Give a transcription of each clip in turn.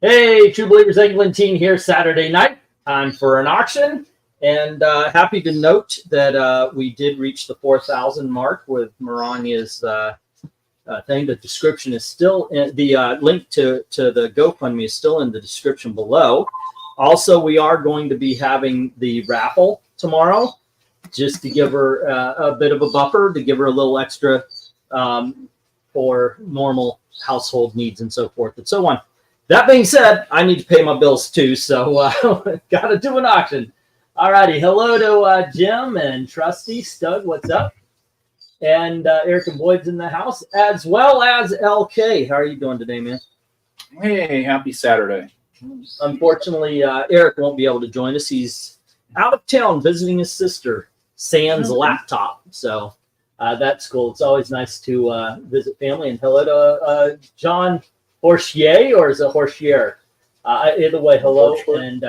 Hey, True Believers Eglantine here, Saturday night. Time for an auction, and happy to note that we did reach the 4,000 mark with Maranya's thing. The description is still in the link to the GoFundMe is still in the description below. Also, we are going to be having the raffle tomorrow, just to give her a bit of a buffer, to give her a little extra for normal household needs and so forth and so on. That being said, I need to pay my bills too, so got to do an auction. All righty. Hello to Jim and Trusty. Stug, what's up? And Eric and Boyd's in the house, as well as LK. How are you doing today, man? Hey, happy Saturday. Unfortunately, Eric won't be able to join us. He's out of town visiting his sister, sans laptop. So that's cool. It's always nice to visit family. And hello to John Horchier, or is it Horchier? Either way, hello, and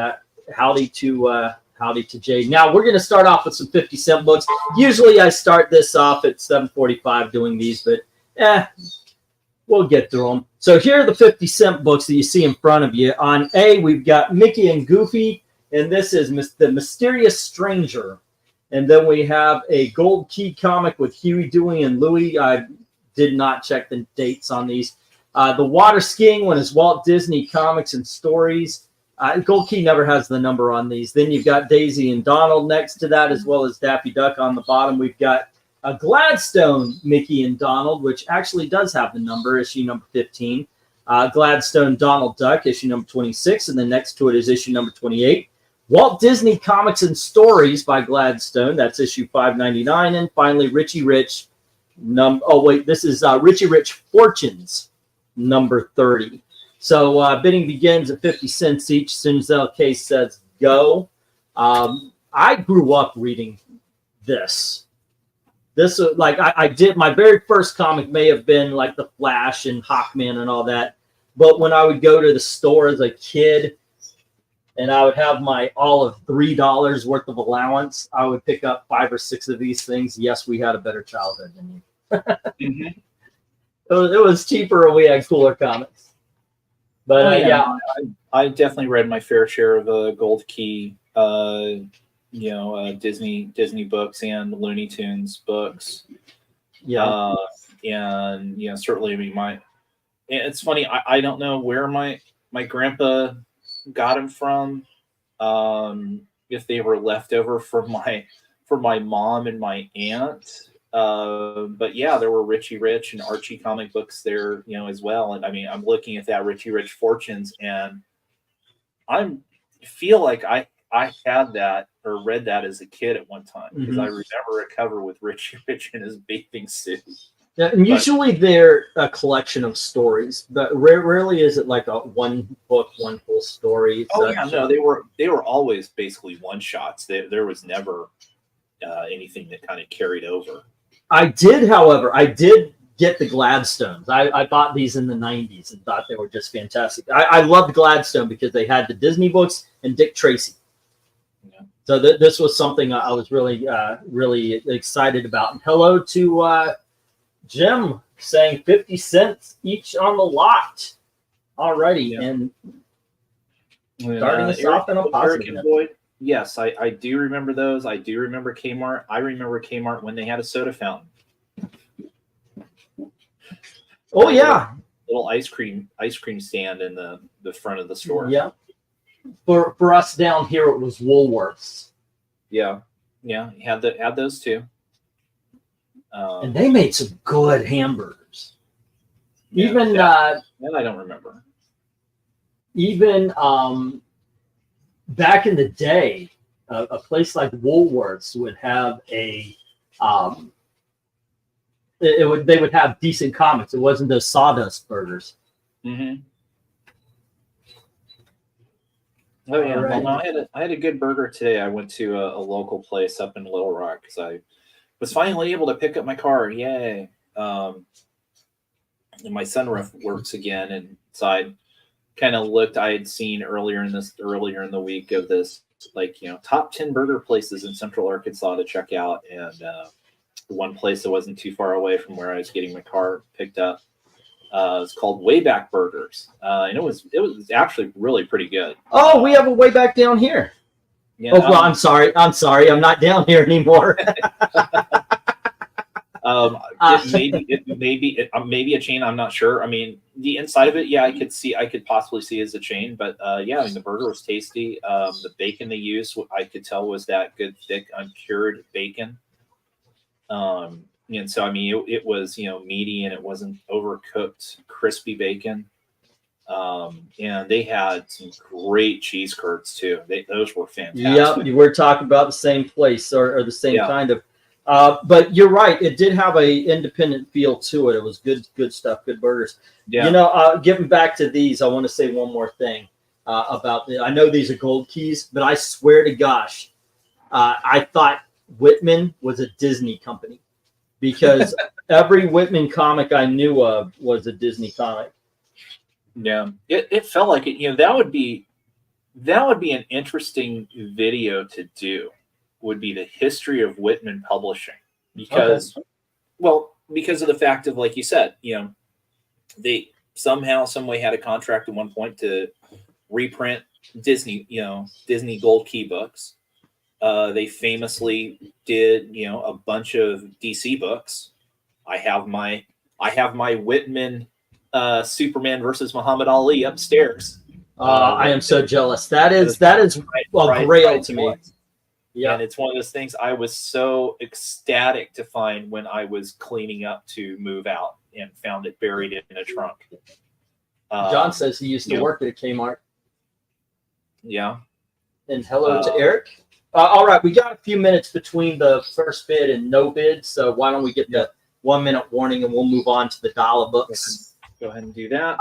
howdy to Jay. Now we're going to start off with some 50-cent books. Usually I start this off at 7:45 doing these, but we'll get through them. So here are the 50-cent books that you see in front of you. On A, we've got Mickey and Goofy, and this is The Mysterious Stranger. And then we have a Gold Key comic with Huey, Dewey, and Louie. I did not check the dates on these. The water skiing one is Walt Disney Comics and Stories. Gold Key never has the number on these. Then you've got Daisy and Donald next to that, as well as Daffy Duck on the bottom. We've got a Gladstone Mickey and Donald, which actually does have the number, issue number 15. Gladstone Donald Duck, issue number 26. And then next to it is issue number 28. Walt Disney Comics and Stories by Gladstone. That's issue 599. And finally, Richie Rich. This is Richie Rich Fortunes, number 30. So bidding begins at 50 cents each. As soon as LK says go. I grew up reading this. This like I did. My very first comic may have been like The Flash and Hawkman and all that. But when I would go to the store as a kid, and I would have my all of $3 worth of allowance, I would pick up 5 or 6 of these things. Yes, we had a better childhood than you. Mm-hmm. It was cheaper and we had cooler comics. But I definitely read my fair share of Gold Key, Disney books and Looney Tunes books. Yeah, and certainly. I mean, it's funny. I don't know where my grandpa got them from. If they were left over from my mom and my aunt. But yeah, there were Richie Rich and Archie comic books there, as well. And I mean, I'm looking at that Richie Rich Fortunes, and I feel like I had that or read that as a kid at one time, because I remember a cover with Richie Rich in his bathing suit. Yeah, and usually they're a collection of stories, but rarely is it like a one book, one full story. No, they were always basically one shots. There was never anything that kind of carried over. I did, however, get the Gladstones. I bought these in the 90s and thought they were just fantastic. I loved Gladstone because they had the Disney books and Dick Tracy. Yeah. So this was something I was really, really excited about. And hello to Jim saying 50 cents each on the lot. Alrighty. Yeah. And starting us off in a positive note. Yes, I do remember those. I do remember Kmart. I remember Kmart when they had a soda fountain. Oh yeah, little ice cream stand in the front of the store. Yeah, for us down here it was Woolworths. Yeah, had those too. And they made some good hamburgers. Even I don't remember. Even back in the day, a place like Woolworths would have they would have decent comics. It wasn't those sawdust burgers. Mm-hmm. Oh yeah, right. Well, no, I had a good burger today. I went to a local place up in Little Rock because I was finally able to pick up my car. Yay! And my sunroof works again, and so I kind of looked. I had seen earlier in the week of this, top 10 burger places in Central Arkansas to check out, and the one place that wasn't too far away from where I was getting my car picked up It's called Wayback Burgers, and it was actually really pretty good. Oh, we have a way back down here. Yeah, oh well, I'm sorry. I'm not down here anymore. Maybe a chain. I'm not sure. I mean, the inside of it, yeah, I could possibly see as a chain, but yeah, I mean, the burger was tasty. The bacon they used, I could tell, was that good, thick, uncured bacon. And so, I mean, it was, meaty, and it wasn't overcooked, crispy bacon. And they had some great cheese curds too. Those were fantastic. Yep, we're talking about the same place or the same kind of. But you're right. It did have a independent feel to it. It was good stuff, good burgers. Yeah. Getting back to these, I want to say one more thing about I know these are gold keys, but I swear to gosh, I thought Whitman was a Disney company because every Whitman comic I knew of was a Disney comic. Yeah, it felt like it. That would be an interesting video to do. Would be the history of Whitman publishing, because because of the fact of, like you said, they somehow, some way had a contract at one point to reprint Disney gold key books. They famously did, a bunch of DC books. I have my Whitman Superman versus Muhammad Ali upstairs. I am so jealous. That is a grail to me. Yeah, and it's one of those things I was so ecstatic to find when I was cleaning up to move out and found it buried in a trunk. John says he used to work at a Kmart. Yeah. And hello to Eric. All right, we got a few minutes between the first bid and no bid, so why don't we get the 1 minute warning and we'll move on to the dollar books. Go ahead and do that.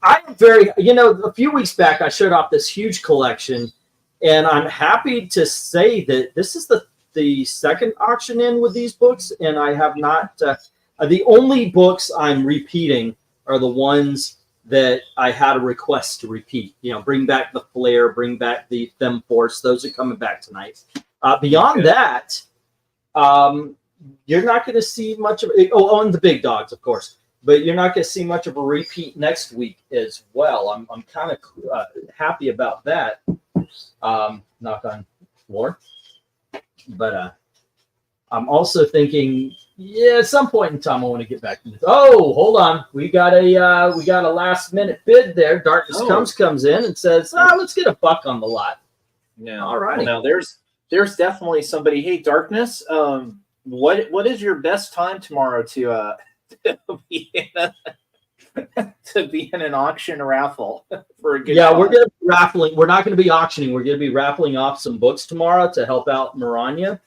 I'm very, a few weeks back I showed off this huge collection, and I'm happy to say that this is the second auction in with these books, and I have not. The only books I'm repeating are the ones that I had a request to repeat. Bring back the Flare, bring back the Femme Force. Those are coming back tonight. Beyond that, you're not going to see much of it. Oh, and the big dogs, of course. But you're not going to see much of a repeat next week as well. I'm kind of happy about that. Knock on wood. But I'm also thinking, at some point in time, I want to get back to this. Oh, hold on, we got a last minute bid there. Darkness comes in and says, let's get $1 on the lot. Yeah. All right. Well, now there's definitely somebody. Hey, Darkness. What is your best time tomorrow to be in an auction raffle for a good cause? We're gonna be raffling. We're not gonna be auctioning. We're gonna be raffling off some books tomorrow to help out Maranya.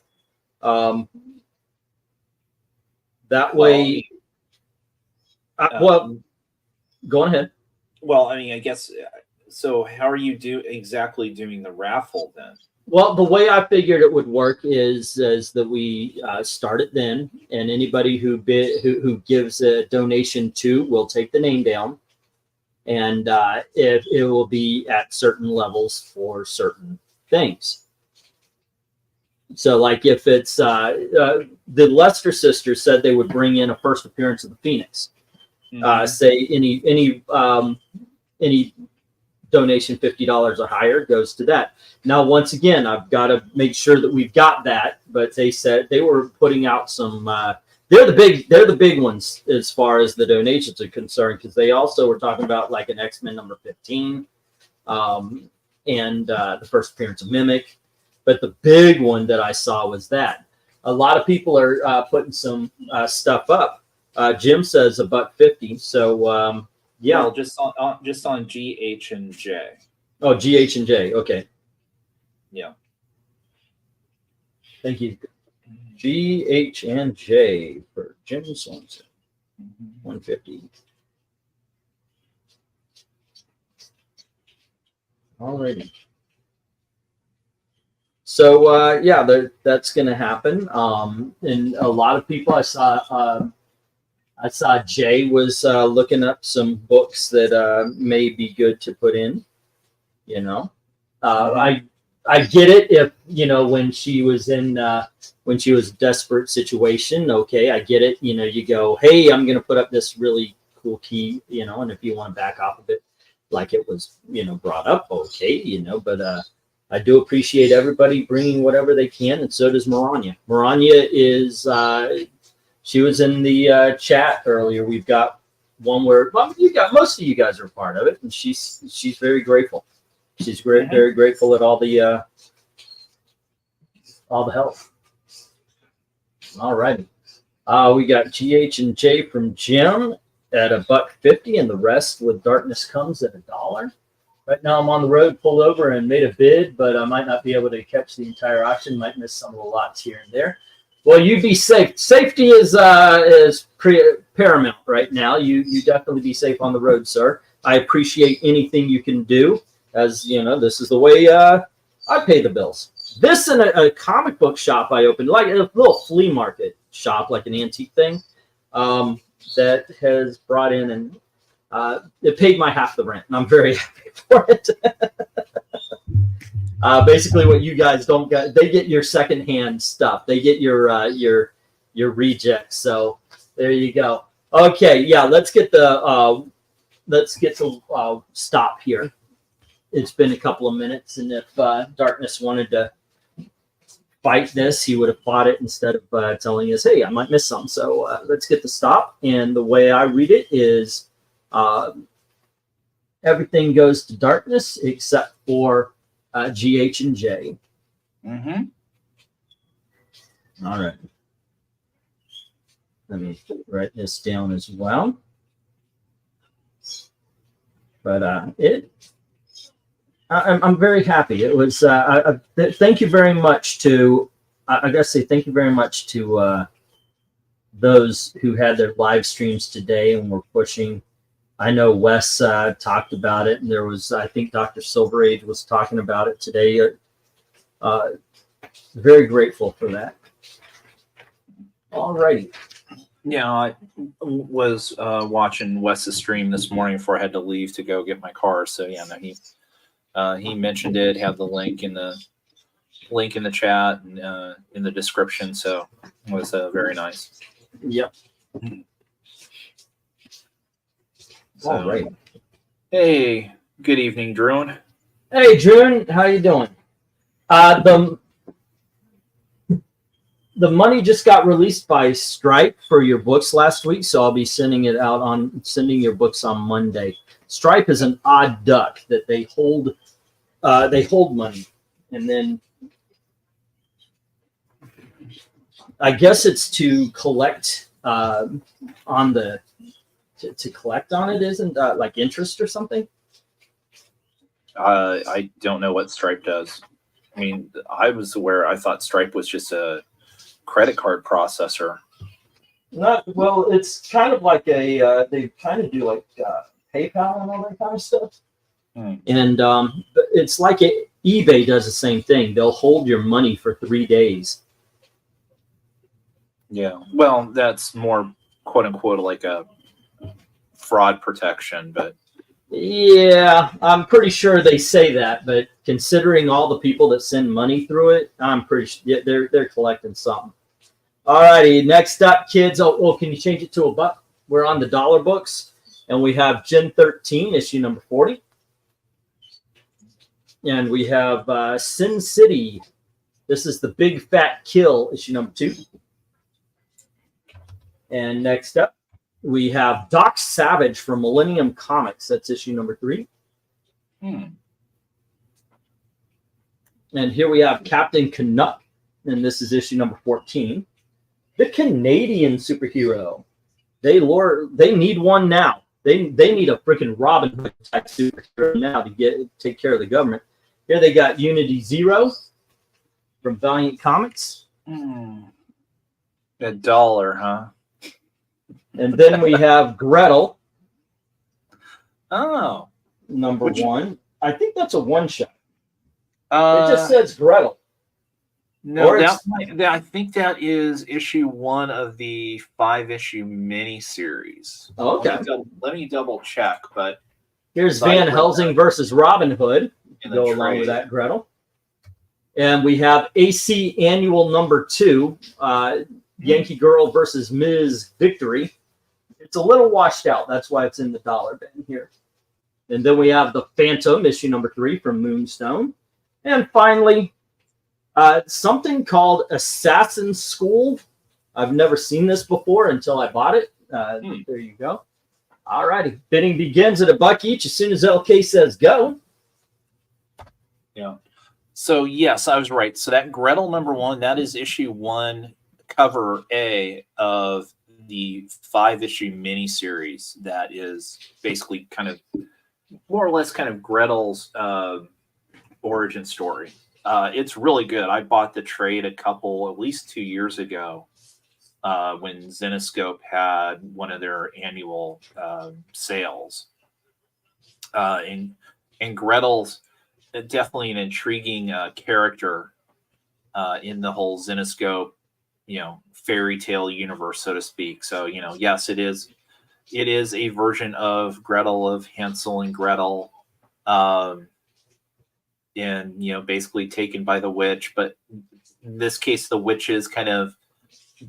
That way, go ahead. Well, I mean, I guess so. How are you exactly doing the raffle then? Well, the way I figured it would work is that we start it then, and anybody who gives a donation we'll take the name down, and it will be at certain levels for certain things. So, like if it's the Lester sisters said they would bring in a first appearance of the Phoenix. Say any donation $50 or higher goes to that. Now, once again, I've got to make sure that we've got that. But they said they were putting out some. They're the big ones as far as the donations are concerned, because they also were talking about like an X-Men number 15, and the first appearance of Mimic. But the big one that I saw was that. A lot of people are putting some stuff up. Jim says $1.50. So yeah, well, just on G, H, and J. Oh, G, H, and J. Okay. Yeah. Thank you. G, H, and J for Jim Swanson. 150. Alrighty. So that's going to happen. And a lot of people I saw Jay was looking up some books that may be good to put in. I get it if when she was in a desperate situation. Okay, I get it. You go, hey, I'm going to put up this really cool key, and if you want to back off of it, like it was, brought up, okay, but I do appreciate everybody bringing whatever they can, and so does Maranya. Maranya is, she was in the chat earlier. We've got one where, well, most of you guys are part of it, and she's very grateful. She's very grateful at all the help. All righty. We got GH and J from Jim at $1.50, and the rest with Darkness Comes at $1. Right now I'm on the road, pulled over and made a bid, but I might not be able to catch the entire auction. Might miss some of the lots here and there. Well, you be safe. Safety is paramount right now. You definitely be safe on the road, sir. I appreciate anything you can do. As you know, this is the way I pay the bills. This and a comic book shop I opened, like a little flea market shop, like an antique thing, that has brought in, and it paid my half the rent, and I'm very happy for it. Basically, what you guys don't get, they get your secondhand stuff. They get your rejects. So there you go. Okay, yeah, let's get to stop here. It's been a couple of minutes, and if Darkness wanted to fight this, he would have fought it instead of telling us, hey, I might miss some. So let's get the stop. And the way I read it is everything goes to Darkness except for GH and J. Mm-hmm. All right. Let me write this down as well. But I'm very happy. It was. Thank you very much to. I gotta say thank you very much to those who had their live streams today and were pushing. I know Wes talked about it, and there was, I think, Dr. Silver Age was talking about it today. Very grateful for that. All righty. Yeah, I was watching Wes's stream this morning before I had to leave to go get my car. So yeah, no, he mentioned it, had the link in the chat and in the description. So it was very nice. Yep. So, all right. Hey, good evening, Drone. Hey, Drone, how you doing? The money just got released by Stripe for your books last week, so I'll be sending your books on Monday. Stripe is an odd duck that they hold money, and then I guess it's to collect on the to collect on it, isn't like interest or something? I don't know what Stripe does. I mean, I thought Stripe was just a credit card processor. Well, it's kind of like they kind of do like PayPal and all that kind of stuff. And it's like eBay does the same thing. They'll hold your money for 3 days. Yeah, well, that's more quote unquote like a fraud protection, but yeah, I'm pretty sure they say that, but considering all the people that send money through it, I'm pretty sure they're collecting something. All righty, next up, kids. Oh, well, can you change it to $1? We're on the dollar books, and we have Gen 13, issue number 40. And we have Sin City. This is the Big Fat Kill, issue number 2. And next up, we have Doc Savage from Millennium Comics. That's issue number 3. And here we have Captain Canuck, and this is issue number 14. The Canadian superhero. They need one now. They need a freaking Robin Hood type superhero now to take care of the government. Here they got Unity Zero from Valiant Comics. $1, huh? And then we have Gretel. Oh, number 1. I think that's a one-shot. It it just says Gretel. No, I think that is issue 1 of the 5-issue miniseries. Oh, okay. Let me double check, but here's Van Helsing versus Robin Hood. Go along with that, Gretel. And we have AC Annual number 2, Yankee Girl versus Ms. Victory. It's a little washed out. That's why it's in the dollar bin here. And then we have the Phantom, issue number 3 from Moonstone. And finally, something called Assassin's School. I've never seen this before until I bought it. There you go. All righty. Bidding begins at $1 each as soon as LK says go. Yeah. So, yes, I was right. So that Gretel #1, that is issue 1, cover A of the 5-issue miniseries that is basically kind of more or less kind of Gretel's origin story. It's really good. I bought the trade at least 2 years ago when Zenescope had one of their annual sales. And Gretel's definitely an intriguing character in the whole Zenescope, fairy tale universe, so to speak. So, yes, it is a version of Gretel, of Hansel and Gretel, and basically taken by the witch. But in this case, the witches kind of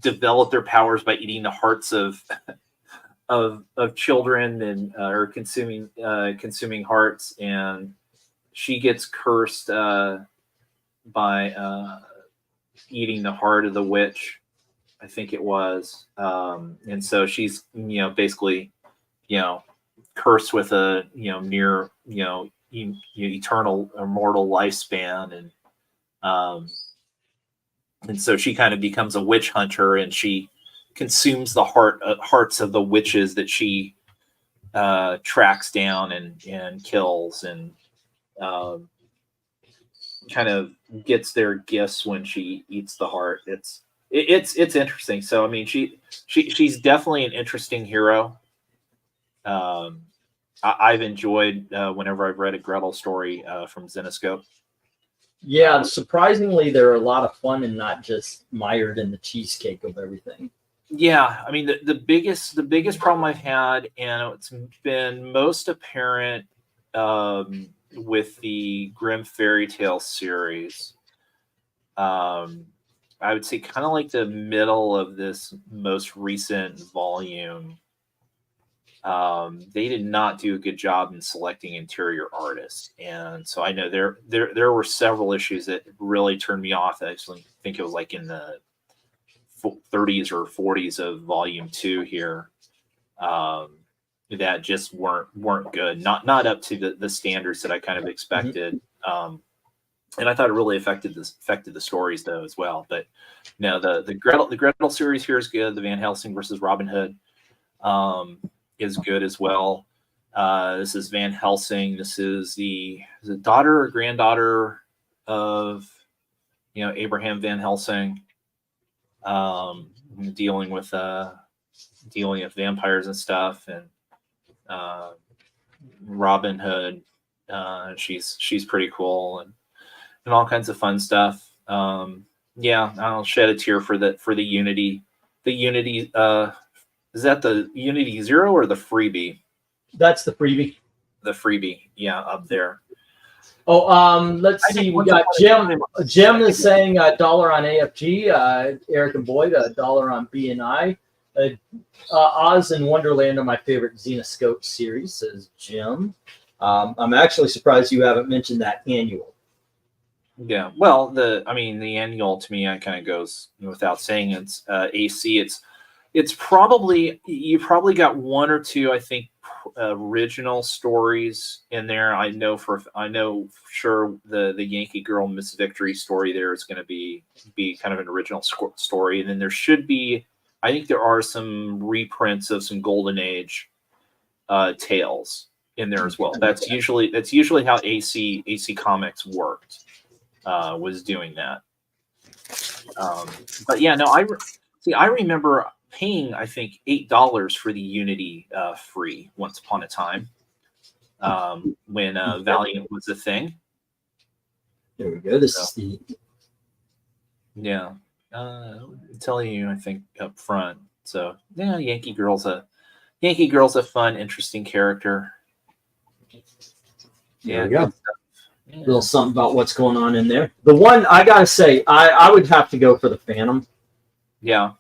develop their powers by eating the hearts of children and or consuming hearts, and she gets cursed by eating the heart of the witch, I think it was, and so she's basically cursed with a near eternal immortal lifespan, and so she kind of becomes a witch hunter, and she consumes the hearts of the witches that she tracks down and kills, and kind of gets their gifts when she eats the heart. It's interesting. So I mean, she's definitely an interesting hero. I've enjoyed whenever I've read a Gretel story from Zenescope. Yeah, surprisingly, they're a lot of fun and not just mired in the cheesecake of everything. Yeah, I mean, the biggest problem I've had, and it's been most apparent with the Grimm fairy tale series, I would say kind of like the middle of this most recent volume, they did not do a good job in selecting interior artists. And so I know there were several issues that really turned me off. I actually think it was like in the 30s or 40s of volume 2 here, that just weren't good, not up to the standards that I kind of expected. And I thought it really affected the stories though as well. But no, the Gretel series here is good. The Van Helsing versus Robin Hood is good as well. This is Van Helsing. This is the daughter or granddaughter of Abraham Van Helsing, dealing with vampires and stuff, and Robin Hood. She's pretty cool, and all kinds of fun stuff. Yeah, I'll shed a tear for the Unity. The Unity, is that the Unity 0 or the freebie? That's the freebie. The freebie, yeah, up there. Oh, let's see. We got Jim. Jim is saying $1 on AFG. Eric and Boyd, $1 on BNI. Oz and Wonderland are my favorite Zenescope series, says Jim. I'm actually surprised you haven't mentioned that annual. Yeah, well, the annual to me, it kind of goes without saying. It's AC. It's probably, you probably got one or two, I think, original stories in there. I know for sure the Yankee Girl Miss Victory story there is going to be kind of an original story, and then there should be, I think there are some reprints of some Golden Age tales in there as well. That's usually how AC Comics worked, was doing that. But yeah, no, I remember paying, I think, $8 for the Unity free once upon a time, when Valiant was a thing. There we go. This is the, yeah. I'm telling you, I think up front. So yeah, Yankee Girl's a fun, interesting character. There we go. Yeah. A little something about what's going on in there. The one I gotta say, I would have to go for the Phantom. Yeah,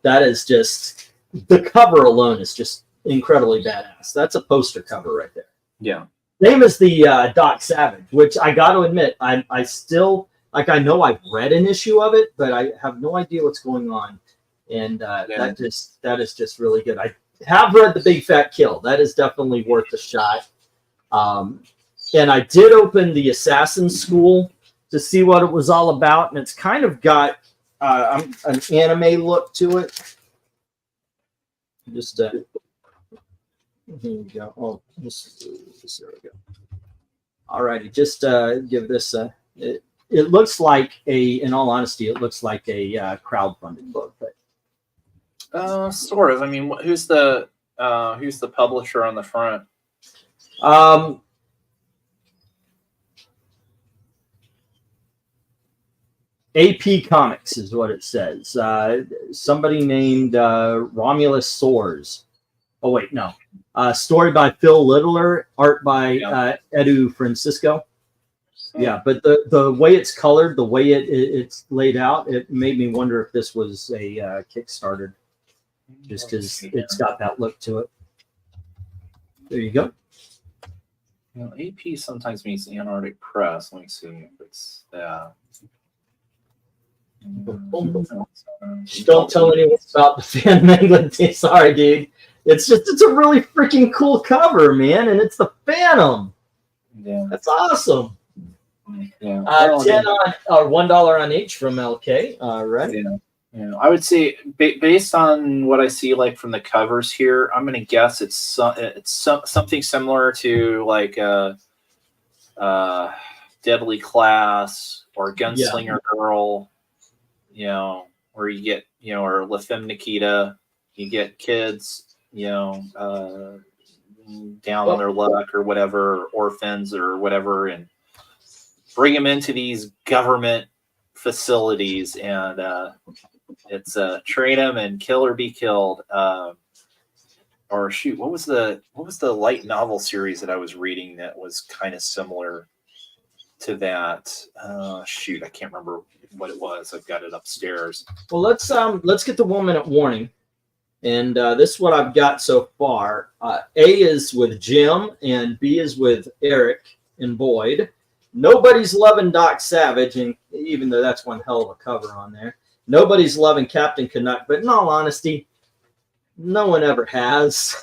that is just, the cover alone is just incredibly badass. That's a poster cover right there. Yeah. Same as the Doc Savage, which I got to admit, I still, like, I know I've read an issue of it, but I have no idea what's going on. And that is just really good. I have read The Big Fat Kill. That is definitely worth a shot. And I did open the Assassin's School to see what it was all about, and it's kind of got an anime look to it. Just here we go. Oh, there we go. All righty, just give this a. It looks like in all honesty, it looks like a crowdfunded book, but sort of. I mean, who's the publisher on the front? AP Comics is what it says. Somebody named Romulus Soares. Oh wait, no. Story by Phil Littler, art by Edu Francisco. Yeah, but the way it's colored, the way it's laid out, it made me wonder if this was a Kickstarter, just because it's got that look to it. There you go. You know, AP sometimes means Antarctic Press. Let me see if it's Don't tell anyone about the Fan Mangling team. Sorry, dude. It's a really freaking cool cover, man, and it's the Phantom. Yeah, that's awesome. Yeah, $10 on $1 on each from LK. All right. Yeah, I would say based on what I see, like from the covers here, I'm gonna guess it's something similar to like Deadly Class or Gunslinger Girl. You know, where you get, you know, or La Femme Nikita, you get kids, you know, down on their luck or whatever, orphans or whatever, and bring them into these government facilities, and it's train them and kill or be killed. Or shoot, what was the light novel series that I was reading that was kind of similar to that? Shoot, I can't remember what it was. I've got it upstairs. Well, let's get the 1 minute warning, and this is what I've got so far. A is with Jim, and B is with Eric and Boyd. Nobody's loving Doc Savage, and even though that's one hell of a cover on there, nobody's loving Captain Canuck. But in all honesty, no one ever has.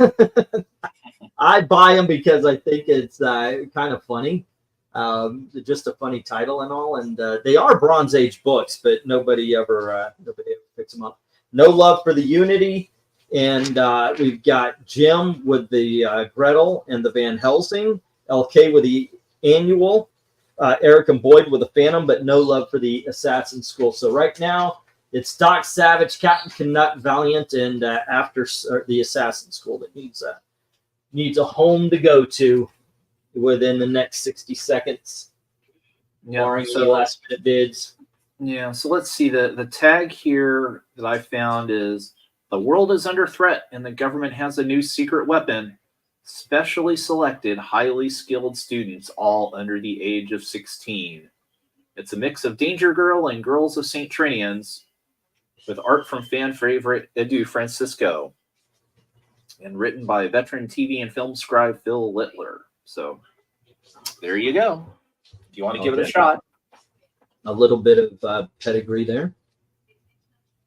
I buy them because I think it's kind of funny. Just a funny title and all, and they are Bronze Age books, but nobody ever picks them up. No Love for the Unity, and we've got Jim with the Gretel and the Van Helsing, LK with the Annual, Eric and Boyd with the Phantom, but no love for the Assassin's School. So right now it's Doc Savage, Captain Canuck, Valiant, and after the Assassin's School that needs a home to go to within the next 60 seconds, barring the last minute bids. Yeah, so let's see. The tag here that I found is, the world is under threat and the government has a new secret weapon. Specially selected, highly skilled students, all under the age of 16. It's a mix of Danger Girl and Girls of St. Trinians, with art from fan favorite Edu Francisco, and written by veteran TV and film scribe Phil Littler. So there you go. Do you want to give it a shot? A little bit of pedigree there.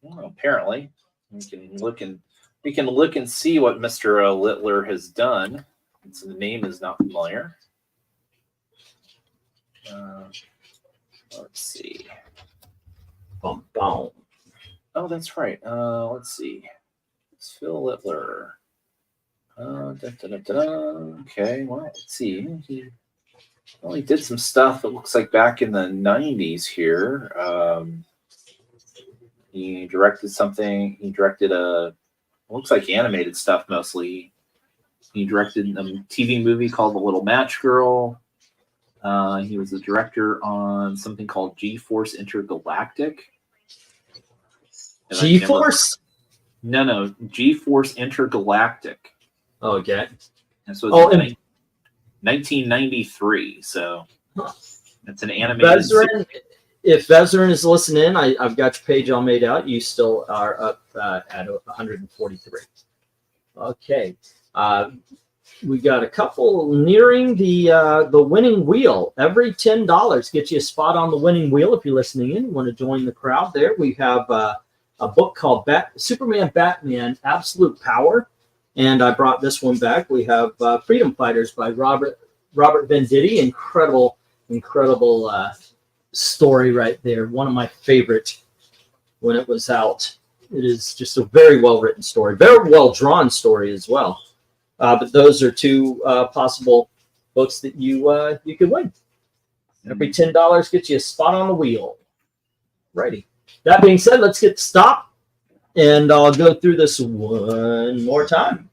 Well, apparently, we can look and see what Mr. Littler has done. Since the name is not familiar. Let's see. Bum, bum. Oh, that's right. Let's see. It's Phil Littler. Okay, well, let's see. He did some stuff, it looks like, back in the 90s here. He directed something. He directed looks like animated stuff mostly. He directed a TV movie called The Little Match Girl. He was the director on something called G-Force Intergalactic. G-Force? No, G-Force Intergalactic. Oh, okay. And so it's 1993. So it's an animated. If Vezerin is listening, I've got your page all made out. You still are up at 143. Okay. We got a couple nearing the winning wheel. Every $10 gets you a spot on the winning wheel. If you're listening in, you want to join the crowd there. We have a book called Superman Batman Absolute Power, and I brought this one back. We have Freedom Fighters by Robert Venditti. Incredible story right there. One of my favorite when it was out. It is just a very well written story, very well drawn story as well. But those are two possible books that you could win. Every $10 gets you a spot on the wheel. Righty. That being said, let's get stopped, and I'll go through this one more time.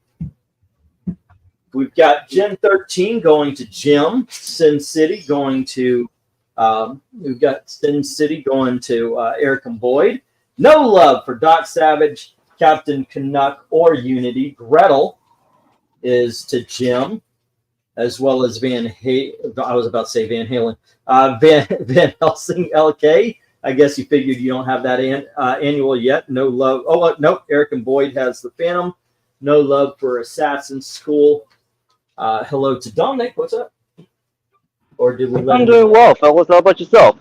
We've got Gen 13 going to Jim. Sin City going to we've got Sin City going to Eric and Boyd. No love for Doc Savage, Captain Canuck, or Unity. Gretel is to Jim, as well as Van Halen. Van Helsing LK. I guess you figured you don't have that annual yet. No love. Oh, nope. Eric and Boyd has the Phantom. No love for Assassin's School. Hello to Dominic. What's up? Or did we? I'm doing well, fellas. How about yourself?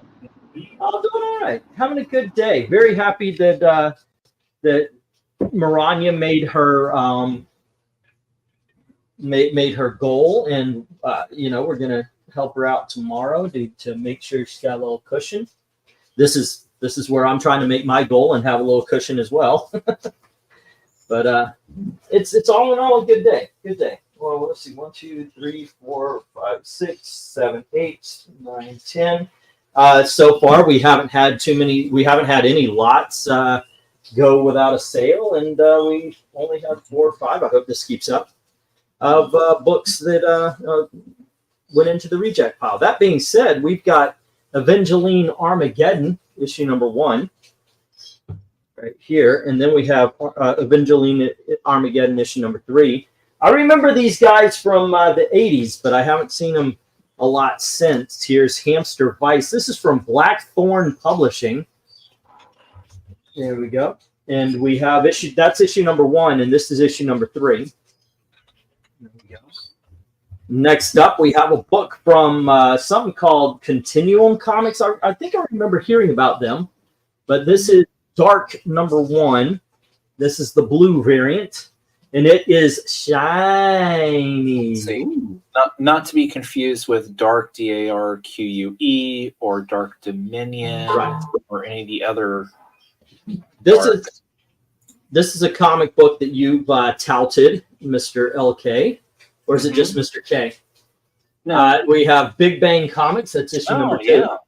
I'm doing all right. Having a good day. Very happy that that Maranya made her made her goal, and we're gonna help her out tomorrow to make sure she's got a little cushion. This is where I'm trying to make my goal and have a little cushion as well. But it's all in all a good day. Good day. Well, let's see. 1, 2, 3, 4, 5, 6, 7, 8, 9, 10. So far, we haven't had any lots go without a sale, and we only have 4 or 5. I hope this keeps up of books that went into the reject pile. That being said, we've got Evangeline Armageddon, issue number 1, right here, and then we have Evangeline Armageddon, issue number 3. I remember these guys from the 80s, but I haven't seen them a lot since. Here's Hamster Vice. This is from Blackthorn Publishing. There we go. And we have that's issue number 1, and this is issue number 3. There we go. Next up, we have a book from something called Continuum Comics. I think I remember hearing about them, but this is Dark number 1. This is the blue variant. And it is shiny. See, not to be confused with Dark DARQUE or Dark Dominion, right, or any of the other. This is a comic book that you've touted, Mr. LK, or is it just Mr. K? No, we have Big Bang Comics. That's issue number 2. Yeah.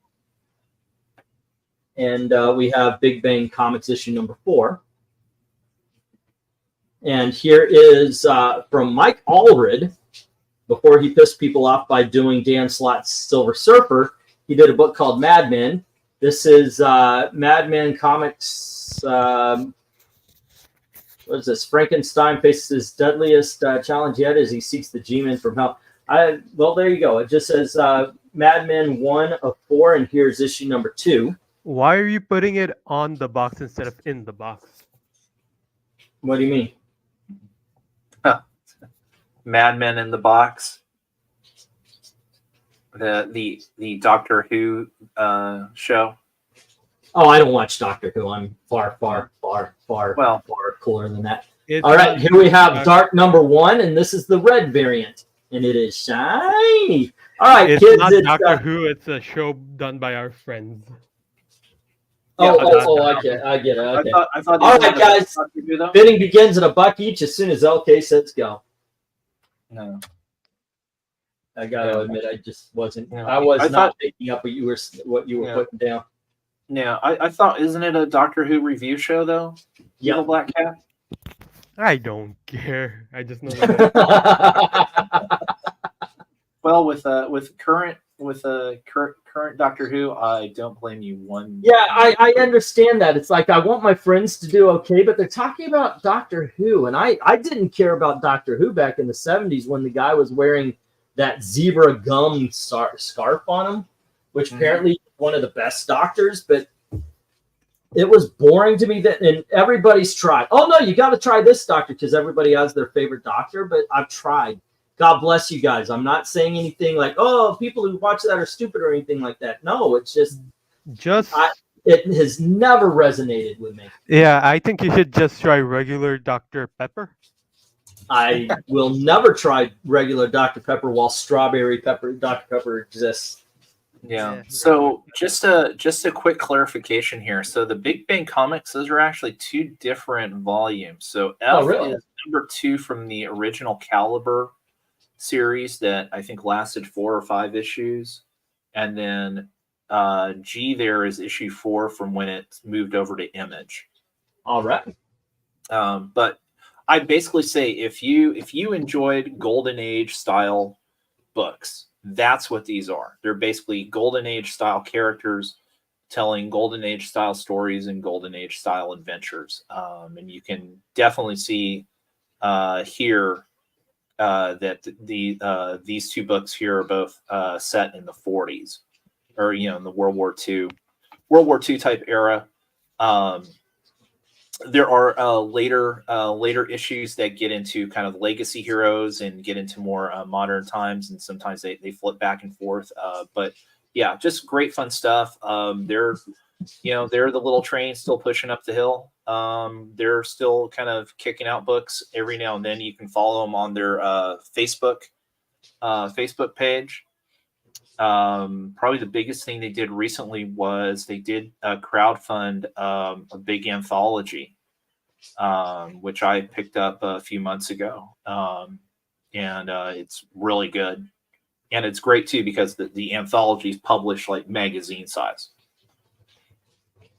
And we have Big Bang Comics issue number 4. And here is from Mike Allred. Before he pissed people off by doing Dan Slott's Silver Surfer, he did a book called Mad Men. This is Mad Men Comics. What is this? Frankenstein faces his deadliest challenge yet as he seeks the G-Men from hell. Well, there you go. It just says Mad Men 1 of 4, and here's issue number 2. Why are you putting it on the box instead of in the box? What do you mean? Mad Men in the Box. The Doctor Who show. Oh, I don't watch Doctor Who. I'm far cooler than that. All right, here we have Dark number 1, and this is the red variant, and it is shiny. All right, it's kids, not Doctor Who. It's a show done by our friends. I get it. Okay. I thought all right, guys. Bidding begins at $1 each as soon as LK says go. No. I gotta admit, I just wasn't. Yeah. I was not picking up what you were putting down. Yeah, I thought, isn't it a Doctor Who review show though? Yeah, Little Black Cat. I don't care. I just know that. Well, with current Doctor Who, I don't blame you one. Yeah, I understand that. It's like I want my friends to do okay, but they're talking about Doctor Who, and I didn't care about Doctor Who back in the 70s when the guy was wearing that zebra gum scarf on him, which apparently is one of the best doctors. But it was boring to me that, and everybody's tried. Oh no, you got to try this doctor because everybody has their favorite doctor. But I've tried. God bless you guys. I'm not saying anything like, oh, people who watch that are stupid or anything like that. No, it's just it has never resonated with me. Yeah, I think you should just try regular Dr. Pepper. I will never try regular Dr. Pepper while strawberry pepper Dr. Pepper exists. Yeah. So just a quick clarification here. So the Big Bang comics, those are actually 2 different volumes. So F really? is number 2 from the original Caliber series that I think lasted 4 or 5 issues, and then G there is issue 4 from when it moved over to Image. All right. But I basically say if you enjoyed Golden Age style books, that's what these are. They're basically Golden Age style characters telling Golden Age style stories and Golden Age style adventures. And you can definitely see here that these 2 books here are both set in the 40s, or in the World War II type era. There are later issues that get into kind of legacy heroes and get into more modern times, and sometimes they flip back and forth. But yeah, just great fun stuff. They're the little train still pushing up the hill. They're still kind of kicking out books every now and then. You can follow them on their Facebook page. Probably the biggest thing they did recently was they did crowdfund a big anthology, which I picked up a few months ago. And it's really good. And it's great too, because the anthology is published like magazine size.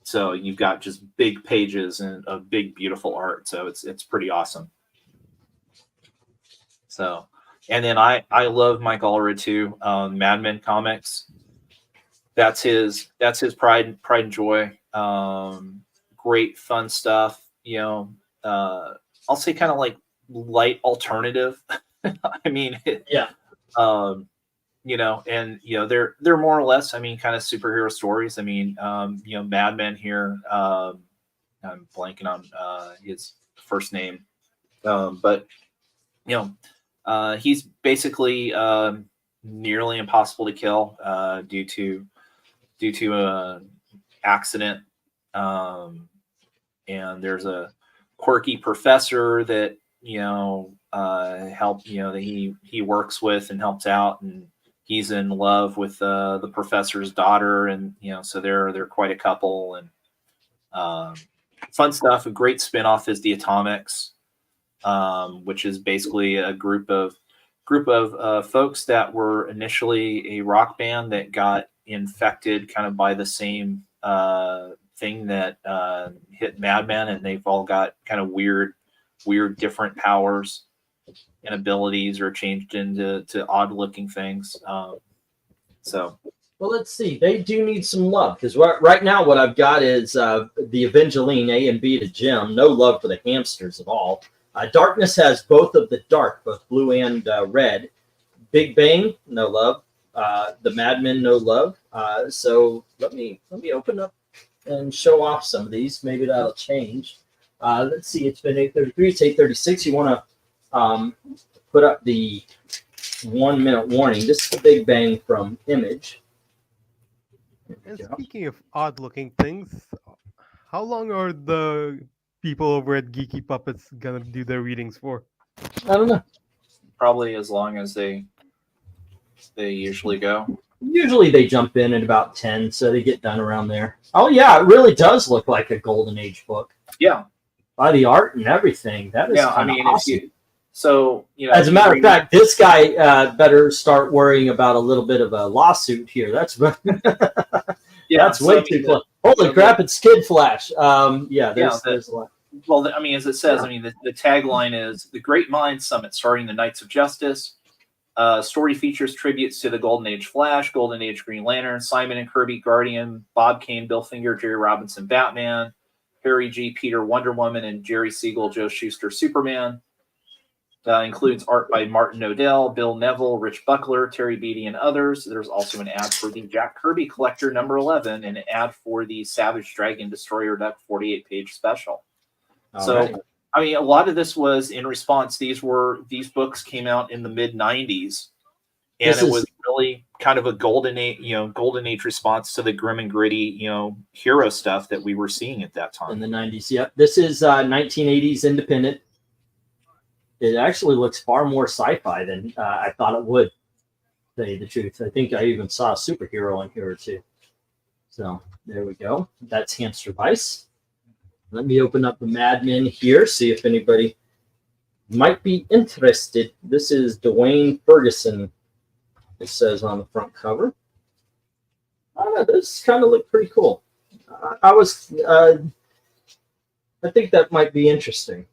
So you've got just big pages and a big, beautiful art. So it's pretty awesome. So, and then I love Mike Allred too. Mad Men Comics. That's his pride and joy. Great fun stuff. I'll say kind of like light alternative. I mean, yeah. They're more or less, I mean, kind of superhero stories. I mean, Mad Men here. I'm blanking on his first name, but he's basically nearly impossible to kill due to an accident. And there's a quirky professor that that he works with and helps out, and he's in love with the professor's daughter, and so they're quite a couple, and fun stuff. A great spinoff is the Atomics, which is basically a group of folks that were initially a rock band that got infected kind of by the same thing that hit Mad Men, and they've all got kind of weird different powers and abilities, or changed into odd looking things. So well, let's see. They do need some love, because right now what I've got is the Evangeline A and B to Jim. No love for the hamsters at all. Darkness has both of the dark, both blue and red. Big Bang, no love. The Mad Men, no love. So let me open up and show off some of these. Maybe that'll change. Let's see. It's been 8:33. It's 8:36. You want to put up the 1 minute warning. This is the Big Bang from Image. And speaking of odd looking things, how long are the people over at Geeky Puppets gonna do their readings for? I don't know. Probably as long as they usually go. Usually they jump in at about 10, so they get done around there. Oh yeah, it really does look like a Golden Age book. Yeah, by the art and everything. That is awesome. As a matter of fact, this guy better start worrying about a little bit of a lawsuit here. That's that's way too close. Holy crap! It's Skid Flash. There's a lot. Well, I mean, as it says, I mean, the tagline is the Great Minds Summit, starting the Knights of Justice. Story features tributes to the Golden Age Flash, Golden Age Green Lantern, Simon and Kirby Guardian, Bob Kane, Bill Finger, Jerry Robinson Batman, Harry G. Peter Wonder Woman, and Jerry Siegel, Joe Shuster Superman. Includes art by Martin Odell, Bill Neville, Rich Buckler, Terry Beatty, and others. There's also an ad for the Jack Kirby Collector number 11 and an ad for the Savage Dragon Destroyer Duck 48-page special. Right. I mean, a lot of this was in response. These books came out in the mid-90s, and it was really kind of a golden age response to the grim and gritty, hero stuff that we were seeing at that time in the 90s. Yep, this is 1980s independent. It actually looks far more sci-fi than I thought it would. To tell you the truth, I think I even saw a superhero in here or two. So there we go. That's Hamster Vice. Let me open up the Mad Men here, see if anybody might be interested. This is Dwayne Ferguson. It says on the front cover. Oh, this kind of looked pretty cool. I think that might be interesting.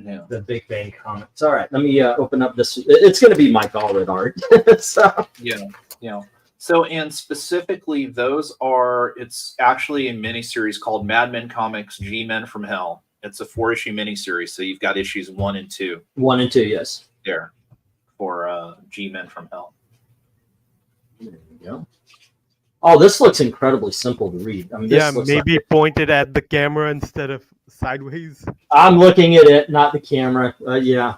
Yeah. The Big Bang comics. All right, let me open up this. It's going to be Mike Allred art. So. Yeah. So, and specifically, it's actually a miniseries called Mad Men Comics G-Men from Hell. It's a 4-issue miniseries, so you've got issues 1 and 2. 1 and 2, yes. There, for G-Men from Hell. There we go. Oh, this looks incredibly simple to read. I mean, this looks maybe pointed at the camera instead of sideways. I'm looking at it, not the camera. Yeah.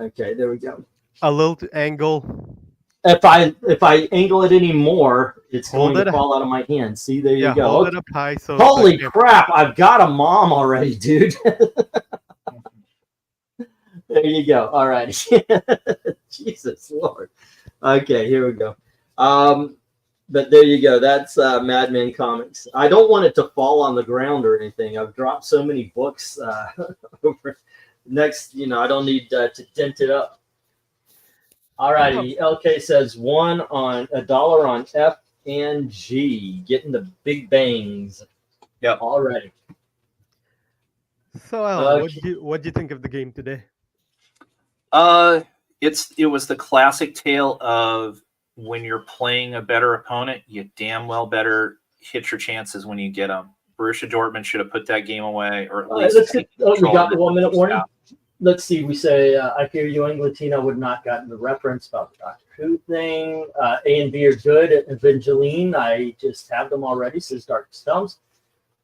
Okay, there we go. A little angle. If I angle it anymore, it's going to fall out of my hand. See, there you go. Hold it up high. So holy crap! I've got a mom already, dude. There you go. All right. Jesus Lord. Okay, here we go. But there you go. That's Mad Men Comics. I don't want it to fall on the ground or anything. I've dropped so many books over. Next, I don't need to dent it up. All righty. LK says $1 on F and G. Getting the big bangs. Yep. All righty. So, Alan, what do you think of the game today? It was the classic tale of when you're playing a better opponent, you damn well better hit your chances when you get them. Borussia Dortmund should have put that game away, or at least. You got the 1 minute warning. Let's see. We say, I fear you, Latino would not gotten the reference about the Doctor Who thing. A and B are good. Evangeline, I just have them already, says Dark Thumbs.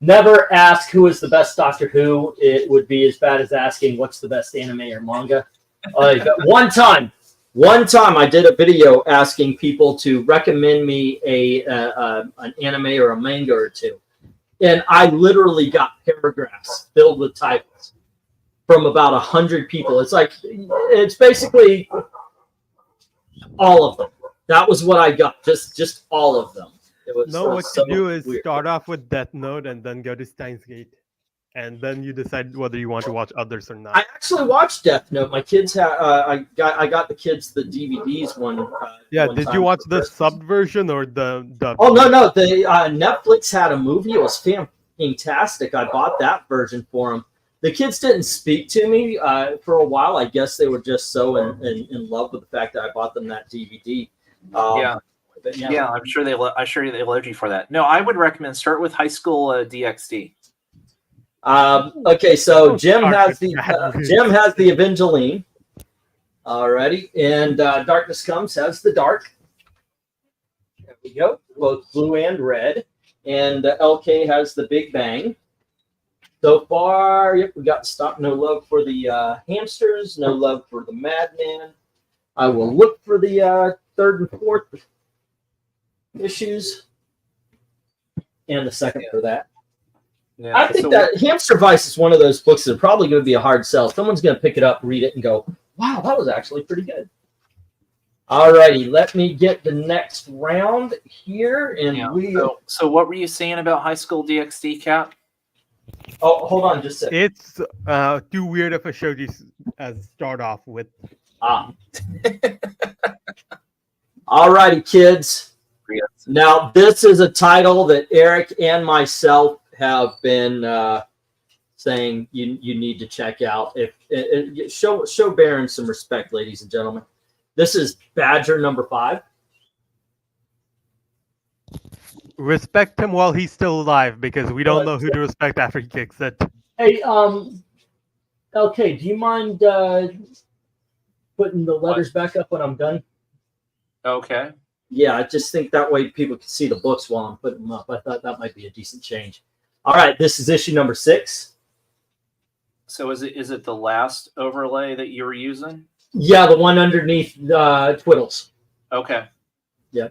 Never ask who is the best Doctor Who. It would be as bad as asking what's the best anime or manga. One time I did a video asking people to recommend me an anime or a manga or two. And I literally got paragraphs filled with titles from about 100 people. It's basically all of them. That was what I got. Just all of them. What you do is start off with Death Note and then go to Steins Gate. And then you decide whether you want to watch others or not. I actually watched Death Note. My kids I got the kids the DVDs one. Did you watch the sub version or the? Oh no! The Netflix had a movie. It was fantastic. I bought that version for them. The kids didn't speak to me for a while. I guess they were just so in love with the fact that I bought them that DVD. Yeah, I'm sure they loved you for that. No, I would recommend start with High School DxD. Okay, so Jim has the Evangeline. Alrighty, and Darkness Comes has the Dark. There we go, both blue and red. And LK has the Big Bang. So far, yep, we got Stop. No love for the hamsters. No love for the Madman. I will look for the 3rd and 4th issues, and the 2nd for that. Yeah, I think that Hamster Vice is one of those books that are probably going to be a hard sell. Someone's going to pick it up, read it, and go, wow, that was actually pretty good. All righty, let me get the next round here. So what were you saying about High School DxD, Cap? Oh, hold on just a second. It's too weird of a show to start off with. All righty, kids. Now, this is a title that Eric and myself have been saying you need to check out. Show Baron some respect, ladies and gentlemen. This is Badger number 5. Respect him while he's still alive, because we don't know who to respect after he kicks it. Hey, LK, do you mind putting the letters back up when I'm done? Okay. Yeah, I just think that way people can see the books while I'm putting them up. I thought that might be a decent change. All right, this is issue number 6. So is it the last overlay that you were using? Yeah, the one underneath Twiddles. Okay. Yeah.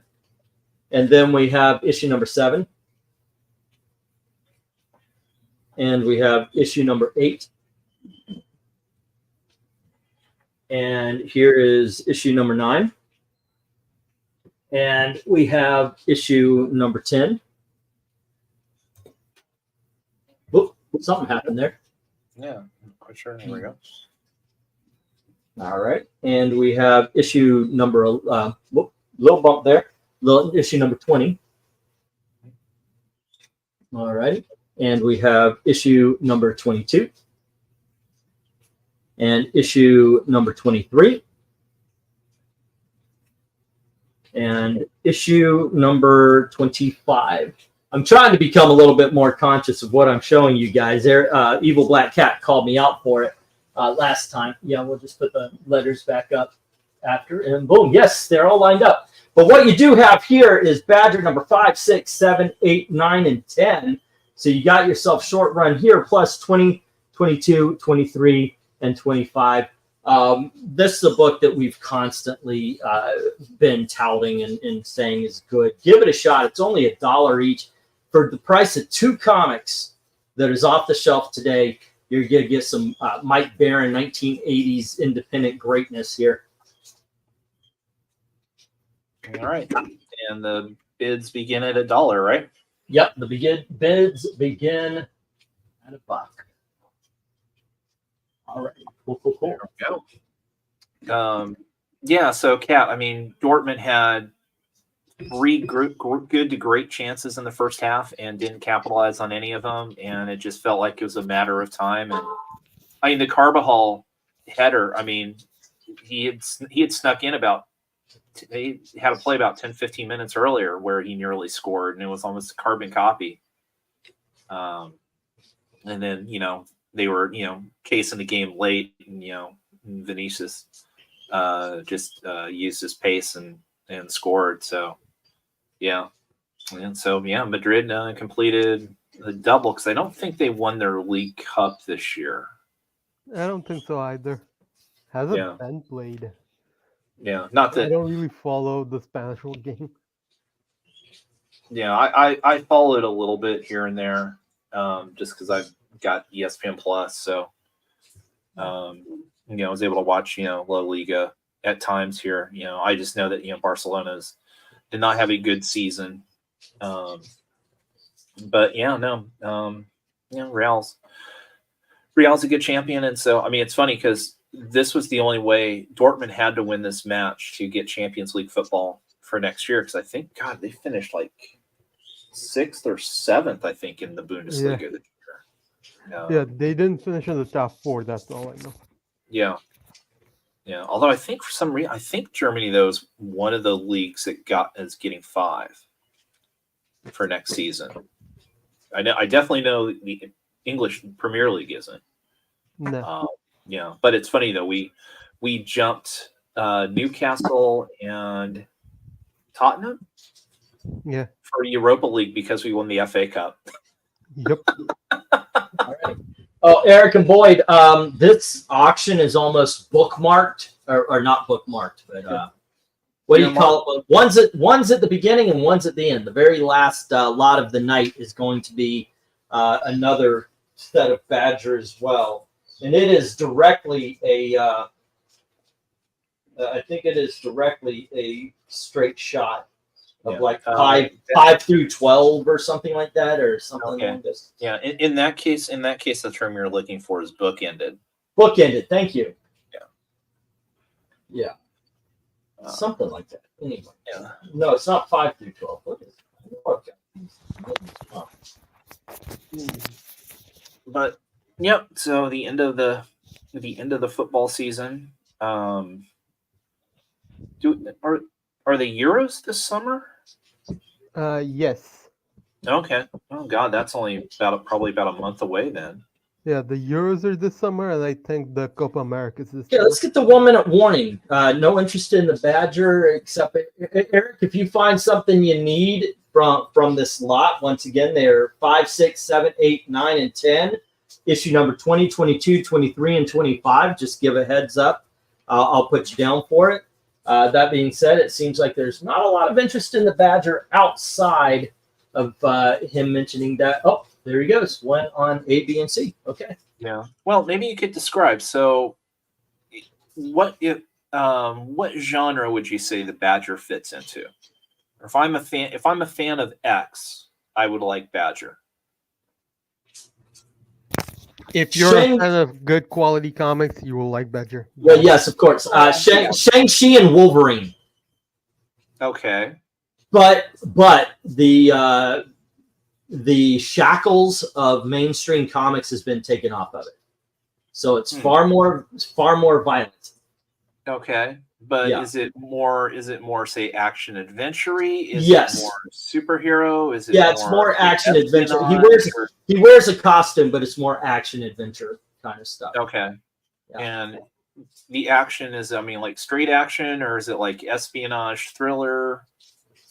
And then we have issue number 7. And we have issue number 8. And here is issue number 9. And we have issue number 10. Whoop, something happened there. Yeah, I'm quite sure. There we go. All right. And we have issue number, whoop, little bump there. Issue number 20. All right. And we have issue number 22. And issue number 23. And issue number 25. I'm trying to become a little bit more conscious of what I'm showing you guys. There, Evil Black Cat called me out for it last time. Yeah, we'll just put the letters back up after, and boom, yes, they're all lined up. But what you do have here is Badger number 5, 6, 7, 8, 9, and 10. So you got yourself short run here, plus 20, 22, 23, and 25. This is a book that we've constantly been touting and saying is good. Give it a shot. It's only $1 each. For the price of 2 comics that is off the shelf today, you're going to get some Mike Baron 1980s independent greatness here. All right. And the bids begin at $1, right? Yep, the bids begin at $1. All right. Cool. There we go. Yeah, so Kat, I mean, Dortmund had 3 good to great chances in the first half and didn't capitalize on any of them, and it just felt like it was a matter of time. And I mean, the Carbajal header, I mean, he had snuck in he had a play about 10-15 minutes earlier where he nearly scored, and it was almost a carbon copy. And then, they were, casing the game late, and, Vinicius just used his pace and scored. So, yeah. And so, yeah, Madrid completed the double because I don't think they won their League Cup this year. I don't think so either. Hasn't been played. Yeah, not that I don't really follow the Spanish game. Yeah, I followed a little bit here and there, just because I've got ESPN Plus, so I was able to watch La Liga at times here. I just know that Barcelona's did not have a good season, but Real's a good champion, and so I mean it's funny because this was the only way Dortmund had to win this match to get Champions League football for next year, because I think they finished like 6th or 7th, I think, in the Bundesliga this year. Yeah, they didn't finish in the top 4. That's all I know. Yeah. Although I think for some reason, I think Germany though is one of the leagues that is getting 5 for next season. I definitely know the English Premier League isn't. No. But it's funny though. We jumped Newcastle and Tottenham. Yeah. For Europa League because we won the FA Cup. Yep. All right. Oh, Eric and Boyd, this auction is almost bookmarked, or not bookmarked, but what do you call it? One's at the beginning and one's at the end. The very last lot of the night is going to be another set of Badger as well, and it is directly I think it is directly a straight shot of like 5 through 12 or something like that, or something like this. Yeah, in that case, the term you're looking for is bookended. Bookended. Thank you. Yeah. Something like that. Anyway. Yeah. No, it's not 5 through 12. What is it? Okay. Oh. But so the end of the football season. Are the Euros this summer? Yes. Okay. Oh God, that's only probably about a month away then. Yeah, the Euros are this summer, and I think the Copa America is this Yeah, summer. let's get the 1 minute warning. No interest in the Badger, except Eric, if you find something you need from this lot, once again, they're 5, 6, 7, 8, 9, and 10. Issue number 20, 22, 23, and 25. Just give a heads up. I'll put you down for it. That being said, it seems like there's not a lot of interest in the Badger outside of him mentioning that. Oh, there he goes. One on A, B, and C. Okay. Yeah. Well, maybe you could describe. So, what genre would you say the Badger fits into? Or if I'm a fan of X, I would like Badger. If you're a fan of good quality comics, you will like Badger. Well, yes, of course. Shang-Chi and Wolverine. Okay. But the shackles of mainstream comics has been taken off of it, so it's far more violent. Okay, but Yeah. is it more say action adventure-y? Is Yes. it more superhero? Is it It's more action adventure. espionage, or- He wears a costume, but it's more action adventure kind of stuff. Okay. Yeah. And the action is, I mean, like straight action, or is it like espionage thriller?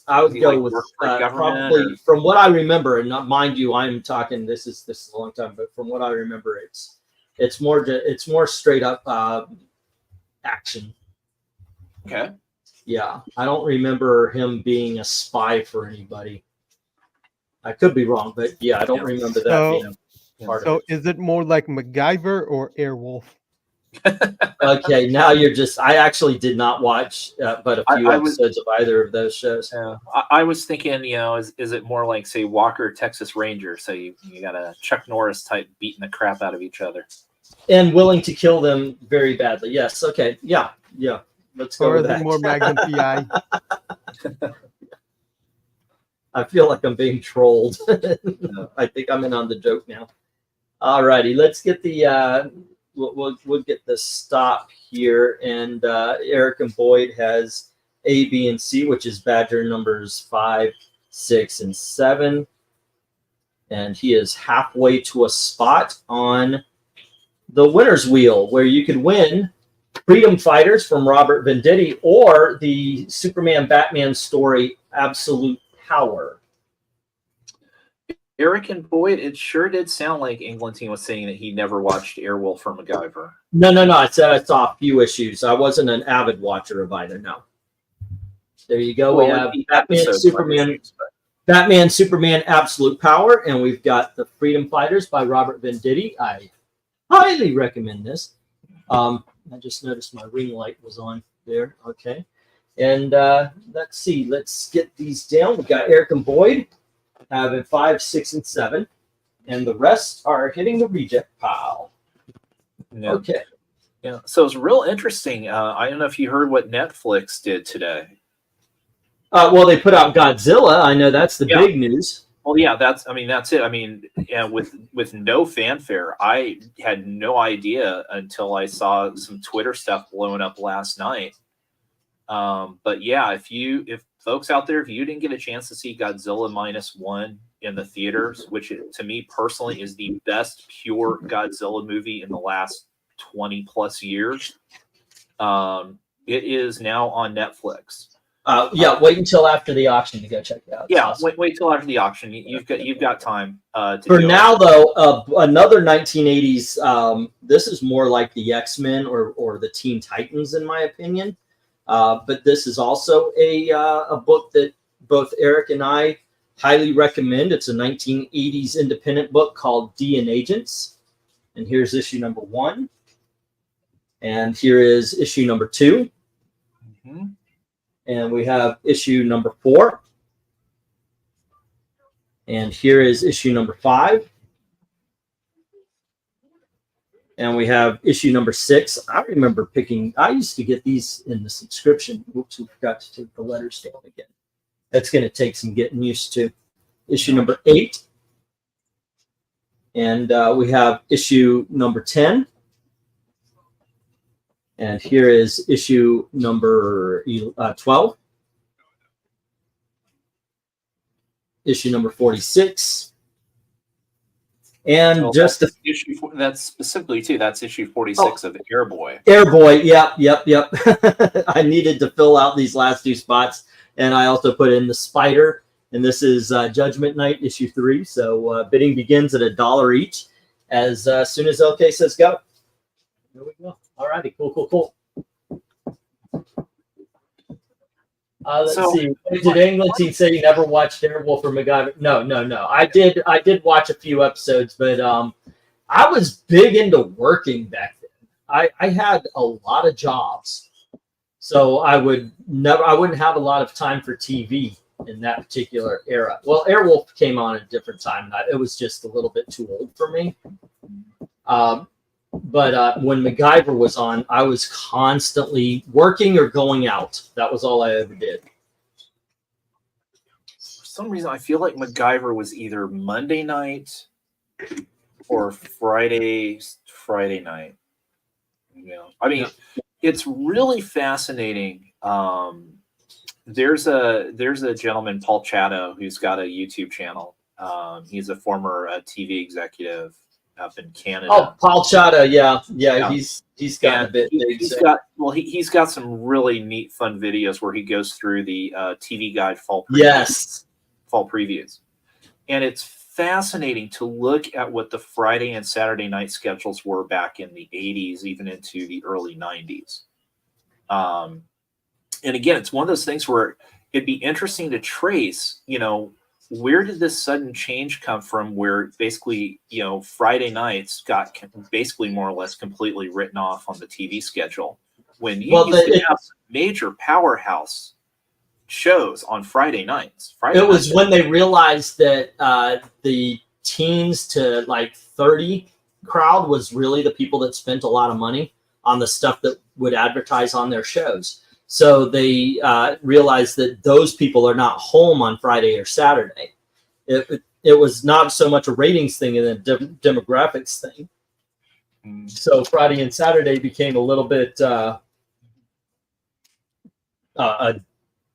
I would Does he, go like, with work for government, probably, or- from what I remember, and not, mind you, I'm talking this is a long time, but from what I remember, it's more straight up action. Okay. Yeah, I don't remember him being a spy for anybody. I could be wrong, but yeah, I don't Yeah. remember that So- being a part of So it. is it more like MacGyver or Airwolf? Okay, now you're just. I actually did not watch but a few I was- episodes of either of those shows. Yeah. I was thinking, is it more like, say, Walker, Texas Ranger? So you got a Chuck Norris type beating the crap out of each other. And willing to kill them very badly. Yes. Okay. Yeah. Let's go Or with is it that. more Magnum PI? I feel like I'm being trolled. I think I'm in on the joke now. All righty, let's get the we'll get the stop here. And Eric and Boyd has A, B, and C, which is Badger numbers 5, 6, and 7. And he is halfway to a spot on the winner's wheel where you could win Freedom Fighters from Robert Venditti or the Superman Batman story Absolute Power. Eric and Boyd, it sure did sound like Englentine was saying that he never watched Airwolf or MacGyver. No. I saw a few issues. I wasn't an avid watcher of either. No. There you go. Well, we have the Batman, episodes Superman, might be, but- Batman, Superman, Absolute Power, and we've got the Freedom Fighters by Robert Venditti. I highly recommend this. I just noticed my ring light was on there. Okay, and let's see. Let's get these down. We got Eric and Boyd having 5, 6, and 7, and the rest are hitting the reject pile. Yeah. Okay. Yeah. So it's real interesting. I don't know if you heard what Netflix did today. Well, they put out Godzilla. I know that's the big news. Well, yeah, that's it. I mean, yeah, with no fanfare, I had no idea until I saw some Twitter stuff blowing up last night. But yeah, if folks out there, if you didn't get a chance to see Godzilla -1 in the theaters, which to me personally is the best pure Godzilla movie in the last 20 plus years, it is now on Netflix. Wait until after the auction to go check it out. It's Yeah, awesome. wait till after the auction. You've got time to For do now, it. though, another 1980s. This is more like the X-Men or the Teen Titans, in my opinion. But this is also a book that both Eric and I highly recommend. It's a 1980s independent book called D and Agents. And here's issue number 1. And here is issue number 2. Mm-hmm. And we have issue number 4. And here is issue number 5. And we have issue number 6. I remember I used to get these in the subscription. Oops, we forgot to take the letters down again. That's going to take some getting used to. Issue number 8. And we have issue number 10. And here is issue number 12. Issue number 46. And Well, just that's issue. That's specifically too. That's issue 46 of Airboy. Airboy, yep. I needed to fill out these last 2 spots, and I also put in the Spider, and this is Judgment Night issue 3. So bidding begins at $1 each. As soon as OK says go. There we go. All righty, cool. Let's see. Did England team say you never watched Airwolf or MacGyver? No. I did watch a few episodes, but I was big into working back then. I had a lot of jobs, so I wouldn't have a lot of time for TV in that particular era. Well, Airwolf came on at a different time, and it was just a little bit too old for me. But when MacGyver was on, I was constantly working or going out. That was all I ever did. For some reason, I feel like MacGyver was either Monday night or Friday night. I mean, it's really fascinating. There's a gentleman, Paul Chatto, who's got a YouTube channel. He's a former TV executive up in Canada. Oh, Paul Chatto, yeah. He's got a bit. He's got some really neat, fun videos where he goes through the TV Guide fall previews, and it's fascinating to look at what the Friday and Saturday night schedules were back in the 80s, even into the early 90s. And again, it's one of those things where it'd be interesting to trace, where did this sudden change come from, where basically, Friday nights got basically more or less completely written off on the TV schedule, when you used to have some major powerhouse shows on Friday nights. It was when they realized that the teens to like 30 crowd was really the people that spent a lot of money on the stuff that would advertise on their shows. So they realized that those people are not home on Friday or Saturday. It was not so much a ratings thing and a demographics thing. So Friday and Saturday became a little bit a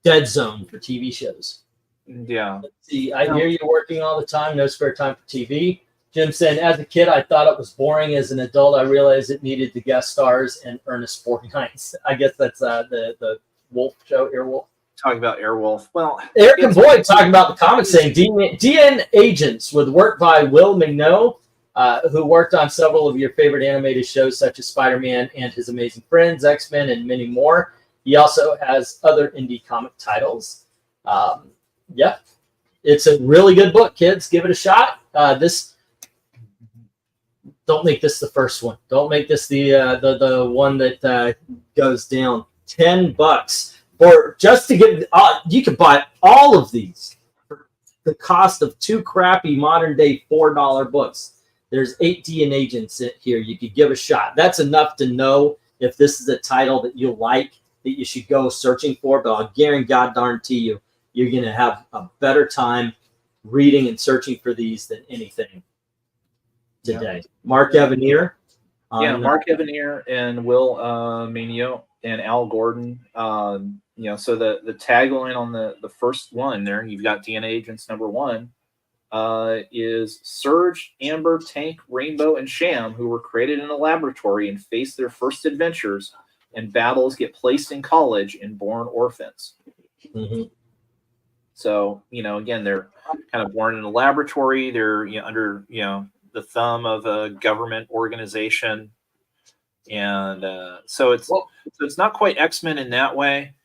dead zone for TV shows. Yeah. Let's see, I hear you working all the time. No spare time for TV. Jim said, as a kid, I thought it was boring. As an adult, I realized it needed the guest stars and Ernest Borgnine. I guess that's the Wolf show, Airwolf. Talking about Airwolf. Well, Eric and Boyd talking about the comics saying DN Agents with work by Will Mignot, who worked on several of your favorite animated shows such as Spider-Man and His Amazing Friends, X-Men, and many more. He also has other indie comic titles. Yeah, it's a really good book, kids. Give it a shot. Don't make this the first one. Don't make this the one that goes down. $10 for just to get. You can buy all of these for the cost of 2 crappy modern day $4 books. There's 8 DN Agents here. You could give a shot. That's enough to know if this is a title that you like, that you should go searching for. But I'll guarantee you, you're going to have a better time reading and searching for these than anything today. Yeah. Mark Evanier. Mark Evanier and Will Mignot and Al Gordon. So the tagline on the first one there, you've got DNA Agents #1, is Surge, Amber, Tank, Rainbow, and Sham, who were created in a laboratory and face their first adventures and battles, get placed in college and born orphans. Mm-hmm. So, again, they're kind of born in a laboratory. They're under, the thumb of a government organization. And so it's not quite X-Men in that way.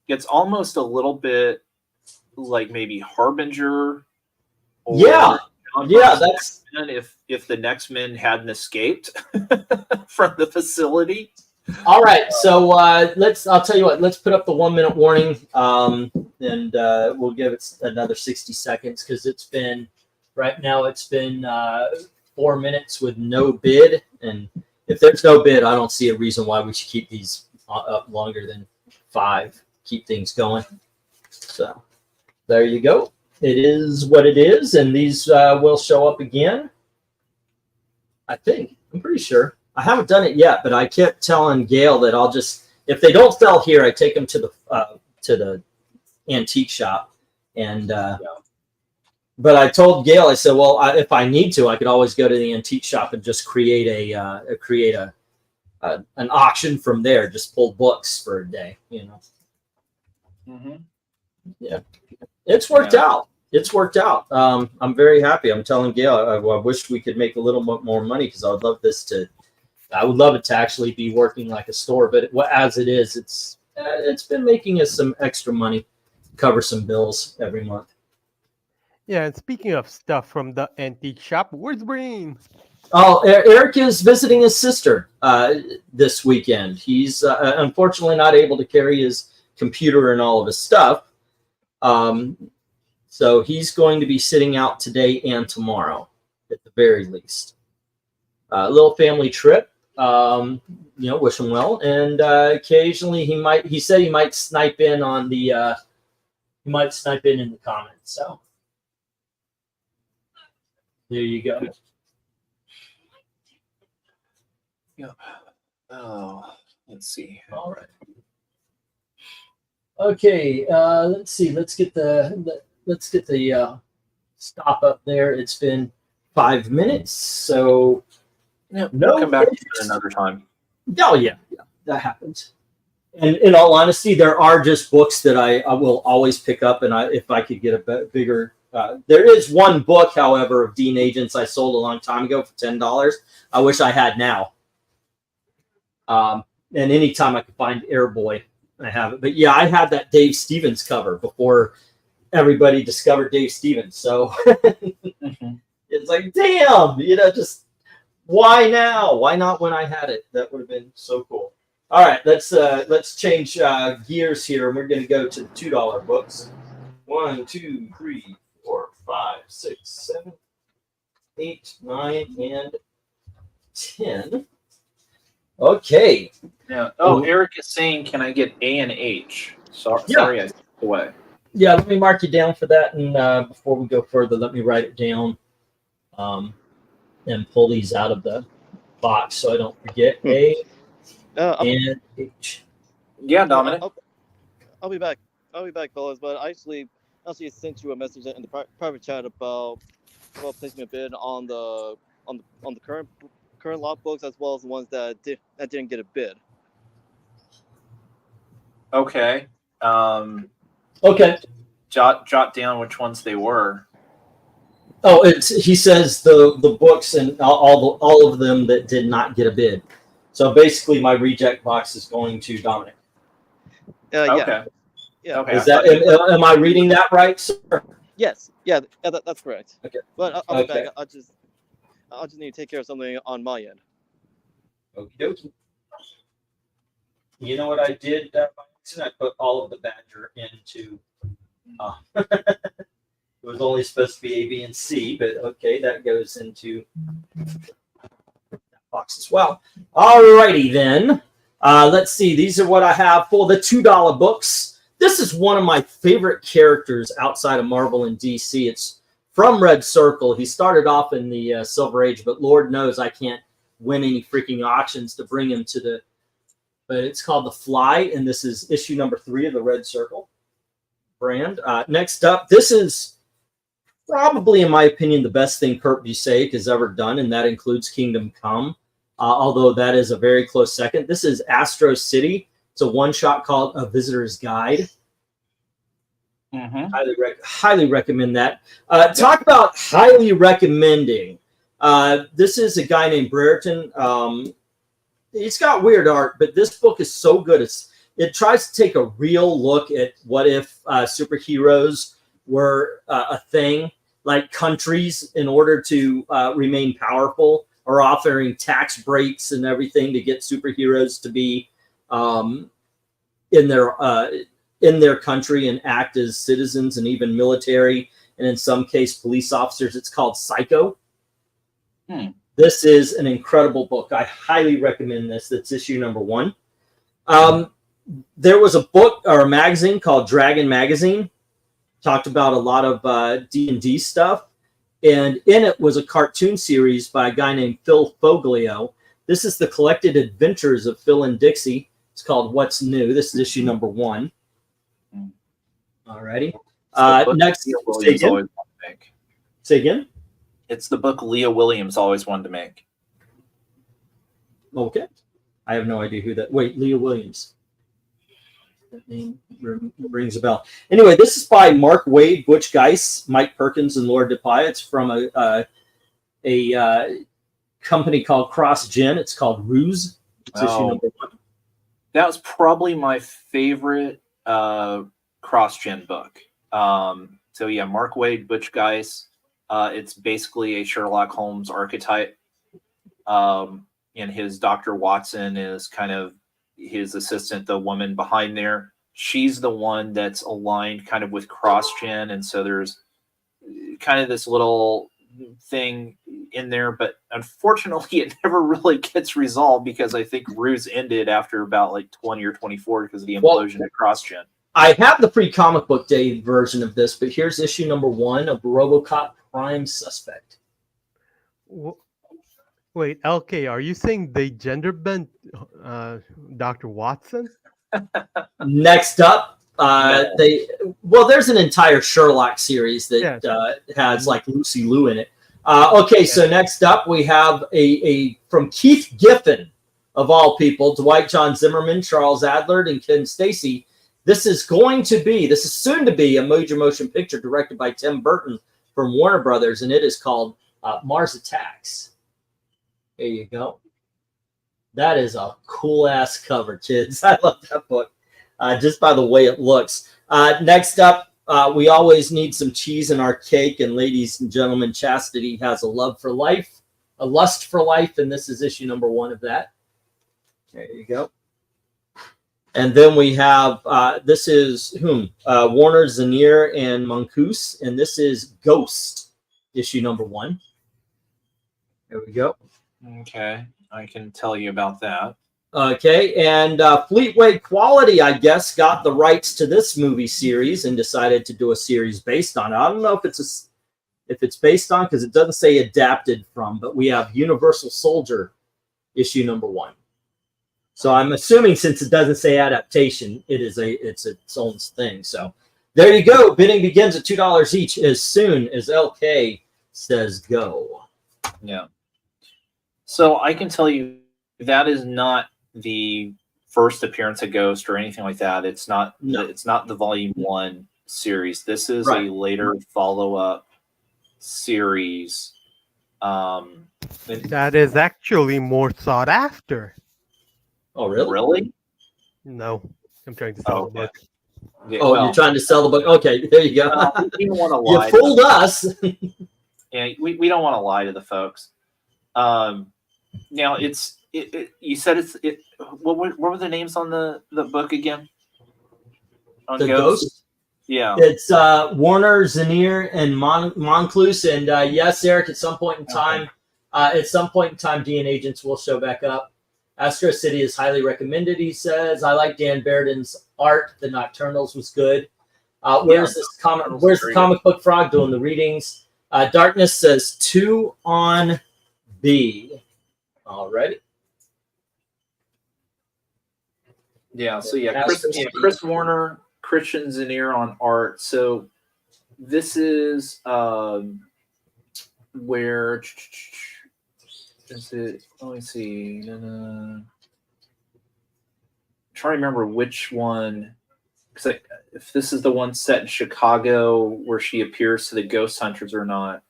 It's almost a little bit like maybe Harbinger. Or that's if the Next Men hadn't escaped from the facility. All right, so I'll tell you what, let's put up the 1-minute warning, and we'll give it another 60 seconds because it's been 4 minutes with no bid, and if there's no bid, I don't see a reason why we should keep these up longer than 5. Keep things going. So there you go. It is what it is, and these will show up again. I think. I'm pretty sure. I haven't done it yet, but I kept telling Gail that I'll just, if they don't sell here, I take them to the antique shop, and but I told Gail, I said, well, if I need to, I could always go to the antique shop and just create an auction from there. Just pull books for a day, you know. Mm-hmm. Yeah, it's worked out. It's worked out. I'm very happy. I'm telling Gail, I wish we could make a little bit more money because I would love this to. I would love it to actually be working like a store, but as it is, it's been making us some extra money, cover some bills every month. Yeah, and speaking of stuff from the antique shop, where's Breen? Oh, Eric is visiting his sister this weekend. He's unfortunately not able to carry his computer and all of his stuff. So he's going to be sitting out today and tomorrow at the very least. A little family trip. You know, wish him well. And occasionally he said he might snipe in on the in the comments. So there you go. Yep. Oh, let's see. All right. Okay, let's see. Let's get the stop up there. It's been 5 minutes, so Yeah, no. we'll come back to it another time. Oh yeah, that happens. And in all honesty, there are just books that I will always pick up, and if I could get a bigger. There is one book, however, of Dean Agents I sold a long time ago for $10. I wish I had now. And anytime I could find Airboy, I have it. But yeah, I had that Dave Stevens cover before everybody discovered Dave Stevens. So it's like, damn, you know, just why now? Why not when I had it? That would have been so cool. All right, let's change gears here, and we're going to go to the $2 books. 1, 2, 3, 4, 5, 6, 7, 8, 9, and 10. Okay. Yeah. Oh, Eric is saying, "Can I get A and H?" Sorry, I stepped away. Yeah, let me mark you down for that, and before we go further, let me write it down, and pull these out of the box so I don't forget. A and H. Yeah, Dominic. I'll be back. I'll be back, fellas. But I actually sent you a message in the private chat about placing a bid on the current lot books as well as the ones that didn't get a bid. Okay. Okay. Jot down which ones they were. Oh, he says the books and all of them that did not get a bid. So basically, my reject box is going to Dominic. Okay. Yeah. Okay. Is that am I reading that right, sir? Yes. Yeah. That's correct. Okay. But I'll be back. I'll just need to take care of something on my end. Okie dokie. You know what I did by accident? I put all of the Badger into. It was only supposed to be A, B, and C, but okay, that goes into that box as well. Alrighty then. Let's see. These are what I have for the $2 books. This is one of my favorite characters outside of Marvel and DC. It's from Red Circle. He started off in the Silver Age, but Lord knows I can't win any freaking auctions to bring him to the. But it's called The Fly, and this is issue number 3 of the Red Circle brand. Next up, this is probably, in my opinion, the best thing Kurt Busiek has ever done, and that includes Kingdom Come, although that is a very close second. This is Astro City. It's a one-shot called A Visitor's Guide. Highly recommend that. Talk about highly recommending. This is a guy named Brereton. He's got weird art, but this book is so good. It tries to take a real look at what if superheroes were a thing, like countries, in order to remain powerful, are offering tax breaks and everything to get superheroes to be in their country and act as citizens and even military, and in some case police officers. It's called Psycho. This is an incredible book. I highly recommend this. That's issue number 1. There was a book or a magazine called Dragon Magazine. Talked about a lot of D&D stuff. And in it was a cartoon series by a guy named Phil Foglio. This is the collected adventures of Phil and Dixie. It's called What's New. This is issue number 1. Alrighty. Next, Say again? It's the book Leah Williams always wanted to make. Okay. I have no idea who that. Wait, Leah Williams. That name rings a bell. Anyway, this is by Mark Waid, Butch Geis, Mike Perkins, and Laura DePaia. It's from a company called Cross Gen. It's called Ruse. It's issue number 1. That was probably my favorite Cross Gen book. So yeah, Mark Waid, Butch Geis. It's basically a Sherlock Holmes archetype. And his Dr. Watson is kind of his assistant, the woman behind there. She's the one that's aligned kind of with CrossGen, and so there's kind of this little thing in there, but unfortunately it never really gets resolved because I think Ruse ended after about like 20 or 24 because of the implosion at CrossGen. I have the free comic book day version of this, but here's issue number 1 of RoboCop Prime Suspect. Wait, LK, are you saying they gender bent Dr. Watson? Next up, there's an entire Sherlock series that has like Lucy Liu in it. So next up we have a from Keith Giffen, of all people, Dwight John Zimmerman, Charles Adler, and Ken Stacy. This is soon to be a major motion picture directed by Tim Burton from Warner Brothers, and it is called Mars Attacks. There you go. That is a cool ass cover, kids. I love that book just by the way it looks. Next up, we always need some cheese in our cake, and ladies and gentlemen, Chastity has a lust for life, and this is issue number 1 of that. There you go. And then we have this is Warner, Zanier, and Mongoose, and this is Ghost, issue number 1. There we go. Okay, I can tell you about that. Okay, and Fleetway Quality, I guess, got the rights to this movie series and decided to do a series based on it. I don't know if it's based on, because it doesn't say adapted from, but we have Universal Soldier, issue number 1. So I'm assuming, since it doesn't say adaptation, it's its own thing. So there you go. Bidding begins at $2 each as soon as LK says go. Yeah. So I can tell you that is not the first appearance of Ghost or anything like that. It's not. No. It's not the Volume 1 series. This is a later follow-up series. That is actually more sought after. Oh, really? Really? No, I'm trying to sell the book. Yeah, you're trying to sell the book. Okay, there you go. We don't want to lie. You fooled us. Yeah, we don't want to lie to the folks. Now you said what were the names on the book again? On the Ghost? Yeah. It's Warner, Zanier, and Moncluse. And yes, Eric, at some point in time, DN Agents will show back up. Astro City is highly recommended, he says. I like Dan Beriden's art. The Nocturnals was good. Where's the comic book frog doing the readings? Darkness says 2 on B. Alrighty. Yeah, so Chris Warner, Christian Zanier on art. So this is where is it? Let me see. I'm trying to remember which one, because if this is the one set in Chicago where she appears to the ghost hunters or not.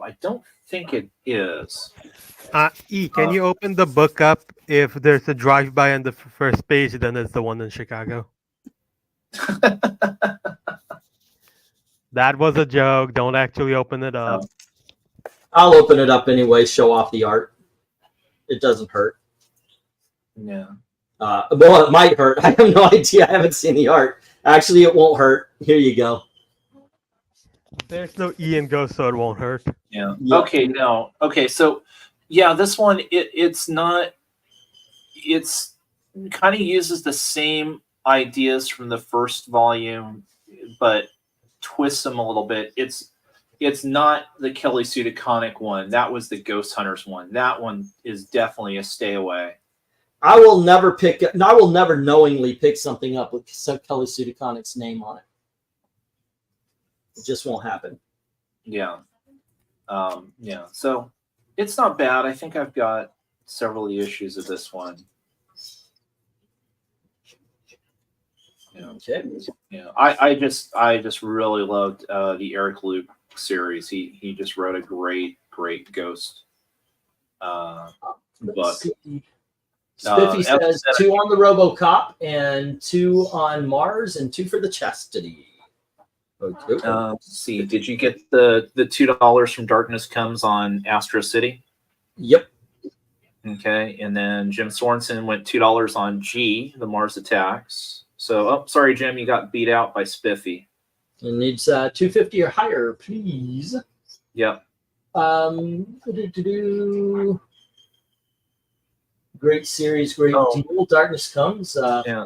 I don't think it is. Can you open the book up? If there's a drive-by on the first page, then it's the one in Chicago. That was a joke. Don't actually open it up. I'll open it up anyway, show off the art. It doesn't hurt. Yeah. Well, it might hurt. I have no idea. I haven't seen the art. Actually, it won't hurt. Here you go. There's no E in Ghost, so it won't hurt. Yeah. Okay, no. Okay, so yeah, this one it's not. It's kind of uses the same ideas from the first volume, but twists them a little bit. It's not the Kelly Sue DeConnick one. That was the Ghost Hunters one. That one is definitely a stay away. I will never knowingly pick something up with Kelly Sue DeConnick's name on it. It just won't happen. Yeah. Yeah, so it's not bad. I think I've got several of the issues of this one. Okay. Yeah, I just really loved the Eric Luke series. He just wrote a great Ghost book. Spiffy says 2 on the RoboCop and 2 on Mars and 2 for the Chastity. Okay. Let's see, did you get the $2 from Darkness Comes on Astro City? Yep. Okay, and then Jim Sorensen went $2 on G, the Mars Attacks. So, oh, sorry, Jim, you got beat out by Spiffy. It needs 250 or higher, please. Yep. Great series, great deal. Darkness Comes. Yeah.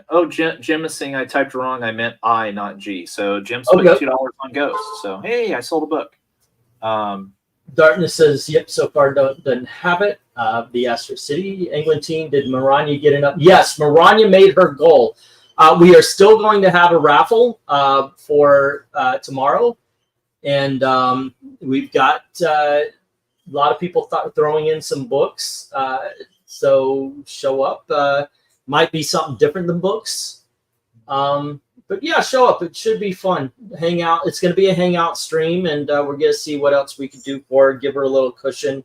Oh, Jim is saying I typed wrong. I meant I, not G. So Jim spent $2 on Ghost. So hey, I sold a book. Darkness says, yep, so far doesn't have it. The Astro City England team, did Maranya get enough? Yes, Maranya made her goal. We are still going to have a raffle for tomorrow. And we've got a lot of people throwing in some books. So show up. Might be something different than books. But yeah, show up. It should be fun. Hang out. It's going to be a hangout stream, and we're going to see what else we can do for her. Give her a little cushion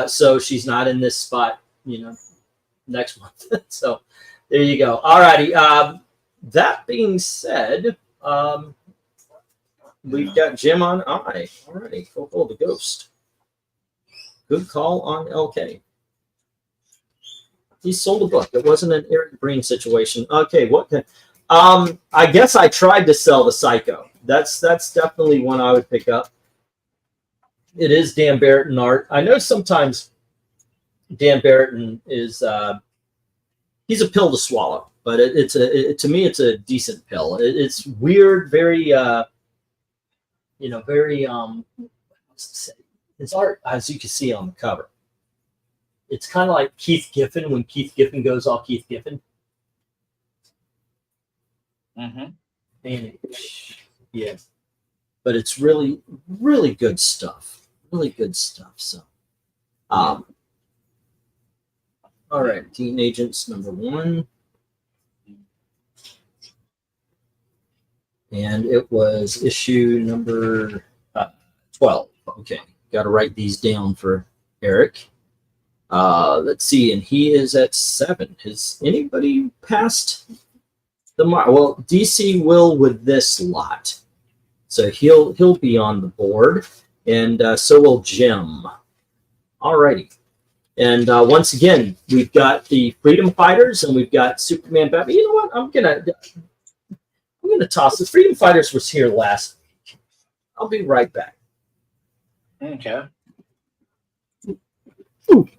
so she's not in this spot, next month. So there you go. All righty. That being said, we've got Jim on I. All righty. Cool. The Ghost. Good call on LK. He sold a book. It wasn't an Eric Breen situation. Okay, what can... I guess I tried to sell the Psycho. That's definitely one I would pick up. It is Dan Barrett art. I know sometimes Dan Barrett is he's a pill to swallow, but to me it's a decent pill. It's weird, very very his art, as you can see on the cover. It's kind of like Keith Giffen when Keith Giffen goes all Keith Giffen. Mm-hmm. And yeah, but it's really, really good stuff. Really good stuff. So, all right, Teen Agents #1, and it was issue number 12. Okay, got to write these down for Eric. Let's see, and he is at 7. Has anybody passed the mark? Well, DC will with this lot, so he'll be on the board, and so will Jim. Alrighty, and once again, we've got the Freedom Fighters, and we've got Superman, Batman. You know what? I'm gonna toss the Freedom Fighters was here last week. I'll be right back. Okay. Ooh.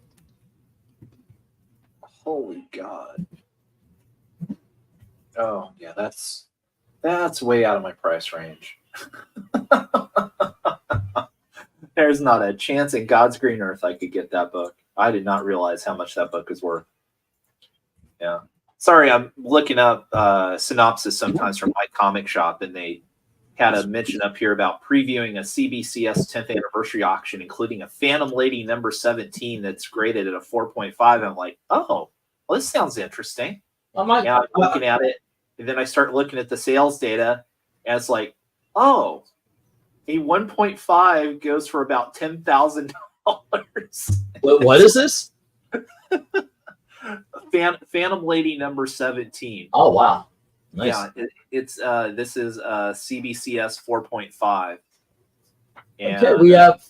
Holy God. Oh, yeah, that's way out of my price range. There's not a chance in God's green earth I could get that book. I did not realize how much that book is worth. Yeah. Sorry, I'm looking up synopsis sometimes from my comic shop, and they had a mention up here about previewing a CBCS 10th anniversary auction, including a Phantom Lady #17 that's graded at a 4.5. I'm like, oh, well, this sounds interesting. And I'm looking at it, and then I start looking at the sales data, and it's like, oh, a 1.5 goes for about $10,000. What is this? Phantom Lady #17. Oh wow, nice. Yeah, it's this is CBCS 4.5. Okay, we have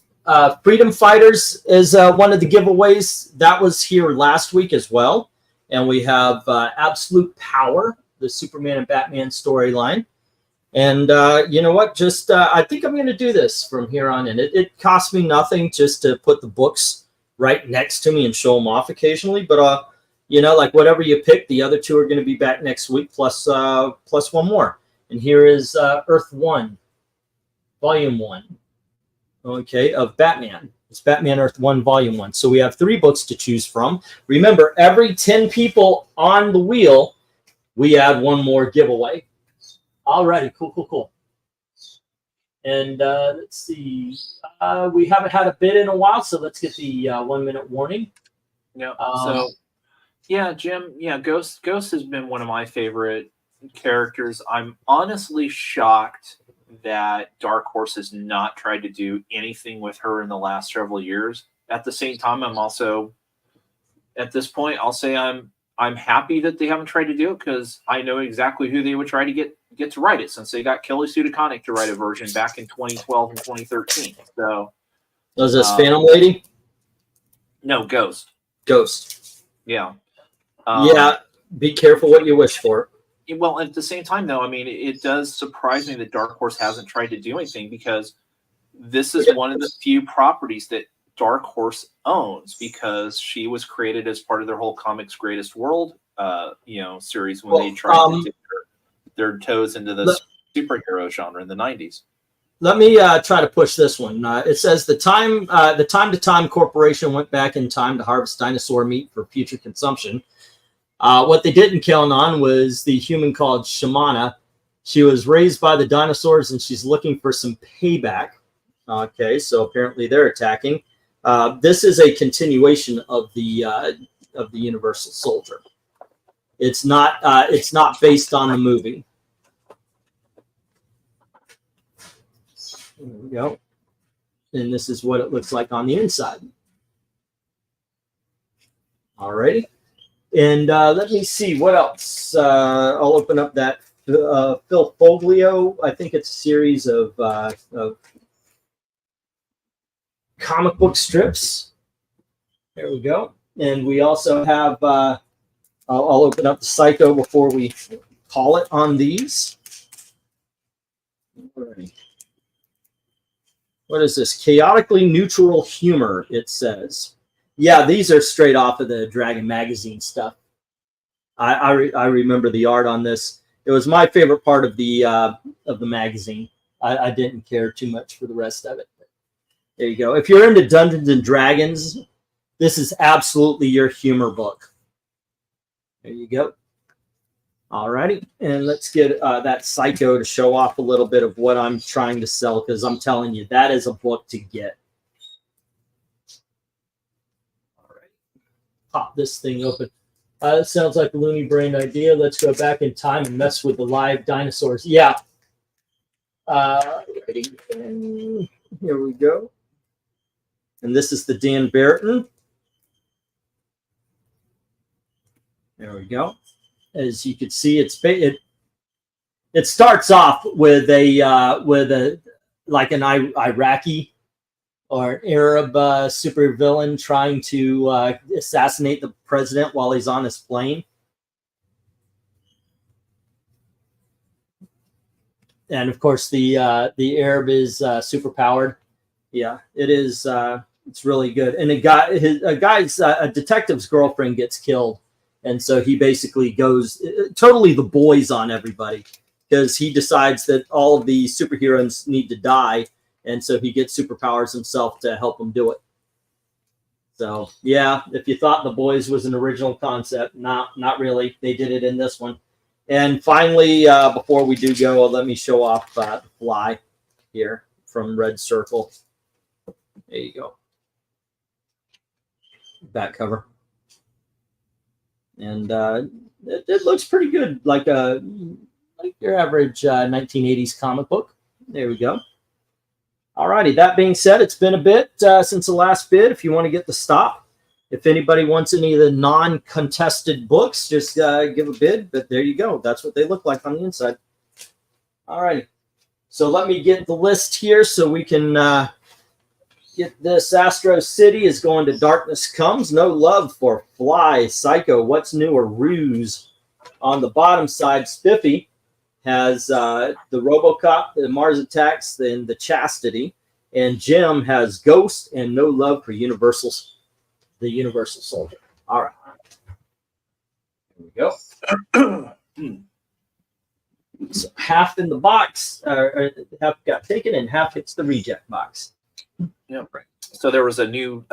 Freedom Fighters is one of the giveaways that was here last week as well, and we have Absolute Power, the Superman and Batman storyline. And you know what? Just I think I'm going to do this from here on in. It costs me nothing just to put the books right next to me and show them off occasionally. But like whatever you pick, the other 2 are going to be back next week, plus one more. And here is Earth 1, Volume 1. Okay, of Batman. It's Batman Earth 1, Volume 1. So we have 3 books to choose from. Remember, every 10 people on the wheel, we add one more giveaway. Alrighty, cool. And let's see, we haven't had a bid in a while, so let's get the 1 minute warning. Yeah. So, yeah, Jim. Yeah, Ghost has been one of my favorite characters. I'm honestly shocked that Dark Horse has not tried to do anything with her in the last several years. At the same time, I'm also, at this point, I'll say I'm happy that they haven't tried to do it, because I know exactly who they would try to get to write it, since they got Kelly SIDEKICK to write a version back in 2012 and 2013. So was this Phantom Lady? No, Ghost. Yeah. Yeah. Be careful what you wish for. Well, at the same time, though, I mean, it does surprise me that Dark Horse hasn't tried to do anything, because this is one of the few properties that Dark Horse owns, because she was created as part of their whole Comics Greatest World, series when they tried to dip their toes into the superhero genre in the 90s. Let me try to push this one. It says the Time to Time Corporation went back in time to harvest dinosaur meat for future consumption. What they didn't count on was the human called Shamana. She was raised by the dinosaurs, and she's looking for some payback. Okay, so apparently they're attacking. This is a continuation of the Universal Soldier. It's not based on the movie. There we go. And this is what it looks like on the inside. Alrighty. And let me see what else. I'll open up that Phil Foglio. I think it's a series of comic book strips. There we go. And we also have, I'll open up the Psycho before we call it on these. All right. What is this? Chaotically neutral humor, it says. Yeah, these are straight off of the Dragon magazine stuff. I remember the art on this. It was my favorite part of the magazine. I didn't care too much for the rest of it. There you go. If you're into Dungeons and Dragons, this is absolutely your humor book. There you go. Alrighty, and let's get that Psycho to show off a little bit of what I'm trying to sell, because I'm telling you, that is a book to get. Pop this thing open. It sounds like a loony brain idea. Let's go back in time and mess with the live dinosaurs. Yeah. Ready? And here we go. And this is the Dan Barton. There we go. As you can see, it starts off with a like an Iraqi or an Arab supervillain trying to assassinate the president while he's on his plane. And of course, the Arab is super powered. Yeah, it is. It's really good. And a detective's girlfriend gets killed, and so he basically goes totally the boys on everybody, because he decides that all of the superheroes need to die. And so he gets superpowers himself to help him do it. So, yeah, if you thought The Boys was an original concept, not really. They did it in this one. And finally, before we do go, let me show off the Fly here from Red Circle. There you go. Back cover. And it looks pretty good, like your average 1980s comic book. There we go. Alrighty, that being said, it's been a bit since the last bid. If you want to get the stop, if anybody wants any of the non-contested books, just give a bid. But there you go. That's what they look like on the inside. Alrighty. So let me get the list here so we can get this. Astro City is going to Darkness Comes. No love for Fly, Psycho, What's New, or Ruse. On the bottom side, Spiffy has the RoboCop, the Mars Attacks, then the Chastity, and Jim has Ghost and No Love for the Universal Soldier. All right, here we go. So half in the box, half got taken, and half hits the reject box. Yeah, right. So there was a new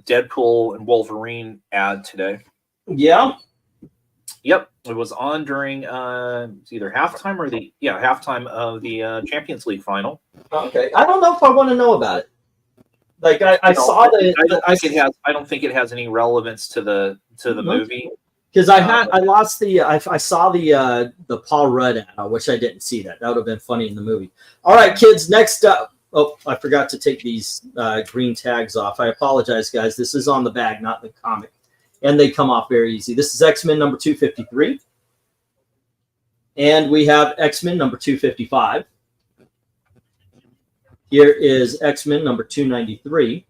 Deadpool and Wolverine ad today. Yeah. Yep, it was on during it's either halftime or halftime of the Champions League final. Okay, I don't know if I want to know about it. Like I saw the. I don't think it has any relevance to the movie. Because I saw the Paul Rudd ad. I wish I didn't see that. That would have been funny in the movie. All right, kids. Next up. Oh, I forgot to take these green tags off. I apologize, guys. This is on the bag, not the comic, and they come off very easy. This is X-Men number 253, and we have X-Men number 255. Here is X-Men number 293.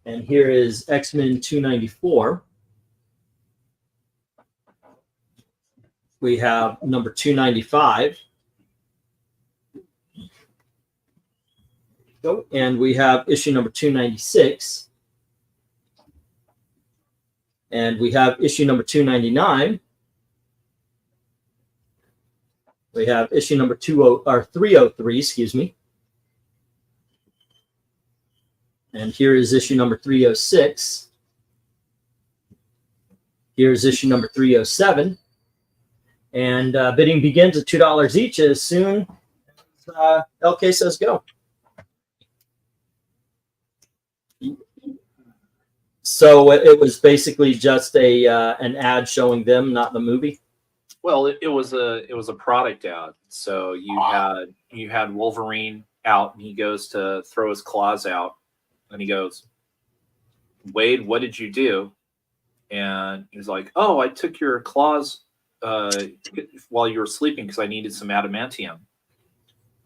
And here is X-Men 294. We have number 295. And we have issue number 296. And we have issue number 299. We have issue number 303, excuse me. And here is issue number 306. Here's issue number 307. And bidding begins at $2 each as soon as LK says go. So it was basically just an ad showing them, not the movie. Well, it was a product ad. So you had Wolverine out, and he goes to throw his claws out, and he goes, "Wade, what did you do?" And he's like, "Oh, I took your claws while you were sleeping because I needed some adamantium."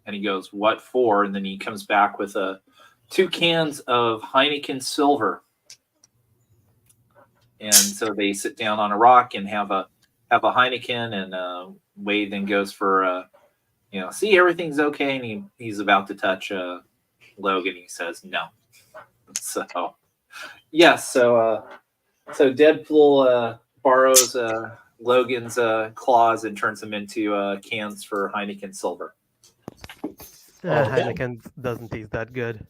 And he goes, "What for?" And then he comes back with 2 cans of Heineken Silver. And so they sit down on a rock and have a Heineken, and Wade then goes for see, everything's okay, and he's about to touch Logan. He says no. So yes, so Deadpool borrows Logan's claws and turns them into cans for Heineken Silver. Heineken doesn't taste that good.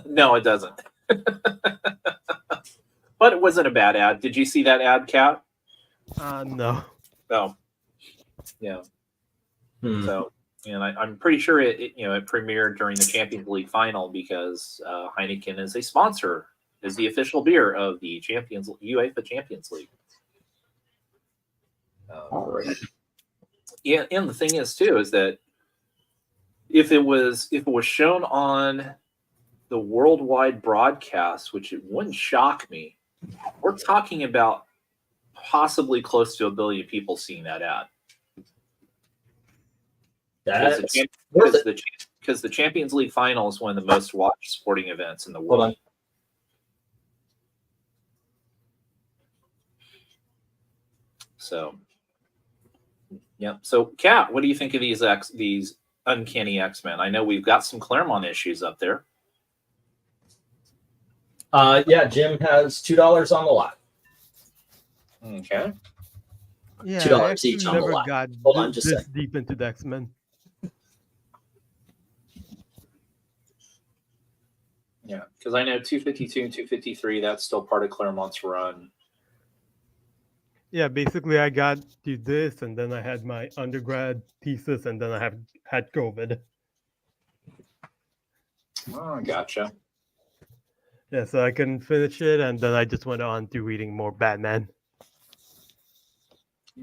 No, it doesn't. But it wasn't a bad ad. Did you see that ad, Kat? No. Oh, yeah. So, and I'm pretty sure it premiered during the Champions League final because Heineken is a sponsor, is the official beer of the UEFA Champions League. Yeah, and the thing is too is that if it was shown on the worldwide broadcast, which it wouldn't shock me, we're talking about possibly close to 1 billion people seeing that ad. Because the Champions League final is one of the most watched sporting events in the world. Hold on. So, yeah. So, Kat, what do you think of these Uncanny X-Men? I know we've got some Claremont issues up there. Yeah, Jim has $2 on the lot. Okay. Yeah, $2 each on the lot. Hold on, just a this second. deep into the X-Men. Yeah, because I know 252 and 253, that's still part of Claremont's run. Yeah, basically I got to this, and then I had my undergrad thesis, and then I had COVID. Oh, gotcha. Yeah, so I couldn't finish it, and then I just went on to reading more Batman.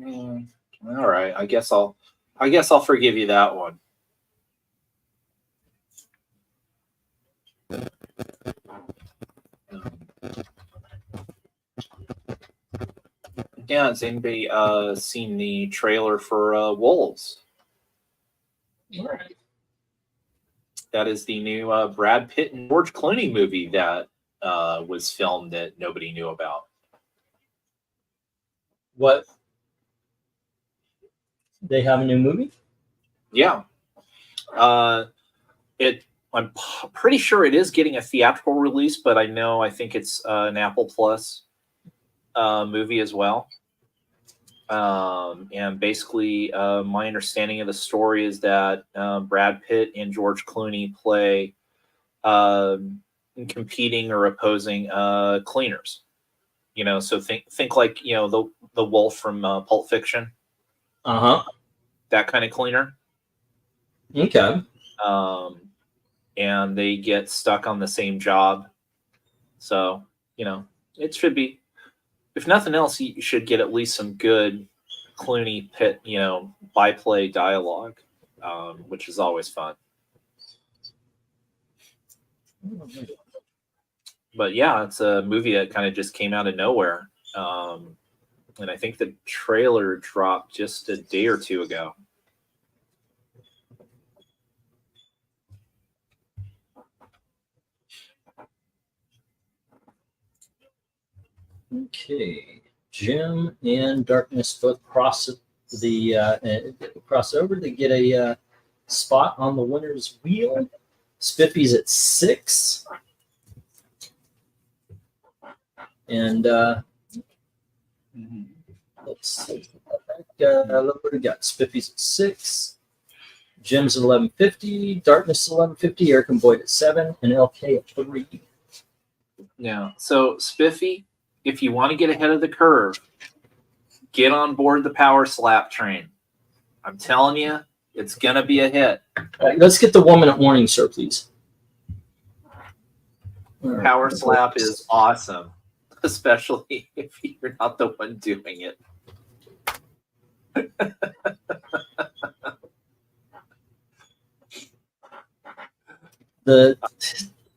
All right, I guess I'll forgive you that one. Yeah, has anybody seen the trailer for Wolves? All right. That is the new Brad Pitt and George Clooney movie that was filmed that nobody knew about. What? They have a new movie? Yeah. I'm pretty sure it is getting a theatrical release, but I think it's an Apple Plus movie as well. And basically, my understanding of the story is that Brad Pitt and George Clooney play competing or opposing cleaners. You know, so think like, you know, the wolf from Pulp Fiction, that kind of cleaner. Okay. And they get stuck on the same job. So, you know, it should be, if nothing else, you should get at least some good Clooney Pitt, you know, byplay dialogue, which is always fun. But yeah, it's a movie that kind of just came out of nowhere. And I think the trailer dropped just a day or two ago. Okay. Jim and Darkness both cross over to get a spot on the winner's wheel. Spiffy's at 6. And let's see. What do we got? Spiffy's at 6. Jim's at 1150. Darkness at 1150. Eric and Boyd at 7. And LK at 3. Yeah. So Spiffy, if you want to get ahead of the curve, get on board the Power Slap train. I'm telling you, it's going to be a hit. All right, let's get the woman at Morningstar, please. Power Slap is awesome, especially if you're not the one doing it.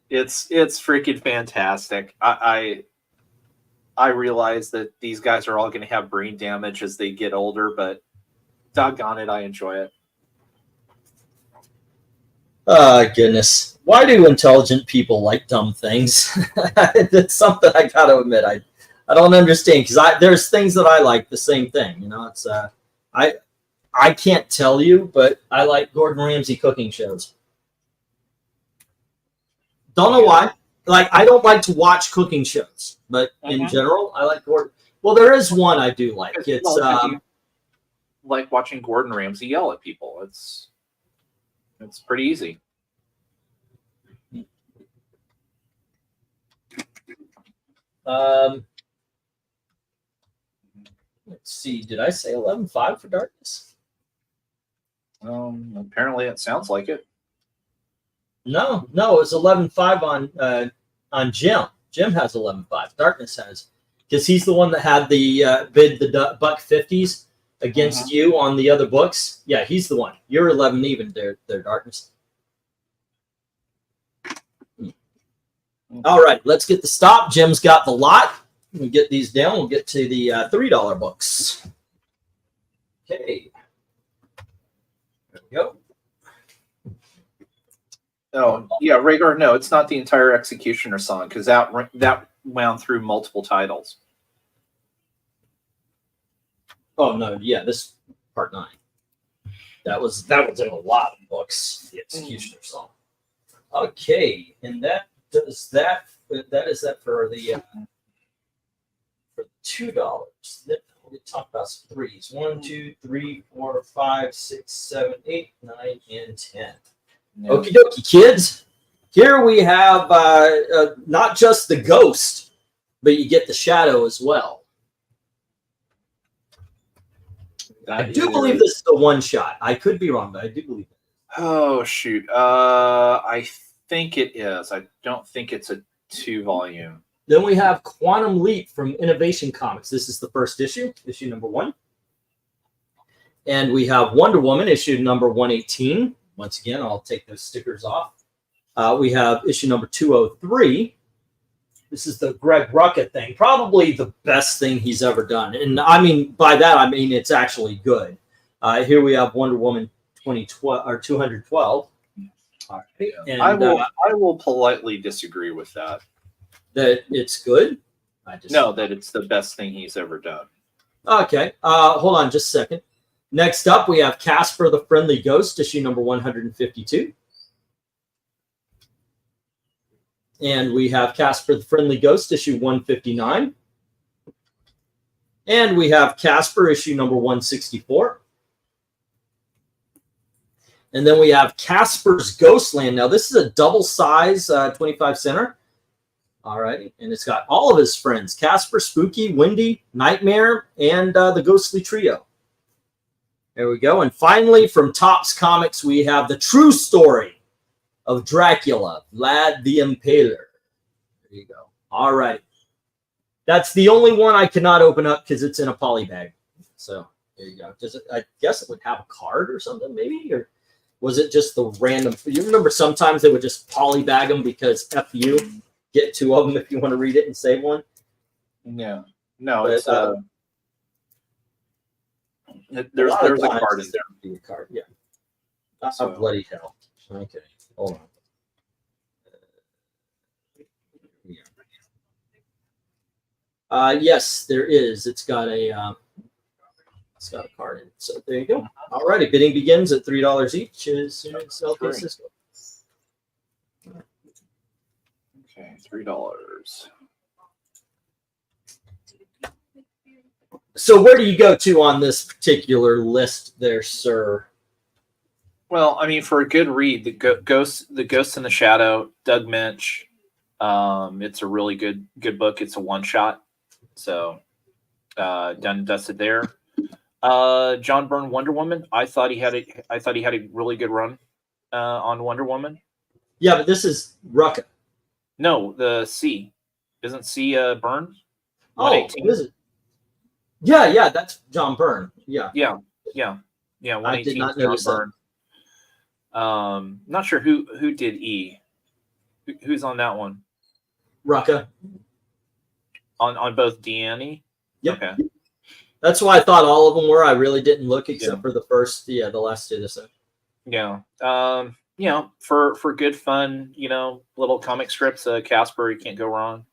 It's freaking fantastic. I realize that these guys are all going to have brain damage as they get older, but doggone it, I enjoy it. Oh, goodness. Why do intelligent people like dumb things? It's something I got to admit. I don't understand, because there's things that I like the same thing. You know, it's I can't tell you, but I like Gordon Ramsay cooking shows. Don't know why. Like, I don't like to watch cooking shows, but in general, I like Gordon. Well, there is one I do like. It's like watching Gordon Ramsay yell at people. It's pretty easy. Let's see. Did I say 11.5 for Darkness? Apparently it sounds like it. No, it was 11.5 on Jim. Jim has 11.5. Darkness has, because he's the one that had the bid the $1.50s against you on the other books. Yeah, he's the one. You're 11 even there, Darkness. All right, let's get the stop. Jim's got the lot. We'll get these down. We'll get to the $3 books. Okay. There we go. Oh, yeah, Rhaegar, no, it's not the entire Executioner song, because that wound through multiple titles. Oh, no, yeah, this part 9. That was in a lot of books, the Executioner song. Okay, and that is that for the $2. Then we'll talk about some threes. 1, 2, 3, 4, 5, 6, 7, 8, 9, and 10. Yeah. Okie dokie, kids. Here we have not just the ghost, but you get the shadow as well. I do believe this is a one shot. I could be wrong, but I do believe it. Oh, shoot. I think it is. I don't think it's a 2-volume. Then we have Quantum Leap from Innovation Comics. This is the first issue number 1. And we have Wonder Woman, issue number 118. Once again, I'll take those stickers off. We have issue number 203. This is the Greg Rucka thing. Probably the best thing he's ever done. And I mean, by that, I mean it's actually good. Here we have Wonder Woman 212. And, I will politely disagree with that. That it's good? No, that it's the best thing he's ever done. Okay. Hold on just a second. Next up, we have Casper the Friendly Ghost, issue number 152. And we have Casper the Friendly Ghost, issue 159. And we have Casper, issue number 164. And then we have Casper's Ghostland. Now, this is a double size 25 center. All right, and it's got all of his friends: Casper, Spooky, Wendy, Nightmare, and the Ghostly Trio. There we go. And finally, from Topps Comics, we have the true story of Dracula, Vlad the Impaler. There you go. All right. That's the only one I cannot open up because it's in a poly bag. So there you go. Does it? I guess it would have a card or something, maybe, or was it just the random? You remember sometimes they would just poly bag them because F you, get 2 of them if you want to read it and save one. No, no, But, it's there's a card in there. A card, yeah. So- Bloody hell. Okay, hold on. Yes, there is. It's got a card in it. So there you go. Alrighty, bidding begins at $3 each as soon as LP Cisco. Okay, $3. So where do you go to on this particular list there, sir? Well, I mean, for a good read, the Ghost in the Shadow, Doug Minch. It's a really good book. It's a one-shot. So done and dusted there. John Byrne, Wonder Woman. I thought he had a really good run on Wonder Woman. Yeah, but this is Rucka. No, the C. Isn't C Byrne? Oh, 118. is it? Yeah, that's John Byrne. Yeah. 118. I did not John notice that. Byrne. Not sure who did E. Who's on that one? Rucka. On both D and E? Yep. Okay. That's why I thought all of them were. I really didn't look except for the first, the last two. So. Yeah. For good fun, little comic strips, Casper, you can't go wrong.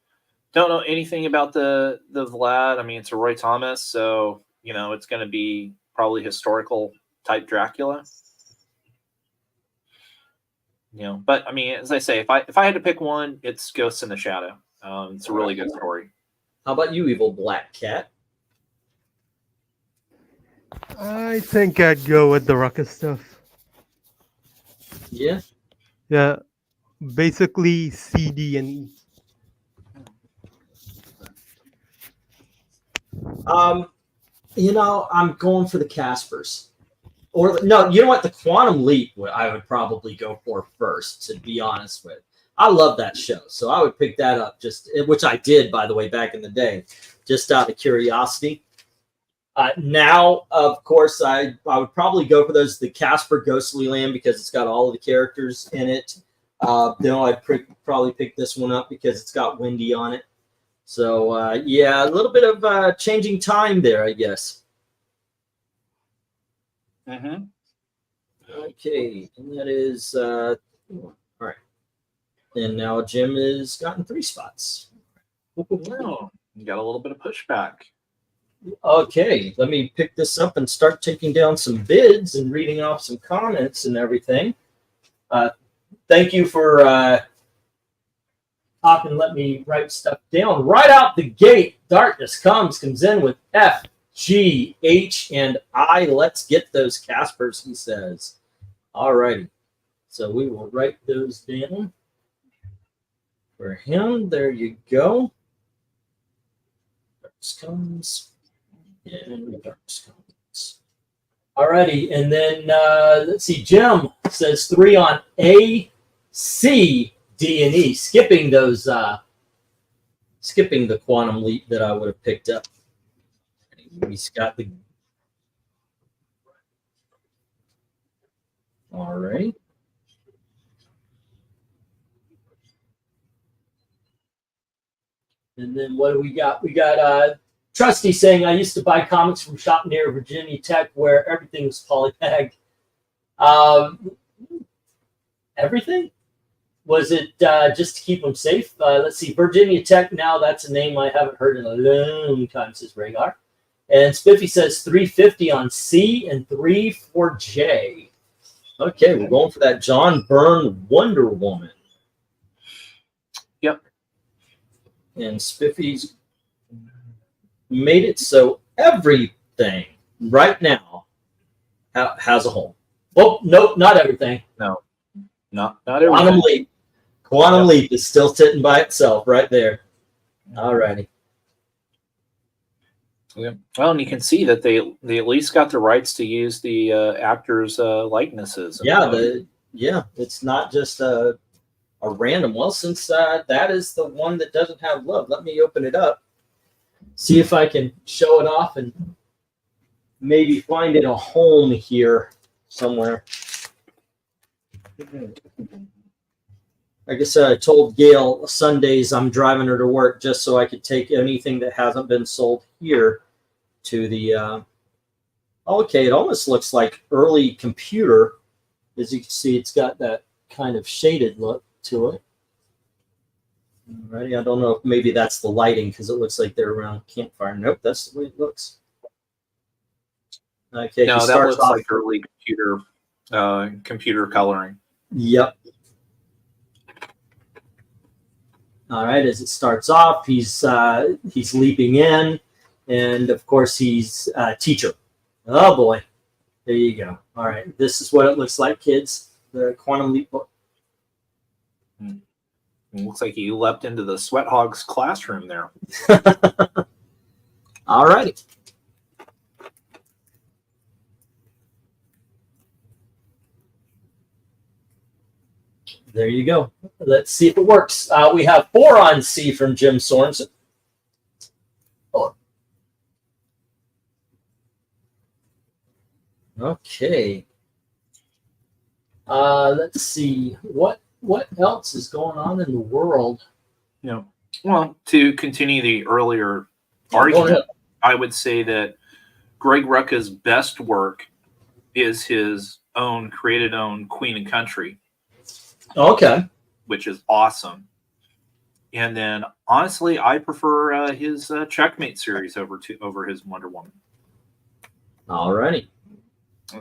Don't know anything about the Vlad. I mean, it's a Roy Thomas, so it's going to be probably historical type Dracula. But I mean, as I say, if I had to pick one, it's Ghost in the Shadow. It's a really good story. How about you, Evil Black Cat? I think I'd go with the Ruckus stuff. Yeah. Yeah, basically C, D, and E. I'm going for the Caspers. Or no, you know what? The Quantum Leap I would probably go for first, to be honest with. I love that show, so I would pick that up, which I did, by the way, back in the day, just out of curiosity. Now, of course, I would probably go for the Casper Ghostly Land because it's got all of the characters in it. Then I'd probably pick this one up because it's got Wendy on it. So, a little bit of changing time there, I guess. Mm-hmm. Okay, and that is all right. And now Jim has gotten 3 spots. Wow, you got a little bit of pushback. Okay, let me pick this up and start taking down some bids and reading off some comments and everything. Thank you for talking. Let me write stuff down. Right out the gate, Darkness comes in with F, G, H, and I. Let's get those Caspers, he says. All righty. So we will write those down for him. There you go. Darkness comes. And Darkness comes. All righty. And then let's see. Jim says 3 on A, C, D, and E. Skipping the Quantum Leap that I would have picked up. He's got the. All right. And then what do we got? We got Trusty saying, I used to buy comics from shop near Virginia Tech where everything was polybagged. Everything? Was it just to keep them safe? Let's see. Virginia Tech, now that's a name I haven't heard in a long time, says Rhaegar. And Spiffy says 350 on C and 3 for J. Okay, we're going for that John Byrne Wonder Woman. Yep. And Spiffy's made it so everything right now has a home. Oh, nope, not everything. No, not everything. Quantum Leap. Quantum Leap is still sitting by itself right there. All righty. Yeah. Well, and you can see that they at least got the rights to use the actors' likenesses. Yeah, it's not just a random. Well, since that is the one that doesn't have love, let me open it up, see if I can show it off, and maybe find it a home here somewhere. I guess I told Gail Sundays I'm driving her to work just so I could take anything that hasn't been sold here to the. Okay, it almost looks like early computer. As you can see, it's got that kind of shaded look to it. Alrighty, I don't know if maybe that's the lighting because it looks like they're around a campfire. Nope, that's the way it looks. Okay, no, that looks like early computer coloring. Yep. All right, as it starts off, he's leaping in, and of course he's a teacher. Oh boy, there you go. All right, this is what it looks like, kids. The Quantum Leap book. It looks like he leapt into the Sweat Hog's classroom there. All righty. There you go. Let's see if it works. We have 4 on C from Jim Sorensen. Oh. Okay. Let's see. What else is going on in the world? Yeah. Well, to continue the earlier argument, I would say that Greg Rucka's best work is his own created own Queen and Country. Okay. Which is awesome. And then, honestly, I prefer his Checkmate series over his Wonder Woman. All righty.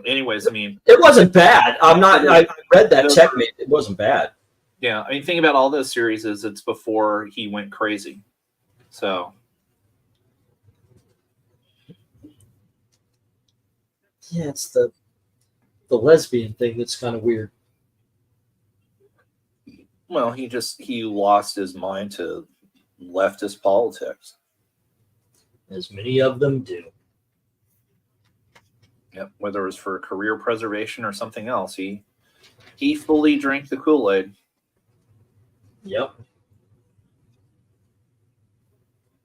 Anyways, I mean, it wasn't bad. I read that Checkmate. It wasn't bad. Yeah, I mean, think about all those series is it's before he went crazy. So. Yeah, it's the lesbian thing that's kind of weird. Well, he lost his mind to leftist politics. As many of them do. Yep, whether it was for career preservation or something else, he fully drank the Kool-Aid. Yep.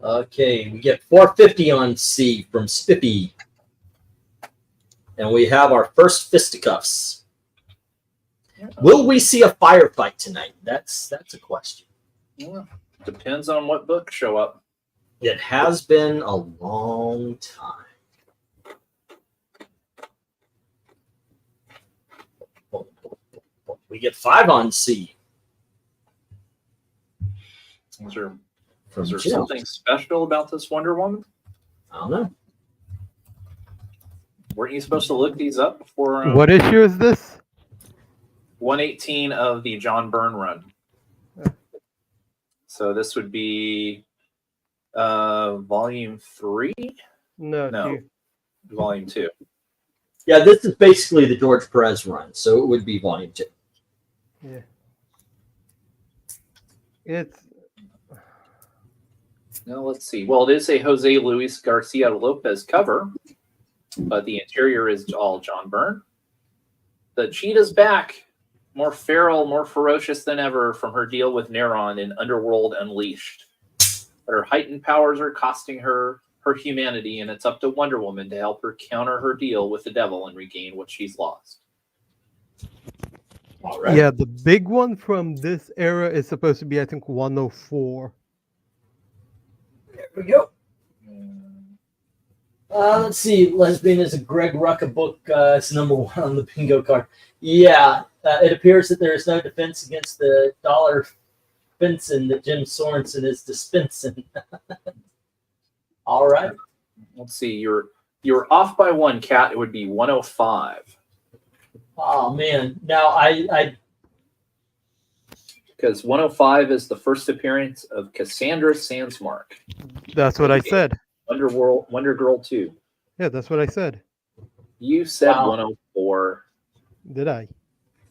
Okay, we get 450 on C from Spippy. And we have our first fisticuffs. Will we see a firefight tonight? That's a question. Yeah, depends on what books show up. It has been a long time. We get 5 on C. Was there something special about this Wonder Woman? I don't know. Weren't you supposed to look these up before? What issue is this? 118 of the John Byrne run. So this would be volume 3? No, volume 2. Yeah, this is basically the George Perez run, so it would be volume 2. Yeah. It's. Now let's see. Well, it is a Jose Luis Garcia Lopez cover, but the interior is all John Byrne. The cheetah's back, more feral, more ferocious than ever from her deal with Neron in Underworld Unleashed. But her heightened powers are costing her humanity, and it's up to Wonder Woman to help her counter her deal with the devil and regain what she's lost. All right. Yeah, the big one from this era is supposed to be, I think, 104. There we go. Let's see. Lesbian is a Greg Rucka book. It's number 1 on the bingo card. Yeah, it appears that there is no defense against the dollar fencing that Jim Sorensen is dispensing. All right. Let's see. You're off by 1, Cat. It would be 105. Oh man. Now I because 105 is the first appearance of Cassandra Sandsmark. That's what I said. Wonder Girl 2. Yeah, that's what I said. You said 104. Did I?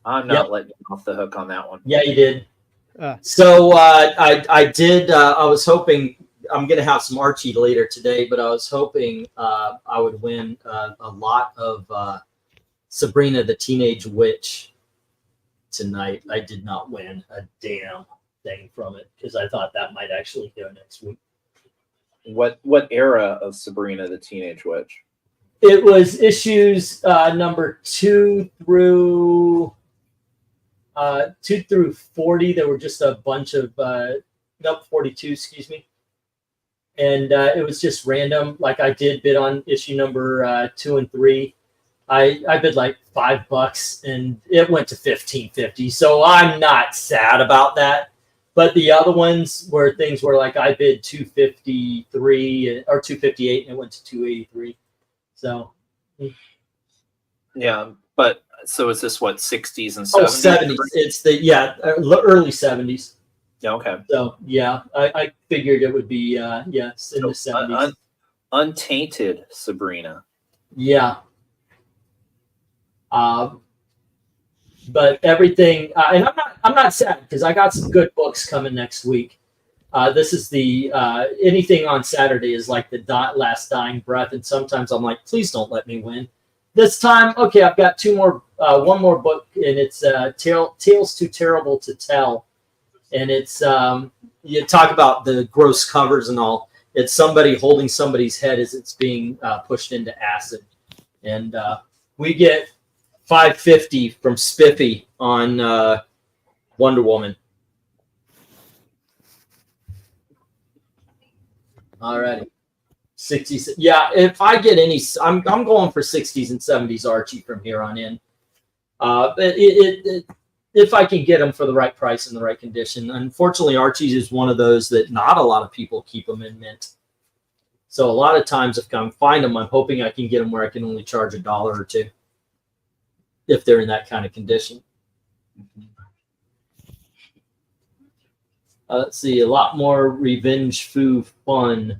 I'm not letting you off the hook on that one. Yeah, you did. So I did. I was hoping I'm going to have some Archie later today, but I was hoping I would win a lot of Sabrina the Teenage Witch tonight. I did not win a damn thing from it because I thought that might actually go next week. What era of Sabrina the Teenage Witch? It was issues number 2 through 40. There were just a bunch of 42, excuse me. And it was just random. Like I did bid on issue number 2 and 3. I bid like $5 and it went to $15.50. So I'm not sad about that. But the other ones were things where like I bid $253 or $258 and it went to $283. So yeah, but so is this what 60s and 70s? Oh, 70s. It's the early 70s. Yeah, okay. So yeah, I figured it would be yes in the 70s. Untainted Sabrina. Yeah. But everything, and I'm not sad because I got some good books coming next week. This is the anything on Saturday is like the last dying breath, and sometimes I'm like, please don't let me win. This time, okay, I've got one more book, and it's Tales Too Terrible to Tell, and it's you talk about the gross covers and all. It's somebody holding somebody's head as it's being pushed into acid, and we get $5.50 from Spiffy on Wonder Woman. Alrighty. 60s. Yeah, if I get any, I'm going for 60s and 70s Archie from here on in. If I can get them for the right price and the right condition. Unfortunately, Archie's is one of those that not a lot of people keep them in mint. So a lot of times if I find them, I'm hoping I can get them where I can only charge $1 or $2 if they're in that kind of condition. Let's see, a lot more Revenge Foo fun.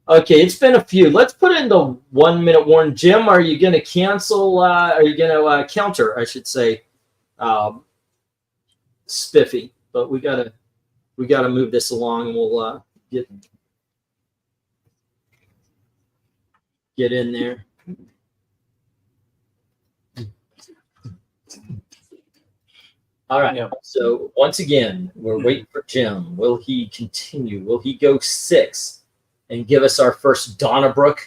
Okay, it's been a few. Let's put in the 1 minute warning. Jim, are you going to cancel? Are you going to counter, I should say, Spiffy? But we gotta move this along, and we'll get in there. All right. Yeah. So once again, we're waiting for Jim. Will he continue? Will he go 6 and give us our first Donnabrook?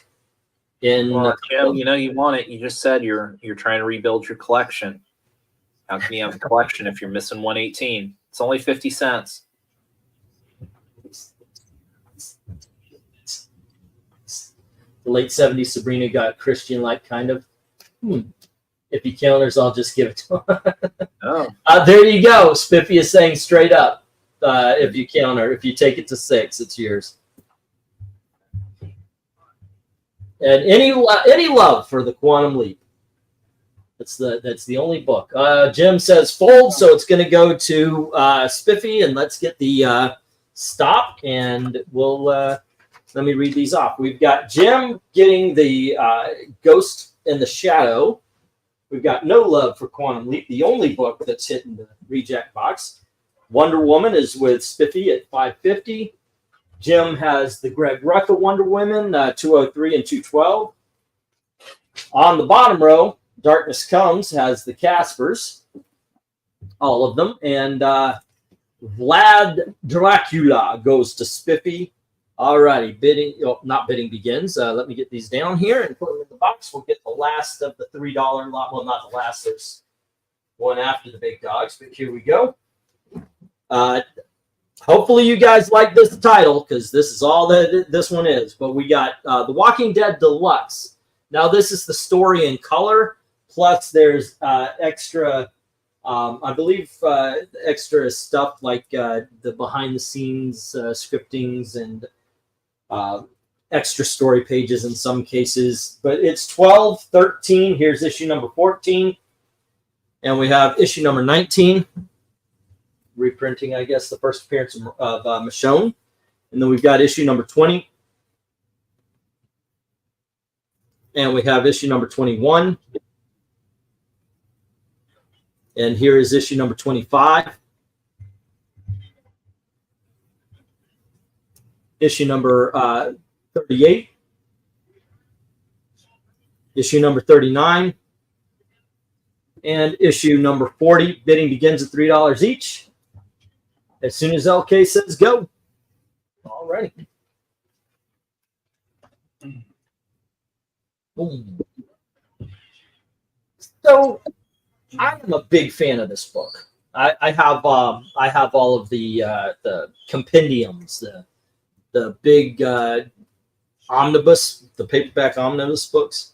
Jim, you want it. You just said you're trying to rebuild your collection. How can you have a collection if you're missing 118? It's only 50 cents. The late 70s Sabrina got Christian-like kind of. If he counters, I'll just give it to him. Oh. There you go. Spiffy is saying straight up, if you counter, if you take it to 6, it's yours. And any love for the Quantum Leap. That's the only book. Jim says fold, so it's going to go to Spiffy, and let's get the stop, and we'll let me read these off. We've got Jim getting the Ghost in the Shadow. We've got No Love for Quantum Leap, the only book that's hitting the reject box. Wonder Woman is with Spiffy at $5.50. Jim has the Greg Rucka Wonder Woman, 203 and 212. On the bottom row, Darkness Comes has the Caspers, all of them. And Vlad Dracula goes to Spiffy. All righty, bidding begins. Let me get these down here and put them in the box. We'll get the last of the $3 lot. Well, not the last. There's one after the big dogs, but here we go. Hopefully you guys like this title because this is all that this one is. But we got The Walking Dead Deluxe. Now this is the story in color. Plus there's extra, I believe, extra stuff like the behind-the-scenes scriptings and extra story pages in some cases. But it's 12, 13. Here's issue number 14. And we have issue number 19. Reprinting, I guess, the first appearance of Michonne. And then we've got issue number 20. And we have issue number 21. And here is issue number 25. issue number 38, issue number 39, and issue number 40. Bidding begins at $3 each. As soon as LK says go. All right. Boom. So I am a big fan of this book. I have all of the compendiums, the big omnibus, the paperback omnibus books.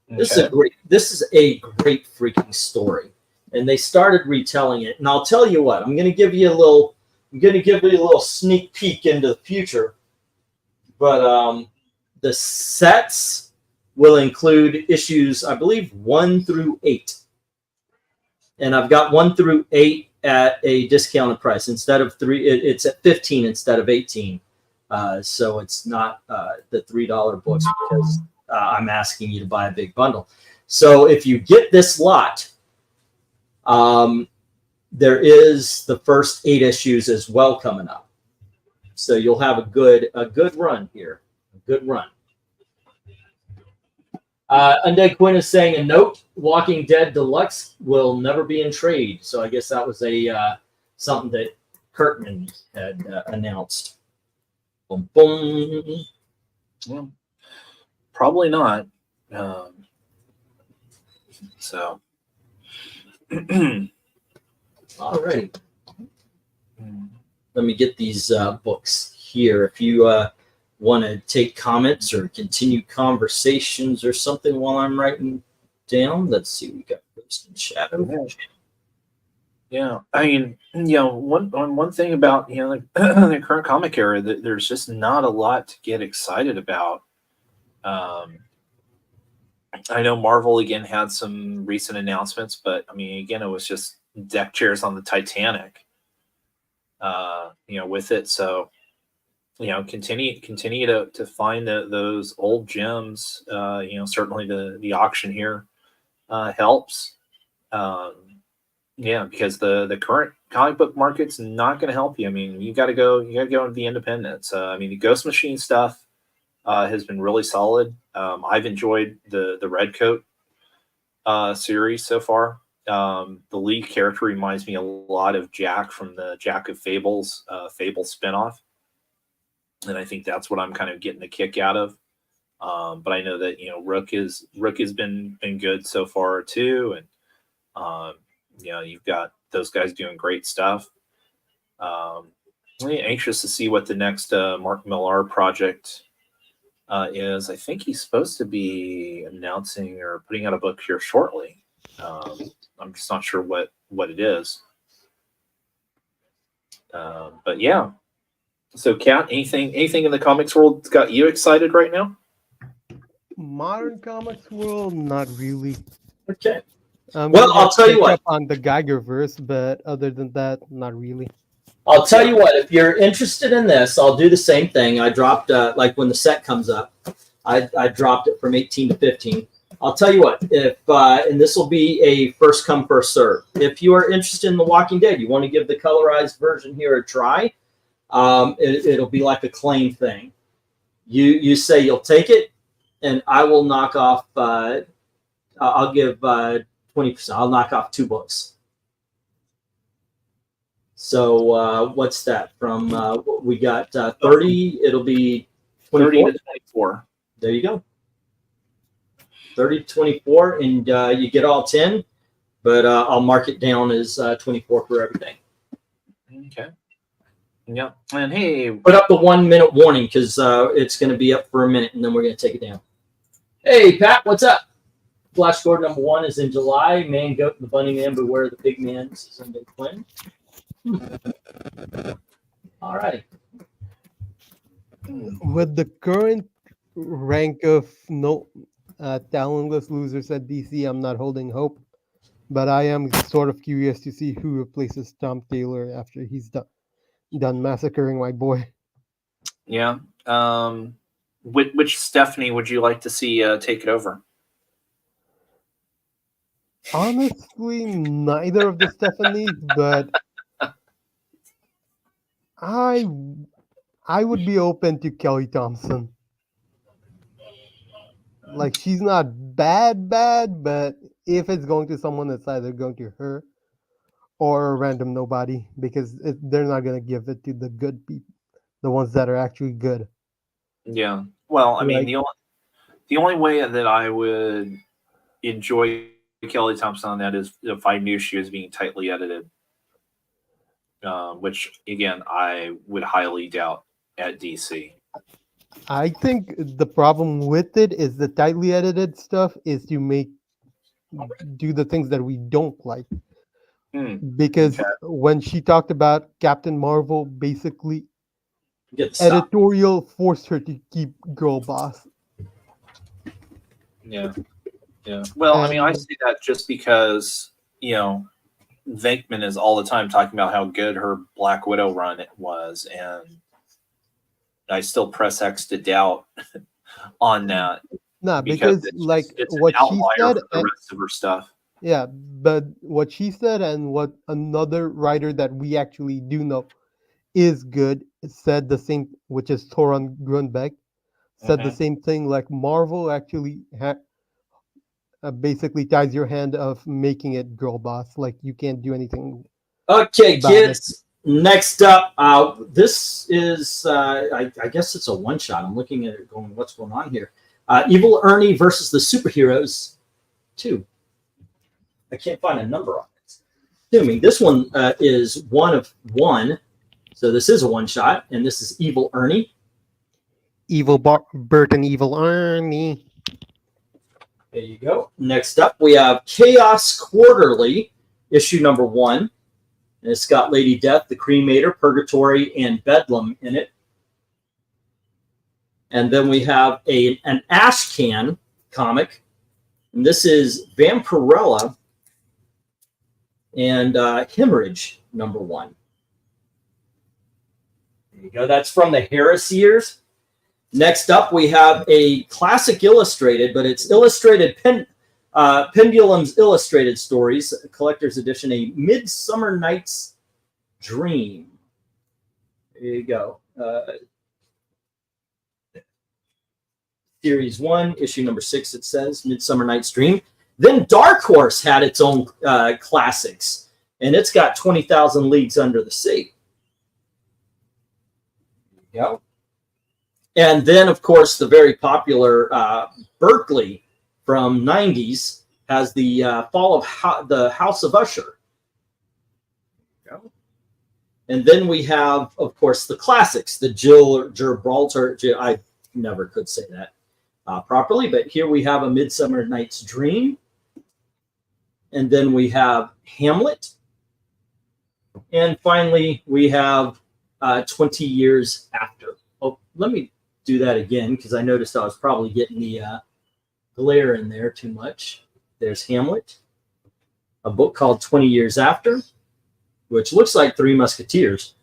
This is a great freaking story, and they started retelling it. And I'll tell you what, I'm going to give you a little sneak peek into the future. But the sets will include issues, I believe, 1 through 8, and I've got 1 through 8 at a discounted price. Instead of 3, it's at 15 instead of 18. So it's not the $3 books because I'm asking you to buy a big bundle. So if you get this lot, there is the first 8 issues as well coming up. So you'll have a good run here, a good run. Undead Quinn is saying a note: Walking Dead Deluxe will never be in trade. So I guess that was a something that Kirkman had announced. Boom, boom. Well, probably not. So, all right. Let me get these books here. If you want to take comments or continue conversations or something while I'm writing down, let's see. We got Ghost and Shadow. Yeah, I mean, one thing about the current comic era, that there's just not a lot to get excited about. I know Marvel again had some recent announcements, but I mean, again, it was just deck chairs on the Titanic. With it, so continue to find those old gems. Certainly the auction here helps. Because the current comic book market's not going to help you. I mean, you got to go into the independents. I mean, the Ghost Machine stuff has been really solid. I've enjoyed the Redcoat series so far. The lead character reminds me a lot of Jack from the Jack of Fables Fable spinoff, and I think that's what I'm kind of getting a kick out of. But I know that Rook has been good so far too, and you've got those guys doing great stuff. I'm really anxious to see what the next Mark Millar project is. I think he's supposed to be announcing or putting out a book here shortly. I'm just not sure what it is. But yeah. So, Kat, anything in the comics world that's got you excited right now? Modern comics world, not really. Okay. Well, I'll tell you what. Up on the Geigerverse, but other than that, not really. I'll tell you what. If you're interested in this, I'll do the same thing. I dropped like when the set comes up, I dropped it from 18 to 15. I'll tell you what, if and this will be a first come, first serve. If you are interested in The Walking Dead, you want to give the colorized version here a try, it'll be like a claim thing. You say you'll take it, and I will knock off, I'll give 20%. I'll knock off 2 books. So what's that? From we got 30, it'll be 24. 30 to 24. There you go. 30 to 24, and you get all 10, but I'll mark it down as 24 for everything. Okay. Yeah. And hey, put up the 1 minute warning because it's going to be up for a minute, and then we're going to take it down. Hey, Pat, what's up? Flash Gordon #1 is in July. Man, Goat, and the Bunny Man, Beware the Big Man. This is Undead Quinn. All right. With the current rank of talentless losers at DC, I'm not holding hope, but I am sort of curious to see who replaces Tom Taylor after he's done massacring my boy. Yeah. Which Stephanie would you like to see take it over? Honestly, neither of the Stephanies, but I I would be open to Kelly Thompson. Like, she's not bad, but if it's going to someone, it's either going to her or a random nobody, because they're not going to give it to the good people, the ones that are actually good. Yeah. Well, I mean, Like- the only way that I would enjoy Kelly Thompson on that is if I knew she was being tightly edited, which again I would highly doubt at DC. I think the problem with it is the tightly edited stuff is to do the things that we don't like. Because Okay. when she talked about Captain Marvel, basically Get the stop. editorial forced her to keep Girl Boss. Yeah. Yeah. Well, I mean, I say that just because, you know, Venkman is all the time talking about how good her Black Widow run it was, and I still press X to doubt on that. Nah, because it's like it's an what she outlier said, for the rest of her stuff. yeah, but what she said and what another writer that we actually do know is good said the same, which is Toran Grunbeck, said the Mhm. same thing. Like Marvel actually basically ties your hand of making it Girl Boss. Like you can't do anything. Okay, about kids. Next up, this is I guess it's a one shot. I'm looking at it, going, what's going on here? Evil Ernie versus the Superheroes 2. I can't find a number on it. Assuming this one is 1 of 1, so this is a one shot, and this is Evil Ernie. Evil Bert and Evil Ernie. There you go. Next up, we have Chaos Quarterly, issue number 1. And it's got Lady Death, the Cremator, Purgatory, and Bedlam in it. And then we have an Ash Can comic. And this is Vampirella and Hemorrhage number 1. There you go. That's from the Harris years. Next up, we have a classic illustrated, but it's illustrated Pendulum's Illustrated Stories, collector's edition, a Midsummer Night's Dream. There you go. Series 1, issue number 6, it says, Midsummer Night's Dream. Then Dark Horse had its own classics, and it's got 20,000 Leagues Under the Sea. There you go. And then, of course, the very popular Berkeley from 90s has the Fall of the House of Usher. There you go. And then we have, of course, the classics, the Gibraltar. I never could say that properly, but here we have A Midsummer Night's Dream. And then we have Hamlet. And finally, we have 20 Years After. Oh, let me do that again, because I noticed I was probably getting the glare in there too much. There's Hamlet, a book called 20 Years After, which looks like Three Musketeers.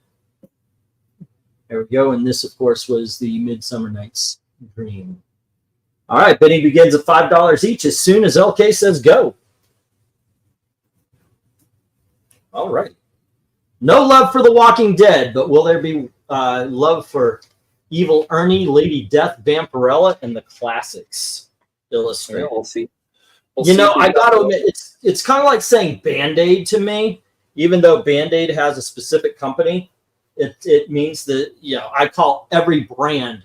There we go. And this, of course, was the Midsummer Night's Dream. All right, bidding begins at $5 each as soon as LK says go. All right. No love for The Walking Dead, but will there be love for Evil Ernie, Lady Death, Vampirella, and the classics illustrated? We'll see. I got to admit, it's kind of like saying Band-Aid to me. Even though Band-Aid has a specific company, it means that, I call every brand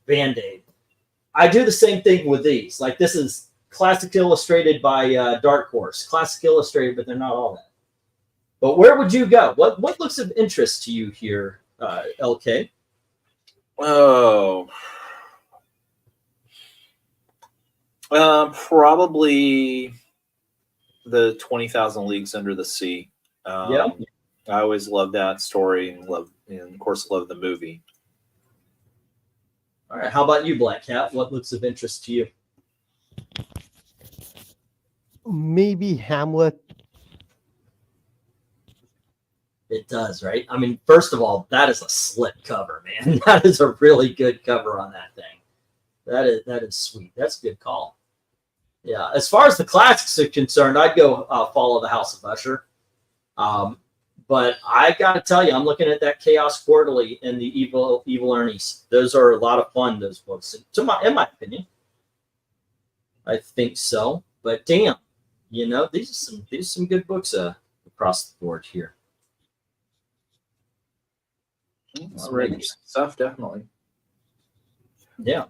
Band-Aid. I do the same thing with these. Like, this is Classic Illustrated by Dark Horse. Classic Illustrated, but they're not all that. But where would you go? What looks of interest to you here, LK? Oh, probably the 20,000 Leagues Under the Sea. Yeah, I always loved that story and of course, love the movie. All right. How about you, Black Cat? What looks of interest to you? Maybe Hamlet. It does, right? I mean, first of all, that is a slick cover, man. That is a really good cover on that thing. That is sweet. That's a good call. Yeah. As far as the classics are concerned, I'd go Fall of the House of Usher. But I got to tell you, I'm looking at that Chaos Quarterly and the Evil Ernies. Those are a lot of fun, those books, in my opinion. I think so. But damn, you know, these are some good books across the board here. It's really interesting stuff, definitely. Yeah.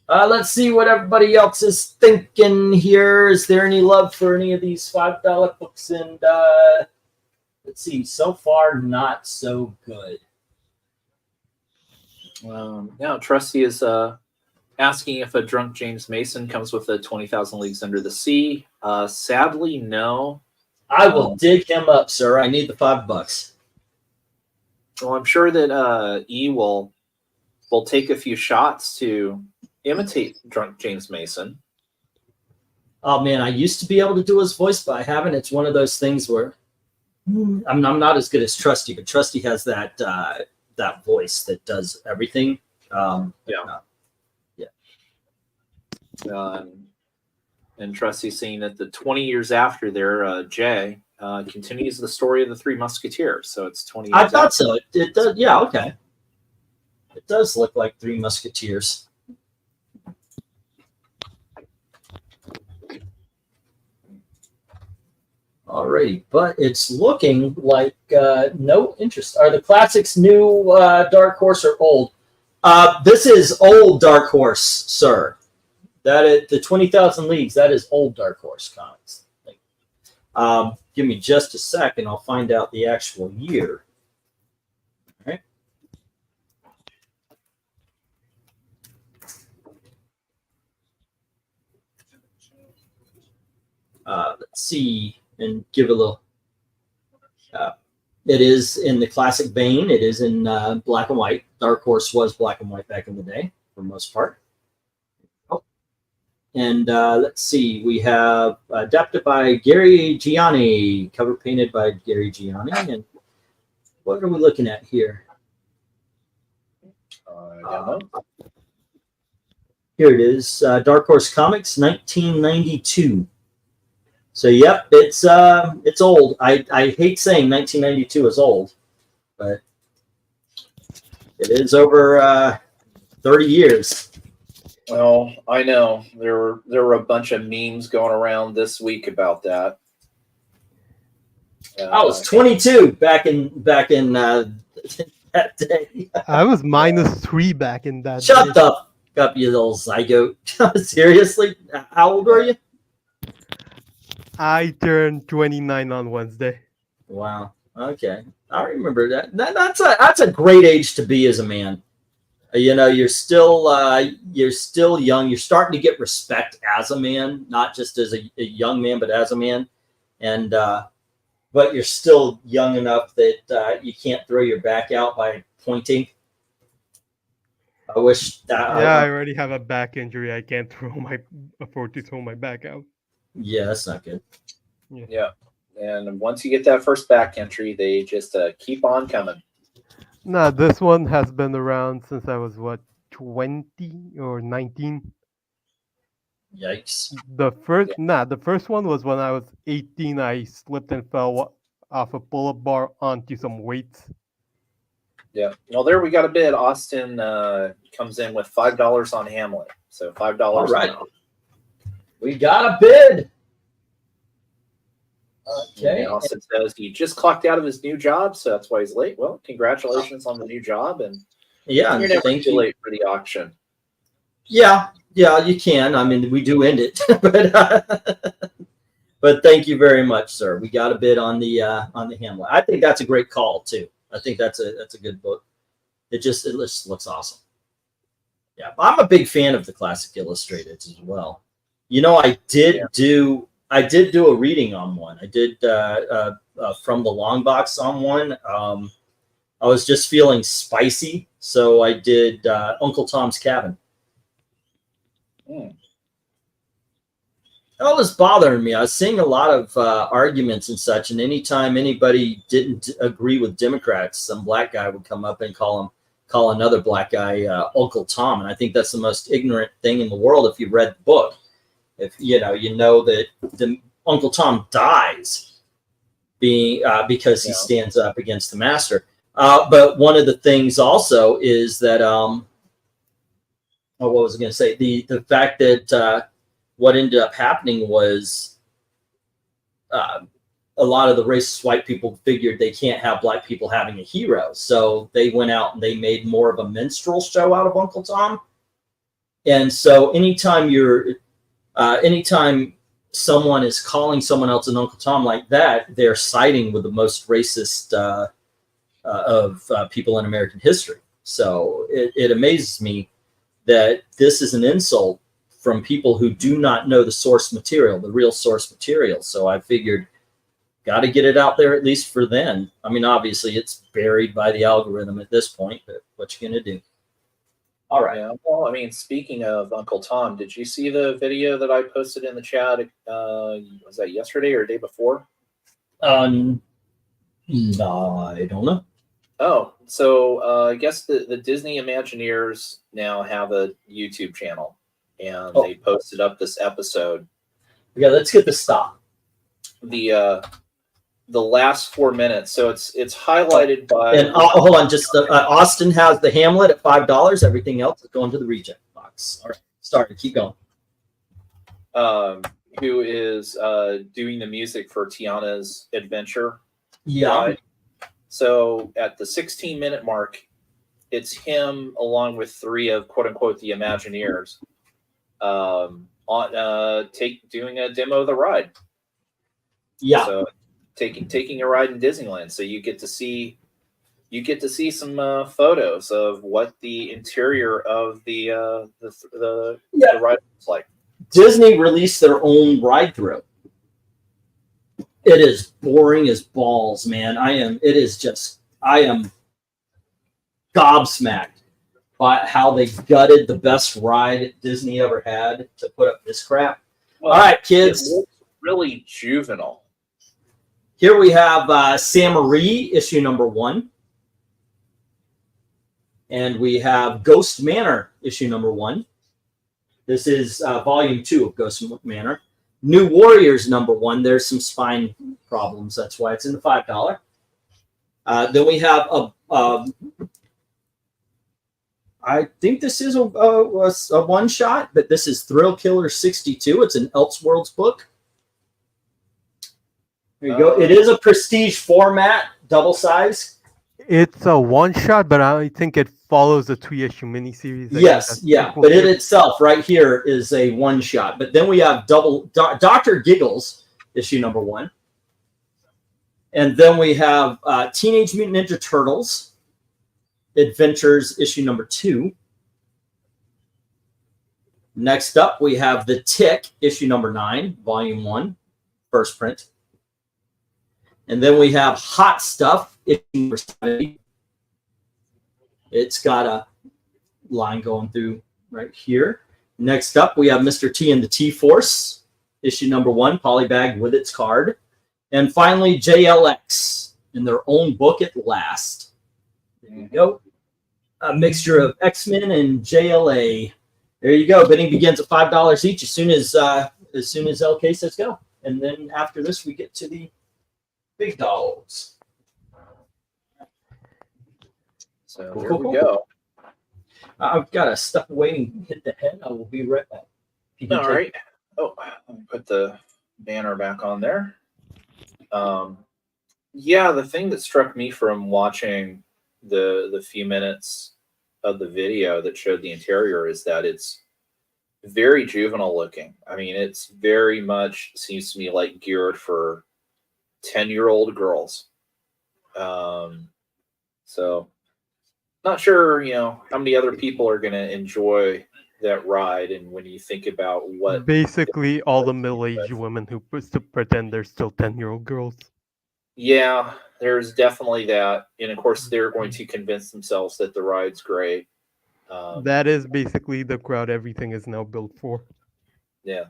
Let's see what everybody else is thinking here. Is there any love for any of these $5 books? And let's see. So far, not so good. Yeah, Trusty is asking if a drunk James Mason comes with a 20,000 Leagues Under the Sea. Sadly, no. I will dig him up, sir. I need the $5. Well, I'm sure that E will take a few shots to imitate drunk James Mason. Oh man, I used to be able to do his voice, but I haven't. It's one of those things where I'm not as good as Trusty, but Trusty has that that voice that does everything. And Trusty saying that the 20 years after there, Jay continues the story of the Three Musketeers. So it's 20 years. I thought after. so. It does. Yeah. Okay. It does look like Three Musketeers. Alrighty, but it's looking like no interest. Are the classics new, Dark Horse, or old? This is old Dark Horse, sir. That is the 20,000 Leagues. That is old Dark Horse comics. Give me just a second. I'll find out the actual year. All right. Let's see and give a little. It is in the classic vein. It is in black and white. Dark Horse was black and white back in the day, for the most part. And let's see, we have adapted by Gary Gianni, cover painted by Gary Gianni. And what are we looking at here? Here it is, Dark Horse Comics, 1992. So yep, it's old. I hate saying 1992 is old, but it is over 30 years. Well, I know there were a bunch of memes going around this week about that. I was 22 back in that day. I was -3 back in that. Shut up, you little zygote. Seriously, how old are you? I turned 29 on Wednesday. Wow. Okay, I remember that. That's a great age to be as a man. You know, you're still young. You're starting to get respect as a man, not just as a young man, but as a man. And but you're still young enough that you can't throw your back out by pointing. I wish that. Yeah, I already have a back injury. I can't afford to throw my back out. Yeah, that's not good. Yeah, and once you get that first back entry, they just keep on coming. Nah, this one has been around since I was, what, 20 or 19? Yikes. The first one was when I was 18. I slipped and fell off a pull-up bar onto some weights. Yeah. Well, there we got a bid. Austin comes in with $5 on Hamlet. So $5. All right. We got a bid. Okay. And Austin says he just clocked out of his new job, so that's why he's late. Well, congratulations on the new job, and yeah, you're never too late for the auction. Yeah, you can. I mean, we do end it, but thank you very much, sir. We got a bid on the Hamlet. I think that's a great call too. I think that's a good book. It just looks awesome. Yeah, I'm a big fan of the classic illustrated as well. You know, I did do a reading on one. I did from the long box on one. I was just feeling spicy, so I did Uncle Tom's Cabin. That was bothering me. I was seeing a lot of arguments and such, and anytime anybody didn't agree with Democrats, some black guy would come up and call another black guy Uncle Tom, and I think that's the most ignorant thing in the world. If you read the book, if you know that Uncle Tom dies, being because he stands up against the master. But one of the things also is that what was I going to say? The fact that what ended up happening was a lot of the racist white people figured they can't have black people having a hero, so they went out and they made more of a minstrel show out of Uncle Tom. And so anytime someone is calling someone else an Uncle Tom like that, they're siding with the most racist of people in American history. So it amazes me that this is an insult from people who do not know the source material, the real source material. So I figured, got to get it out there at least for then. I mean, obviously it's buried by the algorithm at this point, but what you gonna do? All right. Yeah. Well, I mean, speaking of Uncle Tom, did you see the video that I posted in the chat? Was that yesterday or the day before? No, I don't know. Oh, so I guess the Disney Imagineers now have a YouTube channel, and they posted up this episode. Yeah, let's get the stop. The last 4 minutes. So it's highlighted by. And hold on, just Austin has the Hamlet at $5. Everything else is going to the reject box. All right, started. Keep going. Who is doing the music for Tiana's adventure? Yeah. Ride. So at the 16-minute mark, it's him along with 3 of quote unquote the Imagineers doing a demo of the ride. Yeah. So taking a ride in Disneyland. So you get to see some photos of what the interior of the ride looks like. Disney released their own ride through. It is boring as balls, man. I am gobsmacked by how they gutted the best ride Disney ever had to put up this crap. Well, all right, kids. It looks really juvenile. Here we have Saint-Marie, issue number 1. And we have Ghost Manor, issue number 1. This is volume 2 of Ghost Manor. New Warriors, number 1. There's some spine problems. That's why it's in the $5. Then we have I think this is a one-shot, but this is Thrill Killer 62. It's an Elseworlds book. There you go. It is a prestige format, double size. It's a one-shot, but I think it follows a 2-issue miniseries. Yes, yeah. But it itself right here is a one-shot. But then we have Dr. Giggles, issue number 1. And then we have Teenage Mutant Ninja Turtles Adventures, issue number 2. Next up, we have The Tick, issue number 9, volume 1, first print. And then we have Hot Stuff, issue number 70. It's got a line going through right here. Next up, we have Mr. T and the T-Force, issue number 1, polybag with its card. And finally, JLX, in their own book at last. There you go. A mixture of X-Men and JLA. There you go. Bidding begins at $5 each as soon as LK says go. And then after this, we get to the big dogs. So there we go. I've got to step away and hit the head. I will be right back. All right. Oh, let me put the banner back on there. Yeah, the thing that struck me from watching the few minutes of the video that showed the interior is that it's very juvenile looking. I mean, it's very much seems to me like geared for 10-year-old girls. So not sure, how many other people are going to enjoy that ride. And when you think about what basically all the middle-aged women who pretend they're still 10-year-old girls. Yeah, there's definitely that. And of course, they're going to convince themselves that the ride's great. That is basically the crowd everything is now built for. Yeah.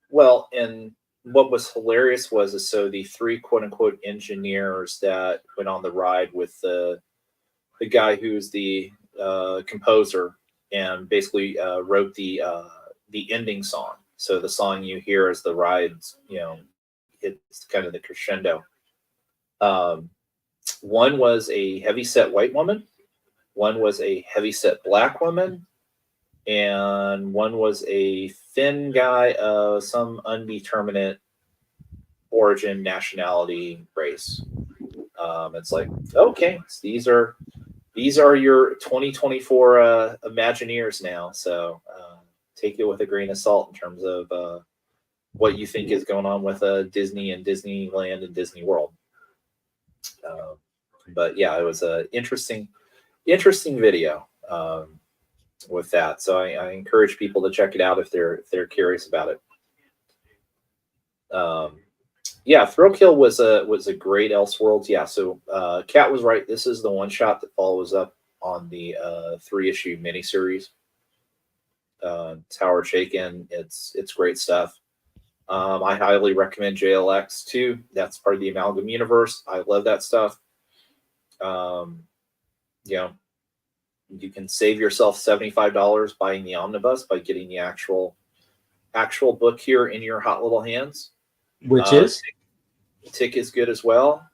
Well, and what was hilarious was so the 3 quote-unquote engineers that went on the ride with the guy who's the composer and basically wrote the ending song. So the song you hear as the ride's, it's kind of the crescendo. One was a heavyset white woman, one was a heavyset black woman, and one was a thin guy of some undeterminate origin, nationality, race. It's like, okay, these are your 2024 Imagineers now. So take it with a grain of salt in terms of what you think is going on with Disney and Disneyland and Disney World. But yeah, it was an interesting video with that. So I encourage people to check it out if they're curious about it. Yeah, Thrill Kill was a great Elseworlds. Yeah, so Kat was right. This is the one shot that follows up on the 3-issue miniseries. Tower Shaken. It's great stuff. I highly recommend JLX too. That's part of the Amalgam universe. I love that stuff. You know, you can save yourself $75 buying the omnibus by getting the actual book here in your hot little hands. Which is? Tick is good as well.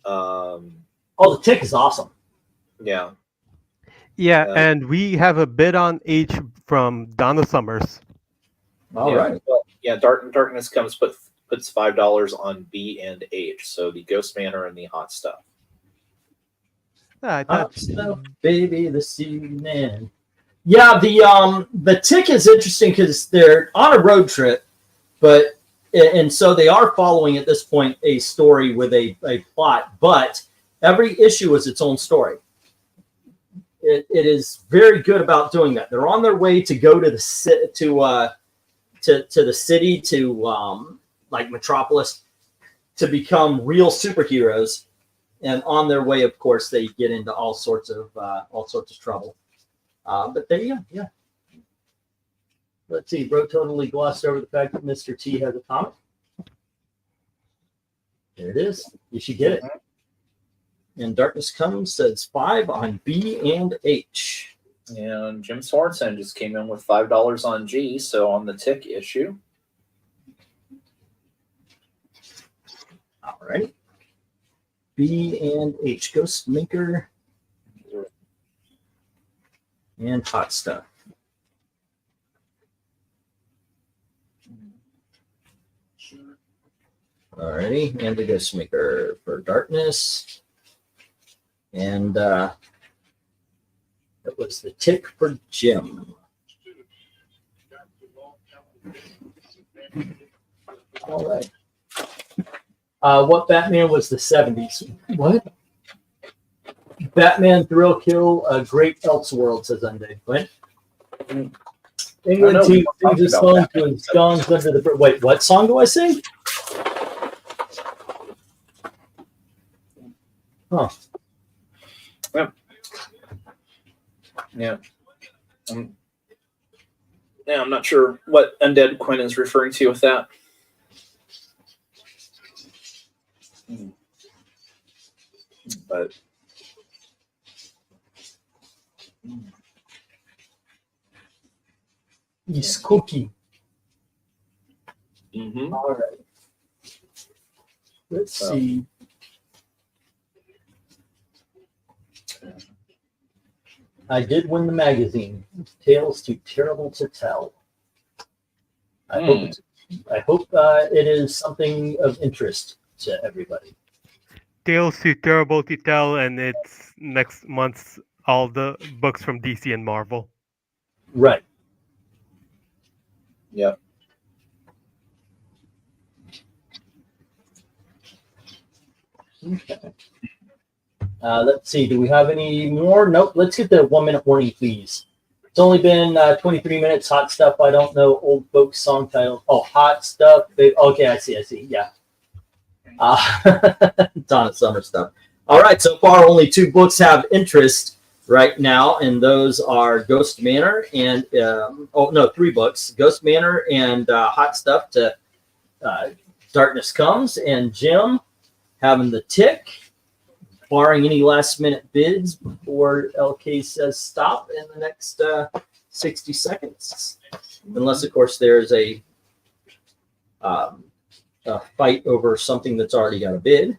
Oh, the Tick is awesome. Yeah. Yeah, and we have a bid on H from Donna Summers. All right. Well, yeah, Darkness Comes puts $5 on B and H, so the Ghost Manor and the Hot Stuff. Hot stuff, baby, this evening. Yeah, the Tick is interesting because they're on a road trip, and so they are following at this point a story with a plot, but every issue is its own story. It is very good about doing that. They're on their way to go to the city to like Metropolis to become real superheroes, and on their way, of course, they get into all sorts of trouble. But there you go. Yeah. Let's see. Bro totally glossed over the fact that Mr. T has a comic. There it is. You should get it. And Darkness Comes says 5 on B and H. And Jim Sorensen just came in with $5 on G, so on the Tick issue. All right. B and H. Ghost Maker and Hot Stuff. Alrighty, and the Ghost Maker for Darkness. And it was the Tick for Jim. All right. What Batman was the 70s? What? Batman Thrill Kill, a great Elseworld, says Unday. What? England team sings a song to ensconce under the... Wait, what song do I sing? Huh. Yeah. Yeah, I'm not sure what Undead Quinn is referring to with that. But He's cookie. mm-hmm. All right. Let's see. I did win the magazine. Tales Too Terrible to Tell. I hope it is something of interest to everybody. Tales Too Terrible to Tell, and it's next month's all the books from DC and Marvel. Right. Yep. Okay. Let's see. Do we have any more? Nope. Let's get the 1 minute warning, please. It's only been 23 minutes. Hot Stuff. I don't know old folks song title. Oh, Hot Stuff. Okay, I see. Yeah. Donna Summer stuff. All right. So far, only 2 books have interest right now, and those are Ghost Manor and 3 books: Ghost Manor and Hot Stuff to Darkness Comes, and Jim having the Tick. Barring any last-minute bids before LK says stop in the next 60 seconds. Unless, of course, there's a fight over something that's already got a bid.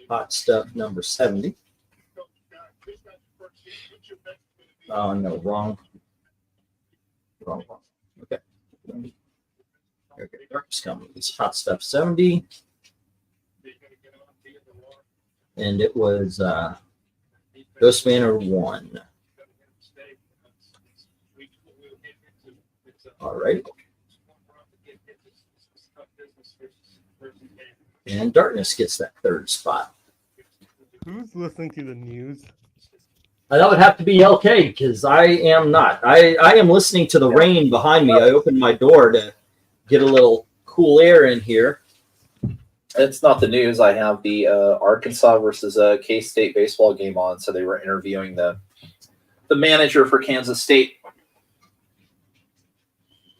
Hot Stuff number 70. Oh, no, wrong. Okay. Okay, Dark's coming. It's Hot Stuff 70. And it was Ghost Manor 1. All right. And Darkness gets that third spot. Who's listening to the news? That would have to be LK because I am not. I am listening to the rain behind me. I opened my door to get a little cool air in here. It's not the news. I have the Arkansas versus K-State baseball game on, so they were interviewing the manager for Kansas State.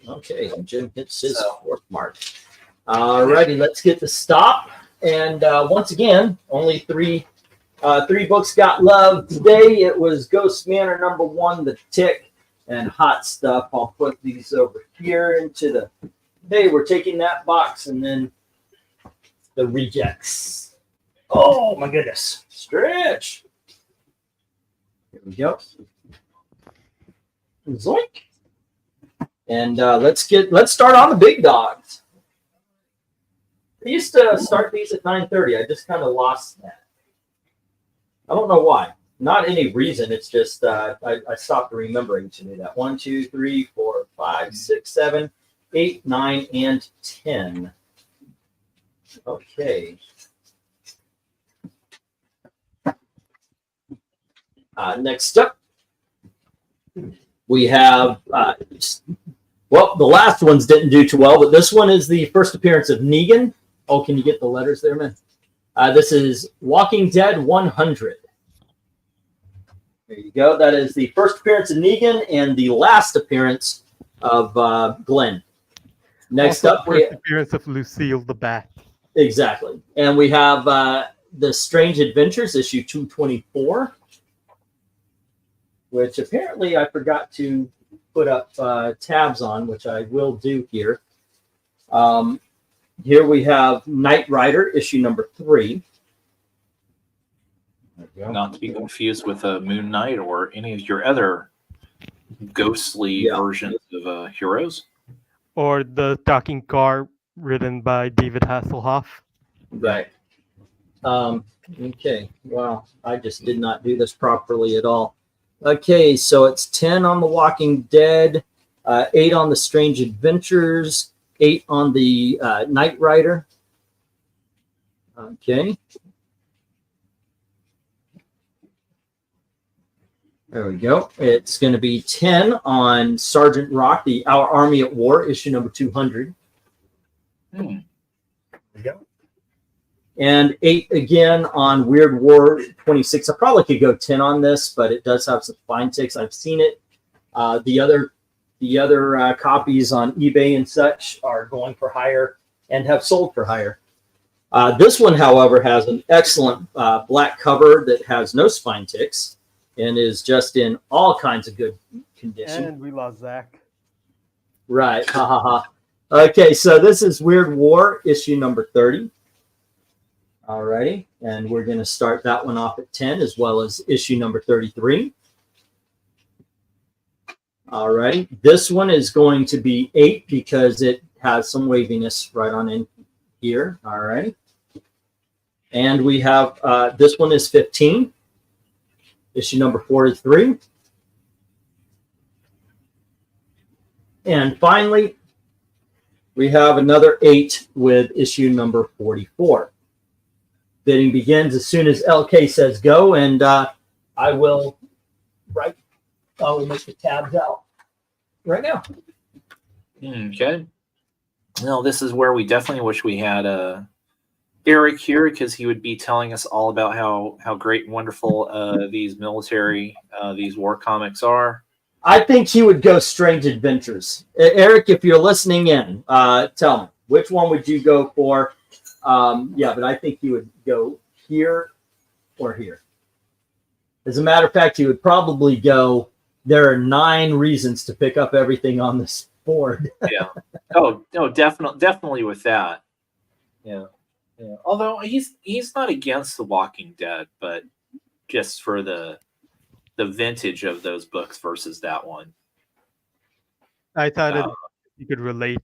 Okay, Jim hits his fourth mark. All righty, let's get the stop. And once again, only three books got love today. It was Ghost Manor number 1, The Tick, and Hot Stuff. I'll put these over here into the. Hey, we're taking that box and then the rejects. Oh my goodness! Stretch. Here we go. Zoink. And let's start on the big dogs. I used to start these at 9:30. I just kind of lost that. I don't know why. Not any reason. It's just I stopped remembering to do that. 1, 2, 3, 4, 5, 6, 7, 8, 9, and 10. Okay. Next up, we have well, the last ones didn't do too well, but this one is the first appearance of Negan. Oh, can you get the letters there, man? This is Walking Dead 100. There you go. That is the first appearance of Negan and the last appearance of Glenn. Next Also, up, first appearance of Lucille the Bat. Exactly. And we have The Strange Adventures, issue 224, which apparently I forgot to put up tabs on, which I will do here. Here we have Knight Rider, issue number 3. Not to be confused with Moon Knight or any of your other ghostly versions of heroes. Or the talking car written by David Hasselhoff. Right. Okay. Wow. I just did not do this properly at all. Okay, so it's 10 on The Walking Dead, 8 on The Strange Adventures, 8 on the Knight Rider. Okay. There we go. It's going to be 10 on Sergeant Rock, Our Army at War, issue number 200. There we go. And 8 again on Weird War 26. I probably could go 10 on this, but it does have some fine ticks. I've seen it. The other copies on eBay and such are going for hire and have sold for hire. This one, however, has an excellent black cover that has no spine ticks and is just in all kinds of good condition. And we lost Zach. Right. Ha ha ha. Okay, so this is Weird War, issue number 30. All righty. And we're going to start that one off at 10, as well as issue number 33. All righty. This one is going to be 8 because it has some waviness right on in here. All righty. And we have, this one is 15. Issue number 43. And finally, we have another 8 with issue number 44. Bidding begins as soon as LK says go, and I will make the tabs out right now. Okay. Well, this is where we definitely wish we had Eric here, because he would be telling us all about how great and wonderful these military, these war comics are. I think he would go Strange Adventures. Eric, if you're listening in, tell me, which one would you go for? Yeah, but I think he would go here or here. As a matter of fact, he would probably go, there are 9 reasons to pick up everything on this board. Yeah. Oh, no, definitely with that. Yeah. Yeah. Although he's not against The Walking Dead, but just for the vintage of those books versus that one. I thought you could relate.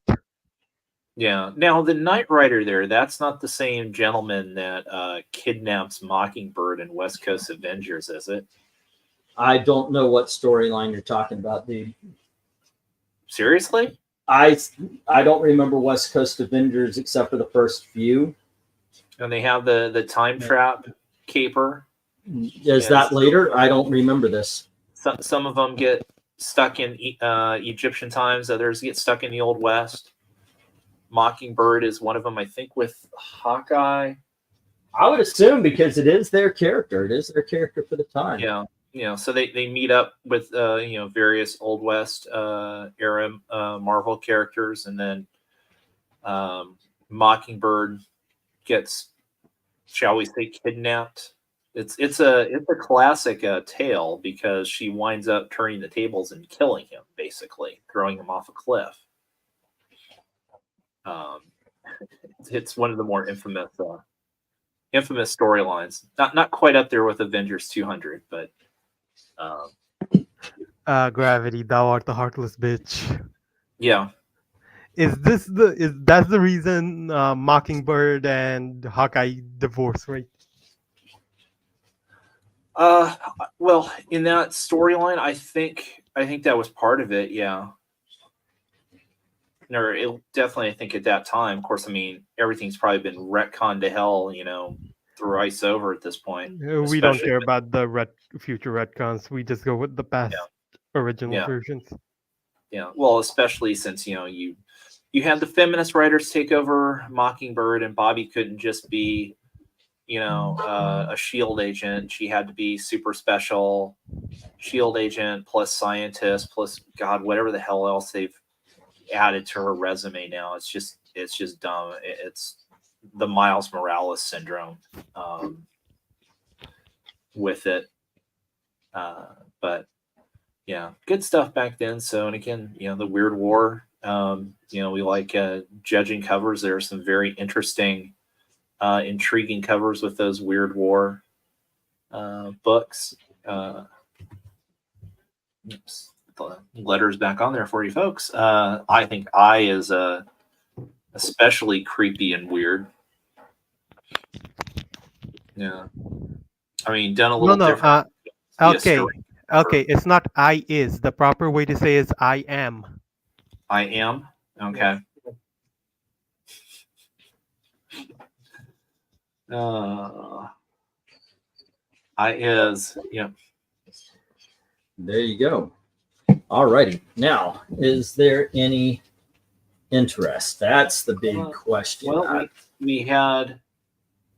Yeah. Now the Knight Rider there, that's not the same gentleman that kidnaps Mockingbird in West Coast Avengers, is it? I don't know what storyline you're talking about, dude. Seriously? I don't remember West Coast Avengers except for the first few. And they have the time trap caper. Is that later? I don't remember this. Some of them get stuck in Egyptian times. Others get stuck in the Old West. Mockingbird is one of them, I think, with Hawkeye. I would assume because it is their character. It is their character for the time. Yeah. You know, so they meet up with various Old West era Marvel characters, and then Mockingbird gets, shall we say, kidnapped. It's a classic tale because she winds up turning the tables and killing him, basically throwing him off a cliff. It's one of the more infamous storylines. Not quite up there with Avengers 200, but. Gravity, thou art the heartless bitch. Yeah. That's the reason Mockingbird and Hawkeye divorce, right? Well, in that storyline, I think that was part of it. Yeah. Or definitely, I think at that time, of course, I mean, everything's probably been retconned to hell, through ice over at this point. We don't care about the future retcons. We just go with the past original versions. Yeah. Well, especially since, you had the feminist writers take over Mockingbird, and Bobby couldn't just be, a shield agent. She had to be super special shield agent plus scientist plus God, whatever the hell else they've added to her resume now. It's just dumb. It's the Miles Morales syndrome with it. But yeah, good stuff back then. So, and again, the Weird War, we like judging covers. There are some very interesting, intriguing covers with those Weird War books. Oops. The letters back on there for you folks. I think I is especially creepy and weird. Yeah. I mean, done a little different. Okay. It's not I is. The proper way to say is I am. I am? Okay. I is. Yeah. There you go. All righty. Now, is there any interest? That's the big question. Well, we had,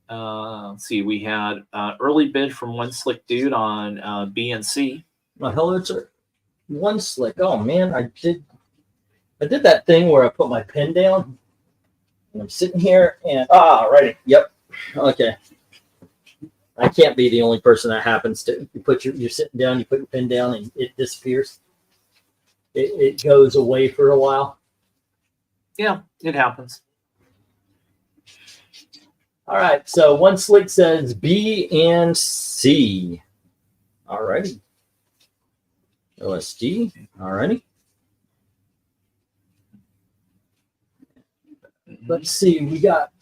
let's see, we had early bid from One Slick Dude on BNC. Well, hello, sir. One Slick. Oh man, I did that thing where I put my pen down, and I'm sitting here, and righty. Yep. Okay. I can't be the only person that happens to. You're sitting down, you put your pen down, and it disappears. It goes away for a while. Yeah, it happens. All right. So One Slick says B and C. All righty. OSD. All righty. Let's see. We got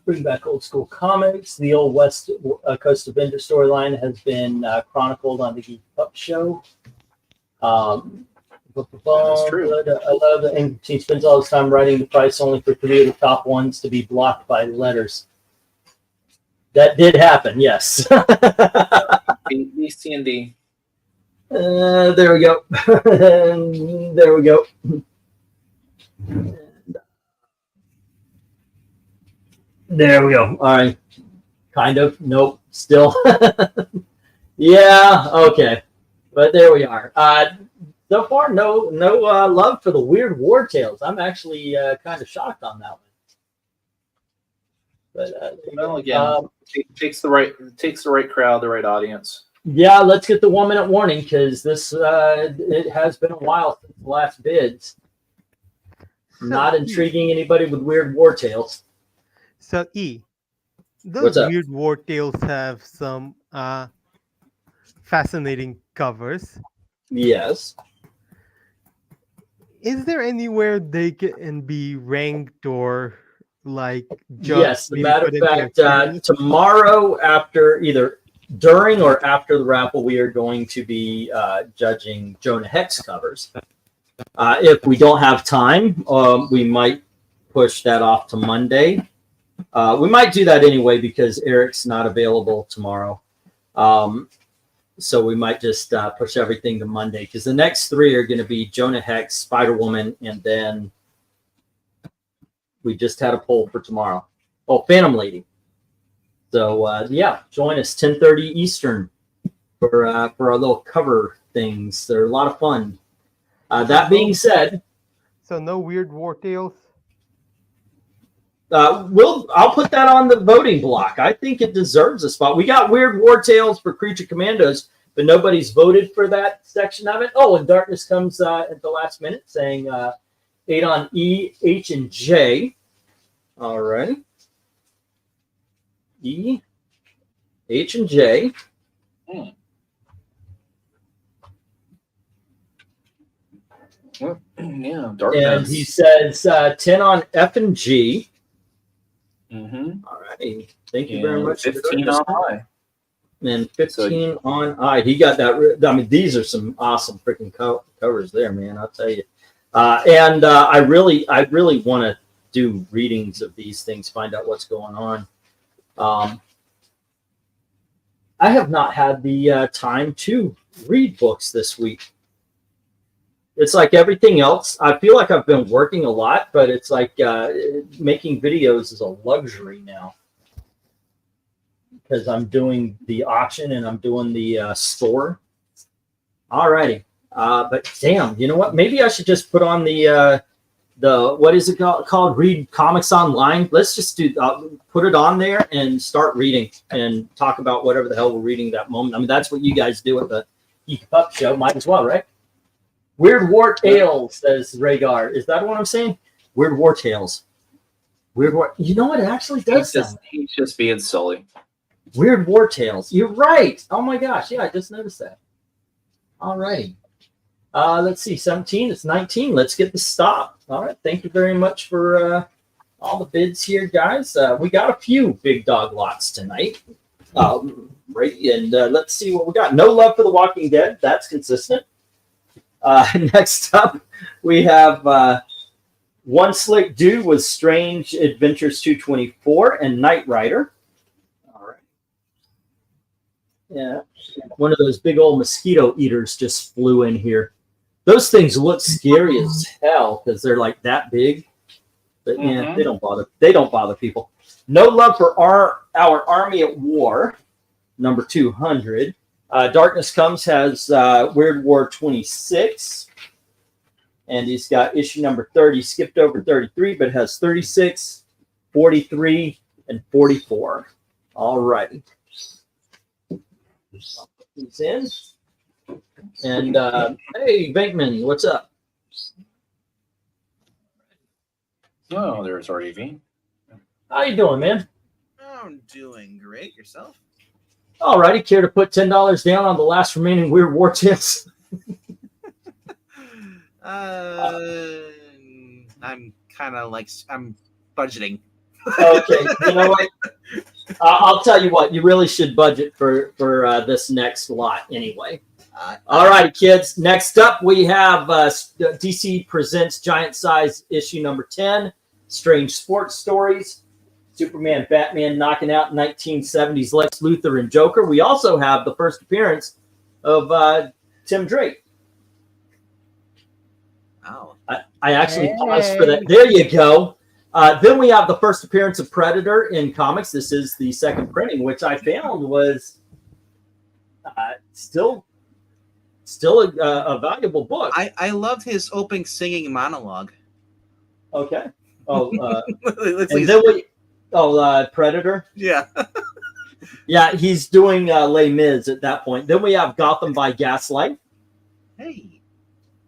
Bring Back Old School Comics. The Old West Coast Avenger storyline has been chronicled on the Geek Up Show. That's true. I love that. And he spends all his time writing the price only for 3 of the top ones to be blocked by letters. That did happen, yes. B, C, and D. There we go. There we go. There we go. All right. Kind of. Nope. Still. Yeah. Okay. But there we are. So far, no love for the Weird War Tales. I'm actually kind of shocked on that one. But well, again, it takes the right crowd, the right audience. Yeah, let's get the 1 minute warning because this it has been a while since the last bids. Not intriguing anybody with Weird War Tales. So E, Those What's up? weird war tales have some fascinating covers. Yes. Is there anywhere they can be ranked or like Yes. As a maybe matter put of into a fact, tier list? tomorrow, after either during or after the raffle, we are going to be judging Jonah Hex covers. If we don't have time, we might push that off to Monday. We might do that anyway because Eric's not available tomorrow. So we might just push everything to Monday because the next three are going to be Jonah Hex, Spider-Woman, and then we just had a poll for tomorrow. Oh, Phantom Lady. So yeah, join us 10:30 Eastern for our little cover things. They're a lot of fun. That being said, So no weird war tales. I'll put that on the voting block. I think it deserves a spot. We got weird war tales for Creature Commandos, but nobody's voted for that section of it. Oh, and Darkness comes at the last minute saying 8 on E, H, and J. All right. E, H, and J. Yeah, And he says 10 on F and G. Mm-hmm. All right. Thank you very much. 15 on I. And 15 on I. He got that. I mean, these are some awesome freaking covers there, man. I'll tell you. And I really want to do readings of these things, find out what's going on. I have not had the time to read books this week. It's like everything else. I feel like I've been working a lot, but it's like making videos is a luxury now because I'm doing the auction and I'm doing the store. All righty. But damn, you know what? Maybe I should just put on the what is it called? Read comics online. Let's just do put it on there and start reading and talk about whatever the hell we're reading that moment. I mean, that's what you guys do at the Geek Up Show. Might as well, right? Weird War Tales, says Rhaegar. Is that what I'm saying? Weird War Tales. Weird War. You know what? It actually does sound. He's just being silly. Weird War Tales. You're right. Oh my gosh. Yeah, I just noticed that. All righty. Let's see. 17. It's 19. Let's get the stop. All right. Thank you very much for all the bids here, guys. We got a few big dog lots tonight. Right. And let's see what we got. No Love for the Walking Dead. That's consistent. Next up, we have One Slick Dude with Strange Adventures 224 and Knight Rider. All right. Yeah. One of those big old mosquito eaters just flew in here. Those things look scary as hell because they're like that big. But yeah, they don't bother. They don't bother people. No Love for Our Army at War, number 200. Darkness Comes has Weird War 26. And he's got issue number 30. Skipped over 33, but has 36, 43, and 44. All righty. He's in. And hey, Venkman, what's up? Oh, there's RDV. How you doing, man? I'm doing great. Yourself? All righty. Care to put $10 down on the last remaining Weird War tips? I'm kind of like I'm budgeting. Okay. You know what? I'll tell you what. You really should budget for this next lot anyway. All right, kids. Next up, we have DC Presents Giant Size issue number 10, Strange Sports Stories. Superman, Batman knocking out 1970s Lex Luthor and Joker. We also have the first appearance of Tim Drake. Oh. I actually paused for that. There you go. Then we have the first appearance of Predator in comics. This is the second printing, which I found was still a valuable book. I loved his opening singing monologue. Okay. Oh, and then Predator. Yeah. Yeah, he's doing Les Mis at that point. Then we have Gotham by Gaslight. Hey.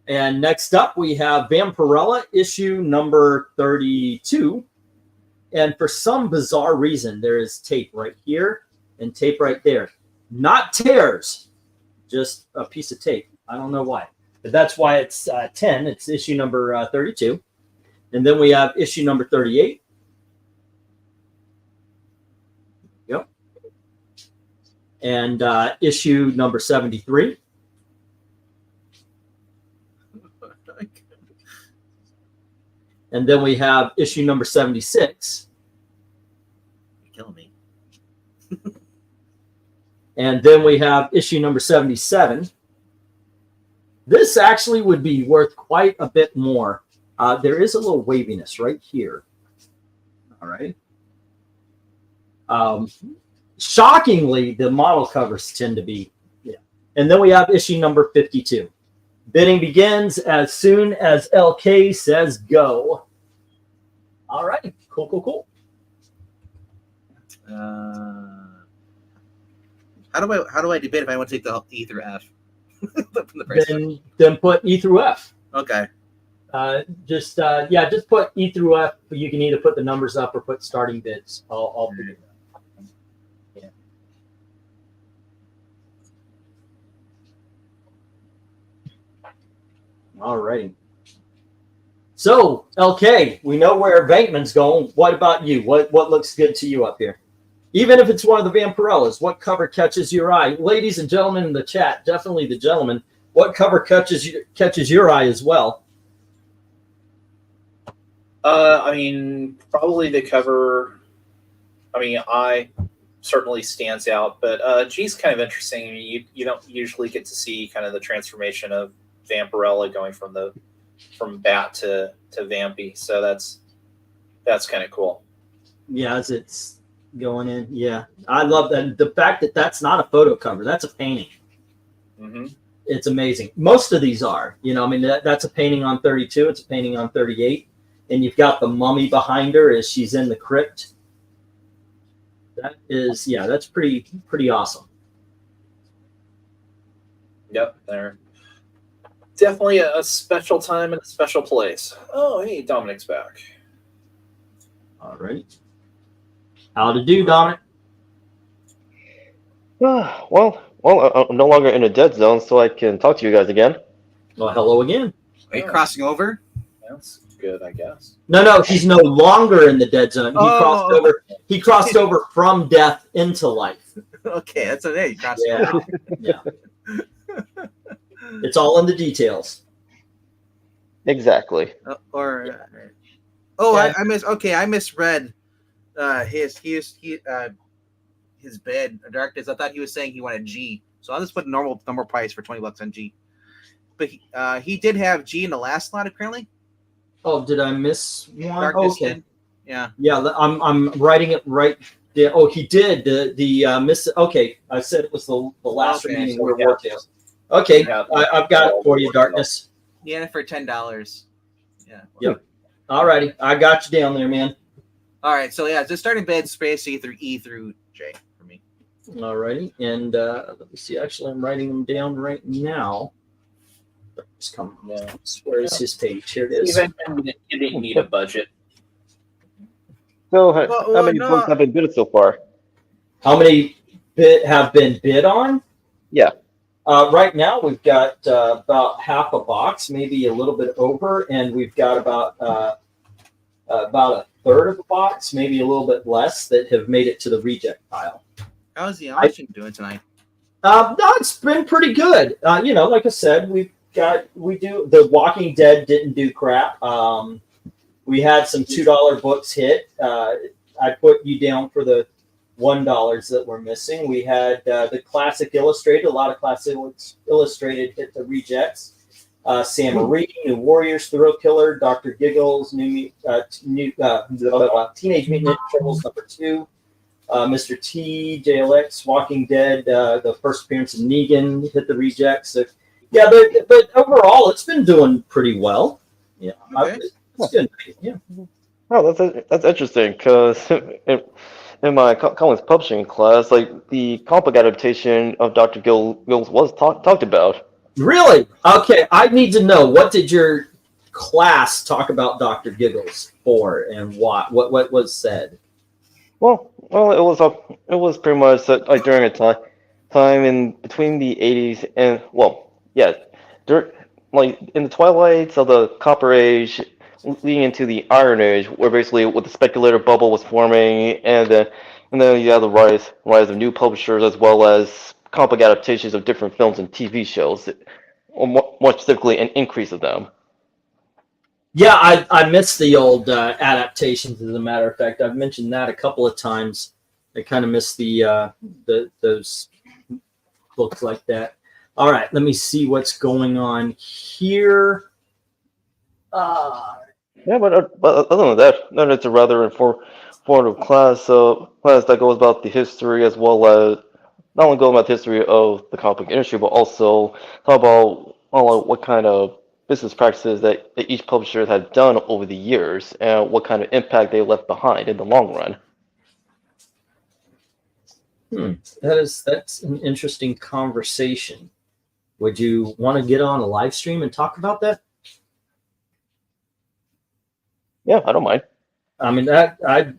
And next up, we have Vampirella issue number 32. And for some bizarre reason, there is tape right here and tape right there. Not tears, just a piece of tape. I don't know why. But that's why it's 10. It's issue number 32. And then we have issue number 38. Yep. And issue number 73. And then we have issue number 76. You're killing me. And then we have issue number 77. This actually would be worth quite a bit more. There is a little waviness right here. All right. Shockingly, the model covers tend to be, yeah. And then we have issue number 52. Bidding begins as soon as LK says go. All right. Cool, cool, cool. How do I debate if I want to take the E through F? From the price. Then put E through F. Okay. Just put E through F. You can either put the numbers up or put starting bids. I'll figure it out. Yeah. All righty. So, LK, we know where VENKMAN's going. What about you? What looks good to you up here? Even if it's one of the Vampirellas, what cover catches your eye? Ladies and gentlemen in the chat, definitely the gentlemen, what cover catches your eye as well? I mean, probably the cover. I mean, I certainly stands out, but G's kind of interesting. I mean, you don't usually get to see kind of the transformation of Vampirella going from Bat to Vampy, so that's kind of cool. Yeah, as it's going in. Yeah, I love that. The fact that that's not a photo cover, that's a painting. Mm-hmm. It's amazing. Most of these are, I mean, that's a painting on 32. It's a painting on 38. And you've got the mummy behind her as she's in the crypt. That is, yeah, that's pretty awesome. Yep, they're definitely a special time and a special place. Oh, hey, Dominic's back. All right. How to do, Dominic? Well, I'm no longer in a dead zone, so I can talk to you guys again. Well, hello again. Are you crossing over? That's good, I guess. No, he's no longer in the dead zone. He crossed over from death into life. Okay, that's okay. You crossed Yeah. over. Yeah. It's all in the details. Exactly. I misread his bid, Darkness. I thought he was saying he wanted G, so I'll just put normal number price for $20 on G. But he did have G in the last slot apparently. Oh, did I miss one? Darkness Okay. did. Yeah. Yeah, I'm writing it right there. Oh, he did the miss. Okay, I said it was the last remaining so we're yeah. working. Okay, Yeah. I've got it for you, Darkness. Yeah, for $10. Yeah. Yep. All righty, I got you down there, man. All right, so yeah, just starting bid space E through J for me. All righty, and let me see. Actually, I'm writing them down right now. Just come. Where is his page? Here it is. Even you didn't need a budget. So, how many books have been bid so far? How many have been bid on? Yeah. Right now, we've got about half a box, maybe a little bit over, and we've got about a third of a box, maybe a little bit less, that have made it to the reject pile. How's the auction doing tonight? No, it's been pretty good. Like I said, we do the Walking Dead didn't do crap. We had some $2 books hit. I put you down for the $1 that were missing. We had the Classic Illustrated. A lot of Classic Illustrated hit the rejects. Sam Marie, New Warriors, Thrill Killer, Dr. Giggles, Teenage Mutant Ninja Turtles #2, Mr. T, JLX, Walking Dead, the first appearance of Negan hit the rejects. So, yeah, but overall, it's been doing pretty well. Yeah, Okay. it's good. Yeah. Oh, that's interesting because in my comics publishing class, like the comic book adaptation of Dr. Giggles was talked about. Really? Okay, I need to know, what did your class talk about Dr. Giggles? for, and what was said? Well, it was pretty much like during a time in between the 80s and like in the twilights of the Copper Age, leading into the Iron Age, where basically what the speculator bubble was forming, and then you have the rise of new publishers as well as comic book adaptations of different films and TV shows, or more specifically, an increase of them. Yeah, I miss the old adaptations. As a matter of fact, I've mentioned that a couple of times. I kind of miss those books like that. All right, let me see what's going on here. Yeah, but other than that, it's a rather informative class that goes about the history as well as not only going about the history of the comic book industry, but also talk about what kind of business practices that each publisher had done over the years and what kind of impact they left behind in the long run. That's an interesting conversation. Would you want to get on a live stream and talk about that? Yeah, I don't mind. I mean, that I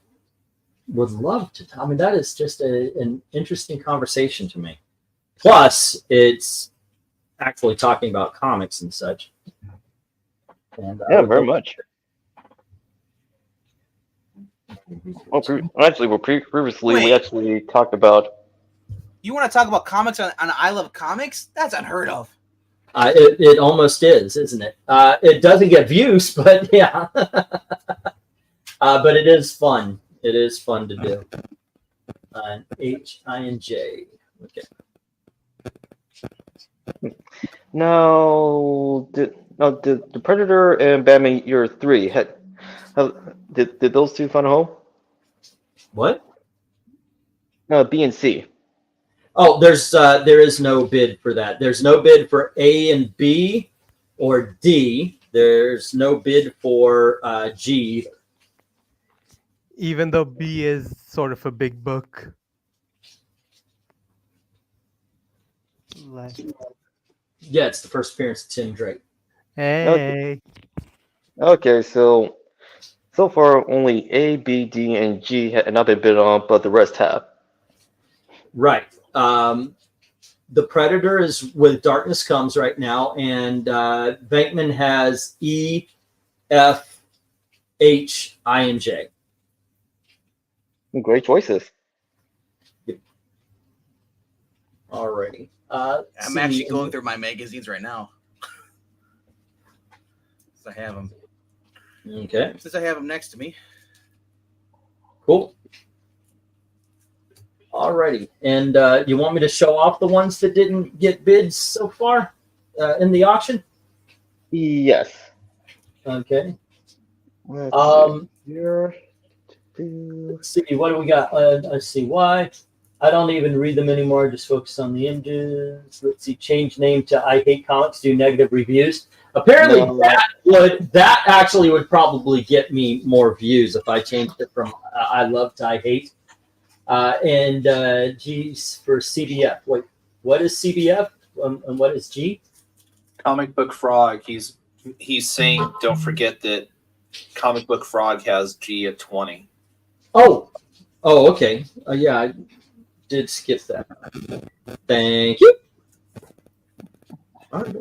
would love to. I mean, that is just an interesting conversation to me. Plus, it's actually talking about comics and such. And yeah, very much. Well, previously we actually talked about. You want to talk about comics on I Love Comics? That's unheard of. It almost is, isn't it? It doesn't get views, but yeah. But it is fun. It is fun to do. H-I-N-J. Okay. Now, did the Predator and Batman Year 3 did those two find a home? What? B and C. Oh, there is no bid for that. There's no bid for A and B or D. There's no bid for G. Even though B is sort of a big book. Yeah, it's the first appearance of Tim Drake. Hey. Okay, so far only A, B, D, and G had not been bid on, but the rest have. Right. The Predator is with Darkness Comes right now, and VENKMAN has E, F, H, I, and J. Great choices. Yep. Alrighty. I'm actually going through my magazines right now. Since I have them. Okay. Since I have them next to me. Cool. Alrighty. And you want me to show off the ones that didn't get bids so far in the auction? Yes. Okay. Let's see, what do we got? Let's see, why? I don't even read them anymore. Just focus on the images. Let's see, change name to I Hate Comics, do negative reviews. Apparently, that actually would probably get me more views if I changed it from I love to I hate. And G's for CBF. Wait, what is CBF and what is G? Comic Book Frog. He's saying don't forget that Comic Book Frog has G at 20. Oh, okay. Yeah, I did skip that. Thank you. All right.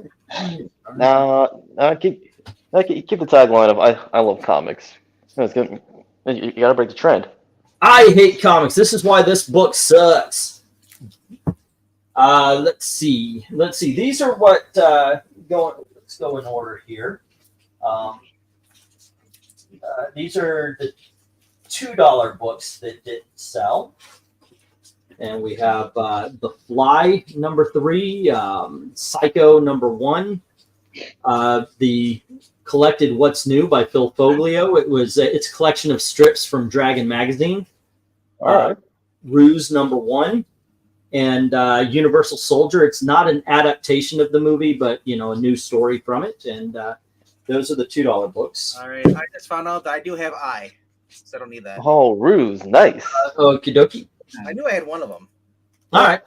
Keep the tagline of I love comics. That's good. You gotta break the trend. I hate comics. This is why this book sucks. Let's see. These are what let's go in order here. These are the $2 books that didn't sell. And we have The Fly #3, Psycho #1, the collected What's New by Phil Foglio. It's a collection of strips from Dragon magazine. All right. Ruse #1, and Universal Soldier. It's not an adaptation of the movie, but a new story from it. And those are the $2 books. All right. I just found out that I do have I, so I don't need that. Oh, Ruse, nice. Okie dokie. I knew I had one of them. All right.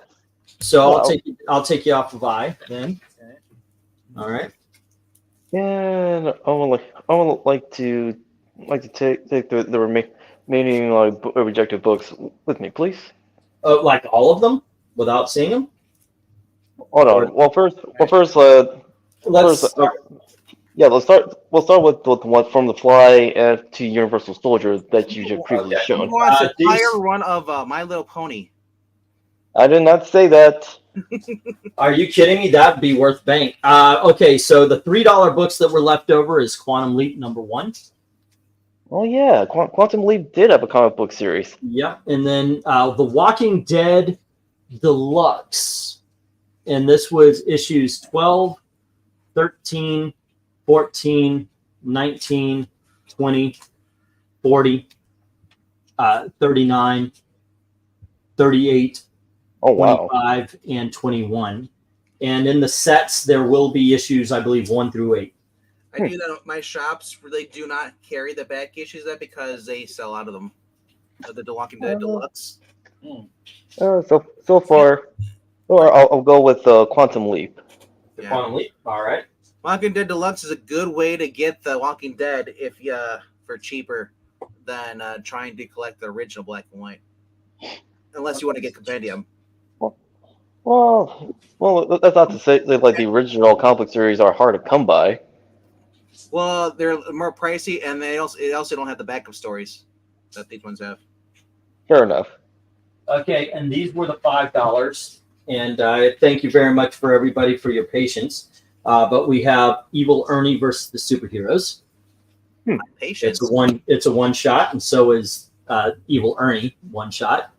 So Wow. I'll take you off of I then. All right. And I would like to like to take the remaining rejected books with me, please? Like all of them without seeing them? Hold Or- on. Well, first, Let's first, start. yeah, let's start. We'll start with the one from the Fly and to Universal Soldier that you just previously Okay. Who shown. wants an these- entire run of My Little Pony? I did not say that. Are you kidding me? That'd be worth bank. Okay, so the $3 books that were left over is Quantum Leap #1. Oh yeah, Quantum Leap did have a comic book series. Yep. And then The Walking Dead Deluxe. And this was issues 12, 13, 14, 19, 20, 40, 39, 38, Oh wow. 25, and 21. And in the sets, there will be issues, I believe, 1 through 8. I do that. My shops really do not carry the back issues of that because they sell out of them. The Walking Dead Deluxe. So far, or I'll go with Quantum Leap. The Yeah. Quantum Leap. All right. Walking Dead Deluxe is a good way to get the Walking Dead if you for cheaper than trying to collect the original black and white. Unless you want to get compendium. Well, that's not to say that like the original comic series are hard to come by. Well, they're more pricey, and they also don't have the backup stories that these ones have. Fair enough. Okay, and these were the $5. And thank you very much for everybody for your patience. But we have Evil Ernie versus the Superheroes. Patience. It's a one shot, and so is Evil Ernie one shot.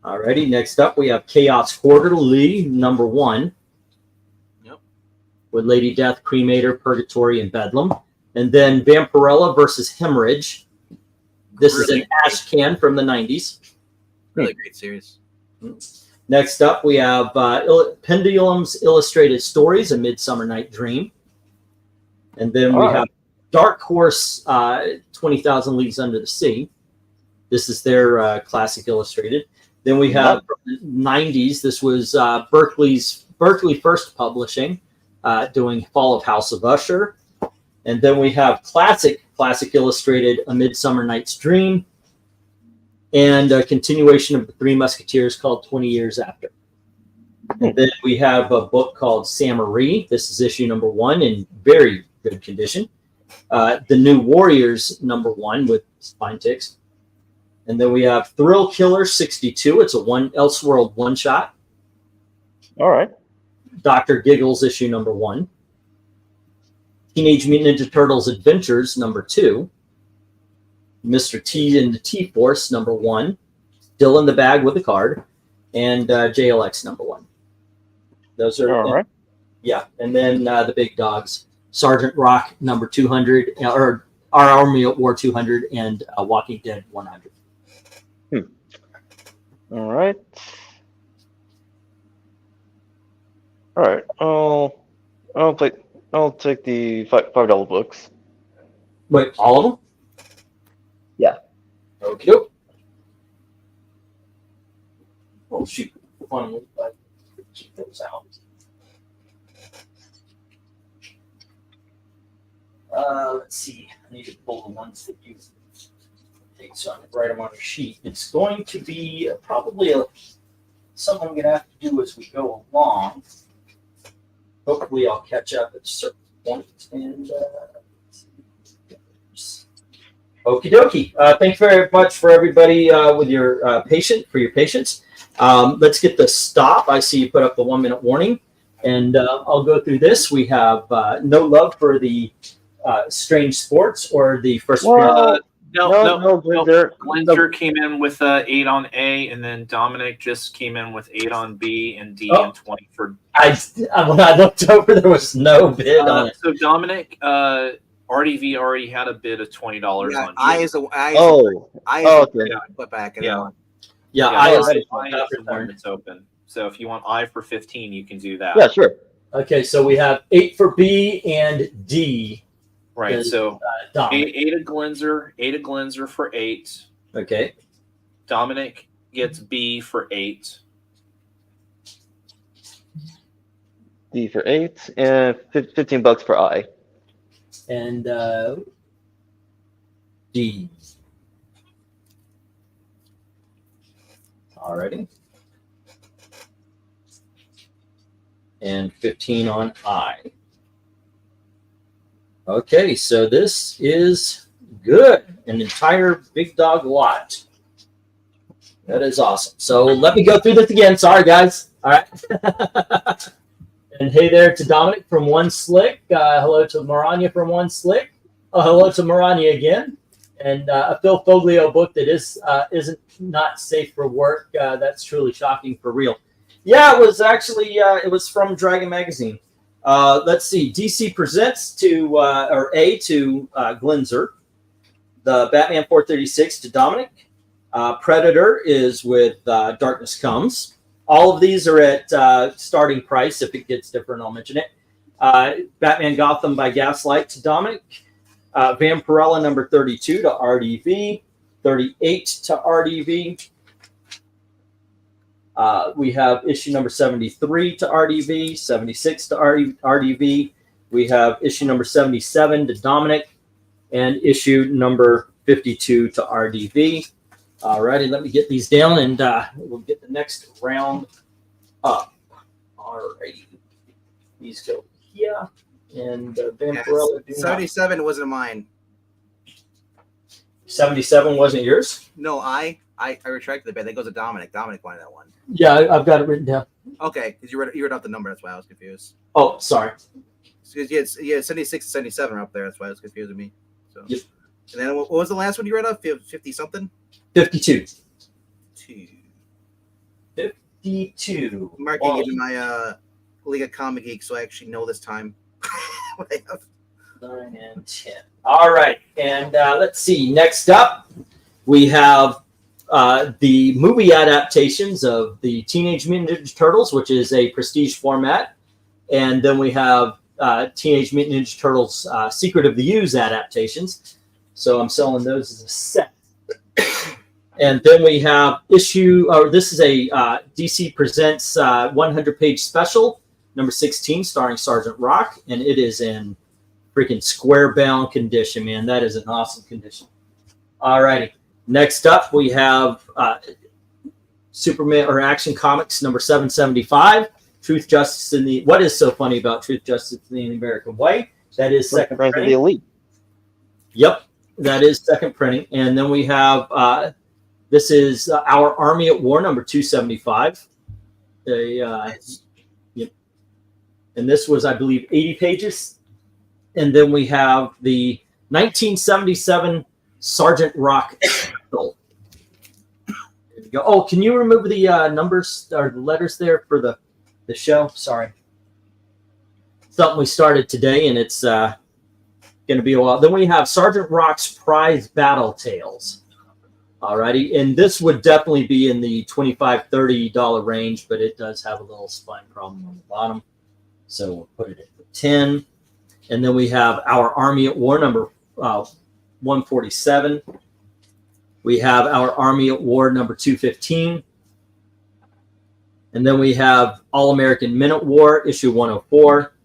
Alrighty, next up we have Chaos Quarterly #1. Yep. With Lady Death, Cremator, Purgatory, and Bedlam. And then Vampirella versus Hemorrhage. This is an ash can from the 90s. Really great series. Next up, we have Pendulum's Illustrated Stories, A Midsummer Night Dream. And then we have Dark Horse, 20,000 Leagues Under the Sea. This is their classic illustrated. Then we have from the 90s. This was Berkeley First Publishing, doing Fall of House of Usher. And then we have classic illustrated, A Midsummer Night's Dream. And a continuation of the Three Musketeers called 20 Years After. And then we have a book called Saint-Marie. This is issue #1 in very good condition. The New Warriors #1 with spine ticks. And then we have Thrill Killer 62. It's a Elseworld one shot. All right. Dr. Giggles issue #1. Teenage Mutant Ninja Turtles Adventures #2. Mr. T and the T-Force #1. Still in the bag with a card. And JLX #1. Those are All right. Yeah, and then the big dogs, Sergeant Rock #200, or Our Army at War 200, and Walking Dead 100. All right. All right. I'll take the $5 books. Wait, all of them? Yeah. Okay. Oh shoot! Finally, keep those out. Let's see. I need to pull the ones that you take, so I can write them on a sheet. It's going to be probably something I'm going to have to do as we go along. Hopefully, I'll catch up at a certain point. And okie dokie. Thanks very much for everybody with your patience. Let's get the stop. I see you put up the 1 minute warning, and I'll go through this. We have no love for the Strange Sports or the first. No, Glenzer. Glenzer came in with 8 on A, and then Dominic just came in with 8 on B and D and 20 for. When I looked over, there was no bid on it. So Dominic, RDV already had a bid of $20 on. Okay. Put back in Yeah. Yeah, I I is the one that's open. So if you want I for 15, you can do that. Yeah, sure. Okay, so we have 8 for B and D. Right. So Dominic. 8 of Glenzer for 8. Okay. Dominic gets B for 8. D for 8 and $15 for I. And D. Alrighty. And 15 on I. Okay, so this is good. An entire big dog lot. That is awesome. So let me go through this again. Sorry, guys. All right. And hey there to Dominic from One Slick. Hello to Maranya from One Slick. Hello to Maranya again. And a Phil Foglio book that isn't not safe for work. That's truly shocking for real. Yeah, it was actually it was from Dragon Magazine. Let's see. DC presents to Glenzer. The Batman 436 to Dominic. Predator is with Darkness Comes. All of these are at starting price. If it gets different, I'll mention it. Batman Gotham by Gaslight to Dominic. Vampirella number 32 to RDV. 38 to RDV. We have issue number 73 to RDV. 76 to RDV. We have issue number 77 to Dominic. And issue number 52 to RDV. Alrighty, let me get these down and we'll get the next round up. Alrighty. These go here. And Vampirella. 77 wasn't mine. 77 wasn't yours? No, I retracted the bet. That goes to Dominic. Dominic wanted that one. Yeah, I've got it written down. Okay, because you read out the number. That's why I was confused. Oh, sorry. Because yeah, 76 and 77 are up there. That's why it was confusing me. So. Yep. And then what was the last one you read up? 50 something? 52. 52. Marking it in my League of Comic Geek, so I actually know this time. What I have. 9 and 10. All right, and let's see. Next up, we have the movie adaptations of the Teenage Mutant Ninja Turtles, which is a prestige format, and then we have Teenage Mutant Ninja Turtles Secret of the Ooze adaptations. So I'm selling those as a set. And then we have this is a DC Presents 100-page special, number 16, starring Sergeant Rock, and it is in freaking square-bound condition, man. That is an awesome condition. All righty. Next up, we have Superman or Action Comics number 775, Truth, Justice, in the... What is so funny about Truth, Justice, in the American Way? That is second Rank of printing. the Elite. Yep, that is second printing. And then we have... this is Our Army at War, number 275. Nice. Yep. And this was, I believe, 80 pages. And then we have the 1977 Sergeant Rock. There we go. Oh, can you remove the numbers or the letters there for the show? Sorry. Something we started today, and it's going to be a while. Then we have Sergeant Rock's Prize Battle Tales. Alrighty, and this would definitely be in the $25, $30 range, but it does have a little spine problem on the bottom. So we'll put it at 10. And then we have Our Army at War, number 147. We have Our Army at War, number 215. And then we have All American Men at War, issue 104.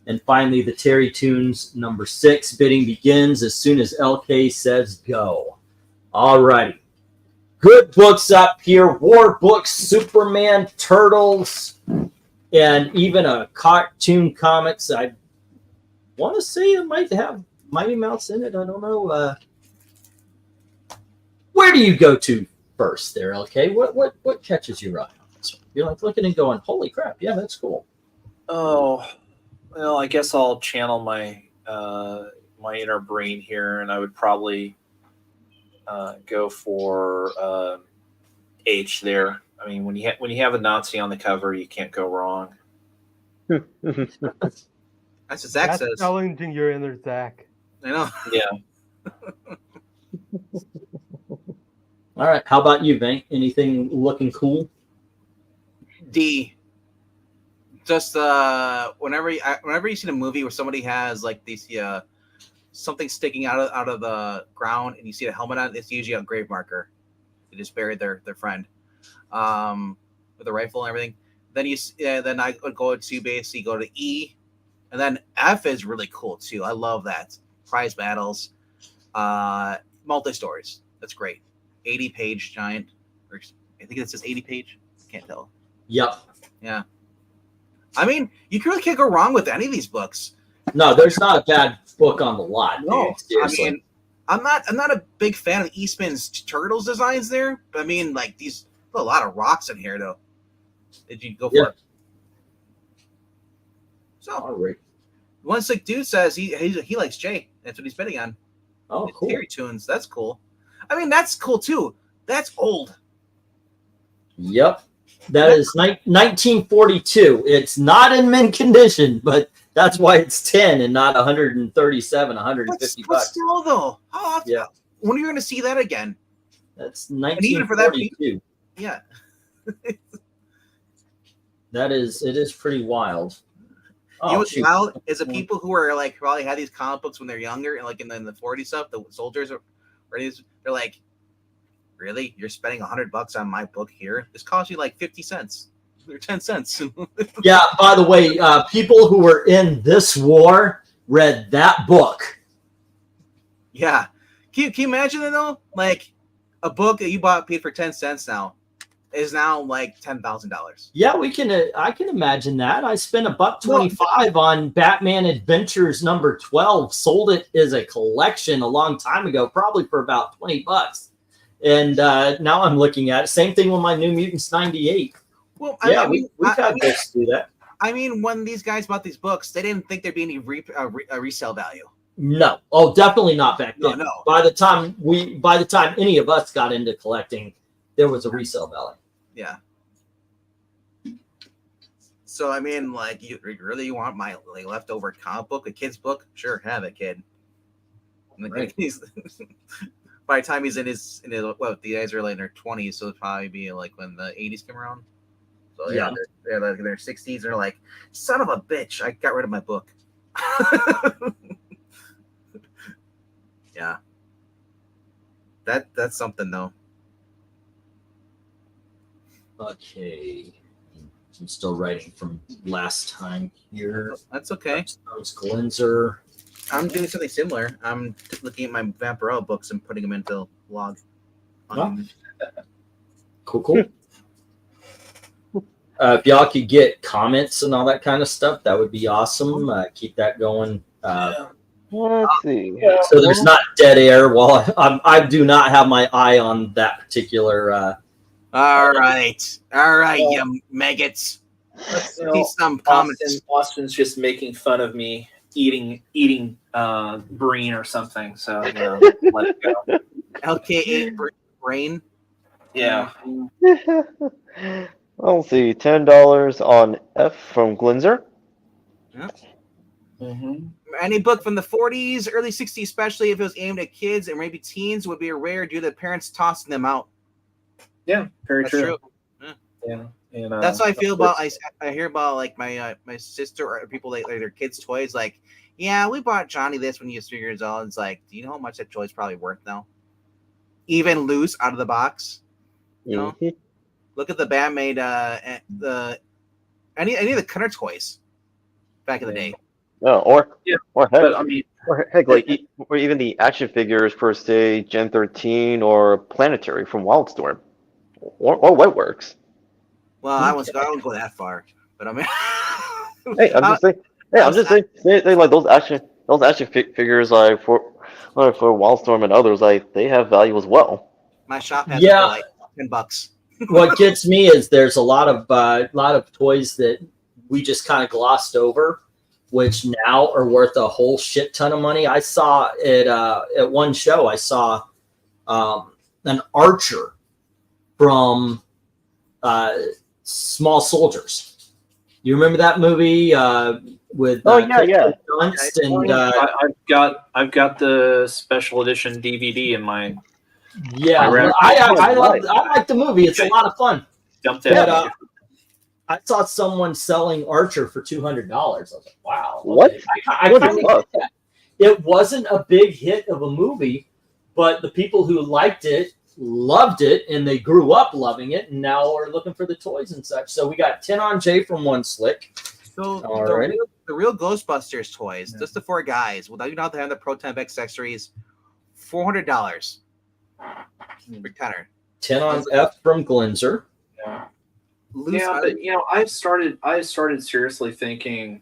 And finally, the Terry Toons, number 6. Bidding begins as soon as LK says go. All righty. Good books up here. War books, Superman, Turtles, and even a cartoon comics. I want to say it might have Mighty Mouse in it. I don't know. Where do you go to first there, LK? What catches your eye on this one? You're like looking and going, holy crap, yeah, that's cool. Oh, well, I guess I'll channel my my inner brain here, and I would probably go for H there. I mean, when you have a Nazi on the cover, you can't go wrong. That's what Zach That's says. challenging your inner Zach. I know. Yeah. All right, how about you, Venk? Anything looking cool? D. Just whenever you see a movie where somebody has like these something sticking out of the ground and you see a helmet on it, it's usually a grave marker. They just buried their friend with a rifle and everything. Then then I would go to basically go to E, and then F is really cool too. I love that. Prize battles. multi-stories. That's great. 80-page giant. Or I think it says 80-page. Can't tell. Yep. Yeah. I mean, you really can't go wrong with any of these books. No, there's not a bad book on the lot. No, Dude, seriously. I mean, I'm not a big fan of Eastman's Turtles designs there, but I mean, like these a lot of rocks in here though. Did you go for Yeah. it? So All right. one sick dude says he likes Jay. That's what he's betting on. Oh, cool. Terry Tunes. That's cool. I mean, that's cool too. That's old. Yep. That is 1942. It's not in mint condition, but that's why it's 10 and not 137, 150 But bucks. still though, how often, Yeah. when are you going to see that again? That's even for that 1942. Yeah. It is pretty wild. You know Oh, what's shoot. wild is the people who are like probably had these comic books when they're younger and like in the 40s stuff, the soldiers or these, they're like, really? You're spending $100 on my book here? This costs you like 50 cents or 10 cents. Yeah, by the way, people who were in this war read that book. Yeah. Can you imagine it though? Like a book that you paid for 10 cents now is now like $10,000. Yeah, I can imagine that. I spent $1.25 on Batman Adventures number 12. Sold it as a collection a long time ago, probably for about $20. And now I'm looking at it. Same thing with my New Mutants 98. Well, We've had books do that. I mean, when these guys bought these books, they didn't think there'd be any resale value. No. Oh, definitely not back then. No. By the time any of us got into collecting, there was a resale value. Yeah. So I mean, like, you really want my leftover comic book, a kid's book? Sure, have it, kid. And Right. By the time he's in his well, the guys are like in their 20s, so it'll probably be like when the 80s come around. So yeah, Yeah. they're like in their 60s. They're like, son of a bitch, I got rid of my book. Yeah. That's something though. Okay. I'm still writing from last time here. That's okay. Glenzer. I'm doing something similar. I'm looking at my Vampirella books and putting them into log. Cool. If y'all could get comments and all that kind of stuff, that would be awesome. Keep that going. Let's see. So there's not dead air while I do not have my eye on that particular. All right, you maggots. Let's see some comments. Austin's just making fun of me eating Breen or something. So let it go. LK8 Brain. Yeah. Let's see. $10 on F from Glenzer. Mm-hmm. Any book from the 40s, early 60s, especially if it was aimed at kids and maybe teens, would be rare due to the parents tossing them out. Yeah, very That's true. true. Yeah. And, That's how I feel about. I hear about like my sister or people like their kids' toys. Like, yeah, we bought Johnny this when he was 3 years old. It's like, do you know how much that toy's probably worth now? Even loose out of the box. You know, look at the band made the any of the Cunner toys back in the day. No, or heck, But I mean, or heck, like or even the action figures for say Gen 13 or Planetary from Wildstorm, or Wetworks. Well, I won't go that far, but I mean, Hey, I'm just saying. Hey, I'm just saying. They like those action figures like for Wildstorm and others, like they have value as well. my shop has Yeah. like $10. What gets me is there's a lot of toys that we just kind of glossed over, which now are worth a whole shit ton of money. I saw it at one show. I saw an Archer from Small Soldiers. You remember that movie with? Yeah. Dunst and I've got the special edition DVD in my yeah. I like the movie. It's a lot of fun. dumped But, out. I saw someone selling Archer for $200. I was like, wow. What? Okay. I What kind is of get that. It wasn't a big hit of a movie, but the people who liked it loved it, and they grew up loving it, and now are looking for the toys and such. So we got 10 on J from One Slick. So Alrighty. the real Ghostbusters toys, just the 4 guys, without you not to have the Pro Temp accessories, $400. Rick Tanner. 10 on F from Glinzer. Yeah. Loose Yeah, but I started seriously thinking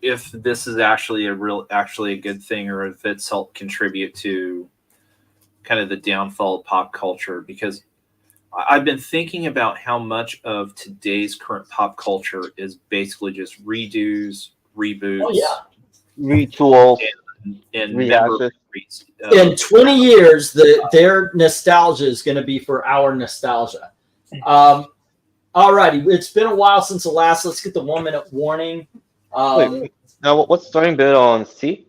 if this is actually a good thing, or if it's helped contribute to kind of the downfall of pop culture, because I've been thinking about how much of today's current pop culture is basically just redos, reboots, Oh, yeah. Retool. and Rehashes. In 20 years, their nostalgia is going to be for our nostalgia. All righty. It's been a while since the last. Let's get the 1 minute warning. Wait, now what's the starting bid on C?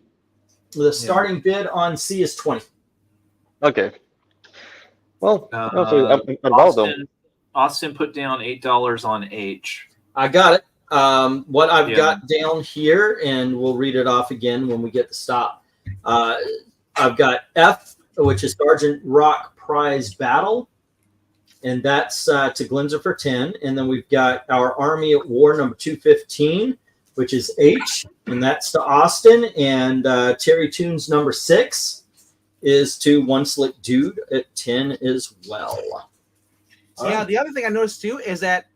The starting bid on C is 20. Okay. Well, Osvaldo. Austin put down $8 on H. I got it. What I've got down here, and we'll read it off again when we get to stop. I've got F, which is Sergeant Rock Prize Battle, and that's to Glinzer for 10. And then we've got our Army at War number 215, which is H, and that's to Austin. And Terry Toons number 6 is to One Slick Dude at 10 as well. Yeah, the other thing I noticed too is that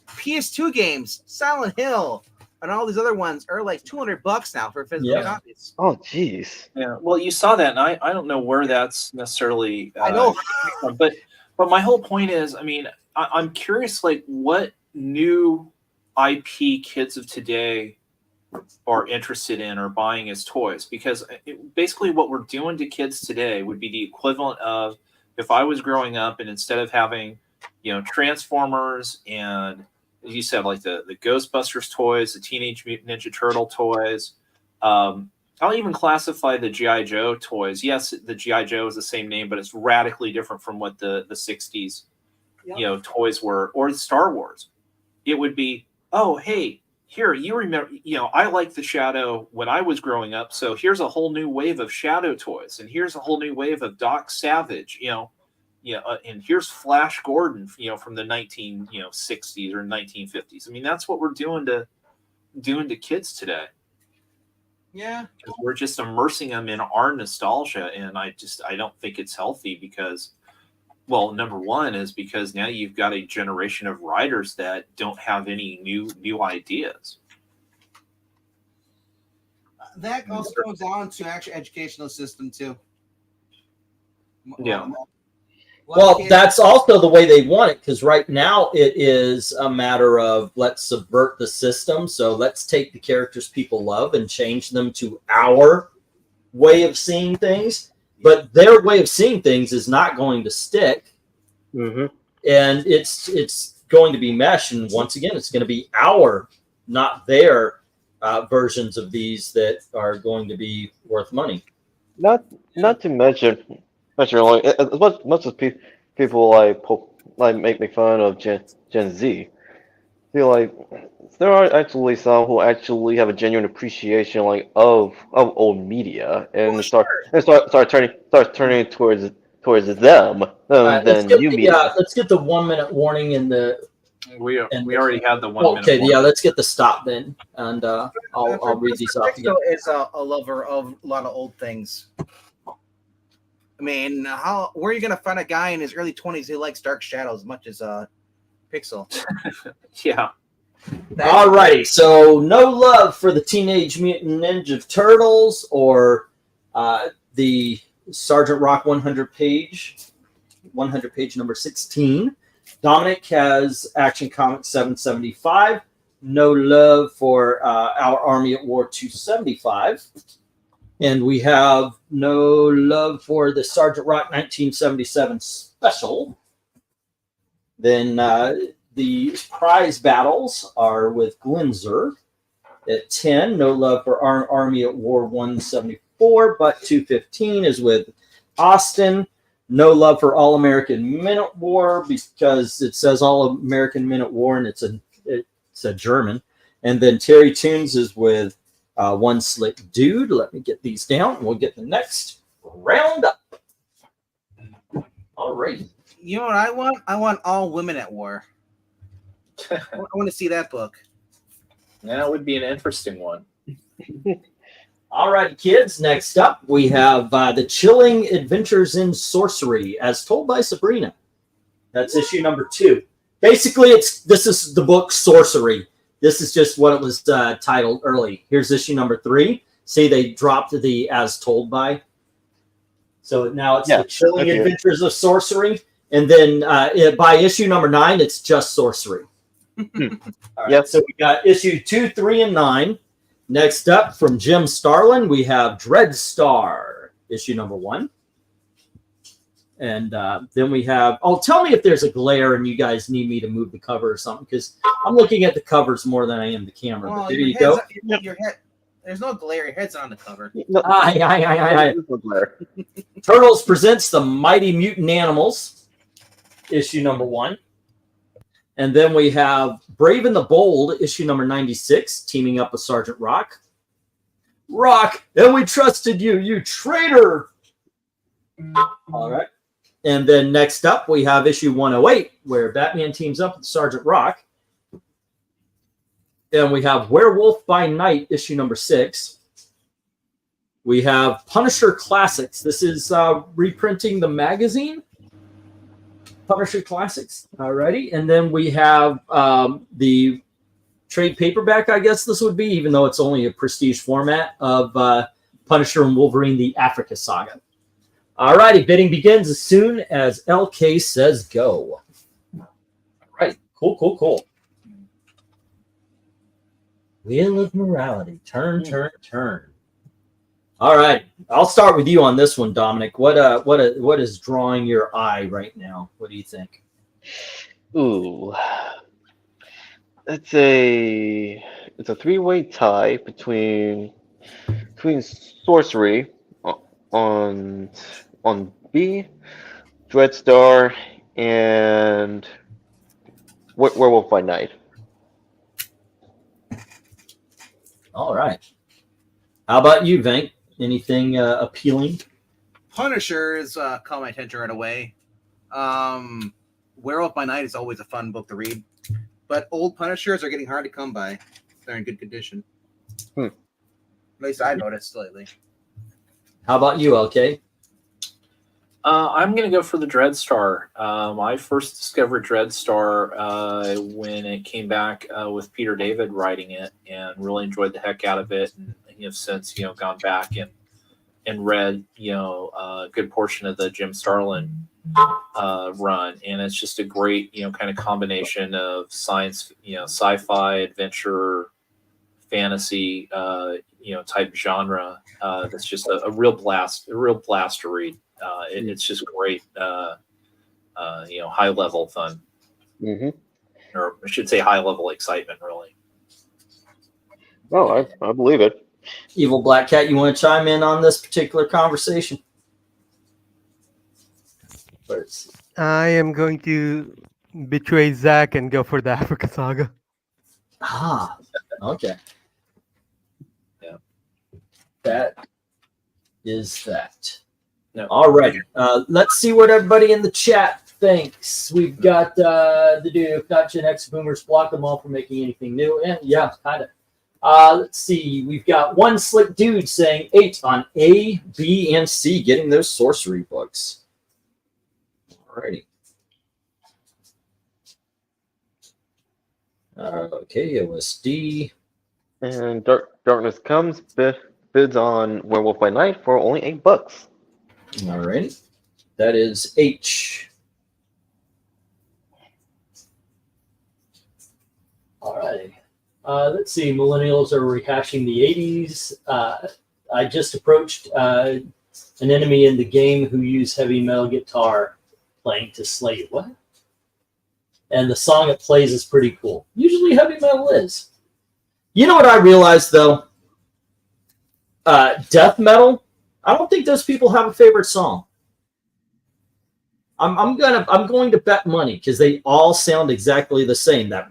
PS2 games, Silent Hill, and all these other ones are like $200 now for physical copies. Oh, jeez. Yeah, well, you saw that, and I don't know where that's necessarily. I know, but my whole point is, I mean, I'm curious, like, what new IP kids of today are interested in or buying as toys, because basically what we're doing to kids today would be the equivalent of if I was growing up and instead of having, Transformers and, as you said, like the Ghostbusters toys, the Teenage Mutant Ninja Turtle toys, I'll even classify the G.I. Joe toys. Yes, the G.I. Joe is the same name, but it's radically different from what the 60s toys were, or Star Wars. It would be, oh, hey, here, you remember, I liked the Shadow when I was growing up, so here's a whole new wave of Shadow toys, and here's a whole new wave of Doc Savage, and here's Flash Gordon, from the 1960s or 1950s. I mean, that's what we're doing to kids today. Yeah, we're just immersing them in our nostalgia, and I don't think it's healthy because, well, number one is because now you've got a generation of writers that don't have any new ideas. That also goes on to actual educational system too. Yeah. Well, that's also the way they want it, because right now it is a matter of let's subvert the system. So let's take the characters people love and change them to our way of seeing things. But their way of seeing things is not going to stick. Mm-hmm. And it's going to be mesh. And once again, it's going to be our, not their versions of these that are going to be worth money. Not to mention, like, as much as people like make fun of Gen Z, I feel like there are actually some who actually have a genuine appreciation of old media and start turning towards them than new media. Let's get the 1 minute warning in the. We already had the 1 minute. Okay, yeah, let's get the stop then, and I'll read these off again. Is a lover of a lot of old things. I mean, where are you going to find a guy in his early 20s who likes Dark Shadows as much as Pixel? Yeah. All righty, so no love for the Teenage Mutant Ninja Turtles or the Sergeant Rock 100 page number 16. Dominic has Action Comics 775. No love for our Army at War 275. And we have no love for the Sergeant Rock 1977 special. Then the prize battles are with Glinzer at 10. No love for our Army at War 174, but 215 is with Austin. No love for All American Men at War because it says All American Men at War and it's a German. And then Terry Toons is with One Slick Dude. Let me get these down and we'll get the next round up. All right. You know what I want? I want All Women at War. I want to see that book. That would be an interesting one. All right, kids. Next up, we have The Chilling Adventures in Sorcery, as told by Sabrina. That's issue number 2. Basically, this is the book Sorcery. This is just what it was titled early. Here's issue number 3. See, they dropped the as told by. So now it's The Chilling Adventures of Sorcery. And then by issue number 9, it's just Sorcery. All right, Yep. So we got issue 2, 3, and 9. Next up, from Jim Starlin, we have Dreadstar, issue number 1. And then we have, tell me if there's a glare and you guys need me to move the cover or something, because I'm looking at the covers more than I am the camera. Well, but there you go. Your head, there's no glare. Your head's on the cover. Aye. There's no glare. Turtles presents The Mighty Mutant Animals, issue number 1. And then we have Brave and the Bold, issue number 96, teaming up with Sergeant Rock. Rock, and we trusted you, you traitor! All right. And then next up, we have issue 108, where Batman teams up with Sergeant Rock. And we have Werewolf by Night, issue number 6. We have Punisher Classics. This is reprinting the magazine. Punisher Classics. Alrighty. And then we have the trade paperback, I guess this would be, even though it's only a prestige format, of Punisher and Wolverine, the Africa Saga. Alrighty. Bidding begins as soon as LK says go. Alright. Cool. Wheel of Morality. Turn. All right, I'll start with you on this one, Dominic. What is drawing your eye right now? What do you think? Ooh, it's a 3-way tie between Sorcery on B, Dreadstar, and Werewolf by Night. All right. How about you, Venk? Anything appealing? Punisher has caught my attention right away. Werewolf by Night is always a fun book to read, but old Punishers are getting hard to come by. They're in good condition. At least I noticed lately. How about you, LK? I'm going to go for the Dreadstar. I first discovered Dreadstar when it came back with Peter David writing it, and really enjoyed the heck out of it. And have since gone back and read a good portion of the Jim Starlin run, and it's just a great kind of combination of science, sci-fi, adventure, fantasy, type genre. That's just a real blast to read. It's just great, high level fun, or I should say high level excitement, really. Oh, I believe it. Evil Black Cat, you want to chime in on this particular conversation? I am going to betray Zach and go for the Africa Saga. Ah, okay. Yeah. That is that. No. All right. Let's see what everybody in the chat thinks. We've got the dude, if not Gen X boomers, block them all from making anything new. And yeah, kind of. Let's see. We've got one slick dude saying 8 on A, B, and C, getting those sorcery books. Alrighty. Okay, it was D. And Darkness Comes bids on Werewolf by Night for only $8. Alrighty. That is H. Alrighty. Let's see. Millennials are rehashing the 80s. I just approached an enemy in the game who used heavy metal guitar playing to slay you. What? And the song it plays is pretty cool. Usually heavy metal is. You know what I realized, though? Death metal, I don't think those people have a favorite song. I'm going to bet money because they all sound exactly the same. That.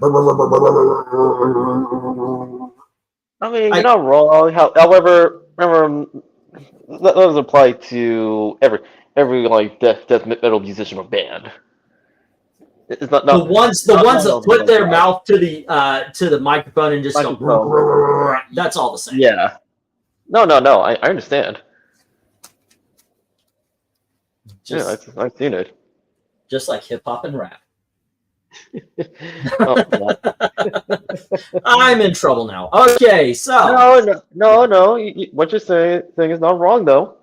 I mean, you're not wrong. However, remember that doesn't apply to every like death metal musician or band. It's not the ones that put their mouth to the microphone and just go. That's all the same. Yeah. No, I understand. Just, Yeah, I've seen it. just like hip hop and rap. Oh, no. I'm in trouble now. Okay, so No. What you're saying is not wrong though.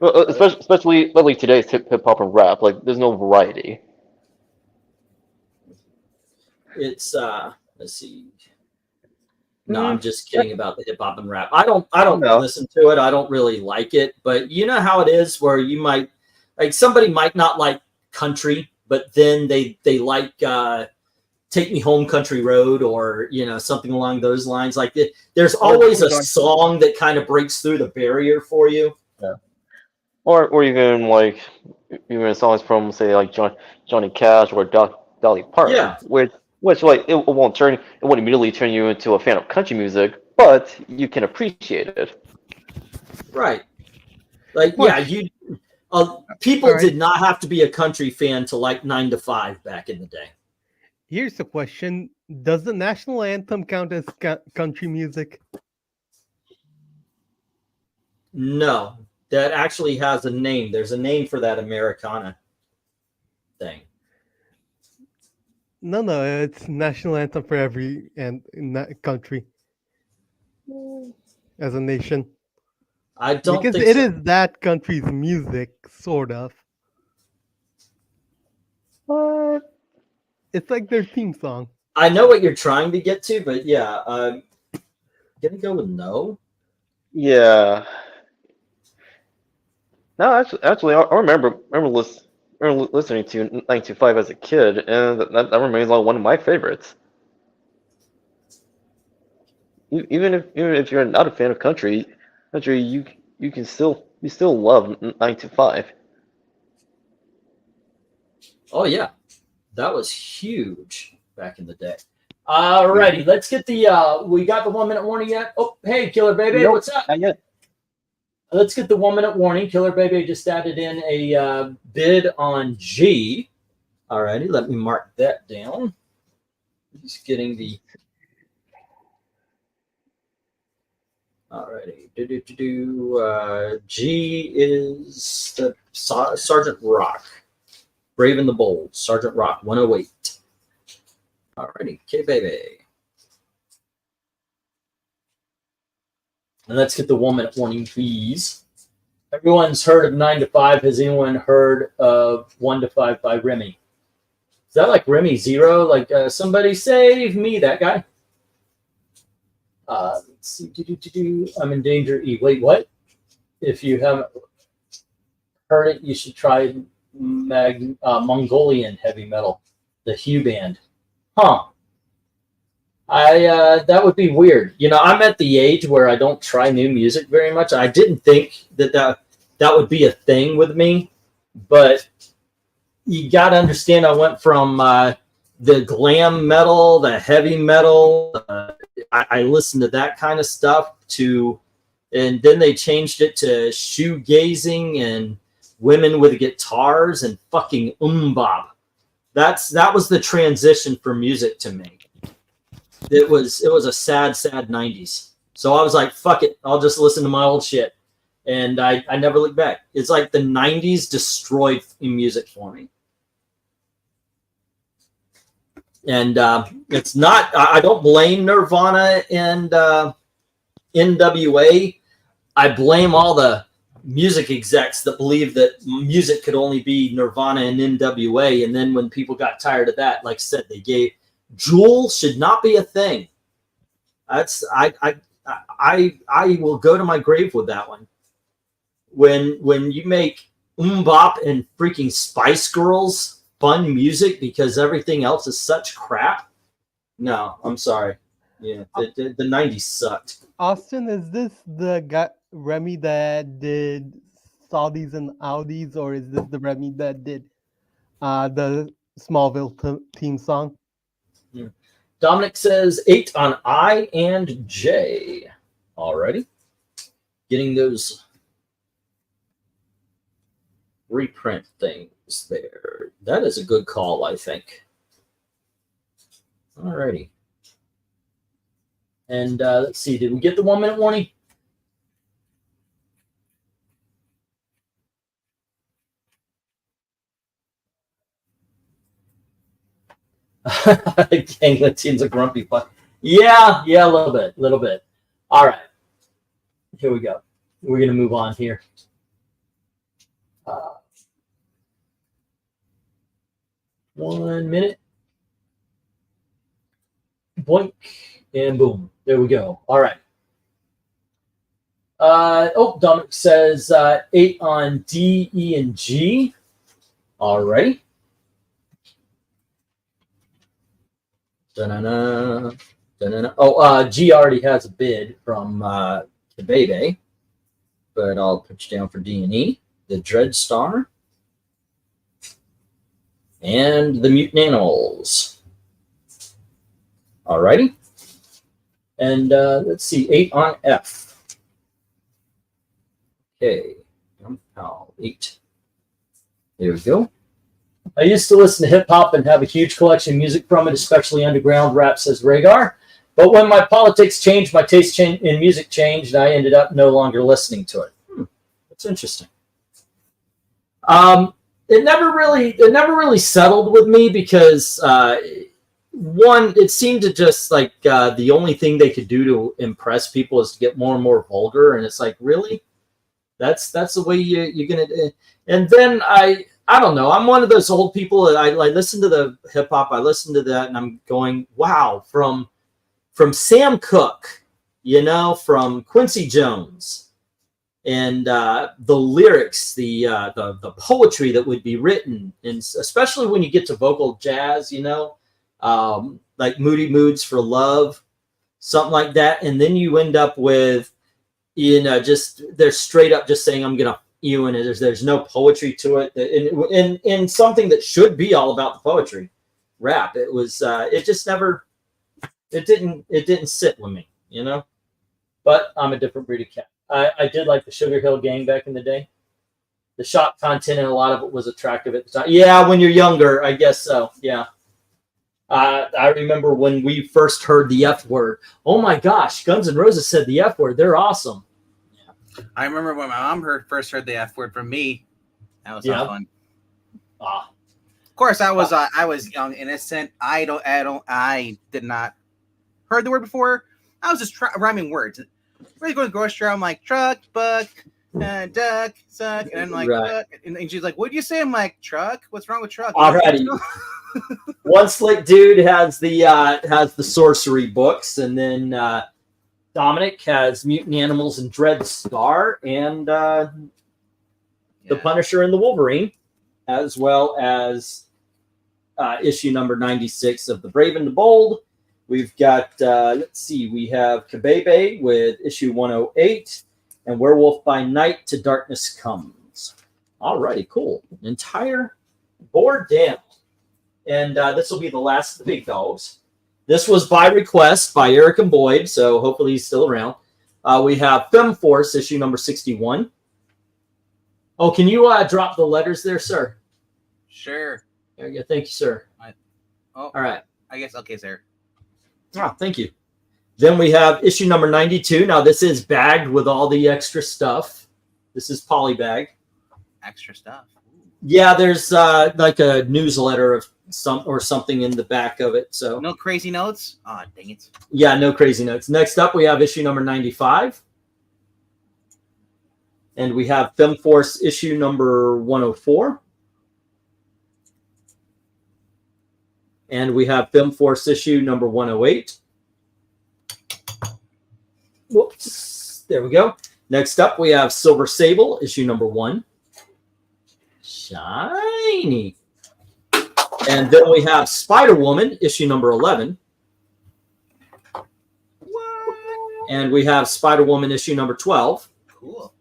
Well, especially like today's hip hop and rap. Like, there's no variety. it's let's see. No, I'm just kidding about the hip hop and rap. I don't No. listen to it. I don't really like it. But you know how it is where you might like somebody might not like country, but then they like Take Me Home Country Road or something along those lines. Like there's always a song that kind of breaks through the barrier for you. Yeah. Or even like even songs from say like Johnny Cash or Dolly Parton. Yeah. Which like it won't immediately turn you into a fan of country music, but you can appreciate it. Right. Like people All right. did not have to be a country fan to like 9 to 5 back in the day. Here's the question: does the national anthem count as country music? No, that actually has a name. There's a name for that Americana thing. No, it's national anthem for every country as a nation. I don't because think it so. is that country's music, sort of. What? It's like their theme song. I know what you're trying to get to, but yeah, gonna go with no. Yeah. No, actually, I remember listening to 925 as a kid, and that remains like one of my favorites. Even if you're not a fan of country, you still love 925. Oh yeah, that was huge back in the day. Alrighty, let's get the we got the 1 minute warning yet? Oh, hey, Killer Baby, Nope, what's up? not yet. Let's get the 1 minute warning. Killer Baby just added in a bid on G. Alrighty, let me mark that down. Just getting the. Alrighty, G is the Sergeant Rock, Brave and the Bold, Sergeant Rock 108. Alrighty, K Baby. And let's get the 1 minute warning, please. Everyone's heard of 9 to 5. Has anyone heard of 1 to 5 by Remy? Is that like Remy Zero? Like somebody save me, that guy? Let's see. I'm in danger E. Wait, what? If you haven't heard it, you should try Mongolian heavy metal, the Hugh band. Huh. That would be weird. I'm at the age where I don't try new music very much. I didn't think that would be a thing with me, but you got to understand I went from the glam metal, the heavy metal, I listened to that kind of stuff and then they changed it to shoegazing and women with guitars and fucking bop. That was the transition for music to me. It was a sad 90s. So I was like, fuck it, I'll just listen to my old shit. And I never looked back. It's like the 90s destroyed music for me. And it's not, I don't blame Nirvana and NWA. I blame all the music execs that believe that music could only be Nirvana and NWA. And then when people got tired of that, like I said, they gave Jewel should not be a thing. That's I will go to my grave with that one. When you make bop and freaking Spice Girls fun music because everything else is such crap. No, I'm sorry. Yeah, the 90s sucked. Austin, is this the guy Remy that did Saudis and Audis, or is this the Remy that did the Smallville theme song? Dominic says 8 on I and J. Alrighty. Getting those reprint things there. That is a good call, I think. Alrighty. And let's see, did we get the 1 minute warning? Ganglet seems a grumpy fuck. Yeah, a little bit. All right, here we go. We're gonna move on here. 1 minute. Boink and boom. There we go. All right. Dominic says 8 on D, E, and G. All right. Da-na-na, da-na-na. Oh, G already has a bid from Kabebe, but I'll put you down for D and E. The Dread Star. And the Mutant Animals. All righty. And let's see, 8 on F. Okay, 8. There we go. I used to listen to hip-hop and have a huge collection of music from it, especially underground rap, says Rhaegar. But when my politics changed, my taste in music changed, and I ended up no longer listening to it. That's interesting. It never really settled with me because, one, it seemed to just like the only thing they could do to impress people is to get more and more vulgar, and it's like, really? That's the way you're gonna. And then I don't know. I'm one of those old people that I listen to the hip hop. I listen to that, and I'm going, wow, from Sam Cooke, from Quincy Jones, and the lyrics, the poetry that would be written, and especially when you get to vocal jazz, like Moody Moods for Love, something like that, and then you end up with. Just they're straight up just saying I'm gonna you, and there's no poetry to it, and something that should be all about the poetry, rap. It was it just never, it didn't sit with me, But I'm a different breed of cat. I did like the Sugar Hill Gang back in the day. The shop content and a lot of it was attractive at the time. Yeah, when you're younger, I guess so. Yeah. I remember when we first heard the F word. Oh my gosh, Guns N' Roses said the F word. They're awesome. I remember when my mom first heard the F word from me. That was not fun. Of course, I was young, innocent. I did not heard the word before. I was just rhyming words. Really going to the grocery store. I'm like truck, buck, duck, suck, and I'm like, right. And she's like, "What did you say?" I'm like, "Truck. What's wrong with truck?" Alrighty. One slick dude has the sorcery books, and then Dominic has Mutant Animals and Dread Star, and the Punisher and the Wolverine, as well as issue number 96 of the Brave and the Bold. We've got let's see, we have Kabebe with issue 108, and Werewolf by Night to Darkness Comes. Alrighty, cool. Entire board down. And this will be the last of the big dogs. This was by request by Eric and Boyd, so hopefully he's still around. We have Fem Force, issue number 61. Oh, can you drop the letters there, sir? Sure. There you go. Thank you, sir. All right. I guess, okay, sir. Oh, thank you. Then we have issue number 92. Now, this is bagged with all the extra stuff. This is polybag. Extra stuff. Ooh. Yeah, there's like a newsletter of something in the back of it. So no crazy notes? Oh, dang it. Yeah, no crazy notes. Next up, we have issue number 95. And we have Fem Force issue number 104. And we have Fem Force issue number 108. Whoops. There we go. Next up, we have Silver Sable issue number 1. Shiny. And then we have Spider-Woman, issue number 11. What? And we have Spider-Woman, issue number 12. Cool.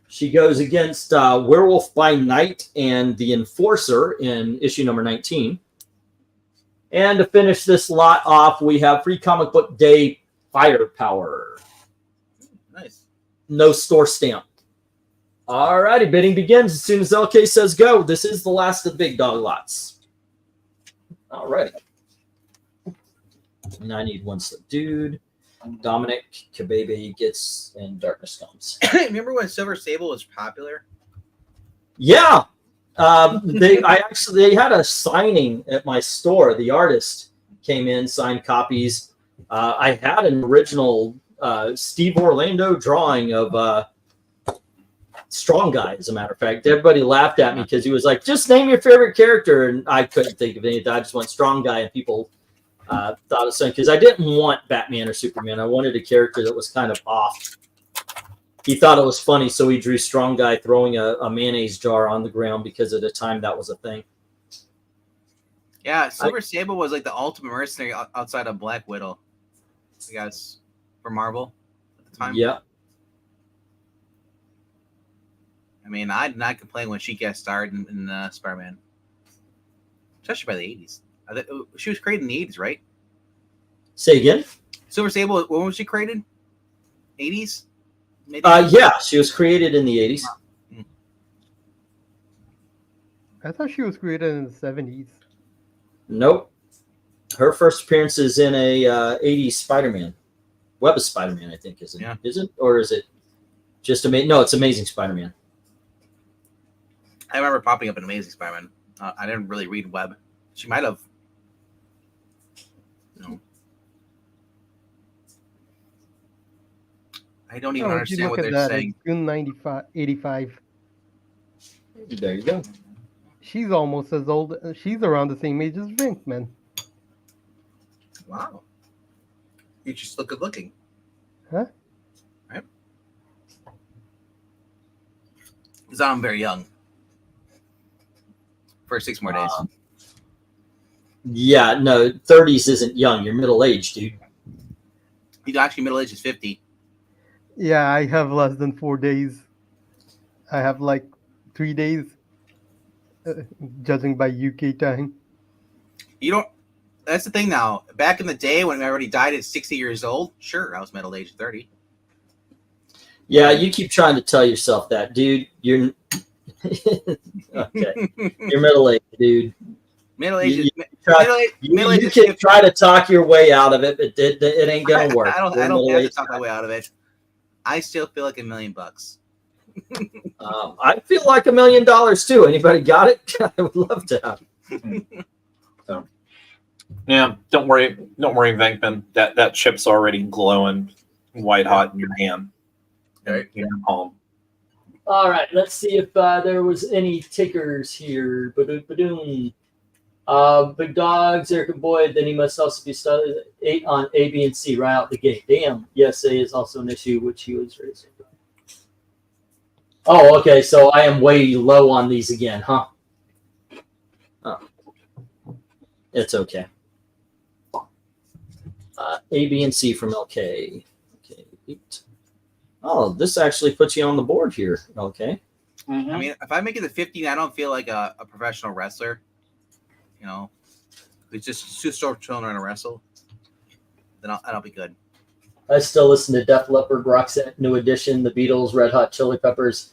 She goes against Werewolf by Night and the Enforcer in issue number 19. And to finish this lot off, we have Free Comic Book Day Firepower. Nice. No store stamp. All righty, bidding begins as soon as LK says go. This is the last of the big dog lots. All righty. And I need one slip dude. Dominic, Kabebe gets, and Darkness Comes. Remember when Silver Sable was popular? Yeah. They had a signing at my store. The artist came in, signed copies. I had an original Steve Orlando drawing of Strong Guy, as a matter of fact. Everybody laughed at me because he was like, just name your favorite character. And I couldn't think of anything. I just went Strong Guy, and people thought of something because I didn't want Batman or Superman. I wanted a character that was kind of off. He thought it was funny, so he drew Strong Guy throwing a mayonnaise jar on the ground because at the time that was a thing. Yeah, Silver Sable was like the ultimate mercenary outside of Black Widow, I guess, for Marvel at the time. Yeah. I mean, I did not complain when she guest starred in Spider-Man, especially by the 80s. She was created in the 80s, right? Say again? Silver Sable, when was she created? 80s? Maybe? Yeah, she was created in the 80s. I thought she was created in the 70s. Nope. Her first appearance is in a 80s Spider-Man. Web of Spider-Man, I think, isn't it? Yeah. Is it? Or is it just Amazing? No, it's Amazing Spider-Man. I remember popping up in Amazing Spider-Man. I didn't really read Web. She might have. No. I don't even understand what they're saying. It's June 85. There you go. She's almost as old. She's around the same age as VENKMAN. Wow. You just look good looking. Huh? Right? Because I'm very young. For 6 more days. Yeah, no, 30s isn't young. You're middle-aged, dude. He's actually middle-aged is 50. Yeah, I have less than 4 days. I have like 3 days, judging by UK time. You don't. That's the thing now. Back in the day when I already died at 60 years old, sure, I was middle-aged 30. Yeah, you keep trying to tell yourself that, dude. You're okay. You're middle-aged, dude. Middle-aged. You can try to talk your way out of it, but it ain't gonna work. I don't have to talk my way out of it. I still feel like $1 million. I feel like $1 million too. Anybody got it? I would love to have. So, yeah, don't worry, Venkman. That chip's already glowing white hot in your hand, in your palm. All right, let's see if there was any takers here. Ba-doom. Big Dogs, Eric and Boyd, then he must also be studied 8 on A, B, and C right out the gate. Damn, yes, A is also an issue, which he was raising. Oh, okay, so I am way low on these again, huh? Oh. It's okay. A, B, and C from LK. Okay, 8. Oh, this actually puts you on the board here. Okay. I mean, if I make it to 15, I don't feel like a professional wrestler. You know, it's just too short children to wrestle. Then I'll be good. I still listen to Def Leppard, Roxette, New Edition, The Beatles, Red Hot Chili Peppers,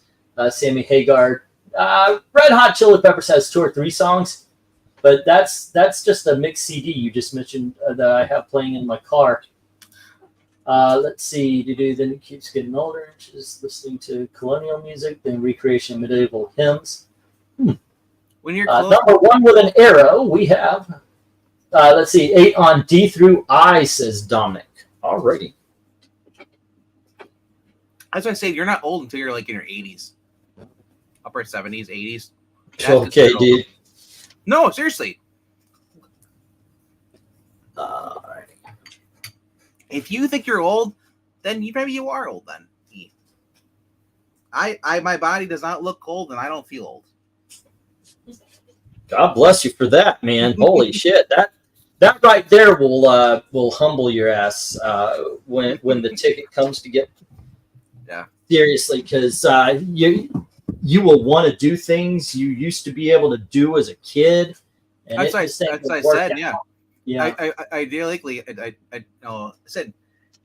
Sammy Hagar. Red Hot Chili Peppers has 2 or 3 songs, but that's just a mixed CD you just mentioned that I have playing in my car. Let's see. Then it keeps getting older. Just listening to colonial music, then recreation of medieval hymns. When you're number 1 with an arrow, we have. Let's see. 8 on D through I, says Dominic. Alrighty. That's why I say you're not old until you're like in your 80s, upper 70s, 80s. Okay, dude. No, seriously. Alrighty. If you think you're old, then maybe you are old. Then my body does not look old, and I don't feel old. God bless you for that, man. Holy shit. That right there will humble your ass when the ticket comes to get. Yeah. Seriously, because you will want to do things you used to be able to do as a kid. And that's what I said. Out. Yeah. Yeah. I said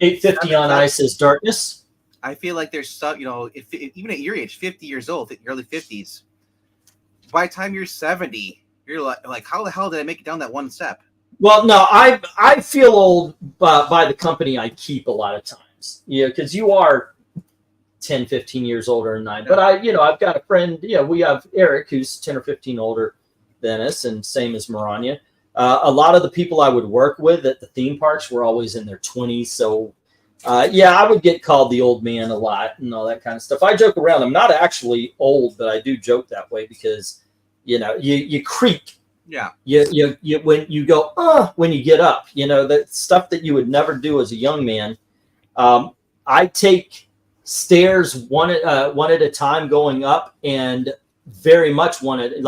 850 on Ice is Darkness. I feel like there's stuff, if even at your age, 50 years old, early 50s, by the time you're 70, you're like, how the hell did I make it down that one step? Well, no, I feel old by the company I keep a lot of times. Yeah, because you are 10, 15 years older than I. But I've got a friend, we have Eric, who's 10 or 15 older than us, and same as Maranya. A lot of the people I would work with at the theme parks were always in their 20s. So, I would get called the old man a lot and all that kind of stuff. I joke around. I'm not actually old, but I do joke that way because, you creak. Yeah. You when you go, when you get up, the stuff that you would never do as a young man. I take stairs one at a time going up, and very much when I'm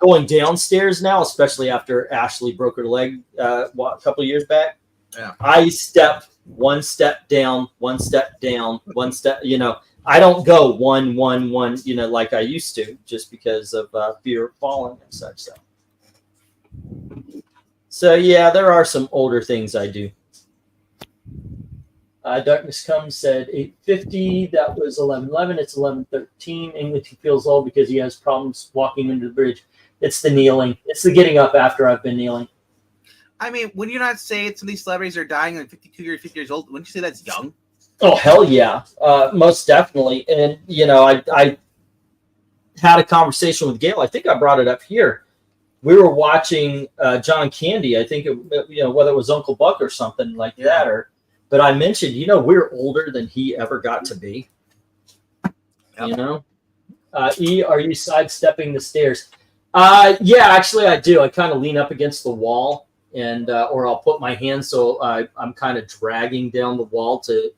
going downstairs now, especially after Ashley broke her leg a couple of years back. Yeah. I step one step down, one step down, one step. I don't go one, like I used to, just because of fear of falling and such. So there are some older things I do. Darkness Comes said 8:50. That was 11:11. It's 11:13. English feels old because he has problems walking into the bridge. It's the kneeling. It's the getting up after I've been kneeling. I mean, would you not say some of these celebrities are dying at 52 years, 50 years old? Wouldn't you say that's young? Oh, hell yeah. Most definitely. And, I had a conversation with Gail. I think I brought it up here. We were watching John Candy. I think, whether it was Uncle Buck or something like that. But I mentioned, we're older than he ever got to be. Yep. E, are you sidestepping the stairs? Yeah, actually I do. I kind of lean up against the wall. And or I'll put my hand so I'm kind of dragging down the wall to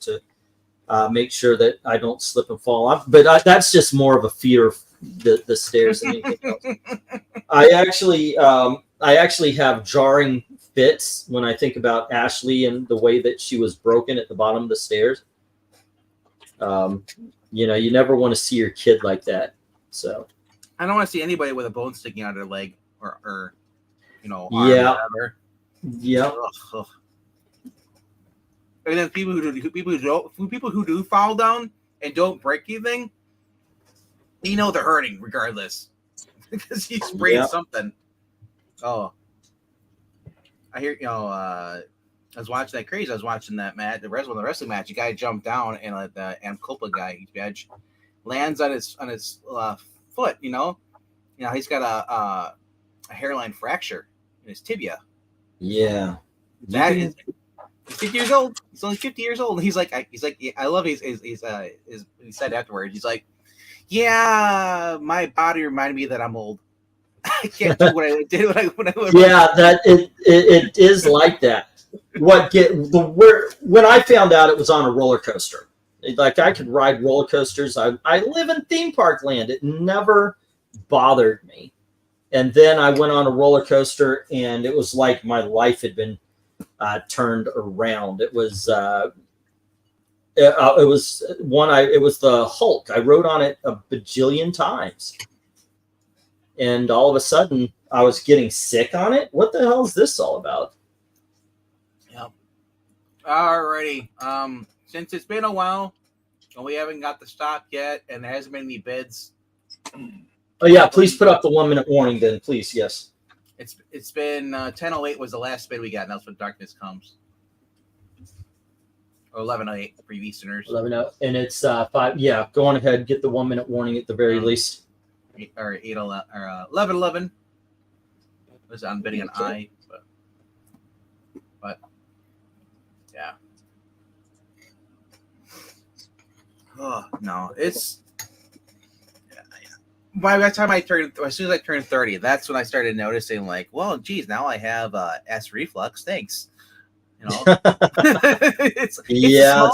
make sure that I don't slip and fall off. But that's just more of a fear of the stairs than anything else. I actually have jarring fits when I think about Ashley and the way that she was broken at the bottom of the stairs. You never want to see your kid like that. So I don't want to see anybody with a bone sticking out of their leg or arm, yeah. whatever. Yeah. Ugh. And then people who do fall down and don't break anything, they're hurting regardless because he sprayed something. Oh, I hear. I was watching that crazy. I was watching that match, the wrestling match. A guy jumped down and the Amcopa guy, edge, lands on his foot. He's got a hairline fracture in his tibia. Yeah, that is 50 years old. He's only 50 years old. And he's like, I love his he said afterwards. He's like, yeah, my body reminded me that I'm old. I can't do what I did when I was. Yeah, that it is like that. When I found out it was on a roller coaster, like I could ride roller coasters. I live in theme park land. It never bothered me. And then I went on a roller coaster, and it was like my life had been turned around. It was it was the Hulk. I rode on it a bajillion times, and all of a sudden I was getting sick on it. What the hell is this all about? Yep. Alrighty. Since it's been a while and we haven't got the stock yet, and there hasn't been any bids. Oh yeah, please put up the 1 minute warning then, please. Yes. It's been 10:08 was the last bid we got, and that's when Darkness Comes. Or 11:08 for you Easterners. 11:08, and it's 5. Yeah, go on ahead, get the 1 minute warning at the very least. Or 8:11 or 11:11 was on bidding on I, but yeah. Oh no, it's. By the time as soon as I turned 30, that's when I started noticing, like, well, geez, now I have acid reflux. Thanks. It's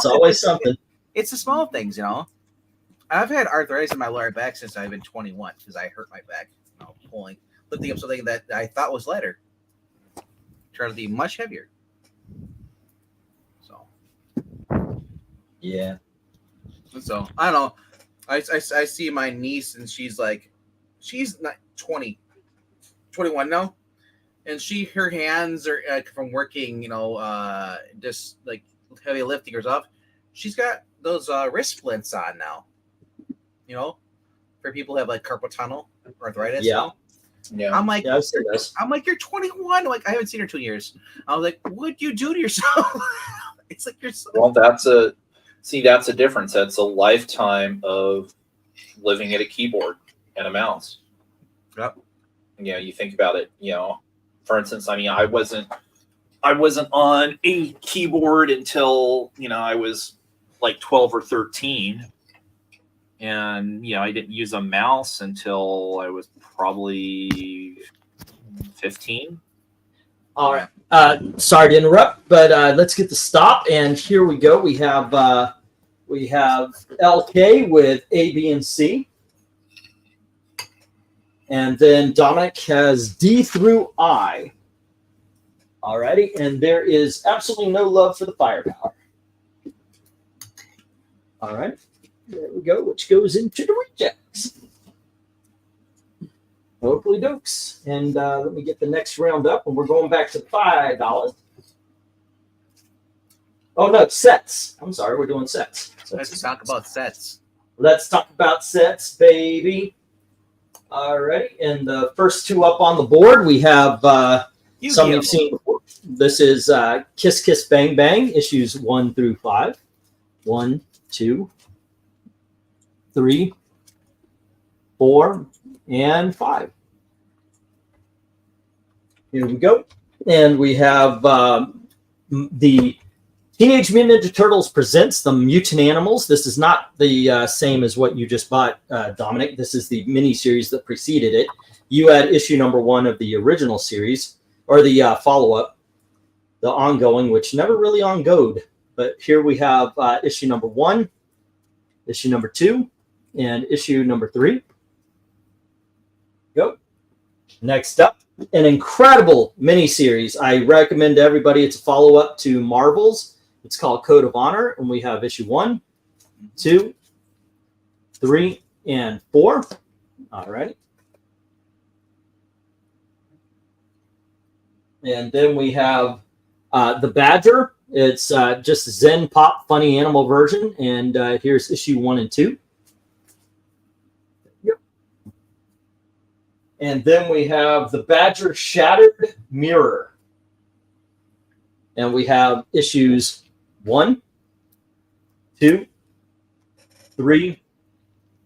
always something. It's the small things, I've had arthritis in my lower back since I've been 21 because I hurt my back, lifting up something that I thought was lighter turned out to be much heavier. So, yeah. So I don't know. I see my niece, and she's not 21 now, and her hands are from working, just like heavy lifting or stuff. She's got those wrist splints on now, for people who have like carpal tunnel arthritis. Yeah. Yeah. I'm like, I've seen this. I'm like, you're 21. Like, I haven't seen her 2 years. I was like, what'd you do to yourself? It's like you're so. Well, See, that's a difference. That's a lifetime of living at a keyboard and a mouse. Yep. You know, you think about it, you know, for instance, I mean, I wasn't on a keyboard until, you know, I was like 12 or 13. And, you know, I didn't use a mouse until I was probably 15. All right. Sorry to interrupt, but let's get the stop. And here we go. We have LK with A, B, and C. And then Dominic has D through I. Alrighty, and there is absolutely no love for the firepower. All right, there we go, which goes into the rejects. Hopefully dokes. And let me get the next round up, and we're going back to $5. Oh, no, sets. I'm sorry, we're doing sets. Let's talk about sets. Let's talk about sets, baby. All right, and the first two up on the board, we have some you've seen before. This is Kiss Kiss Bang Bang, issues 1 through 5. 1, 2, 3, 4, and 5. Here we go. And we have the Teenage Mutant Ninja Turtles presents the Mutant Animals. This is not the same as what you just bought, Dominic. This is the mini-series that preceded it. You had issue number 1 of the original series, or the follow-up, the ongoing, which never really ongoed. But here we have issue number 1, issue number 2, and issue number 3. Go. Next up, an incredible mini-series. I recommend to everybody. It's a follow-up to Marvel's. It's called Code of Honor, and we have issue 1, 2, 3, and 4. All right. And then we have the Badger. It's just Zen Pop Funny Animal version, and here's issue 1 and 2. Yep. And then we have the Badger Shattered Mirror. And we have issues 1, 2, 3,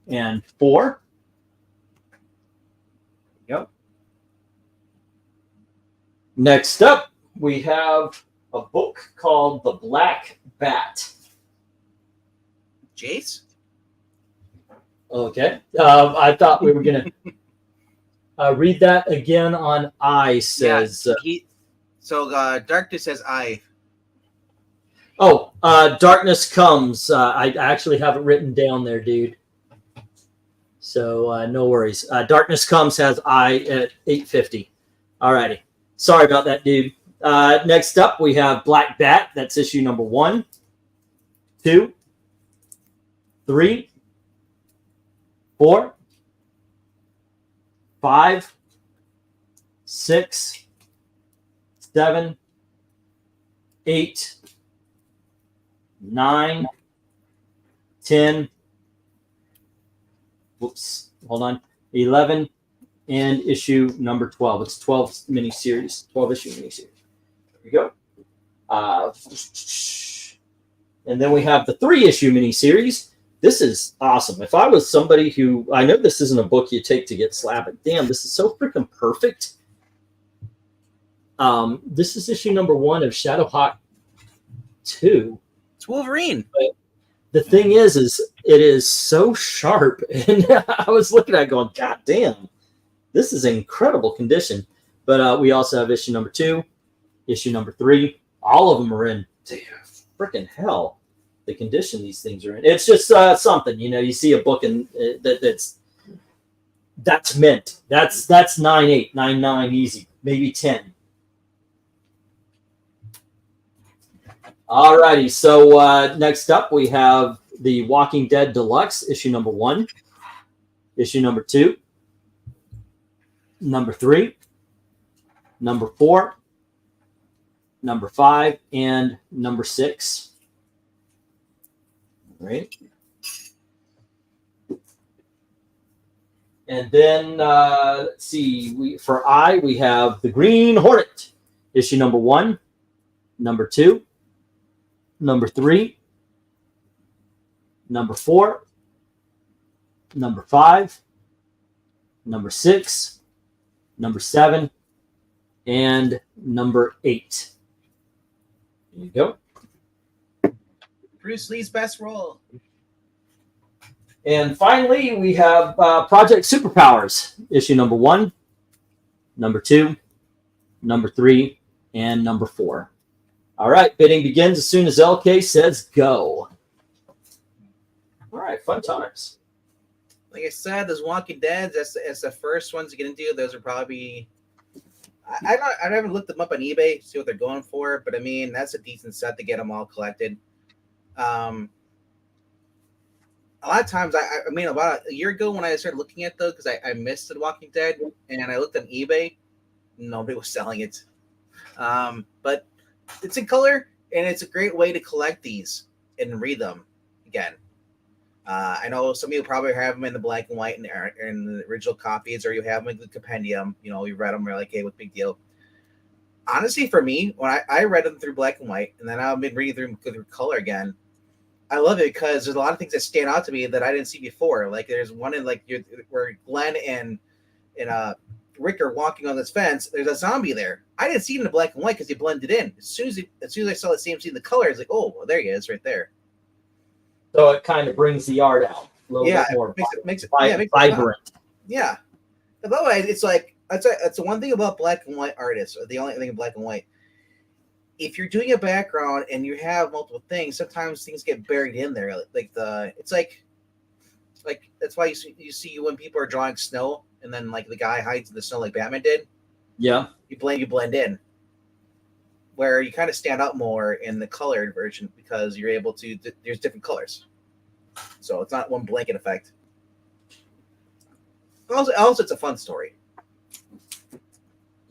and 4. Yep. Next up, we have a book called The Black Bat. Jace? Okay. I thought we were going to read that again on I, says. Yeah, Darkness says I. Darkness Comes. I actually have it written down there, dude. So no worries. Darkness Comes has I at 850. All righty. Sorry about that, dude. Next up, we have Black Bat. That's issue number 1, 2, 3, 4, 5, 6, 7, 8, 9, 10, whoops, hold on, 11, and issue number 12. It's 12 miniseries, 12 issue miniseries. There we go. And then we have the 3 issue miniseries. This is awesome. If I was somebody who, I know this isn't a book you take to get slapped, but damn, this is so freaking perfect. This is issue number 1 of Shadowhawk 2. It's Wolverine. But the thing is it is so sharp. And I was looking at it going, God damn, this is incredible condition. But we also have issue number 2, issue number 3. All of them are in freaking hell. The condition these things are in. It's just something, you know, you see a book and that's mint. That's 9.8, 9.9 easy, maybe 10. All righty, so next up we have the Walking Dead Deluxe, issue number 1, issue number 2, number 3, number 4, number 5, and number 6. All right. And then, let's see, we have the Green Hornet, issue number 1, number 2, number 3, number 4, number 5, number 6, number 7, and number 8. There you go. Bruce Lee's best role. And finally, we have Project Superpowers, issue number 1, number 2, number 3, and number 4. All right, bidding begins as soon as LK says go. All right, fun times. Like I said, those Walking Dead, that's the first ones to get into. Those are probably. I haven't looked them up on eBay to see what they're going for, but I mean that's a decent set to get them all collected. A lot of times, I mean, about a year ago when I started looking at those, because I missed The Walking Dead, and I looked on eBay, nobody was selling it. But it's in color, and it's a great way to collect these and read them again. I know some of you probably have them in the black and white in the original copies, or you have them in the compendium. You know, you read them, you're like, hey, what big deal? Honestly, for me, when I read them through black and white, and then I've been reading through color again, I love it because there's a lot of things that stand out to me that I didn't see before. Like there's one in where Glenn and Rick are walking on this fence. There's a zombie there. I didn't see it in the black and white because he blended in. As soon as I saw the same scene in the color, I was like, oh, well, there he is, right there. So it kind of brings the art out a little bit more makes it vibrant. Yeah. Otherwise, it's like that's the one thing about black and white artists, or the only thing in black and white. If you're doing a background and you have multiple things, sometimes things get buried in there. It's like that's why you see when people are drawing snow and then like the guy hides in the snow like Batman did. Yeah. You blend in. Where you kind of stand out more in the colored version because you're able to. There's different colors, so it's not one blanket effect. Also, it's a fun story.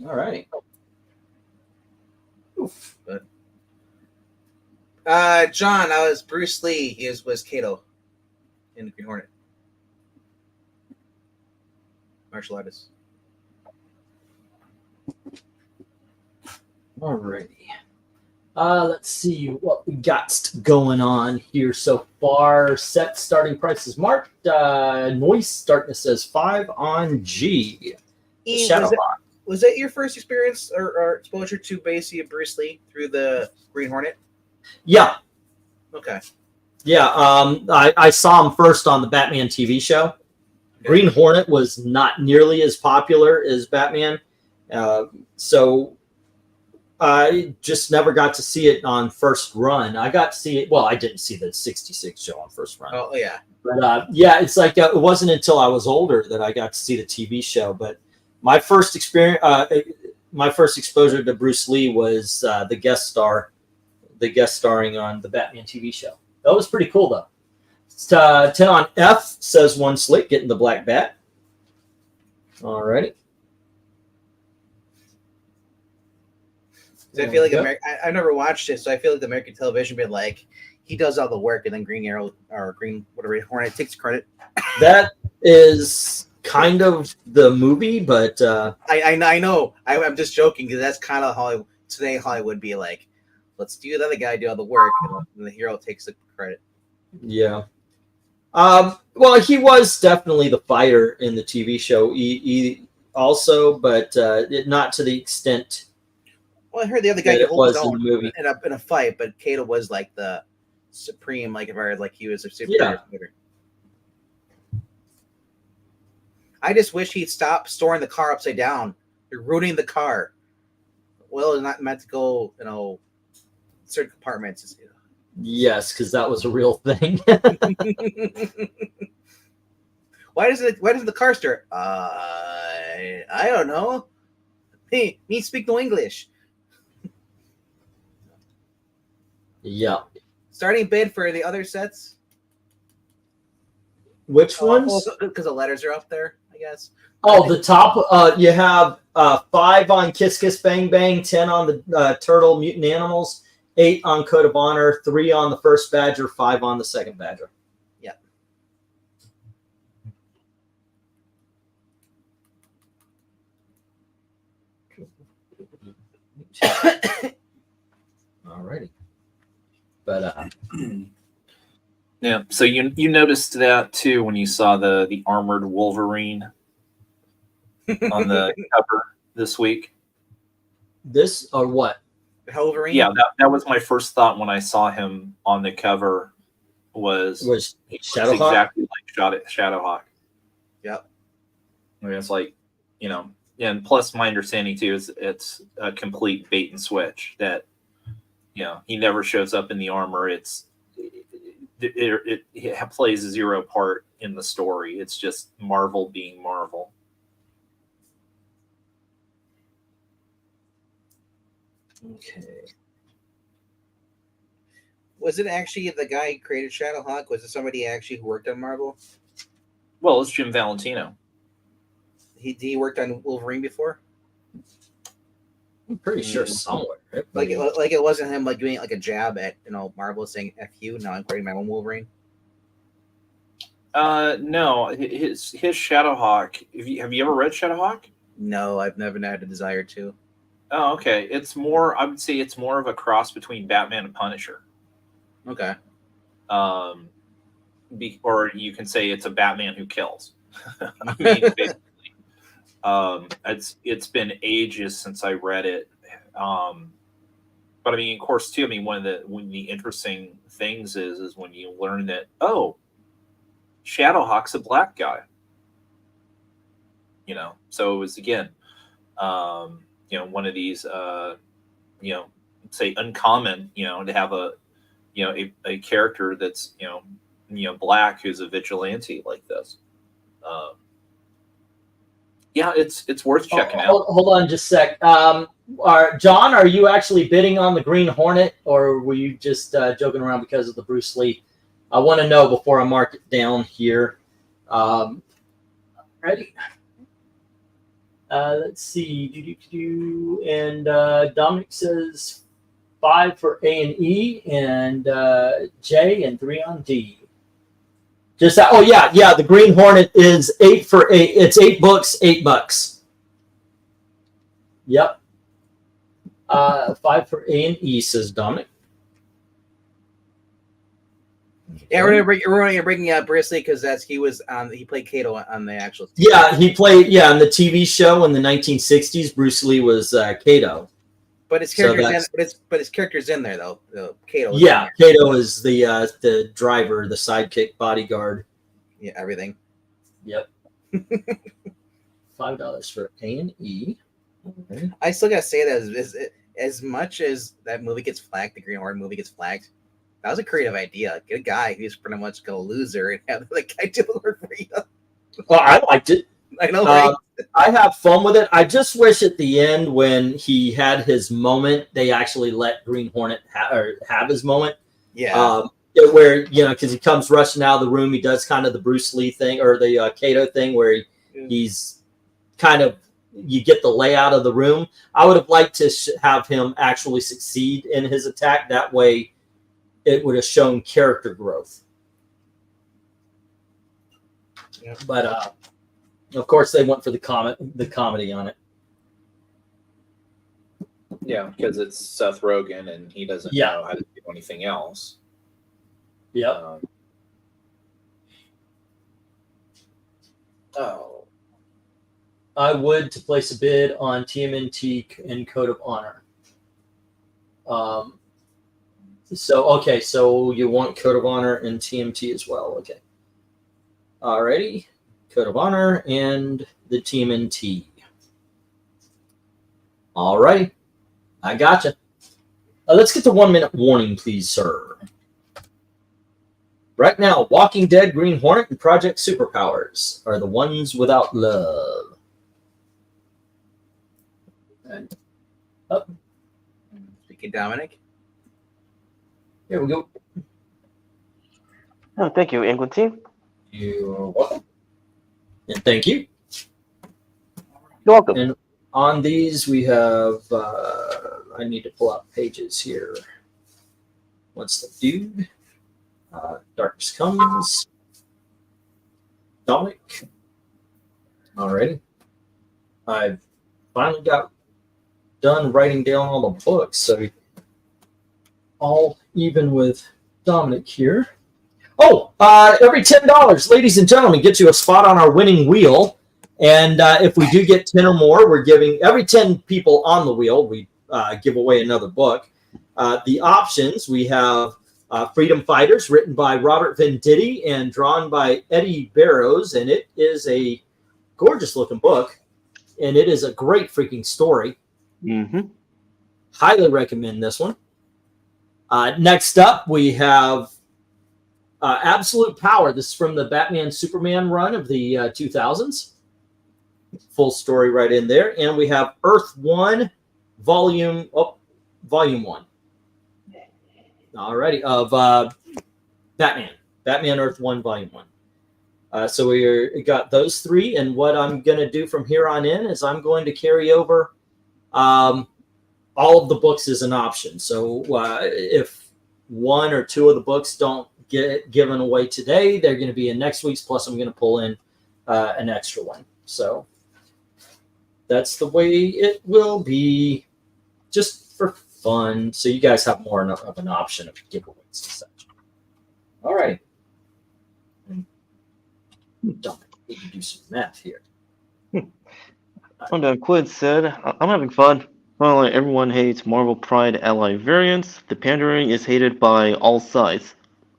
All right. But John, I was Bruce Lee. He was Kato in the Green Hornet. Martial artist. Alrighty. Let's see what we got going on here so far. Set starting price is marked. Noise starting says 5 on G. Was that your first experience or exposure to basically Bruce Lee through the Green Hornet? Yeah. Okay. Yeah. I saw him first on the Batman TV show. Okay. Green Hornet was not nearly as popular as Batman. So I just never got to see it on first run. I got to see it. Well, I didn't see the 66 show on first run. Oh, yeah. But yeah, it's like it wasn't until I was older that I got to see the TV show. But my first experience, my first exposure to Bruce Lee was the guest starring on the Batman TV show. That was pretty cool, though. 10 on F says one slick, getting the black bat. Alrighty. So I feel like I've never watched it, so I feel like the American television been like, he does all the work, and then Green Arrow or Green whatever Hornet takes credit. That is kind of the movie, but I know. I'm just joking because that's kind of how Hollywood would be like. Let's do the other guy do all the work, and the hero takes the credit. Yeah. Well, he was definitely the fighter in the TV show. He also, but not to the extent. Well, I heard the other guy was in the movie in a fight, but Kato was like the supreme, like if I heard like he was a super fighter. I just wish he'd stop storing the car upside down. You're ruining the car. Well, it's not meant to go, certain compartments. Yes, because that was a real thing. Why doesn't the car start? I don't know. Hey, me speak no English. Yeah. Starting bid for the other sets. Which ones? Because the letters are up there, I guess. Oh, the top. You have 5 on Kiss Kiss Bang Bang, 10 on the Turtle Mutant Animals, 8 on Code of Honor, 3 on the first Badger, 5 on the second Badger. Yeah. Alrighty. But Yeah. So you noticed that too when you saw the armored Wolverine on the cover this week. This or what? Wolverine. Yeah, that was my first thought when I saw him on the cover. Was he looks Shadowhawk? exactly like Shadowhawk. Yep. I mean, it's like, you know, and plus my understanding too is it's a complete bait and switch that, you know, he never shows up in the armor. It plays zero part in the story. It's just Marvel being Marvel. Okay. Was it actually the guy who created Shadowhawk? Was it somebody actually who worked on Marvel? Well, it's Jim Valentino. He worked on Wolverine before? I'm pretty sure somewhere. Like it wasn't him like doing like a jab at Marvel saying "F you." Now I'm creating my own Wolverine. No, his Shadowhawk. Have you ever read Shadowhawk? No, I've never had a desire to. Oh, okay. It's more. I would say it's more of a cross between Batman and Punisher. Okay. Or you can say it's a Batman who kills. I mean, basically, it's been ages since I read it. But I mean, of course, too. I mean, one of the interesting things is when you learn that Shadowhawk's a black guy. You know, so it was again, one of these, say uncommon, to have a character that's black who's a vigilante like this. Yeah, it's worth checking out. Hold on just a sec. John, are you actually bidding on the Green Hornet, or were you just joking around because of the Bruce Lee? I want to know before I mark it down here. Ready? Let's see. And Dominic says 5 for A and E, and J, and 3 on D. Just that. Oh yeah. The Green Hornet is 8 for 8. It's 8 books, $8. Yep. 5 for A and E, says Dominic. Yeah, we're gonna bring up Bruce Lee because he played Kato on the actual. TV. Yeah, he played on the TV show in the 1960s. Bruce Lee was Kato. But his character's in there though. Kato. Yeah, Kato is the driver, the sidekick, bodyguard. Yeah, everything. Yep. $5 for A and E. Okay. I still gotta say that as much as that movie gets flagged, the Green Hornet movie gets flagged. That was a creative idea. Get a guy who's pretty much a loser and have the guy do the work for you. Well, I liked it. I know. Right? I have fun with it. I just wish at the end when he had his moment, they actually let Green Hornet have his moment. Yeah. Where because he comes rushing out of the room, he does kind of the Bruce Lee thing or the Kato thing, where he's kind of you get the layout of the room. I would have liked to have him actually succeed in his attack. That way, it would have shown character growth. Yeah. But of course, they went for the comedy on it. Yeah, because it's Seth Rogen and he doesn't know how to do anything else. Yeah. I would to place a bid on TMNT and Code of Honor. So you want Code of Honor and TMT as well. Okay. Alrighty. Code of Honor and the TMNT. Alrighty. I gotcha. Let's get the 1 minute warning, please, sir. Right now, Walking Dead, Green Hornet, and Project Superpowers are the ones without love. And up. Thank you, Dominic. Here we go. Oh, thank you, England team. You're welcome. And thank you. You're welcome. And on these, we have, I need to pull out pages here. What's the dude? Darkness Comes. Dominic. Alrighty. I've finally got done writing down all the books, so all even with Dominic here. Every $10, ladies and gentlemen, gets you a spot on our winning wheel. And if we do get 10 or more, we're giving every 10 people on the wheel, we give away another book. The options, we have Freedom Fighters, written by Robert Venditti and drawn by Eddie Barrows. And it is a gorgeous looking book. And it is a great freaking story. Mm-hmm. Highly recommend this one. Next up, we have Absolute Power. This is from the Batman Superman run of the 2000s. Full story right in there. And we have Earth 1, Volume 1. Alrighty, of Batman Earth 1, Volume 1. So we got those three. And what I'm going to do from here on in is I'm going to carry over all of the books as an option. So if one or two of the books don't get given away today, they're going to be in next week's. Plus, I'm going to pull in an extra one. So that's the way it will be, just for fun. So you guys have more of an option of giveaways and such. All right. Don't need to do some math here. Quid said, I'm having fun. Well, everyone hates Marvel Pride ally variants. The pandering is hated by all sides.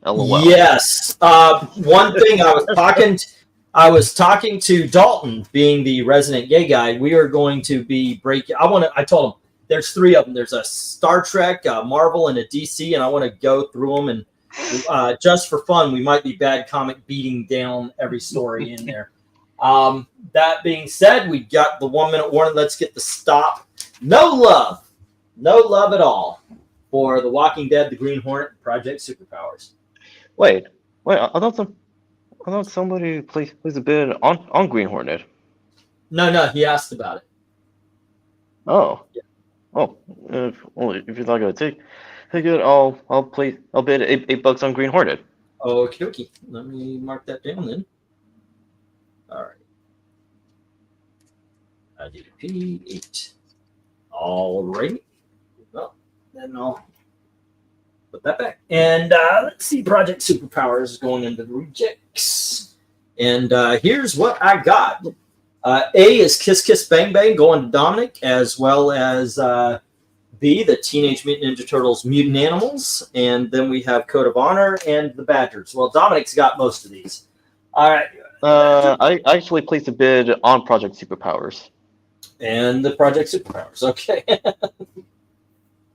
LOL. Yes. One thing I was talking to Dalton, being the resident gay guy. We are going to be breaking. I told him there's three of them. There's a Star Trek, a Marvel, and a DC, and I want to go through them. And just for fun, we might be bad comic beating down every story in there. That being said, we got the 1 minute warning. Let's get the stop. No love at all for The Walking Dead, The Green Hornet, and Project Superpowers. Wait. I thought somebody placed a bid on Green Hornet. No, he asked about it. Oh. Yeah. Oh. If you're not gonna take it, I'll bid $8 on Green Hornet. Okay. Let me mark that down then. All right. IDP 8. All right. Well, then I'll put that back. And let's see. Project Superpowers is going into the rejects. And here's what I got. A is Kiss Kiss Bang Bang going to Dominic, as well as B, the Teenage Mutant Ninja Turtles Mutant Animals. And then we have Code of Honor and the Badgers. Well, Dominic's got most of these. All right. I actually placed a bid on Project Superpowers. And the Project Superpowers. Okay.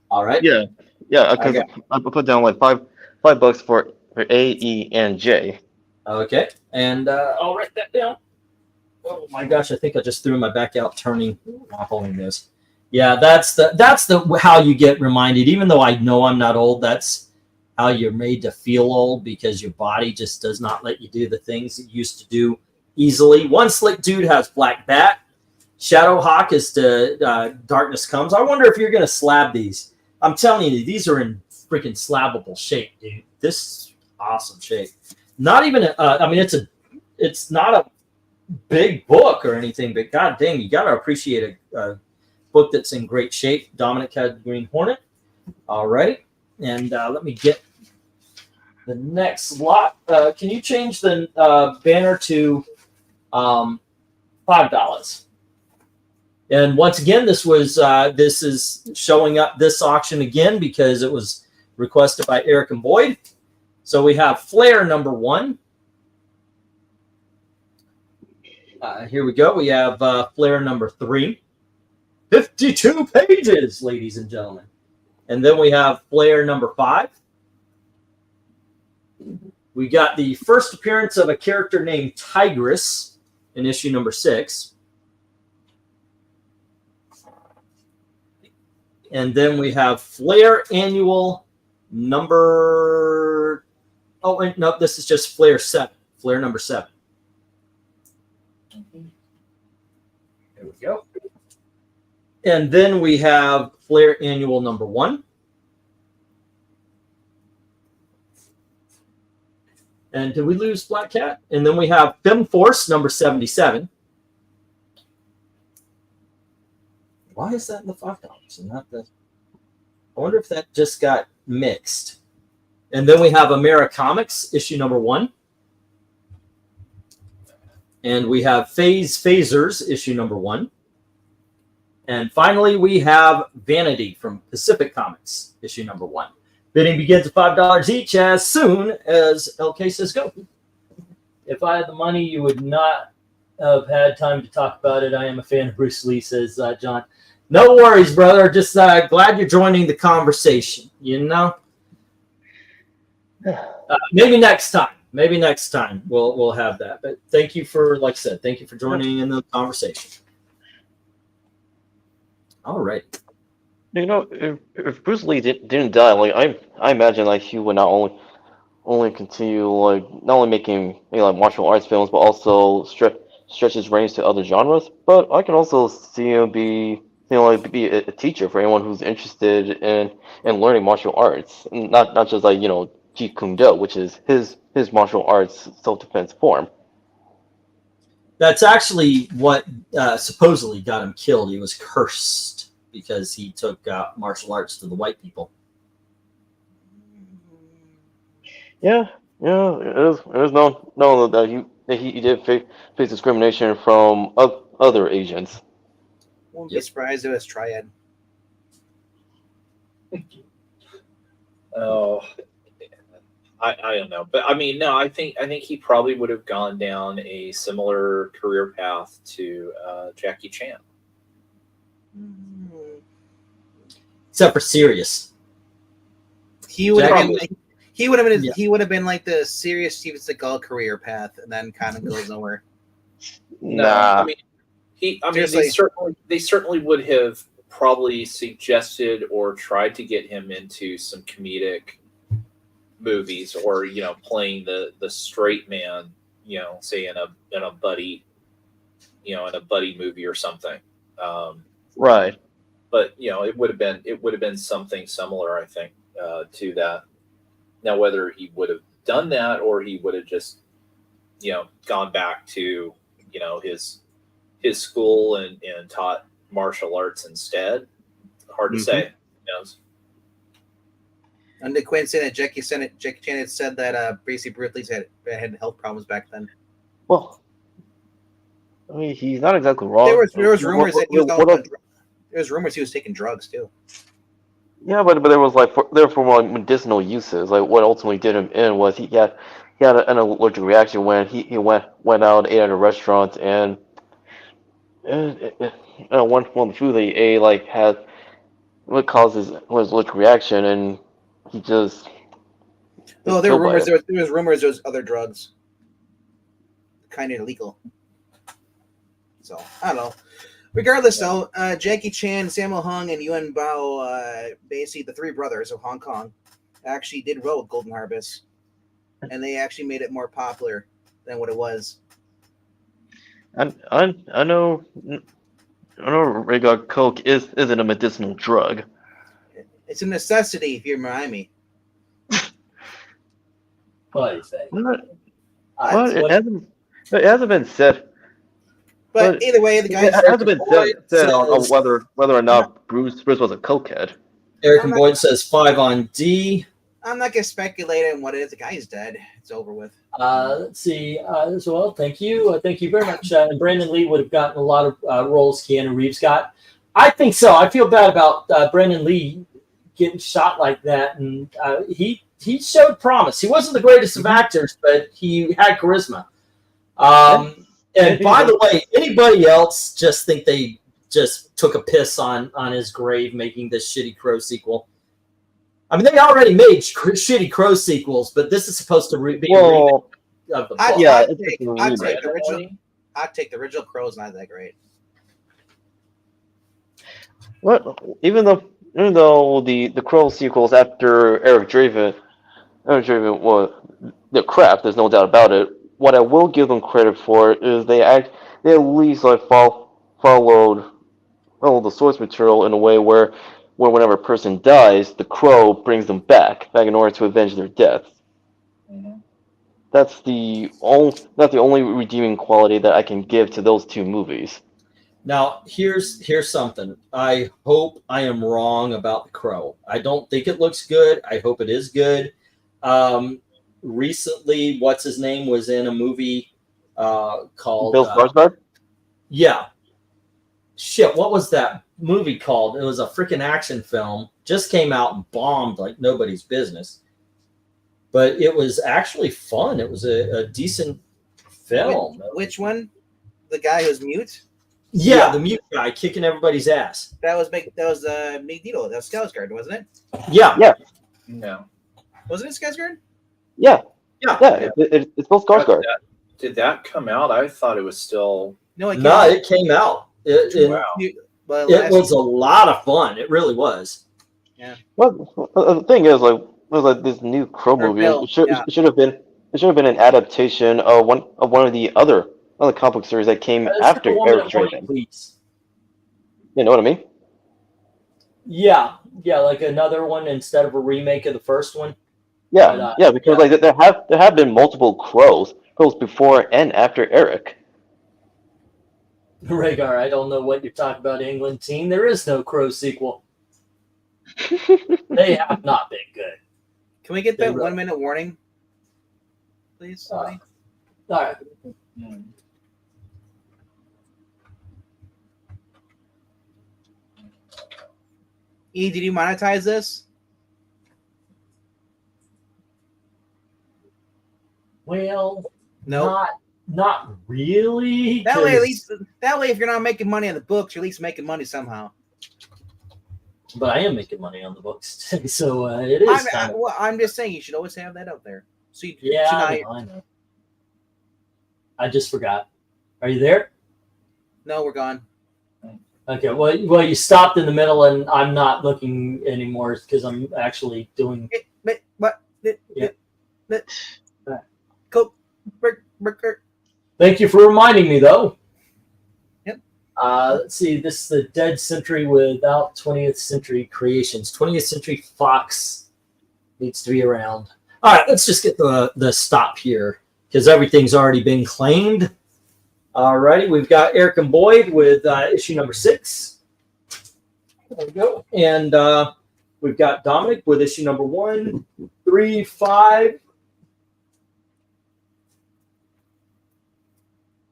All right. Yeah, because I put down like $5 for A, E, and J. Okay. And I'll write that down. Oh my gosh, I think I just threw my back out turning while holding this. Yeah, that's the how you get reminded. Even though I know I'm not old, that's how you're made to feel old, because your body just does not let you do the things it used to do easily. One Slick Dude has Black Bat. Shadowhawk is to Darkness Comes. I wonder if you're going to slab these. I'm telling you, these are in freaking slabbable shape, dude. This is awesome shape. Not even, it's not a big book or anything, but god dang, you got to appreciate a book that's in great shape. Dominic had Green Hornet. All right. And let me get the next lot. Can you change the banner to $5? And once again, this is showing up this auction again because it was requested by Eric and Boyd. So we have Flare number 1. Here we go. We have Flare number 3. 52 pages, ladies and gentlemen. And then we have Flare number 5. We got the first appearance of a character named Tigress in issue number 6. And then we have Flare Annual number... Oh, and no, this is just Flare 7. Flare number 7. There we go. And then we have Flare Annual number 1. And did we lose Black Cat? And then we have Fem Force number 77. Why is that in the $5 and not the... I wonder if that just got mixed. And then we have America Comics, issue number 1. And we have Phasers, issue number 1. And finally, we have Vanity from Pacific Comics, issue number 1. Bidding begins at $5 each as soon as LK says go. If I had the money, you would not have had time to talk about it. I am a fan of Bruce Lee, says John. No worries, brother. Just glad you're joining the conversation, you know? Maybe next time. Maybe next time we'll have that. But thank you for, like I said, thank you for joining in the conversation. All right. You know, if Bruce Lee didn't die, like I imagine like he would not only continue like not only making like martial arts films, but also stretch his range to other genres. But I can also see him be be a teacher for anyone who's interested in learning martial arts, not just like Jeet Kune Do, which is his martial arts self-defense form. That's actually what supposedly got him killed. He was cursed because he took martial arts to the white people. Yeah, it is known that he did face discrimination from other Asians. Won't be surprised if it's Triad. Oh, I don't know, but I mean, no, I think he probably would have gone down a similar career path to Jackie Chan. Except for Sirius. He would have been. Probably. He would have been. Yeah. He would have been like the serious Steven Seagal career path, and then kind of goes nowhere. No, Nah. I mean, Seriously. they certainly would have probably suggested or tried to get him into some comedic movies, or playing the straight man, say in a buddy, in a buddy movie or something. Right. But it would have been something similar, I think, to that. Now, whether he would have done that or he would have just gone back to his school and taught martial arts instead, hard to say. Who knows? And the coincidence that Jackie Chan had said that basically Bruce Lee had health problems back then. Well, I mean, he's not exactly wrong. There was rumors that he was there was rumors he was taking drugs too. Yeah, but there was for medicinal uses. Like what ultimately did him in was he had an allergic reaction when he went out and ate at a restaurant, and one of the food that he ate had what caused his allergic reaction, and he just. No, there were rumors. There was rumors there was other drugs, kind of illegal. So I don't know. Regardless, though, Jackie Chan, Sammo Hung, and Yuen Bao, basically the three brothers of Hong Kong, actually did well with Golden Harvest, and they actually made it more popular than what it was. I know regular Coke isn't a medicinal drug. It's a necessity if you're in Miami. What do you say? It hasn't been said. But either way, the guy It hasn't been said on whether or not Bruce was a cokehead. Eric and Boyd says 5 on D. I'm not gonna speculate on what it is. The guy's dead. It's over with. Let's see. As well, thank you. Thank you very much. And Brandon Lee would have gotten a lot of roles Keanu Reeves got. I think so. I feel bad about Brandon Lee getting shot like that. And he showed promise. He wasn't the greatest of actors, but he had charisma. And by the way, anybody else just think they just took a piss on his grave making this shitty Crow sequel? I mean, they already made shitty Crow sequels, but this is supposed to be a remake of the book. I'd take the original Crow's not that great. What? Even though the Crow sequels after Eric Draven was the crap. There's no doubt about it. What I will give them credit for is they at least followed the source material in a way where whenever a person dies, the Crow brings them back in order to avenge their death. Mm-hmm. That's the only redeeming quality that I can give to those two movies. Now, here's something. I hope I am wrong about The Crow. I don't think it looks good. I hope it is good. Recently, what's his name was in a movie called Bill Skarsgård. Yeah. Shit, what was that movie called? It was a freaking action film. Just came out and bombed like nobody's business. But it was actually fun. It was a decent film. Which one? The guy who's mute? Yeah, the mute guy kicking everybody's ass. That was Magneto. That was Skarsgård, wasn't it? Yeah. Yeah. No. Wasn't it Skarsgård? Yeah. Yeah. Yeah. It's Bill Skarsgård. Did that come out? I thought it was still. No, It came out. Wow. It was a lot of fun. It really was. Yeah. Well, the thing is, like this new Crow movie. Bill, It should have been an adaptation of one of the other comic series that came after Eric's Trading. Please. You know what I mean? Yeah, like another one instead of a remake of the first one. Yeah, But, because like there have been multiple crows before and after Eric. Rhaegar, I don't know what you're talking about, England team. There is no Crow sequel. They have not been good. Can we get that They 1 minute warning, please? Somebody? All right. E, did you monetize this? Well, No. not really. That way, at 'cause- least if you're not making money on the books, you're at least making money somehow. But I am making money on the books, so it is. I'm just saying you should always have that out there. So you Yeah, should I not, know. I just forgot. Are you there? No, we're gone. Okay. Well, you stopped in the middle, and I'm not looking anymore because I'm actually doing. What? Yeah. Thank you for reminding me, though. Yep. Let's see. This is the Dead Century without 20th Century Creations. 20th Century Fox needs to be around. All right, let's just get the stop here because everything's already been claimed. All righty, we've got Eric and Boyd with issue number 6. There we go. And we've got Dominic with issue number 1, 3, 5,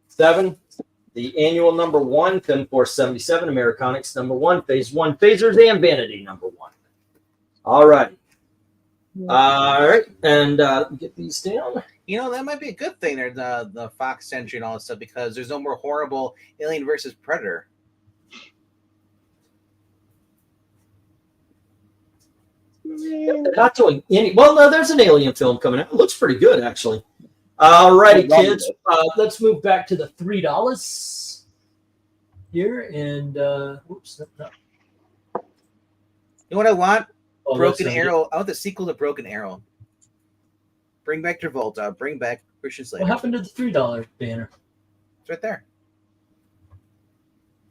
7. The annual number 1, Pin 477, Americonics number 1, Phase 1, Phasers, and Vanity number 1. All righty. All right, and get these down. You know, that might be a good thing there, the Fox Century and all that stuff, because there's no more horrible Alien versus Predator. They're not doing any. Well, no, there's an Alien film coming out. It looks pretty good, actually. All righty, kids. Let's move back to the $3 here. And, whoops. No. You know what I want? Oh, Broken Arrow. I want the sequel to Broken Arrow. Bring back Travolta. Bring back Christian Slater. What happened to the $3 banner? It's right there.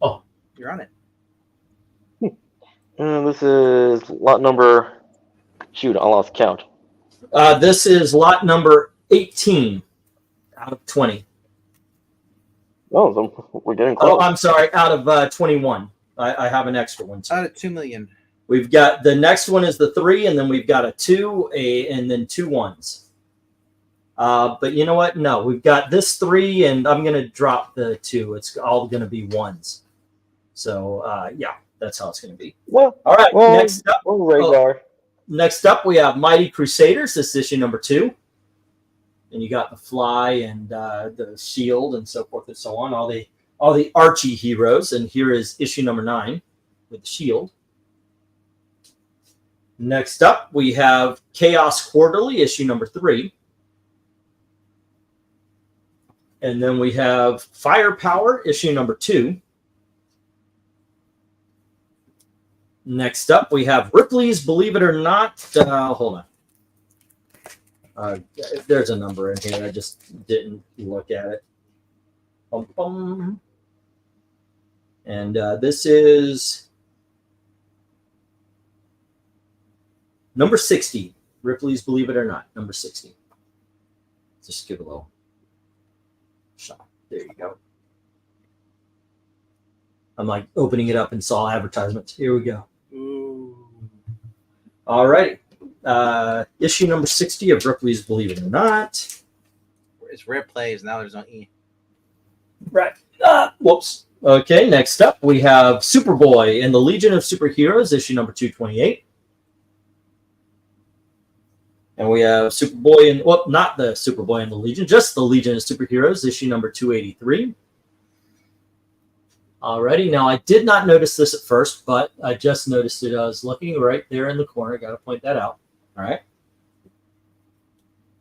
Oh. You're on it. This is lot number. Shoot, I lost count. This is lot number 18 out of 20. Oh, so we're getting Oh, close. I'm sorry, out of 21. I have an extra one. Out of 2 million. We've got the next one is the 3, and then we've got a 2, and then 2 1s. But you know what? No, we've got this 3, and I'm going to drop the 2. It's all going to be 1s. So, yeah, that's how it's going to be. Well, All right, well, next up. well, Rhaegar. Next up, we have Mighty Crusaders. This is issue number 2. And you got the Fly and the Shield and so forth and so on. All the Archie heroes. And here is issue number 9 with the Shield. Next up, we have Chaos Quarterly, issue number 3. And then we have Firepower, issue number 2. Next up, we have Ripley's Believe It or Not. Hold on. There's a number in here. I just didn't look at it. Bum, bum. And this is number 60. Ripley's Believe It or Not, number 60. Just give a little shot. There you go. I'm like opening it up and saw advertisements. Here we go. Ooh. All right. issue number 60 of Ripley's Believe It or Not. It's rare plays. Now there's no E. Right. Whoops. Okay, next up we have Superboy and the Legion of Superheroes, issue number 228. And we have Superboy and, well, not the Superboy and the Legion, just the Legion of Superheroes, issue number 283. Alrighty, now I did not notice this at first, but I just noticed it. I was looking right there in the corner. Got to point that out. All right.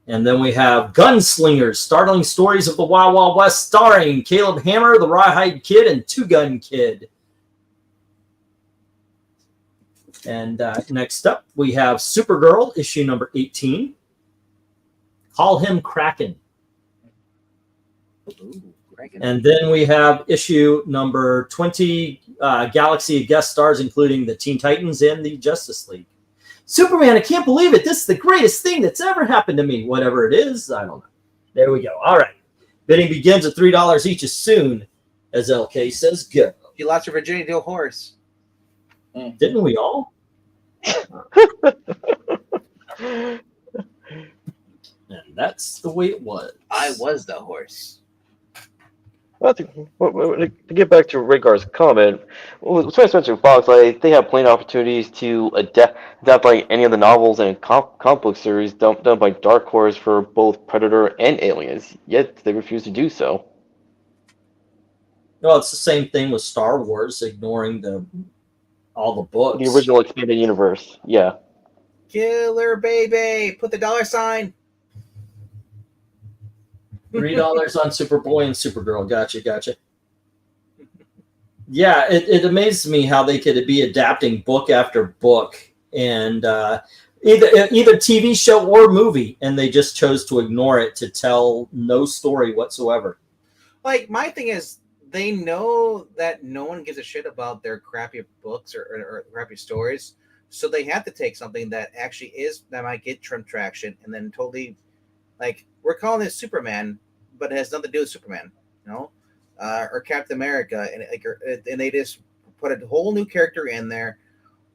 And then we have Gunslingers, Startling Stories of the Wild Wild West, starring Caleb Hammer, the Rawhide Kid, and Two Gun Kid. And next up, we have Supergirl, issue number 18. Call Him Kraken. Ooh, Kraken. And then we have issue number 20, Galaxy of guest stars, including the Teen Titans and the Justice League. Superman, I can't believe it. This is the greatest thing that's ever happened to me. Whatever it is, I don't know. There we go. All right. Bidding begins at $3 each as soon as LK says go. You lost your virginity to a horse. Didn't we all? And that's the way it was. I was the horse. Well, to get back to Rhaegar's comment, well, 20th Century Fox, like, they have plenty of opportunities to adapt like any of the novels and comic book series done by Dark Horse for both Predator and Aliens, yet they refuse to do so. Well, it's the same thing with Star Wars, ignoring all the books. The original expanded universe, yeah. Killer baby, put the $sign. $3 on Superboy and Supergirl. Gotcha. Yeah, it amazes me how they could be adapting book after book and either TV show or movie, and they just chose to ignore it to tell no story whatsoever. Like, my thing is, they know that no one gives a shit about their crappy books or crappy stories, so they have to take something that actually that might get traction, and then totally, like, we're calling this Superman, but it has nothing to do with Superman, you know, or Captain America, and they just put a whole new character in there,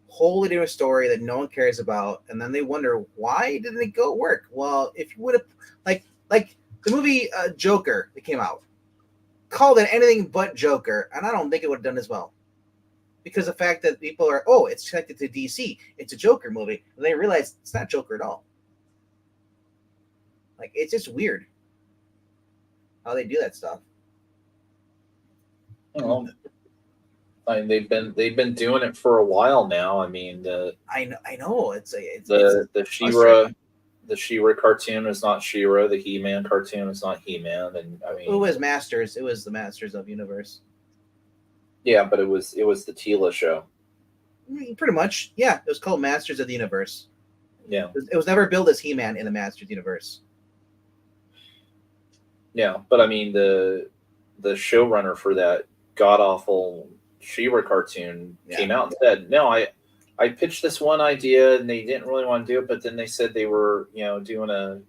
wholly different story that no one cares about, and then they wonder why didn't it go work? Well, if you would have like the movie Joker that came out, called it anything but Joker, and I don't think it would have done as well, because the fact that people are, oh, it's connected to DC, it's a Joker movie, and they realize it's not Joker at all. Like, it's just weird how they do that stuff. Well, I mean, they've been doing it for a while now. I mean, I know it's the She-Ra cartoon is not She-Ra. The He-Man cartoon is not He-Man, and I mean, it was Masters. It was the Masters of Universe. Yeah, but it was the Tila show. Pretty much, yeah. It was called Masters of the Universe. Yeah, it was never billed as He-Man in the Masters universe. Yeah, but I mean, the showrunner for that god awful She-Ra cartoon came out and said, "No, I pitched this one idea and they didn't really want to do it, but then they said they were, doing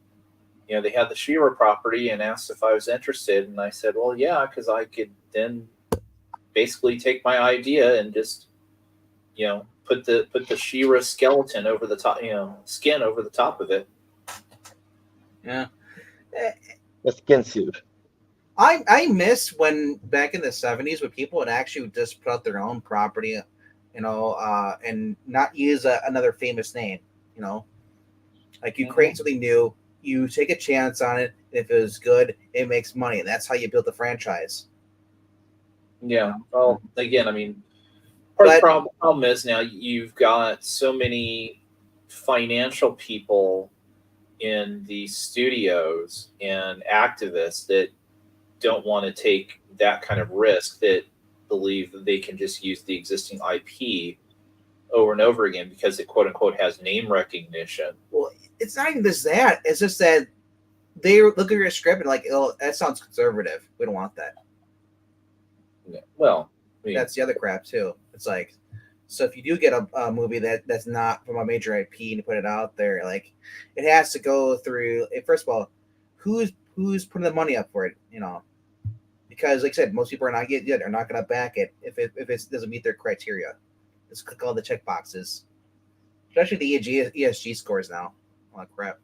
they had the She-Ra property and asked if I was interested, and I said, well, yeah, because I could then basically take my idea and just, put the She-Ra skeleton over the top, skin over the top of it." Yeah. The skin suit. I miss when back in the 70s when people would actually just put out their own property, and not use another famous name, like you create something new, you take a chance on it. If it was good, it makes money, and that's how you build the franchise. Yeah. Well, again, I mean, part of the problem is now you've got so many financial people in the studios and activists that don't want to take that kind of risk, that believe that they can just use the existing IP over and over again because it quote unquote has name recognition. Well, it's not even just that. It's just that they look at your script and like, oh, that sounds conservative. We don't want that. Yeah. Well, I mean, that's the other crap too. It's like, so if you do get a movie that's not from a major IP and you put it out there, like, it has to go through. First of all, who's putting the money up for it? Because like I said, most people are not not going to back it if it doesn't meet their criteria. Just click all the check boxes. Especially the ESG scores now. Oh crap.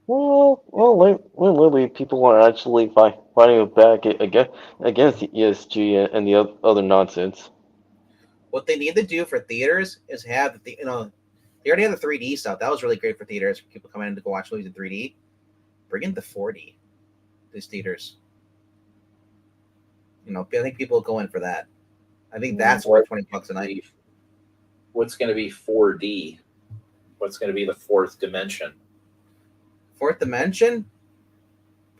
Well, lately people are actually fighting back against the ESG and the other nonsense. What they need to do for theaters is have they already have the 3D stuff. That was really great for theaters. For people coming in to go watch movies in 3D. Bring in the 4D. These theaters. I think people will go in for that. I think that's worth $20 a night. What's going to be 4D? What's going to be the fourth dimension? Fourth dimension?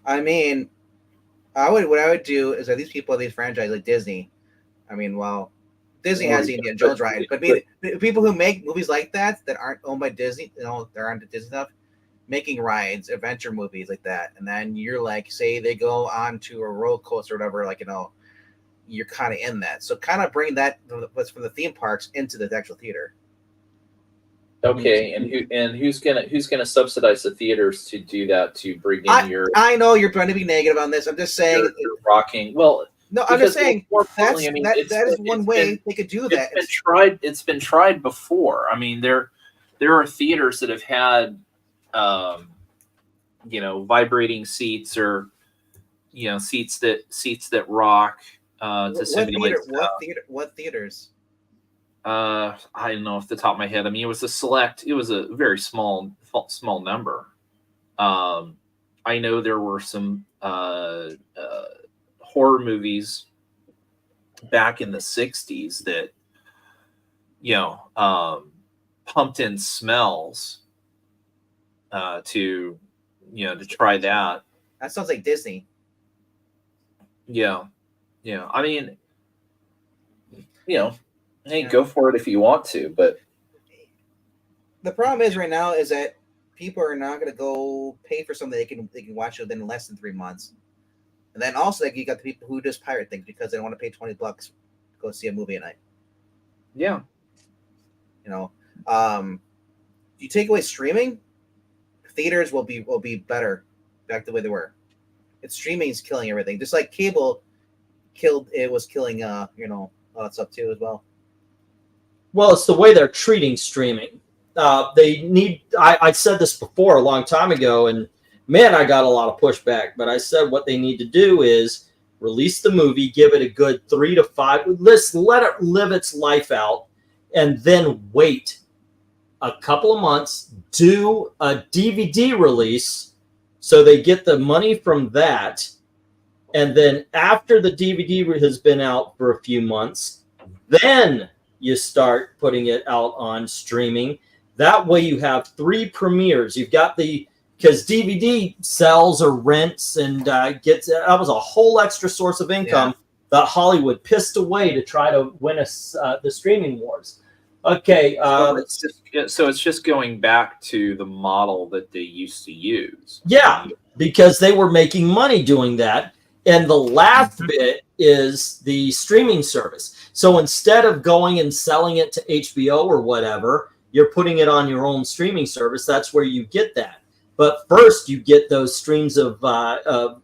I mean, what I would do is that these people have these franchises like Disney. I mean, well, Disney has the Indiana Jones ride, but the people who make movies like that aren't owned by Disney, there aren't Disney stuff, making rides, adventure movies like that, and then you're like, say they go on to a roller coaster or whatever, like you're kind of in that. So kind of bring that what's from the theme parks into the actual theater. Okay, and who's gonna subsidize the theaters to do that, to bring in your? I know you're trying to be negative on this. I'm just saying. You're rocking. Well, no, I'm just saying that is one way they could do that. It's been tried before. I mean, there are theaters that have had, vibrating seats or, seats that rock to simulate. What theaters? I don't know off the top of my head. I mean, it was a very small number. I know there were some horror movies back in the 60s that, pumped in smells to try that. That sounds like Disney. Yeah. I mean, hey, go for it if you want to, but the problem is right now is that people are not going to go pay for something they can watch within less than 3 months, and then also you got the people who just pirate things because they don't want to pay $20 to go see a movie a night. Yeah, you take away streaming, theaters will be better back the way they were. It's streaming is killing everything, just like cable was killing all that stuff too as well. Well, it's the way they're treating streaming. They need. I said this before a long time ago, and man, I got a lot of pushback. But I said what they need to do is release the movie, give it a good 3 to 5. Let it live its life out, and then wait a couple of months, do a DVD release, so they get the money from that, and then after the DVD has been out for a few months, then you start putting it out on streaming. That way you have 3 premieres. You've got because DVD sells or rents and that was a whole extra source of income that Hollywood pissed away to try to win us the streaming wars. Okay. So it's just going back to the model that they used to use. Yeah, because they were making money doing that. And the last bit is the streaming service. So instead of going and selling it to HBO or whatever, you're putting it on your own streaming service. That's where you get that. But first, you get those streams of what am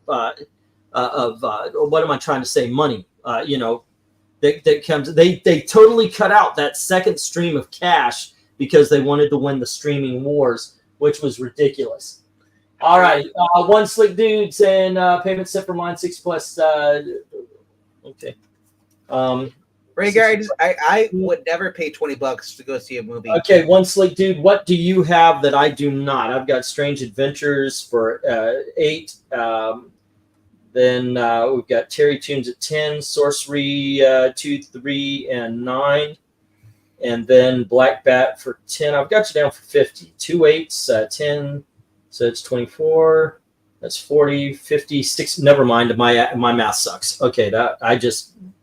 I trying to say? Money. That comes. They totally cut out that second stream of cash because they wanted to win the streaming wars, which was ridiculous. All right, one slick dude saying payment set for mine 6 plus. Okay. Ray guys, I would never pay $20 to go see a movie. Okay, one slick dude. What do you have that I do not? I've got Strange Adventures for 8. Then we've got Terry Tunes at 10, Sorcery 2, 3, and 9, and then Black Bat for 10. I've got you down for 50. 2 8s, 10. So it's 24. That's 40, 50, 60. Never mind. My math sucks. Okay, that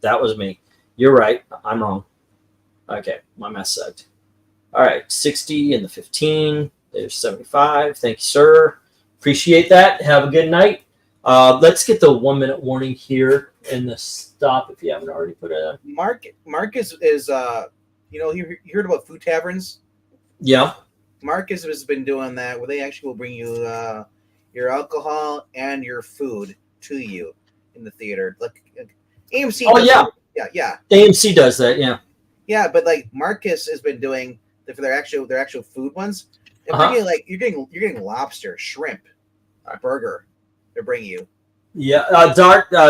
was me. You're right. I'm wrong. Okay, my math sucked. All right, 60 and the 15. There's 75. Thank you, sir. Appreciate that. Have a good night. Let's get the 1-minute warning here and the stop if you haven't already put it on. Marcus is you heard about food taverns? Yeah. Marcus has been doing that where they actually will bring you your alcohol and your food to you in the theater. Like AMC. Oh, yeah. Yeah. AMC does that, yeah. Yeah, but like Marcus has been doing for their actual food ones. They're Uh-huh. bringing like you're getting lobster, shrimp, a burger. They're bringing you. Yeah,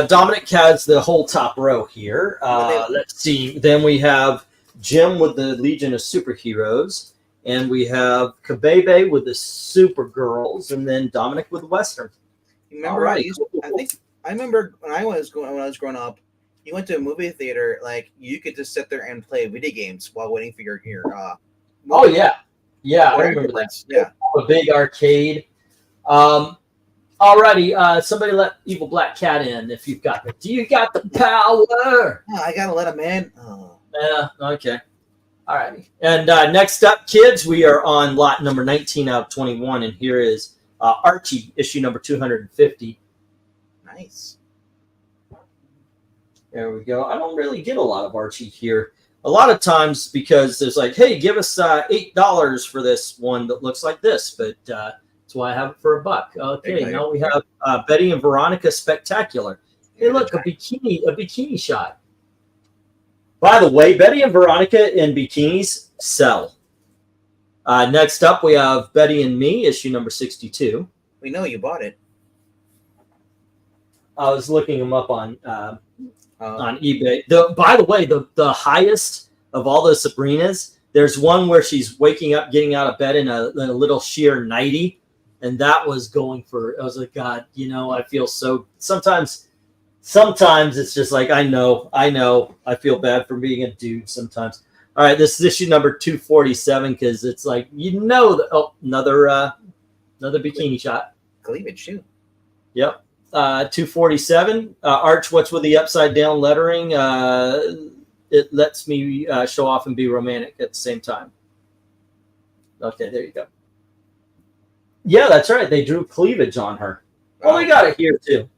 Dominic has the whole top row here. Let's see. Then we have Jim with the Legion of Superheroes, and we have Kabebe with the Supergirls, and then Dominic with the Western. Remember, Alright, I remember when I was growing up. You went to a movie theater, like you could just sit there and play video games while waiting for your Oh yeah, I remember that. Yeah, A big arcade. Alrighty, somebody let Evil Black Cat in if you've got it. Do you got the power? I gotta let him in. Oh. Yeah, okay. Alrighty. And next up, kids, we are on lot number 19 out of 21, and here is Archie, issue number 250. Nice. There we go. I don't really get a lot of Archie here. A lot of times because there's like, hey, give us $8 for this one that looks like this, but that's why I have it for $1. Okay, now we have Betty and Veronica Spectacular. Hey, look, a bikini shot. By the way, Betty and Veronica in bikinis sell. Next up, we have Betty and Me, issue number 62. We know you bought it. I was looking them up on eBay. By the way, the highest of all those Sabrinas, there's one where she's waking up, getting out of bed in a little sheer nightie, and that was going for. I was like, God, I feel so. Sometimes it's just like I know. I feel bad for being a dude sometimes. All right, this is issue number 247 because it's like another bikini shot. Cleavage too. Yep. 247. Arch, what's with the upside down lettering? It lets me show off and be romantic at the same time. Okay, there you go. Yeah, that's right. They drew cleavage on her. Well, they got it here too.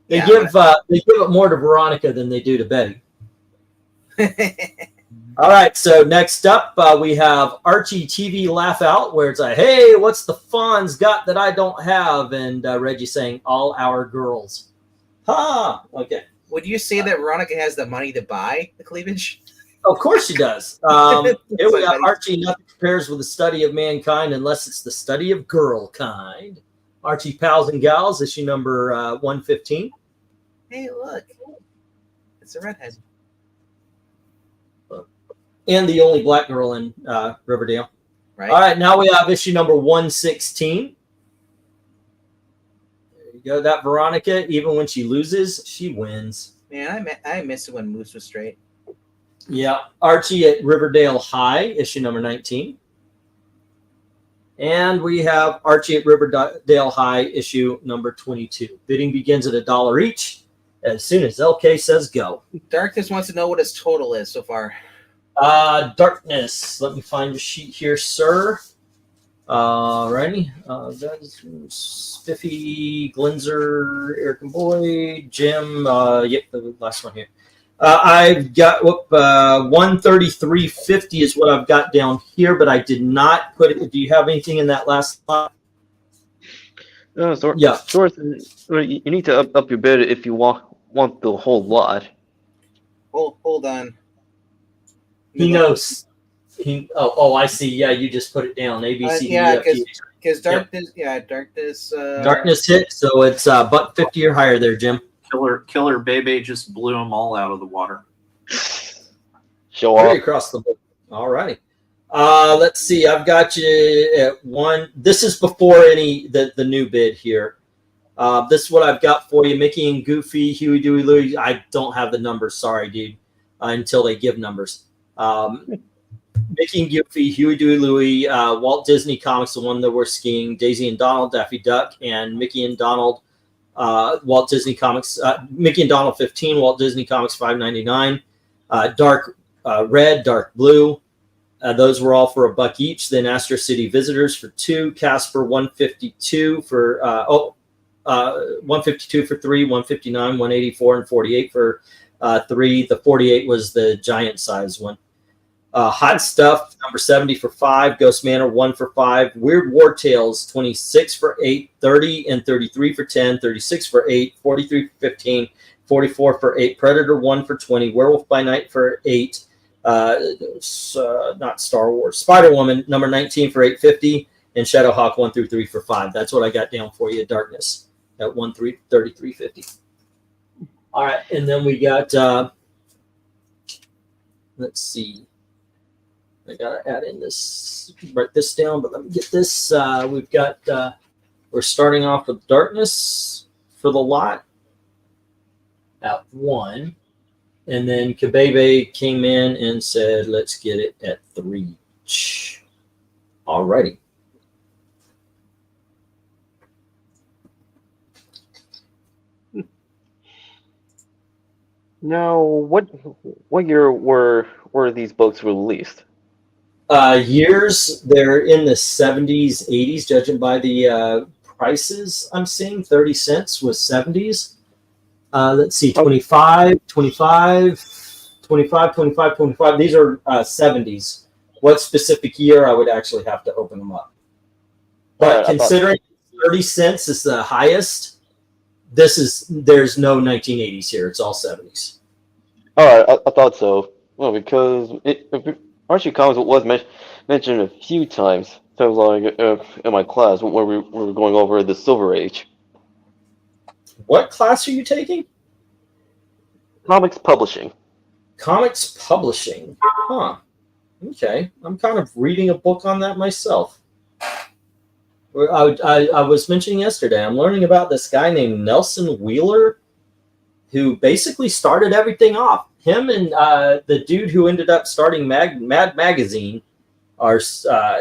They give it more to Veronica than they do to Betty. All right, so next up we have Archie TV Laugh Out, where it's like, hey, what's the Fawn's got that I don't have? And Reggie saying, all our girls. Ha! Okay. Would you say that Veronica has the money to buy the cleavage? Of course she does. Here we have Archie, nothing compares with the study of mankind unless it's the study of girl kind. Archie Pals and Gals, issue number 115. Hey, look. It's a redhead. And the only black girl in Riverdale. Right. All right, now we have issue number 116. There you go. That Veronica, even when she loses, she wins. Man, I miss it when Moose was straight. Yeah. Archie at Riverdale High, issue number 19. And we have Archie at Riverdale High, issue number 22. Bidding begins at $1 each as soon as LK says go. Darkness wants to know what his total is so far. Darkness. Let me find your sheet here, sir. Righty. That is Spiffy, Glenzer, Eric and Boyd, Jim. Yep, the last one here. I've got 133.50 is what I've got down here, but I did not put it. Do you have anything in that last slot? Yeah. You need to up your bid if you want the whole lot. Hold on. He knows. I see. Yeah, you just put it down. A, B, C, D, F, G. Because darkness, darkness. Darkness hit, so it's $1.50 or higher there, Jim. Killer Bebe just blew them all out of the water. Show Right off. across the board. All righty. Let's see. I've got you at one. This is before the new bid here. This is what I've got for you. Mickey and Goofy, Huey, Dewey, Louie. I don't have the numbers. Sorry, dude. Until they give numbers. Mickey and Goofy, Huey, Dewey, Louie, Walt Disney Comics, the one that we're skiing, Daisy and Donald, Daffy Duck, and Mickey and Donald, Walt Disney Comics, Mickey and Donald 15, Walt Disney Comics $5.99, dark red, dark blue. Those were all for $1 each. Then Astro City Visitors for 2, Casper 152 for 152 for 3, 159, 184, and 48 for 3. The 48 was the giant size one. Hot Stuff number 70 for 5, Ghost Manor 1 for 5, Weird War Tales 26 for 8, 30 and 33 for 10, 36 for 8, 43 for 15, 44 for 8, Predator 1 for 20, Werewolf by Night for 8, Not Star Wars. Spider-Woman number 19 for $8.50, and Shadowhawk 1 through 3 for $5. That's what I got down for you. Darkness at $33.50. All right, and then we got. Let's see. I gotta add in this. Write this down, but let me get this. We've got. We're starting off with Darkness for the lot at 1. And then Kabebe came in and said, let's get it at 3. All righty. Now, what year were these books released? Years, they're in the 70s, 80s, judging by the prices I'm seeing. 30 cents was 70s. Let's see, 25, 25, 25, 25, 25. These are 70s. What specific year, I would actually have to open them up. But considering 30 cents is the highest, there's no 1980s here. It's all 70s. All right, I thought so. Well, because Archie Comics was mentioned a few times. So like in my class when we were going over the Silver Age. What class are you taking? Comics publishing. Comics publishing. Huh. Okay. I'm kind of reading a book on that myself. I was mentioning yesterday, I'm learning about this guy named Nelson Wheeler, who basically started everything off. Him and the dude who ended up starting Mad Magazine are a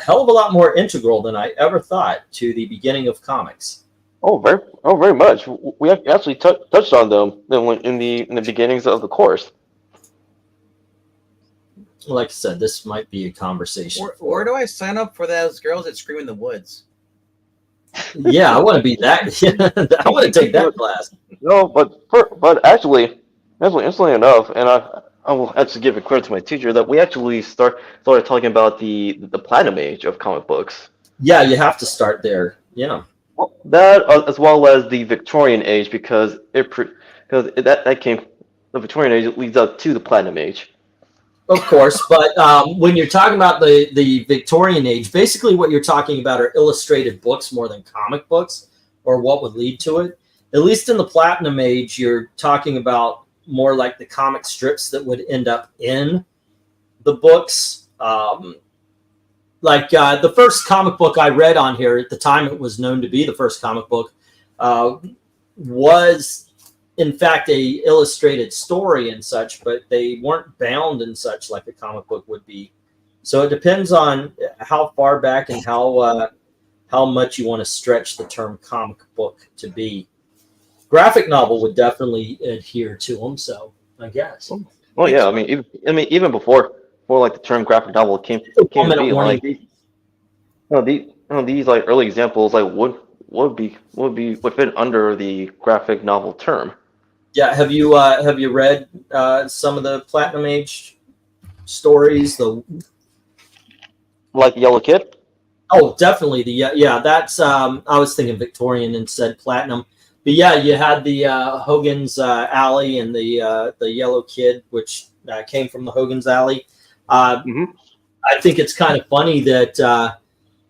hell of a lot more integral than I ever thought to the beginning of comics. Oh, very much. We actually touched on them in the beginnings of the course. Like I said, this might be a conversation. Where do I sign up for those girls that scream in the woods? Yeah, I want to be that. I want to take that class. No, but actually, interestingly enough, and I will actually give it credit to my teacher that we actually started talking about the Platinum Age of comic books. Yeah, you have to start there. Yeah. Well, that as well as the Victorian Age because that came the Victorian Age leads up to the Platinum Age. Of course, but when you're talking about the Victorian Age, basically what you're talking about are illustrated books more than comic books, or what would lead to it. At least in the Platinum Age, you're talking about more like the comic strips that would end up in the books. Like the first comic book I read on here, at the time it was known to be the first comic book, was in fact a illustrated story and such, but they weren't bound and such like a comic book would be. So it depends on how far back and how much you want to stretch the term comic book to be. Graphic novel would definitely adhere to them, so I guess. Well, yeah, I mean, even before like the term graphic novel came to be, like these like early examples like would fit under the graphic novel term. Yeah, have you read some of the Platinum Age stories? Like the Yellow Kid? Oh, definitely that's I was thinking Victorian and said Platinum. But yeah, you had the Hogan's Alley and the Yellow Kid, which came from the Hogan's Alley. I think it's kind of funny that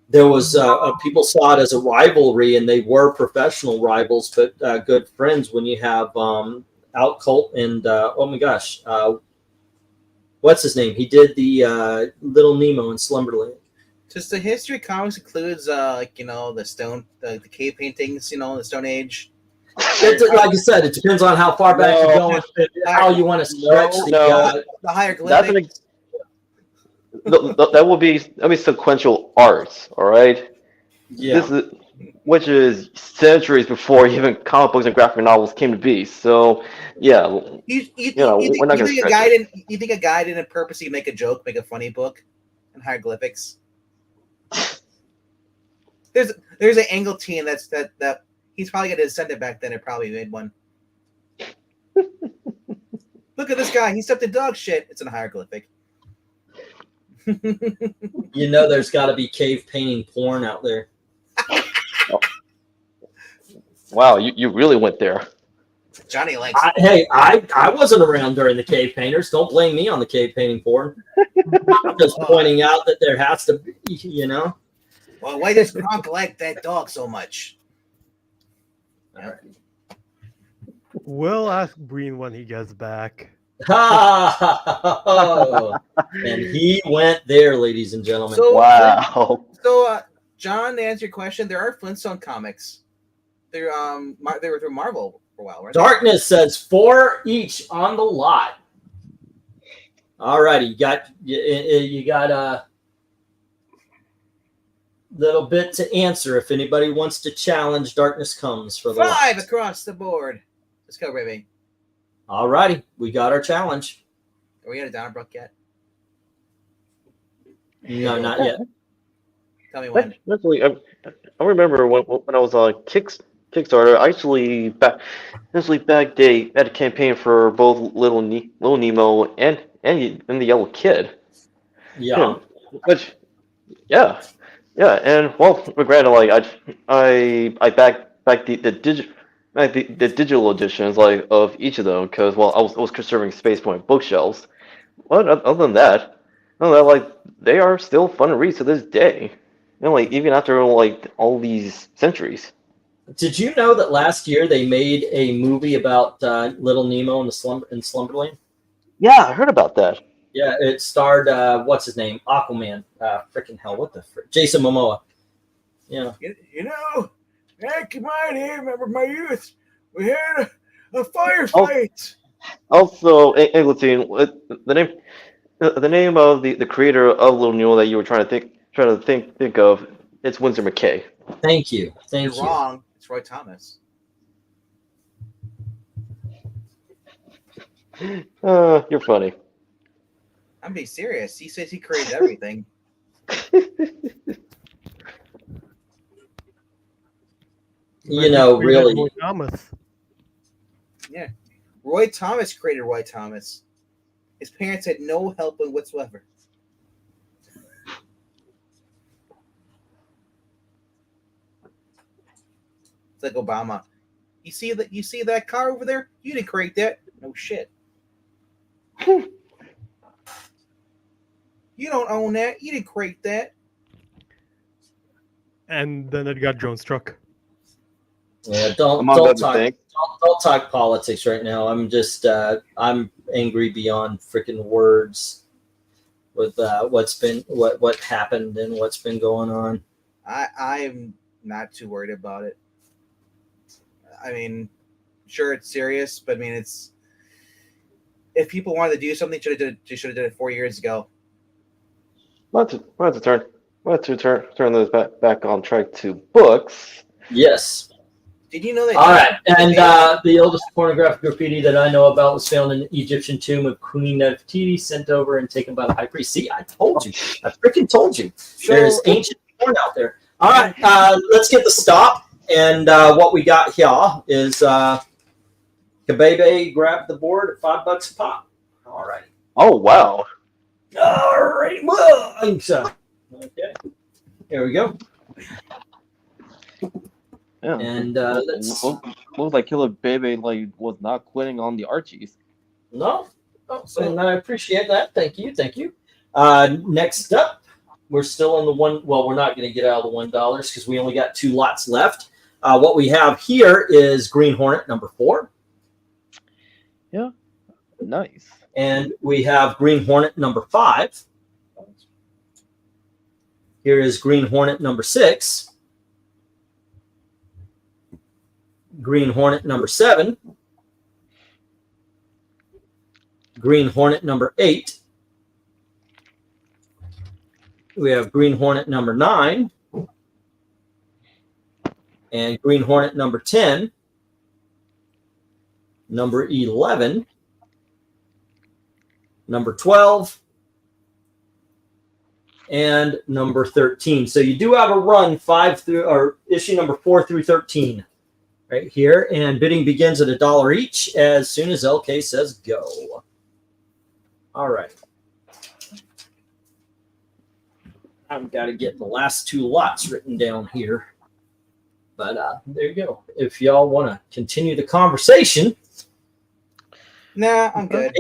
there was people saw it as a rivalry, and they were professional rivals, but good friends. When you have Outcult and oh my gosh, what's his name? He did the Little Nemo in Slumberland. Just the history of comics includes the cave paintings, the Stone Age. Like I said, it depends on how far back you're going, how you want to stretch the hieroglyphics. That will be sequential arts, all right. Yeah. Which is centuries before even comic books and graphic novels came to be. So yeah, You think a guy didn't purposely make a joke, make a funny book, in hieroglyphics? There's an angle team that he's probably gonna send it back then. It probably made one. Look at this guy. He stepped in dog shit. It's in a hieroglyphic. There's got to be cave painting porn out there. Wow, you really went there. Johnny likes. I wasn't around during the cave painters. Don't blame me on the cave painting board. I'm just pointing out that there has to be, you know. Well, why does Kronk like that dog so much? We'll ask Breen when he gets back. Oh, and he went there, ladies and gentlemen. So, Wow. So, John, to answer your question, there are Flintstone comics. They were through Marvel for a while, right? Darkness says 4 each on the lot. All righty, you got a little bit to answer. If anybody wants to challenge, Darkness comes for the 5 lot. across the board. Let's go, baby. All righty, we got our challenge. Are we at a Donnerbrook yet? No, not yet. Tell me when. Actually, I remember when I was on Kickstarter. I actually backed a campaign for both Little Nemo and the Yellow Kid. Yeah. Which, yeah, and well, granted, like I backed the digital editions like of each of them because I was conserving space for my bookshelves. But other than that, like they are still fun to read to this day. Like even after like all these centuries. Did you know that last year they made a movie about Little Nemo in Slumberland? Yeah, I heard about that. Yeah, it starred what's his name, Aquaman. Freaking hell, what the frick? Jason Momoa. Yeah. You know, back in my day, remember my youth, we had a firefight. Also, Angleton, the name of the creator of Little Nemo that you were trying to think of, it's Winsor McKay. Thank you. You're wrong. It's Roy Thomas. You're funny. I'm being serious. He says he created everything. You know, really. Roy Thomas. Yeah. Roy Thomas created Roy Thomas. His parents had no help in whatsoever. It's like Obama. You see that car over there? You didn't create that. No shit. You don't own that. You didn't create that. And then it got drone struck. Yeah, don't talk politics right now. I'm just I'm angry beyond freaking words with what happened and what's been going on. I'm not too worried about it. I mean, sure it's serious, but I mean it's if people wanted to do something, they should have did it 4 years ago. Want to turn those back on track to books. Yes. Did you know that? All right, and the oldest pornographic graffiti that I know about was found in the Egyptian tomb of Queen Nefertiti, sent over and taken by the high priest. See, I told you. I freaking told you. There's ancient porn out there. All right, let's get the stop. And what we got here is Kabebe grabbed the board at $5 a pop. All right. Oh wow. All right. Well, okay. Here we go. Yeah. And let's. Looks like Killer Baby was not quitting on the Archies. No. Oh, and I appreciate that. Thank you. Next up, we're still on the one. Well, we're not going to get out of the $1 because we only got 2 lots left. What we have here is Green Hornet number 4. Yeah. Nice. And we have Green Hornet number 5. Here is Green Hornet number 6. Green Hornet number 7. Green Hornet number 8. We have Green Hornet number 9. And Green Hornet number 10. Number 11. Number 12. And number 13. So you do have a run 5 through, or issue number 4 through 13 right here. And bidding begins at $1 each as soon as LK says go. All right. I've got to get the last 2 lots written down here. But there you go. If y'all want to continue the conversation, Nah, I'm good.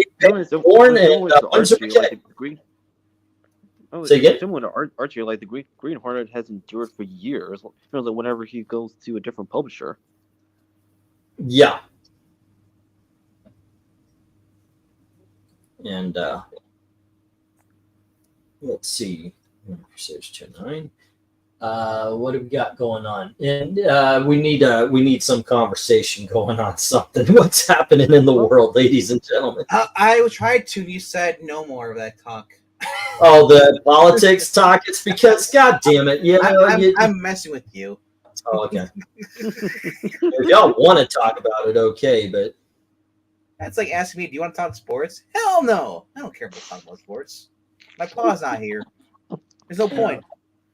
Born and one's okay. Say again? Similar to Archie, like the Green Hornet has endured for years. You know, like whenever he goes to a different publisher. Yeah. And let's see. Crusaders 2-9. What have we got going on? And we need some conversation going on. Something. What's happening in the world, ladies and gentlemen? I tried to. You said no more of that talk. Oh, the politics talk. It's because, God damn it, you know, I'm messing with you. Oh, okay. If y'all want to talk about it, okay, but That's like asking me, do you want to talk sports? Hell no. I don't care about talking about sports. My pa's not here. There's no point.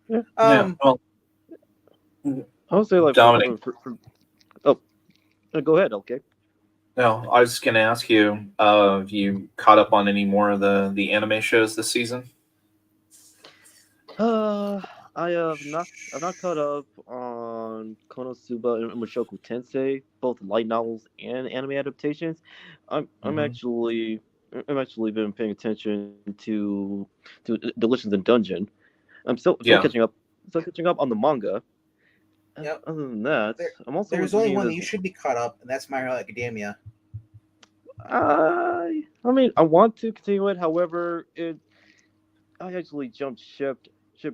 Well, I would say like Dominic. Go ahead, okay. no, I was just going to ask you, have you caught up on any more of the anime shows this season? I have not. I've not caught up on Konosuba and Mushoku Tensei, both light novels and anime adaptations. I'm actually been paying attention to Delicious in Dungeon. I'm still catching up. Still catching up on the manga. Yep. Other than that, I'm also. There's only one that you should be caught up, and that's My Hero Academia. I mean, I want to continue it. However, I actually jumped ship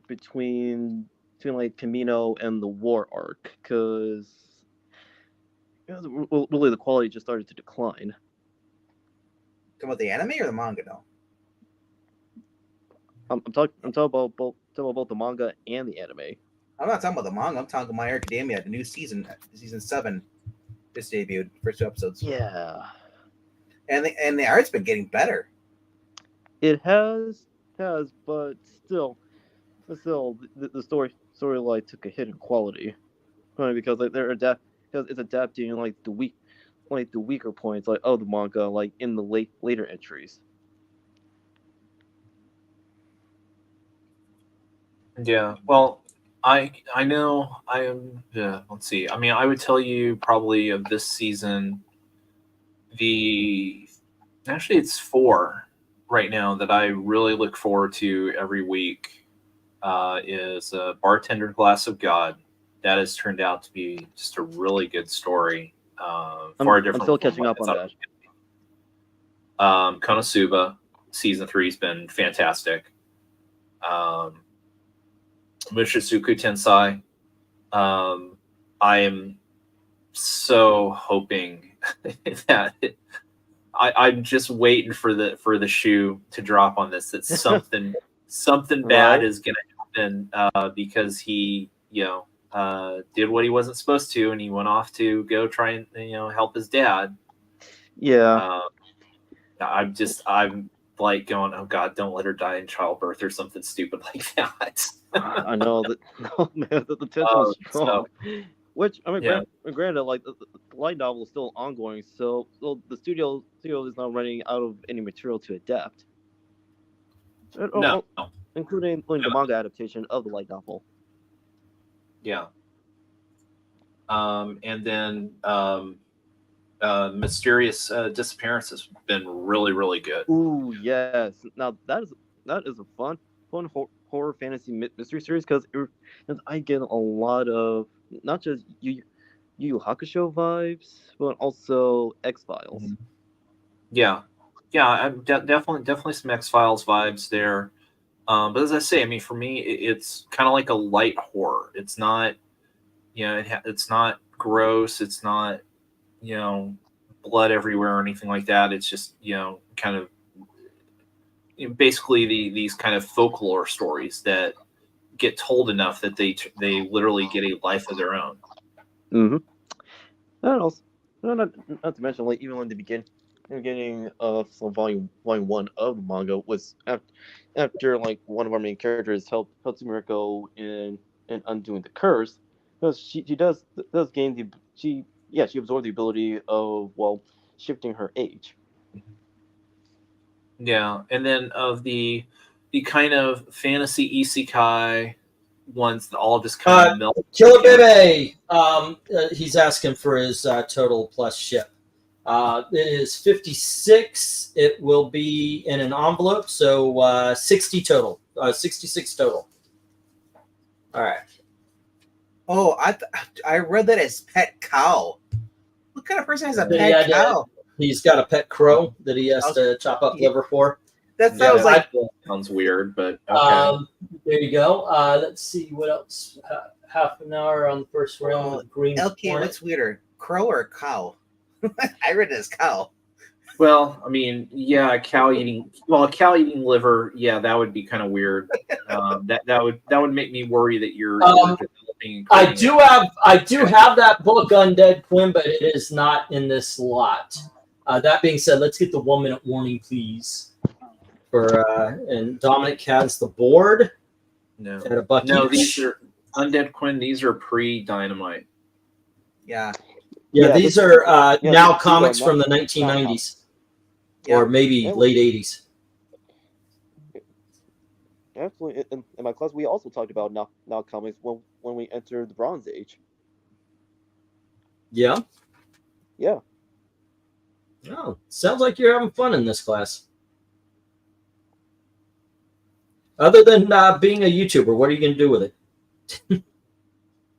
between like Camino and the War arc because really the quality just started to decline. Talking about the anime or the manga, though? I'm talking about both the manga and the anime. I'm not talking about the manga. I'm talking about My Hero Academia, the new season 7, just debuted, first 2 episodes. Yeah, and the art's been getting better. It has, but still, the storyline took a hit in quality, right? Because like because it's adapting like the weaker points like of the manga like in the later entries. Yeah, well, I know I am. Yeah, let's see. I mean, I would tell you probably of this season, actually it's 4 right now that I really look forward to every week. Is a Bartender Glass of God. That has turned out to be just a really good story. Far different. I'm still catching up on that. Konosuba season 3 has been fantastic. Mushoku Tensei. I am so hoping that I'm just waiting for the shoe to drop on this. That something bad is going to happen because he did what he wasn't supposed to, and he went off to go try and help his dad. Yeah. I'm like going, oh God, don't let her die in childbirth or something stupid like that. I know that. Oh man, the tension is strong. Which I mean, granted, like the light novel is still ongoing, so the studio is not running out of any material to adapt. No, including the manga adaptation of the light novel. Yeah. And then Mysterious Disappearance has been really, really good. Ooh, yes. Now that is a fun horror fantasy mystery series because I get a lot of not just Yu Yu Hakusho vibes, but also X-Files. Mm-hmm. Yeah, I'm definitely some X-Files vibes there. But as I say, I mean, for me, it's kind of like a light horror. It's not, it's not gross. It's not, blood everywhere or anything like that. It's just, kind of basically these kind of folklore stories that get told enough that they literally get a life of their own. Mm-hmm. Not to mention, like even in the beginning of volume 1 of the manga was after like one of our main characters helped Sumiko in undoing the curse, because she gain she absorbed the ability of shifting her age. Yeah, and then of the kind of fantasy isekai ones that all just kind of melt. Killer Bebe, he's asking for his total plus ship. It is 56. It will be in an envelope, so 60 total. 66 total. All right. Oh, I read that as pet cow. What kind of person has a pet Yeah, cow? He's got a pet crow that he has to chop up liver for. That sounds like sounds weird, but okay. There you go. Let's see what else. Half an hour on the first round with green. LK, point. what's weirder, crow or cow? I read it as cow. Well, I mean, yeah, a cow eating liver, yeah, that would be kind of weird. That would make me worry that you're developing. I do have that book, Undead Quinn, but it is not in this lot. That being said, let's get the 1 minute warning, please. And Dominic has the board. No, at a buck no, each. these are Undead Quinn. These are pre-Dynamite. Yeah. Yeah, these are now these comics are from the not 1990s. Yeah. Or maybe late 80s. Actually, in my class, we also talked about now comics when we entered the Bronze Age. Yeah? Yeah. Oh, sounds like you're having fun in this class. Other than being a YouTuber, what are you going to do with it?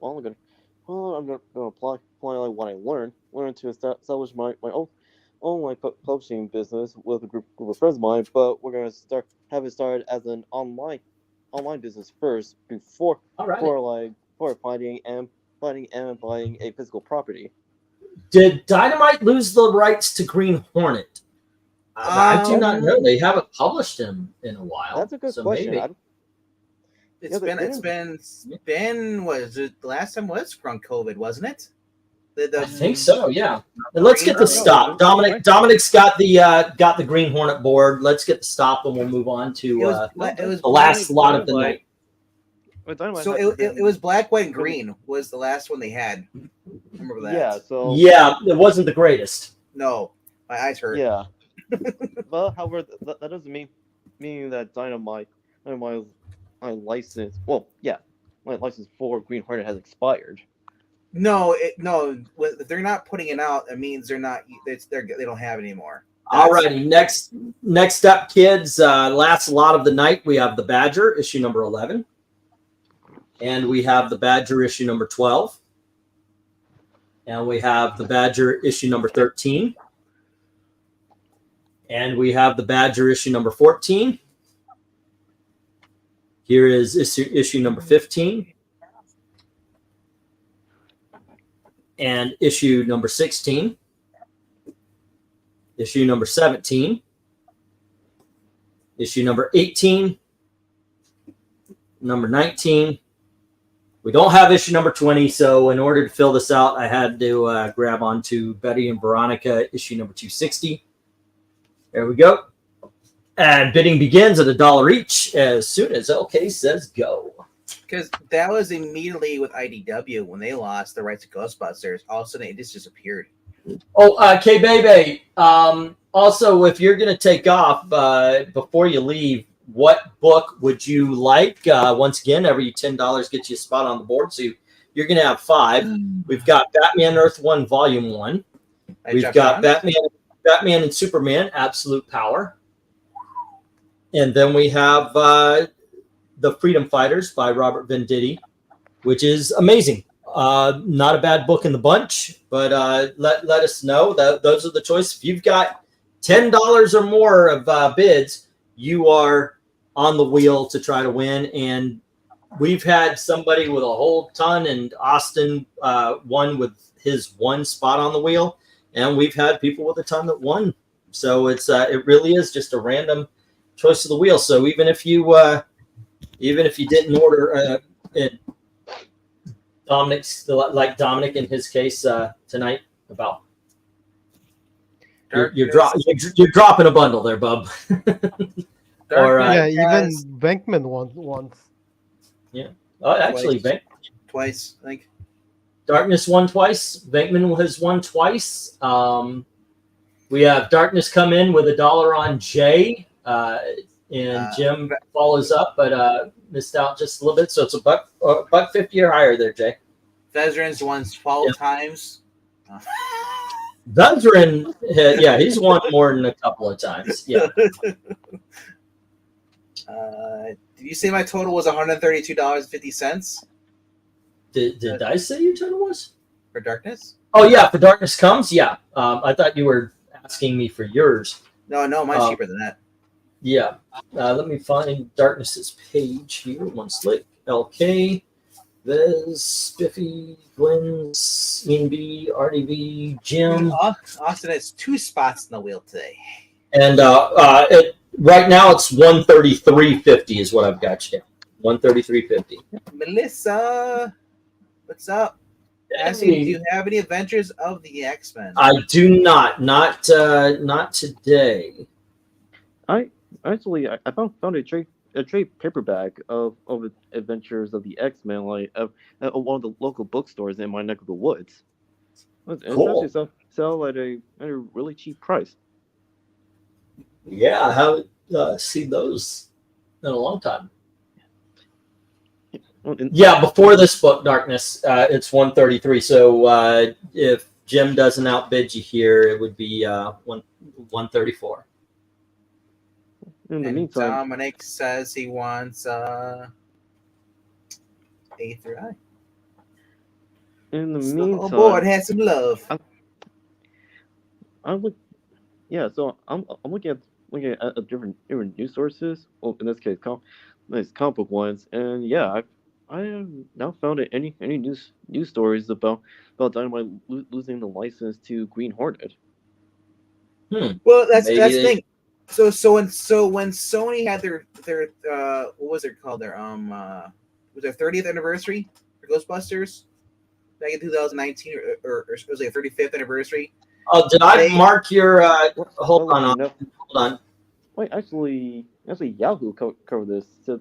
Well, I'm gonna apply what I learn to establish my own publishing business with a group of friends of mine. But we're gonna have it started as an online business first before finding and buying a physical property. Did Dynamite lose the rights to Green Hornet? I do not know. They haven't published him in a while. That's a good question. Maybe. It's been was it the last time was from COVID, wasn't it? I think so. Yeah. And let's get the stop. Dominic's got the Green Hornet board. Let's get the stop, and we'll move on to the last lot of the night. So it was black, white, and green was the last one they had. Remember that? Yeah. So it wasn't the greatest. No, my eyes hurt. Yeah. Well, however, that doesn't mean that Dynamite my license. Well, yeah, my license for Green Hornet has expired. No. If they're not putting it out, it means they're not. They don't have it anymore. Alrighty, next up, kids. Last lot of the night, we have the Badger issue number 11, and we have the Badger issue number 12, and we have the Badger issue number 13, and we have the Badger issue number 14. Here is issue number 15. And issue number 16. Issue number 17. Issue number 18. Number 19. We don't have issue number 20, so in order to fill this out, I had to grab onto Betty and Veronica, issue number 260. There we go. And bidding begins at $1 each as soon as LK says go. Because that was immediately with IDW when they lost the rights to Ghostbusters. All of a sudden, it just disappeared. Oh, K-Baby. Also, if you're going to take off, before you leave, what book would you like? Once again, every $10 gets you a spot on the board. So you're going to have 5. We've got Batman Earth 1, Volume 1. We've got Batman and Superman, Absolute Power. And then we have The Freedom Fighters by Robert Venditti, which is amazing. Not a bad book in the bunch, but let us know. Those are the choices. If you've got $10 or more of bids, you are on the wheel to try to win. And we've had somebody with a whole ton, and Austin won with his 1 spot on the wheel. And we've had people with a ton that won. So it really is just a random choice of the wheel. So even if you didn't order it, Dominic in his case tonight, about you're dropping a bundle there, bub. Or yeah, even VENKMAN once. Yeah. Oh, actually, Twice, I think. Darkness won twice. VENKMAN has won twice. We have Darkness come in with $1 on Jay. And Jim follows up, but missed out just a little bit. So it's $1.50 or higher there, Jay. Veterans won 12 times. Those are in. Yeah, he's won more than a couple of times. Yeah. Did you say my total was $132.50 Did I say your total was? for Darkness? Oh yeah, for Darkness Comes. Yeah. I thought you were asking me for yours. No, mine's cheaper than that. Yeah. Let me find Darkness's page here. One slick. LK, Vez, Spiffy, Gwen's, Mean B, RDB, Jim. Austin has 2 spots in the wheel today. And right now it's 133.50 is what I've got you down. 133.50. Melissa, what's up? Asking, do you have any Adventures of the X-Men? I do not. Not today. I found a trade paperback of Adventures of the X-Men, like at one of the local bookstores in my neck of the woods. It's Cool. actually sell at a really cheap price. Yeah, I haven't seen those in a long time. Yeah, before this book, Darkness, it's 133. So if Jim doesn't outbid you here, it would be 134. In the And meantime, Dominic says he wants A through I. in the So, meantime, oh boy, it has some love. I'm looking at different news sources. Well, in this case, comic book ones, and yeah, I have now found any news stories about Dynamite losing the license to Green Hornet. Well, that's Maybe the thing. So when Sony had their what was it called, their was their 30th anniversary for Ghostbusters back in 2019 or was it their 35th anniversary? Oh, did I mark your? Hold on. Wait, actually, Yahoo covered this. So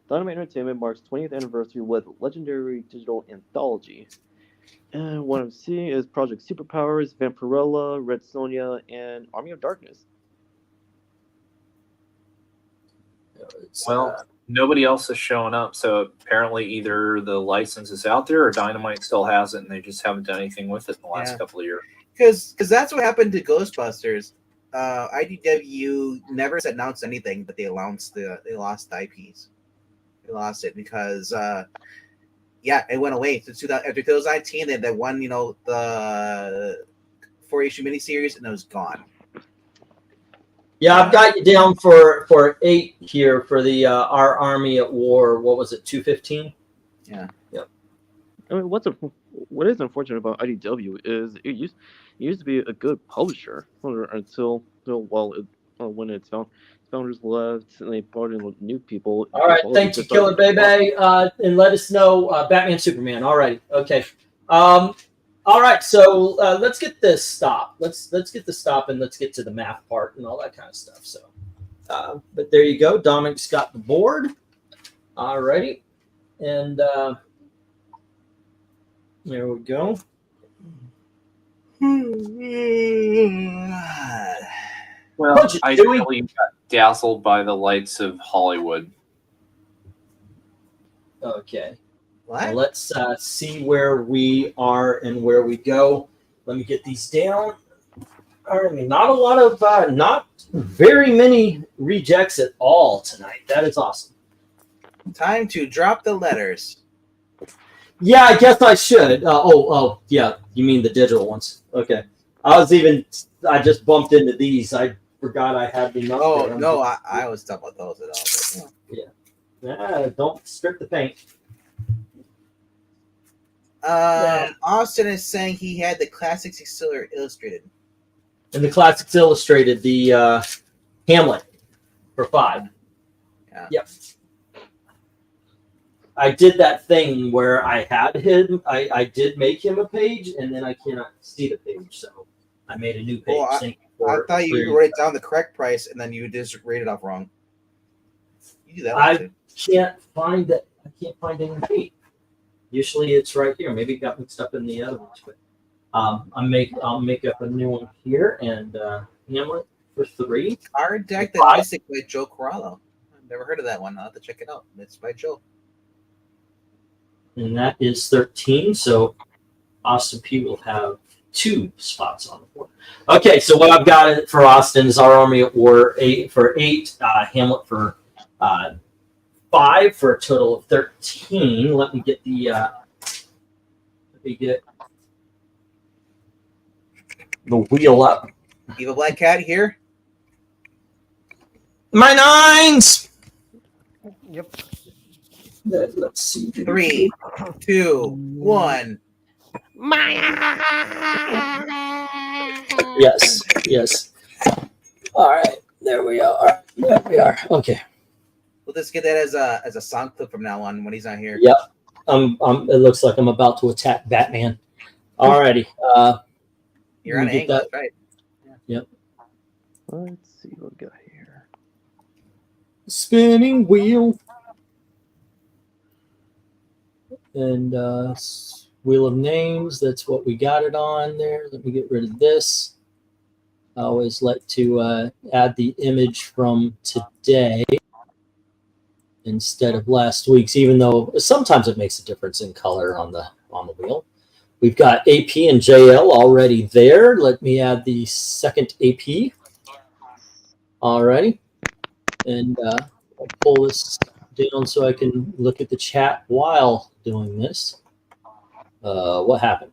Dynamite Entertainment marks 20th anniversary with legendary digital anthology. And what I'm seeing is Project Superpowers, Vampirella, Red Sonja, and Army of Darkness. Well, nobody else has shown up, so apparently either the license is out there or Dynamite still has it, and they just haven't done anything with it in the last couple of years. Because that's what happened to Ghostbusters. IDW never announced anything, but they lost the IPs. They lost it because it went away. So after 2019, they won the 4-issue miniseries, and it was gone. Yeah, I've got you down for 8 here for the Our Army at War. What was it, 215? Yeah. Yep. I mean, what is unfortunate about IDW is it used to be a good publisher until when its founders left and they brought in new people. All right, thank you, Killer Bebe, and let us know Batman, Superman. All right, okay. All right, so let's get this stop. Let's get the stop and let's get to the math part and all that kind of stuff. So, but there you go. Dominic's got the board. All righty, and there we go. Well, I really got dazzled by the lights of Hollywood. Okay. What? Well, let's see where we are and where we go. Let me get these down. All right, not a lot of, not very many rejects at all tonight. That is awesome. Time to drop the letters. Yeah, I guess I should. Yeah. You mean the digital ones? Okay. I just bumped into these. I forgot I had them up Oh there. no, I was done with those at all. But, Yeah. Don't strip the paint. Austin is saying he had the Classics Illustrated. And the Classics Illustrated, the Hamlet for 5. Yeah. Yep. I did that thing where I had him. I did make him a page, and then I cannot see the page, so I made a new page. Well, I thought you wrote down the correct price, and then you just rated off wrong. You do that. I can't find it. I can't find any page. Usually it's right here. Maybe it got mixed up in the other ones, but I'll make up a new one here and Hamlet for 3. Card Deck the Mystic by Joe Corallo. I've never heard of that one. I'll have to check it out. It's by Joe. And that is 13. So Austin P will have 2 spots on the board. Okay, so what I've got for Austin is Our Army at War 8 for 8, Hamlet for 5 for a total of 13. Let me get the wheel up. Evil Black Cat here. My 9s. Yep. Let's see. 3, 2, 1. Yes, yes. All right, there we are. There we are. Okay. We'll just get that as a song clip from now on when he's not here. Yep. It looks like I'm about to attack Batman. All righty. You're on angle, that's right. Yep. Let's see what we got here. Spinning wheel. And wheel of names. That's what we got it on there. Let me get rid of this. I always like to add the image from today instead of last week's, even though sometimes it makes a difference in color on the wheel. We've got AP and JL already there. Let me add the second AP. Alrighty. And I'll pull this down so I can look at the chat while doing this. What happened?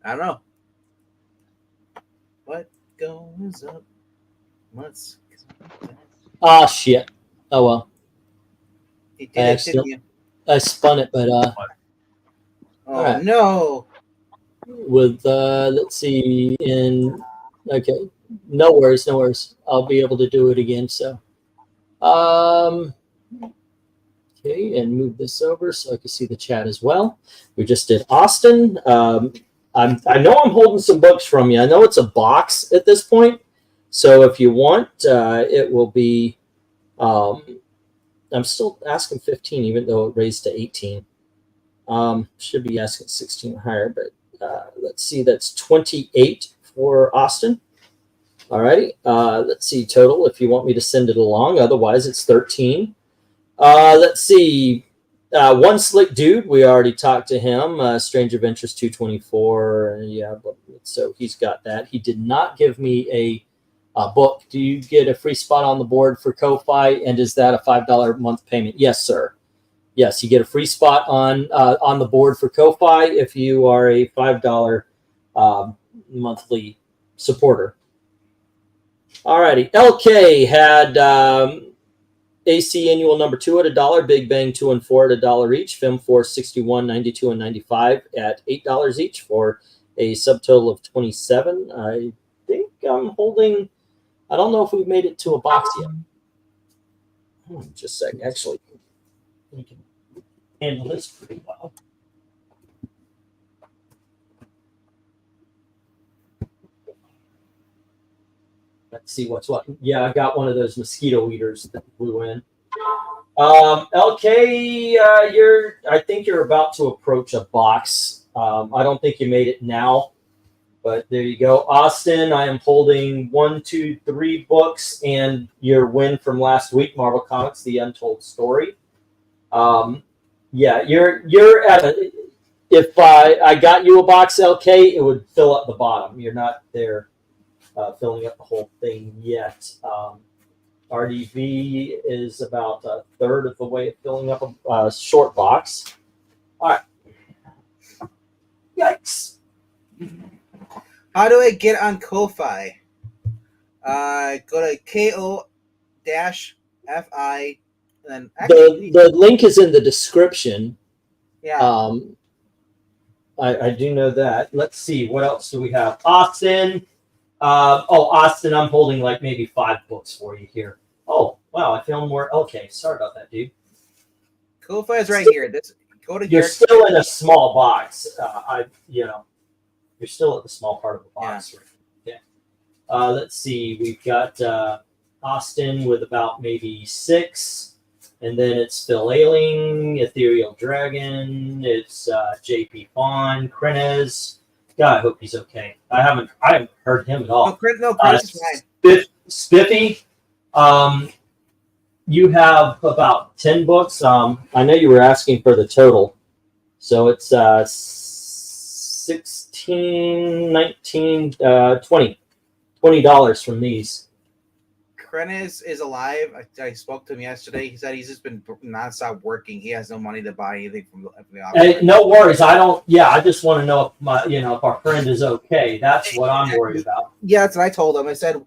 I don't know. What goes up? What's Ah, shit. Oh, well. You did it, didn't you? I spun it, but Oh, right. no. with let's see, okay, no worries, no worries. I'll be able to do it again. So okay, and move this over so I can see the chat as well. We just did Austin. I know I'm holding some books from you. I know it's a box at this point, so if you want, it will be I'm still asking 15 even though it raised to 18. Should be asking 16 or higher, but let's see, that's 28 for Austin. Alrighty, let's see total if you want me to send it along. Otherwise, it's 13. Let's see, One Slick Dude, we already talked to him. Strange Adventures 224, yeah, so he's got that. He did not give me a book. Do you get a free spot on the board for Ko-Fi, and is that a $5 a month payment? Yes, sir. Yes, you get a free spot on the board for Ko-Fi if you are a $5 monthly supporter. Alrighty, LK had AC Annual number 2 at $1, Big Bang 2 and 4 at $1 each, Fem 4 61, 92, and 95 at $8 each for a subtotal of 27. I think I'm holding. I don't know if we've made it to a box yet. Just a sec. Actually, we can handle this pretty well. Let's see what's what. Yeah, I got one of those mosquito eaters that flew in. LK, I think you're about to approach a box. I don't think you made it now, but there you go. Austin, I am holding 1, 2, 3 books and your win from last week, Marvel Comics: The Untold Story. Yeah, you're at a. If I got you a box, LK, it would fill up the bottom. You're not there. Filling up the whole thing yet. RDV is about a third of the way filling up a short box. All right. Yikes. How do I get on Ko-Fi? Go to ko-fi. And actually, The link is in the description. yeah. I do know that. Let's see. What else do we have? Austin. Austin, I'm holding like maybe 5 books for you here. Oh, wow, I found more. Okay, sorry about that, dude. Ko-Fi is right here. Go to You're here. still in a small box. You're still at the small part of the box. Yeah. Okay. Let's see. We've got Austin with about maybe 6, and then it's Phil Ailing, Ethereal Dragon. It's JP Fawn, KRENIZ. God, I hope he's okay. I haven't heard him at all. No, KRENIZ is fine. Spiffy, you have about 10 books. I know you were asking for the total, so it's 16 $18, $19, $20 from these. KRENIZ is alive. I spoke to him yesterday. He said he's just been nonstop working. He has no money to buy anything from the office. Hey, no worries. I just want to know if our friend is okay. That's what I'm worried about. Yeah, that's what I told him. I said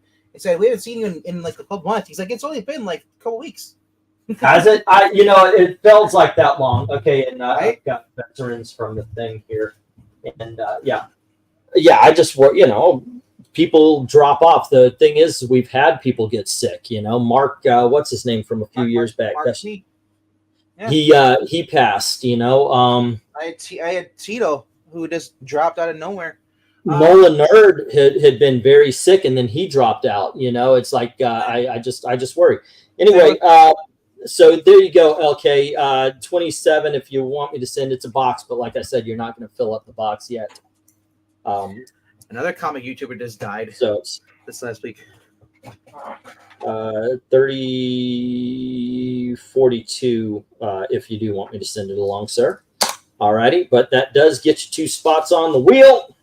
we haven't seen you in like a couple months. He's like, it's only been like a couple weeks. Has it? It feels like that long. Okay, and Right? I've got veterans from the thing here, and yeah. I just work. People drop off. The thing is, we've had people get sick. Mark, what's his name from a few years back? Yeah. He passed. I had Tito who just dropped out of nowhere. Nolan Nerd had been very sick, and then he dropped out. It's like I just worry. Anyway, so there you go, LK. 27. If you want me to send, it's a box, but like I said, you're not going to fill up the box yet. Another comic YouTuber just died. So it's this last week. 3042. If you do want me to send it along, sir. Alrighty, but that does get you 2 spots on the wheel.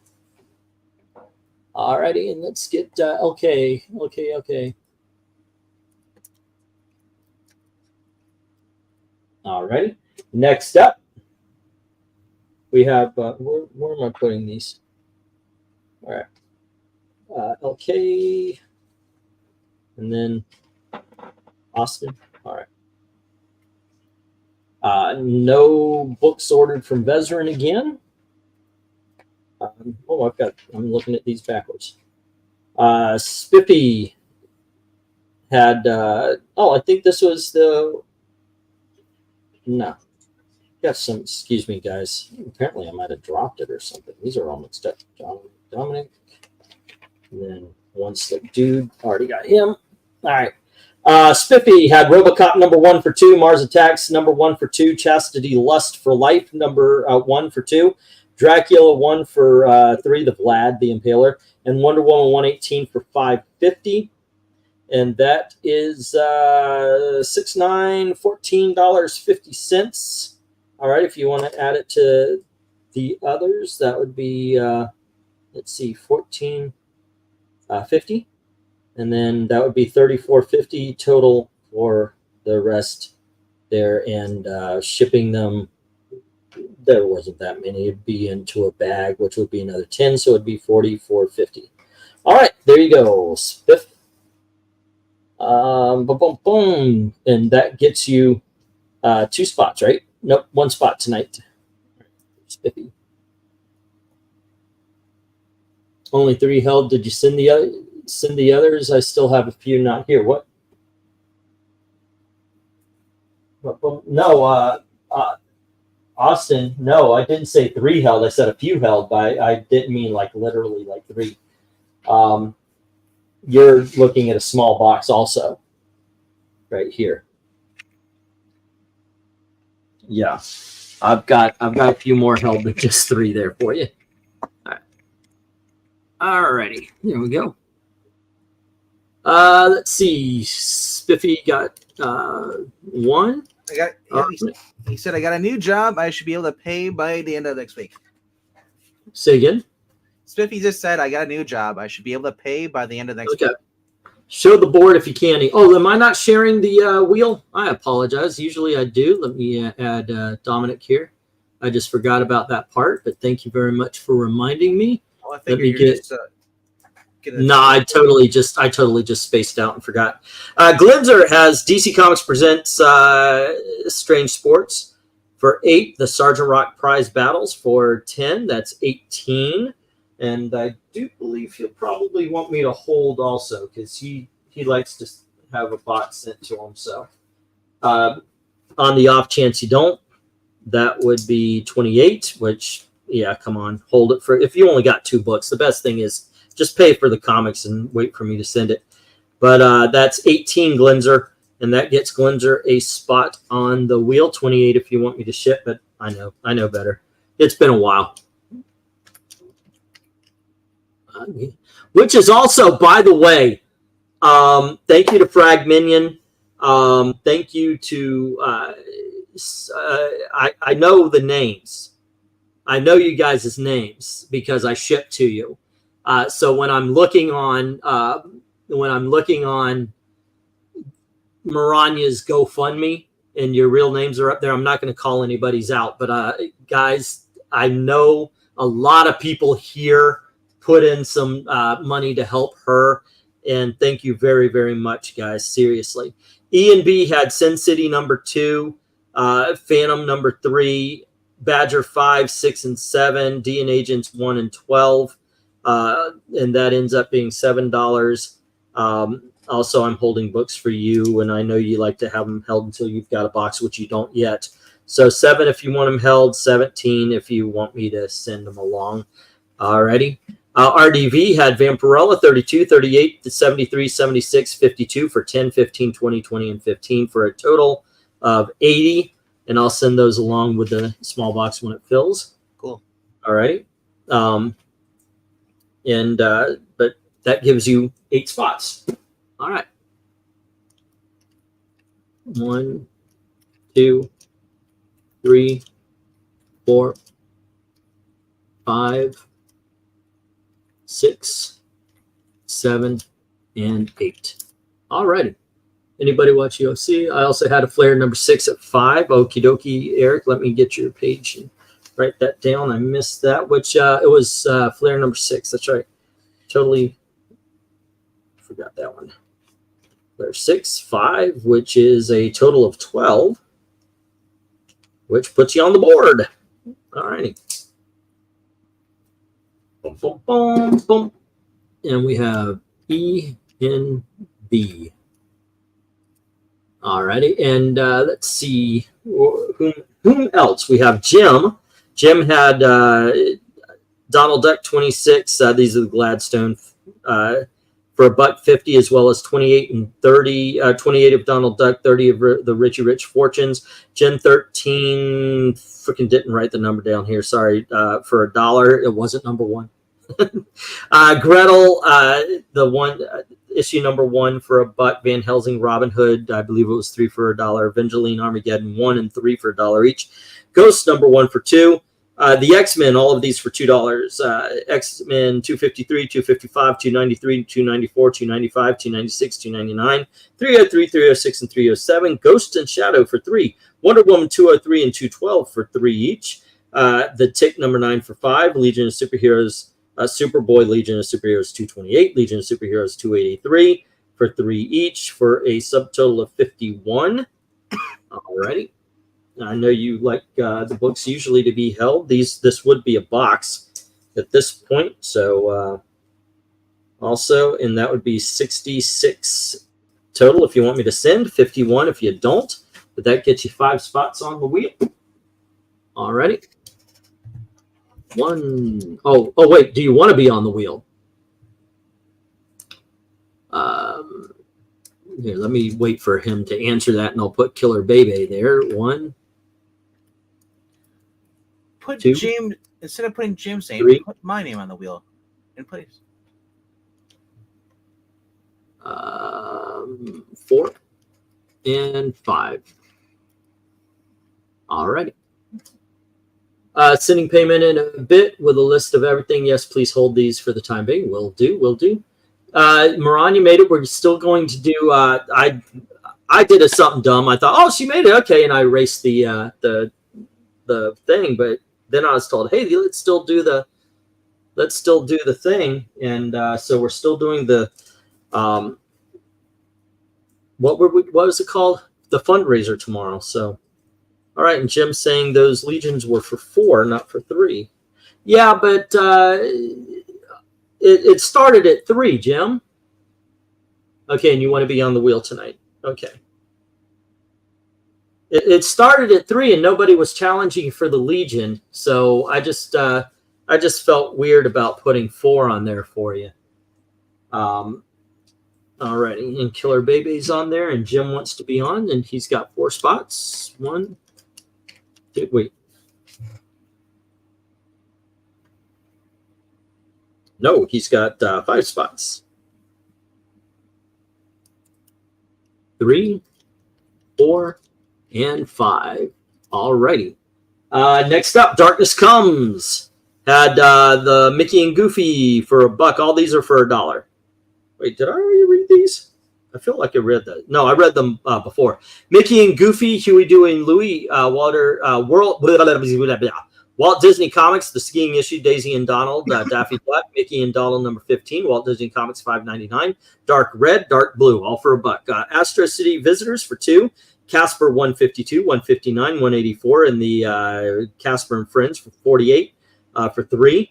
Alrighty, and let's get LK. Okay. Alrighty. Next up, we have where am I putting these? All right. LK, and then Austin. All right. No books ordered from Veteran again. I'm looking at these backwards. Spiffy had. I think this was the. No. Got some. Excuse me, guys. Apparently, I might have dropped it or something. These are all mixed up. Dominic. And then one slick dude. Already got him. All right. Spiffy had Robocop number 1 for 2, Mars Attacks number 1 for 2, Chastity Lust for Life number 1 for 2, Dracula 1 for 3, the Vlad the Impaler, and Wonder Woman 118 for $5.50. And that is $6, $9, $14.50. All right, if you want to add it to the others, that would be let's see, $14.50. And then that would be $34.50 total for the rest there, and shipping them. There wasn't that many. It'd be into a bag, which would be another 10, so it'd be $44.50. All right, there you go, Spiff. Boom, boom, boom, and that gets you 2 spots, right? Nope, 1 spot tonight. Spiffy. Only 3 held. Did you send the others? I still have a few not here. What? No, Austin. No, I didn't say 3 held. I said a few held, but I didn't mean like literally like 3. You're looking at a small box also, right here. Yeah, I've got a few more held than just 3 there for you. All right. Alrighty, here we go. Let's see. Spiffy got 1. He said, I got a new job. I should be able to pay by the end of next week. Say again. Spiffy just said, I got a new job. I should be able to pay by the end of next week. Show the board if you can. Oh, am I not sharing the wheel? I apologize. Usually I do. Let me add Dominic here. I just forgot about that part, but thank you very much for reminding me. Oh, I Let me get. I totally just spaced out and forgot. Glimzer has DC Comics presents Strange Sports for 8. The Sergeant Rock Prize Battles for 10. That's 18. And I do believe he'll probably want me to hold also, because he likes to have a box sent to him. So on the off chance you don't, that would be 28, which, yeah, come on, hold it for, if you only got 2 books, the best thing is just pay for the comics and wait for me to send it. But that's 18 Glenzer, and that gets Glenzer a spot on the wheel. 28 if you want me to ship, but I know better. It's been a while. Which is also, by the way, thank you to FRAGMINION. Thank you to I know the names. I know you guys' names because I ship to you. So when I'm looking on Maranya's GoFundMe and your real names are up there, I'm not going to call anybody's out. But guys, I know a lot of people here put in some money to help her. And thank you very, very much, guys. Seriously. E and B had Sin City number 2, Phantom number 3, Badger 5, 6, and 7, D and Agents 1 and 12. And that ends up being $7. Also, I'm holding books for you, and I know you like to have them held until you've got a box, which you don't yet. So 7 if you want them held, 17 if you want me to send them along. Alrighty. RDV had Vampirella 32, 38, 73, 76, 52 for 10, 15, 20, 20, and 15 for a total of 80. And I'll send those along with the small box when it fills. Cool. All right. But that gives you 8 spots. All right. 1, 2, 3, 4, 5, 6, 7, and 8. All righty. Anybody watch UFC? I also had a flare number 6 at 5. Okie dokie, Eric. Let me get your page and write that down. I missed that, which it was flare number 6. That's right. Totally forgot that one. Flare 6, 5, which is a total of 12, which puts you on the board. All righty. Boom, boom, boom, boom. And we have E and B. Alrighty, and let's see whom else. We have Jim. Jim had Donald Duck 26. These are the Gladstone for $1.50, as well as 28 and 30. 28 of Donald Duck, 30 of the Richie Rich Fortunes. Jim 13. Freaking didn't write the number down here. Sorry. For $1, it wasn't number 1. Gretel, the one issue number 1 for $1. Van Helsing, Robin Hood, I believe it was 3 for $1. Evangeline, Armageddon, 1 and 3 for $1 each. Ghost number 1 for $2. The X-Men, all of these for $2. X-Men 253, 255, 293, 294, 295, 296, 299, 303, 306, and 307. Ghost and Shadow for $3. Wonder Woman 203 and 212 for $3 each. The Tick number 9 for $5. Legion of Superheroes. Superboy Legion of Superheroes 228, Legion of Superheroes 283 for $3 each for a subtotal of 51. Alrighty. I know you like the books usually to be held. This would be a box at this point. So also, and that would be 66 total if you want me to send, 51 if you don't. But that gets you 5 spots on the wheel. Alrighty. 1. Oh, wait. Do you want to be on the wheel? Here, let me wait for him to answer that, and I'll put Killer Bebe there. 1. Put 2. Jim instead of putting Jim's name. 3. Put my name on the wheel in place. 4 and 5. Alrighty. Sending payment in a bit with a list of everything. Yes, please hold these for the time being. Will do. Maranya made it. We're still going to do. I did something dumb. I thought, oh, she made it. Okay, and I erased the thing. But then I was told, hey, let's still do the thing. And so we're still doing the what was it called? The fundraiser tomorrow. So. All right, and Jim's saying those legions were for 4, not for 3. Yeah, but it started at 3, Jim. Okay, and you want to be on the wheel tonight. Okay. It started at 3, and nobody was challenging for the legion, so I just felt weird about putting 4 on there for you. All righty, and Killer Bebe's on there, and Jim wants to be on, and he's got 4 spots. 1. Wait. No, he's got 5 spots. 3, 4, and 5. Alrighty. Next up, Darkness Comes. Had the Mickey and Goofy for $1. All these are for $1. Wait, did I already read these? I feel like I read that. No, I read them before. Mickey and Goofy, Huey, Dewey, and Louie, Walt Disney Comics, the skiing issue, Daisy and Donald, Daffy Duck, Mickey and Donald, number 15, Walt Disney Comics, $5.99. Dark Red, Dark Blue, all for $1. Astro City Visitors for $2. Casper, $152, $159, $184, and the Casper and Friends for $48 for $3.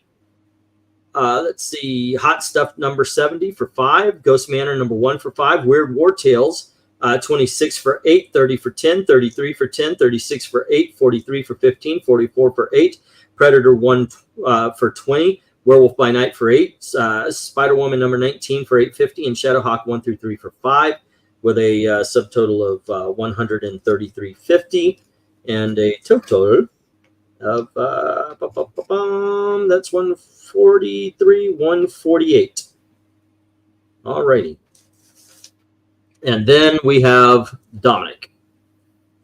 Let's see, Hot Stuff number 70 for $5. Ghost Manor number 1 for $5. Weird War Tales, 26 for $8, 30 for $10, 33 for $10, 36 for $8, 43 for $15, 44 for $8. Predator 1 for $20. Werewolf by Night for $8. Spider-Woman number 19 for $8.50, and Shadowhawk 1 through 3 for $5, with a subtotal of $133.50 and a total of that's $143.148. Alrighty. And then we have Dominic.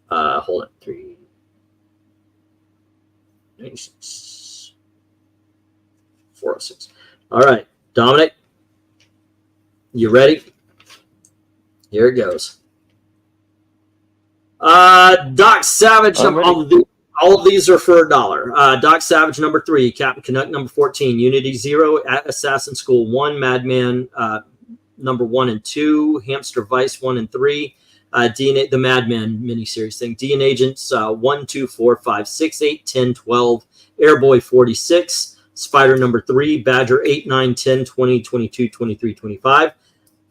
Hold on. 396 406. All right, Dominic, you ready? Here it goes. Doc Savage. All of these are for $1. Doc Savage number 3, Captain Canuck number 14, Unity 0, Assassin School 1, Madman number 1 and 2, Hamster Vice 1 and 3, DNA, the Madman miniseries thing, DNA Agents 1, 2, 4, 5, 6, 8, 10, 12, Airboy 46, Spider number 3, Badger 8, 9, 10, 20, 22, 23, 25.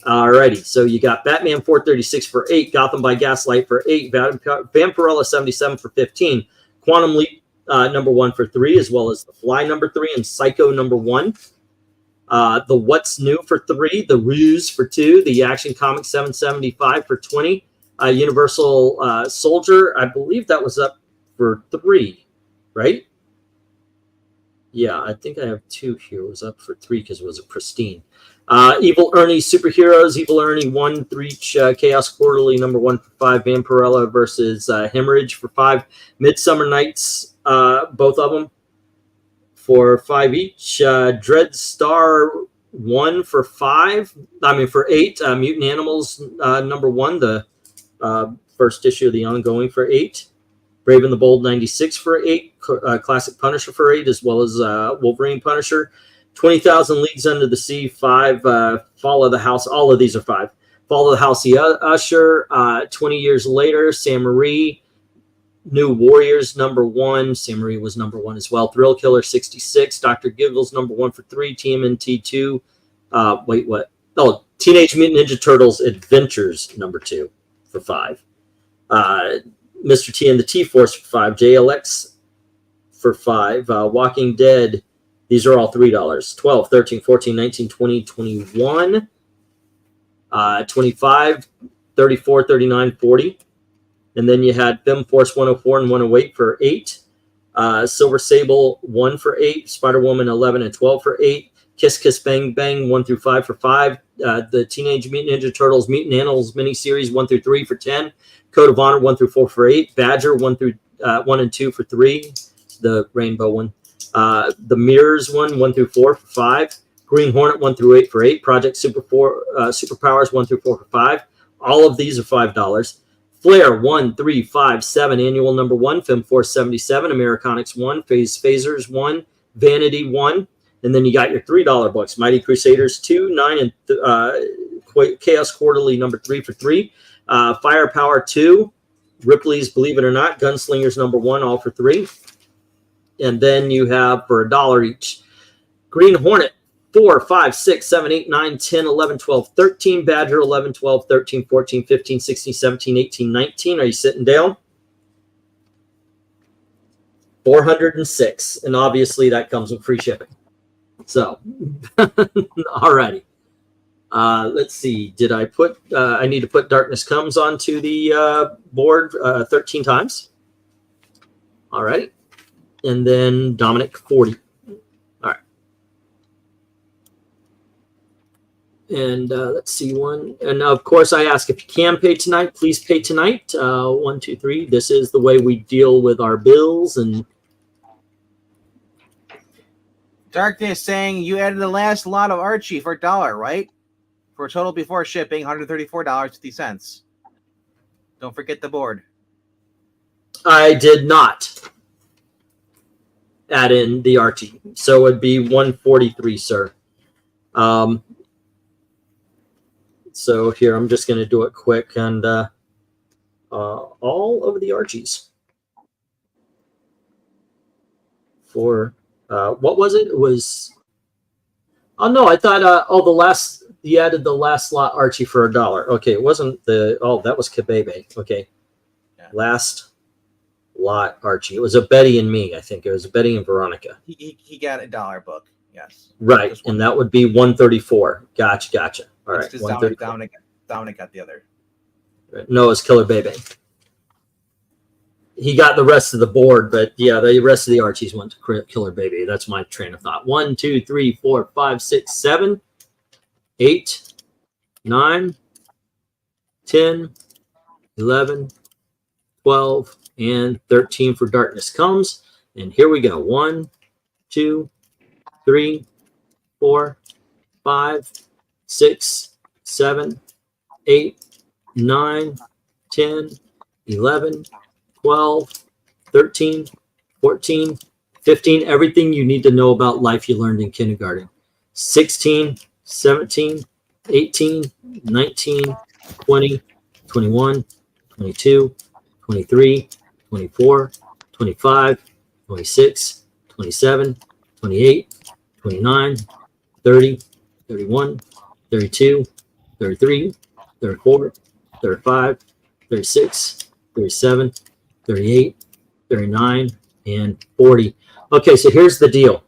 Alrighty, so you got Batman 436 for 8, Gotham by Gaslight for 8, Vampirella 77 for 15, Quantum Leap number 1 for 3, as well as The Fly number 3 and Psycho number 1. The What's New for 3, The Ruse for 2, the Action Comics 775 for 20, Universal Soldier, I believe that was up for 3, right? Yeah, I think I have 2 here. It was up for 3 because it was a pristine. Evil Ernie Superheroes, Evil Ernie 1 for each, Chaos Quarterly number 1 for 5, Vampirella versus Hemorrhage for 5, Midsummer Nights, both of them for 5 each, Dread Star 1 for 5, for 8, Mutant Animals number 1, the first issue of the ongoing for 8, Brave and the Bold 96 for 8, Classic Punisher for 8, as well as Wolverine Punisher. 20,000 Leagues Under the Sea 5, Fall of the House. All of these are 5. Fall of the House Usher. 20 Years Later, Sam Marie. New Warriors number 1. Sam Marie was number 1 as well. Thrill Killer 66. Dr. Giggles number 1 for 3. TMNT 2. Wait, what? Oh, Teenage Mutant Ninja Turtles Adventures number 2 for 5. Mr. T and the T-Force for 5. JLX for 5. Walking Dead. These are all $3. 12, 13, 14, 19, 20, 21, 25, 34, 39, 40. And then you had Fem Force 104 and 108 for 8. Silver Sable 1 for 8. Spider-Woman 11 and 12 for 8. Kiss Kiss Bang Bang 1 through 5 for 5. The Teenage Mutant Ninja Turtles Mutant Animals miniseries 1 through 3 for 10. Code of Honor 1 through 4 for 8. Badger 1 and 2 for 3. The rainbow one. The Mirrors 1 through 4 for 5. Green Hornet 1 through 8 for 8. Project Superpowers 1 through 4 for 5. All of these are $5. Flare 1, 3, 5, 7, Annual number 1. FemForce 77. Americonics 1. Phasers 1. Vanity 1. And then you got your $3 books. Mighty Crusaders 2, 9, and Chaos Quarterly number 3 for 3. Firepower 2. Ripley's Believe It or Not. Gunslingers number 1, all for 3. And then you have for $1 each Green Hornet 4, 5, 6, 7, 8, 9, 10, 11, 12, 13. Badger 11, 12, 13, 14, 15, 16, 17, 18, 19. Are you sitting down? 406. And obviously that comes with free shipping. So, all righty. Let's see. Did I put, I need to put Darkness Comes onto the board 13 times. All right. And then Dominic 40. All right. And let's see one. And of course, I ask if you can pay tonight, please pay tonight. 1, 2, 3. This is the way we deal with our bills and Darkness saying you added the last lot of Archie for $1, right? For a total before shipping, $134.50. Don't forget the board. I did not add in the Archie, so it would be 143, sir. So here, I'm just going to do it quick, and all of the Archies for what was it? It was, oh no, I thought the last, you added the last slot Archie for $1. Okay, it wasn't the, oh, that was Kabebe. Okay, Yeah. last lot Archie. It was a Betty and me, I think. It was Betty and Veronica. He got a $1 book. Yes. Right, Just one. and that would be 134. Gotcha. All right, Because 134. Dominic got the other. No, it's Killer Bebe. He got the rest of the board, but yeah, the rest of the Archies went to Killer Bebe. That's my train of thought. 1, 2, 3, 4, 5, 6, 7, 8, 9, 10, 11, 12, and 13 for Darkness Comes. And here we go. 1, 2, 3, 4, 5, 6, 7, 8, 9, 10, 11, 12, 13, 14, 15. Everything you need to know about life you learned in kindergarten. 16, 17, 18, 19, 20, 21, 22, 23, 24, 25, 26, 27, 28, 29, 30, 31, 32, 33, 34, 35, 36, 37, 38, 39, and 40. Okay, so here's the deal.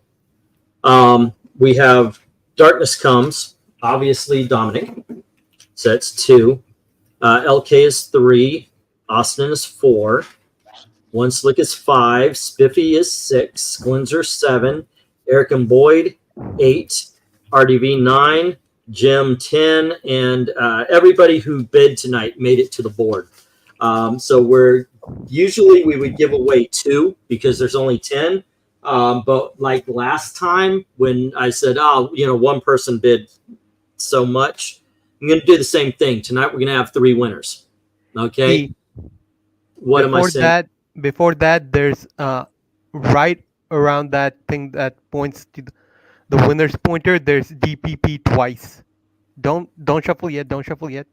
We have Darkness Comes, obviously Dominic. So that's 2. LK is 3. Austin is 4. One Slick is 5. Spiffy is 6. Glinzer 7. Eric and Boyd 8. RDV 9. Jim 10. And everybody who bid tonight made it to the board. So usually we would give away 2 because there's only 10. But like last time when I said, oh, one person bid so much, I'm going to do the same thing. Tonight we're going to have 3 winners. Okay. What am I saying? Before that, there's right around that thing that points to the winner's pointer. There's DPP twice. Don't shuffle yet. Don't shuffle yet.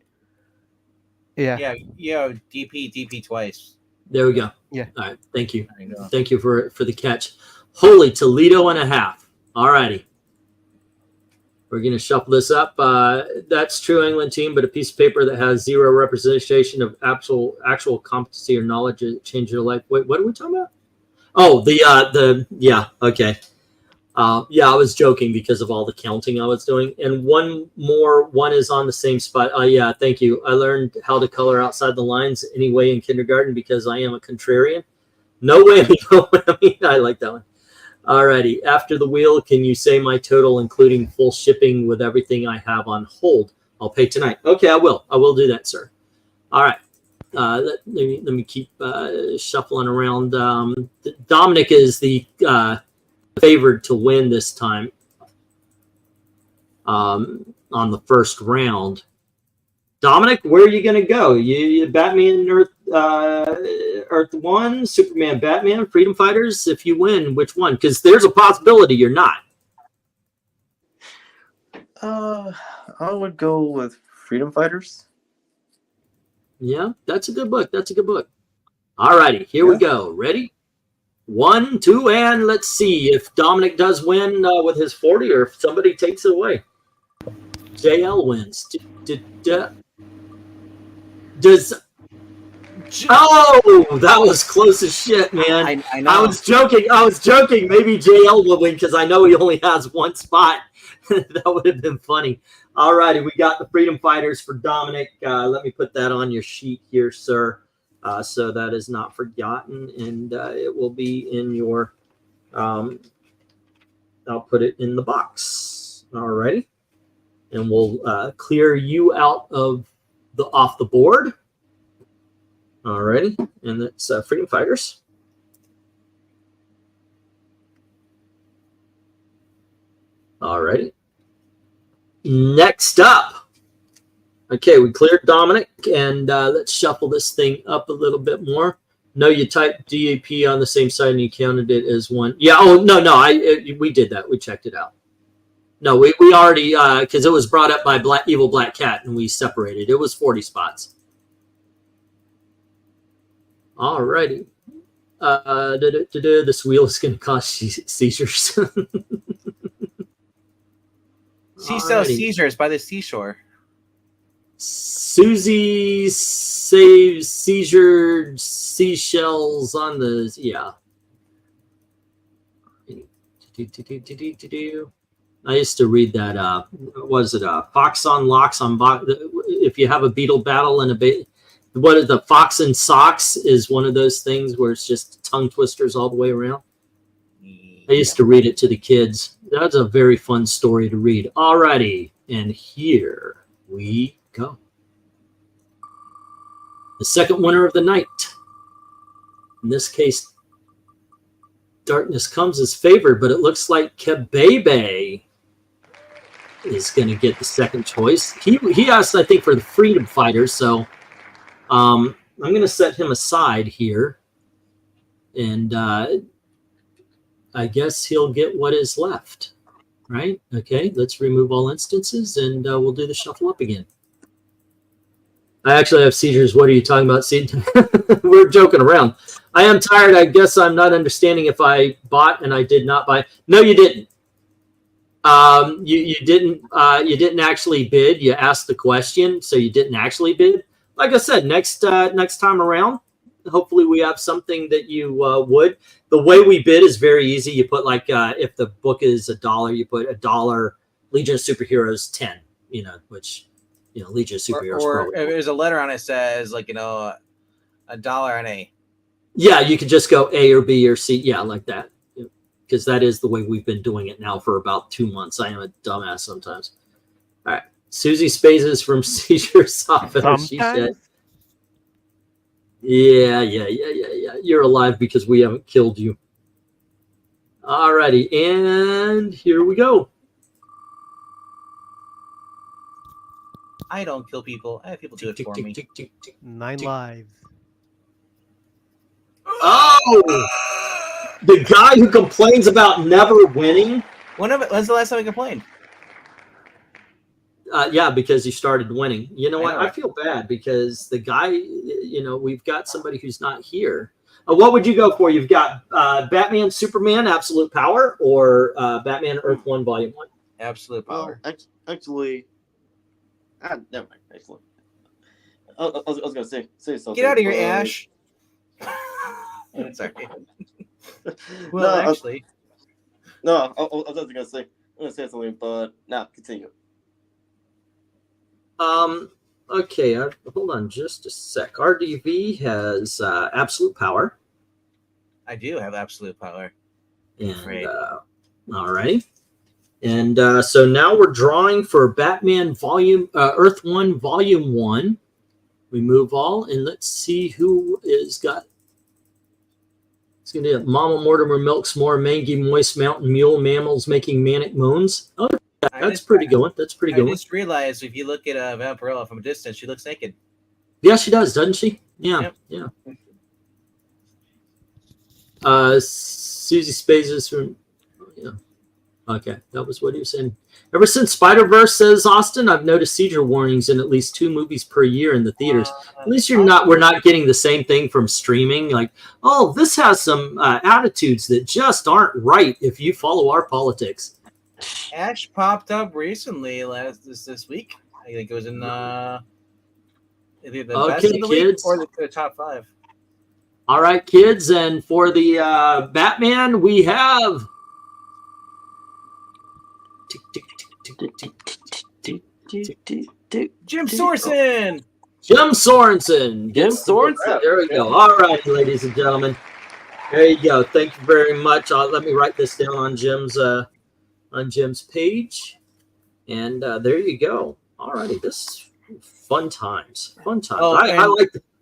Yeah. Yeah. DP twice. There we go. Yeah. All right. Thank you. There you go. Thank you for the catch. Holy Toledo and a half. All righty. We're going to shuffle this up. That's true England team, but a piece of paper that has 0 representation of actual competency or knowledge to change your life. Wait, what are we talking about? Oh, yeah, okay. Yeah, I was joking because of all the counting I was doing. And one is on the same spot. Yeah, thank you. I learned how to color outside the lines anyway in kindergarten because I am a contrarian. No way. I like that one. Alrighty. After the wheel, can you say my total, including full shipping with everything I have on hold? I'll pay tonight. Okay, I will. I will do that, sir. All right. Let me keep shuffling around. Dominic is the favored to win this time on the first round. Dominic, where are you going to go? You Batman, Earth 1, Superman, Batman, Freedom Fighters? If you win, which one? Because there's a possibility you're not. I would go with Freedom Fighters. Yeah, that's a good book. That's a good book. All righty, here we go. Ready? 1, 2, and let's see if Dominic does win with his 40 or if somebody takes it away. JL wins. Oh, that was close as shit, man. I know. I was joking. Maybe JL will win because I know he only has 1 spot. That would have been funny. All righty, we got the Freedom Fighters for Dominic. Let me put that on your sheet here, sir, so that is not forgotten, and it will be in your. I'll put it in the box. All righty, and we'll clear you out of off the board. Alrighty, and that's Freedom Fighters. All righty. Next up. Okay, we cleared Dominic, and let's shuffle this thing up a little bit more. No, you typed DAP on the same side and you counted it as one. Yeah. Oh no, we did that. We checked it out. No, we already because it was brought up by Evil Black Cat, and we separated. It was 40 spots. All righty. This wheel is going to cause seizures. She sells seizures by the seashore. Susie saves seizure seashells on the I used to read that. Was it Fox on Locks on Box? If you have a beetle battle and what is the Fox and Socks is one of those things where it's just tongue twisters all the way around. I used to read it to the kids. That's a very fun story to read. Alrighty, and here we go. The second winner of the night. In this case, Darkness Comes as favored, but it looks like Kebebe is going to get the second choice. He asked, I think, for the Freedom Fighters, so I'm going to set him aside here, and I guess he'll get what is left, right? Okay, let's remove all instances, and we'll do the shuffle up again. I actually have seizures. What are you talking about, Seed? We're joking around. I am tired. I guess I'm not understanding if I bought and I did not buy. No, you didn't. You didn't actually bid. You asked the question, so you didn't actually bid. Like I said, next time around, hopefully we have something that you would. The way we bid is very easy. You put like if the book is $1, you put $1. Legion of Superheroes 10. Which Legion of Superheroes. Or if there's a letter on it says like $1 and A. Yeah, you could just go A or B or C. Yeah, like that. Because that is the way we've been doing it now for about 2 months. I am a dumbass sometimes. All right. Susie Spazes from Seizure Software. She said, yeah. You're alive because we haven't killed you. All righty. And here we go. I don't kill people. I have people do it for me. 9 lives. Oh! The guy who complains about never winning. When's the last time I complained? Yeah, because he started winning. You know what? I feel bad because the guy, we've got somebody who's not here. What would you go for? You've got Batman, Superman, Absolute Power, or Batman, Earth 1, Volume 1? Absolute Power. Actually, never mind. Actually, I was gonna say something. Get out of here, Ash. Sorry. Well, actually, no. I was gonna say something, but now continue. Okay. Hold on, just a sec. RDV has Absolute Power. I do have Absolute Power. And all right. And so now we're drawing for Batman Earth 1 Volume 1. We move all, and let's see who is got. It's going to be Mama Mortimer Milks More, Mangy Moist Mountain Mule, Mammals Making Manic Moans. Oh, that's pretty good one. That's pretty good. I just realized if you look at Vampirella from a distance, she looks naked. Yeah, she does, doesn't she? Yeah, yep. Yeah. Susie Spazes from. Yeah. Okay, that was what he was saying. Ever since Spider-Verse, says Austin, I've noticed seizure warnings in at least 2 movies per year in the theaters. At least we're not getting the same thing from streaming. Like, oh, this has some attitudes that just aren't right if you follow our politics. Ash popped up recently this week. I think it was in either the best of the week or the top 5. All right, kids, and for the Batman, we have. Jim Sorensen. Jim Sorensen. There we go. All right, ladies and gentlemen. There you go. Thank you very much. Let me write this down on Jim's page. And there you go. All righty. This fun times. Fun times. Oh,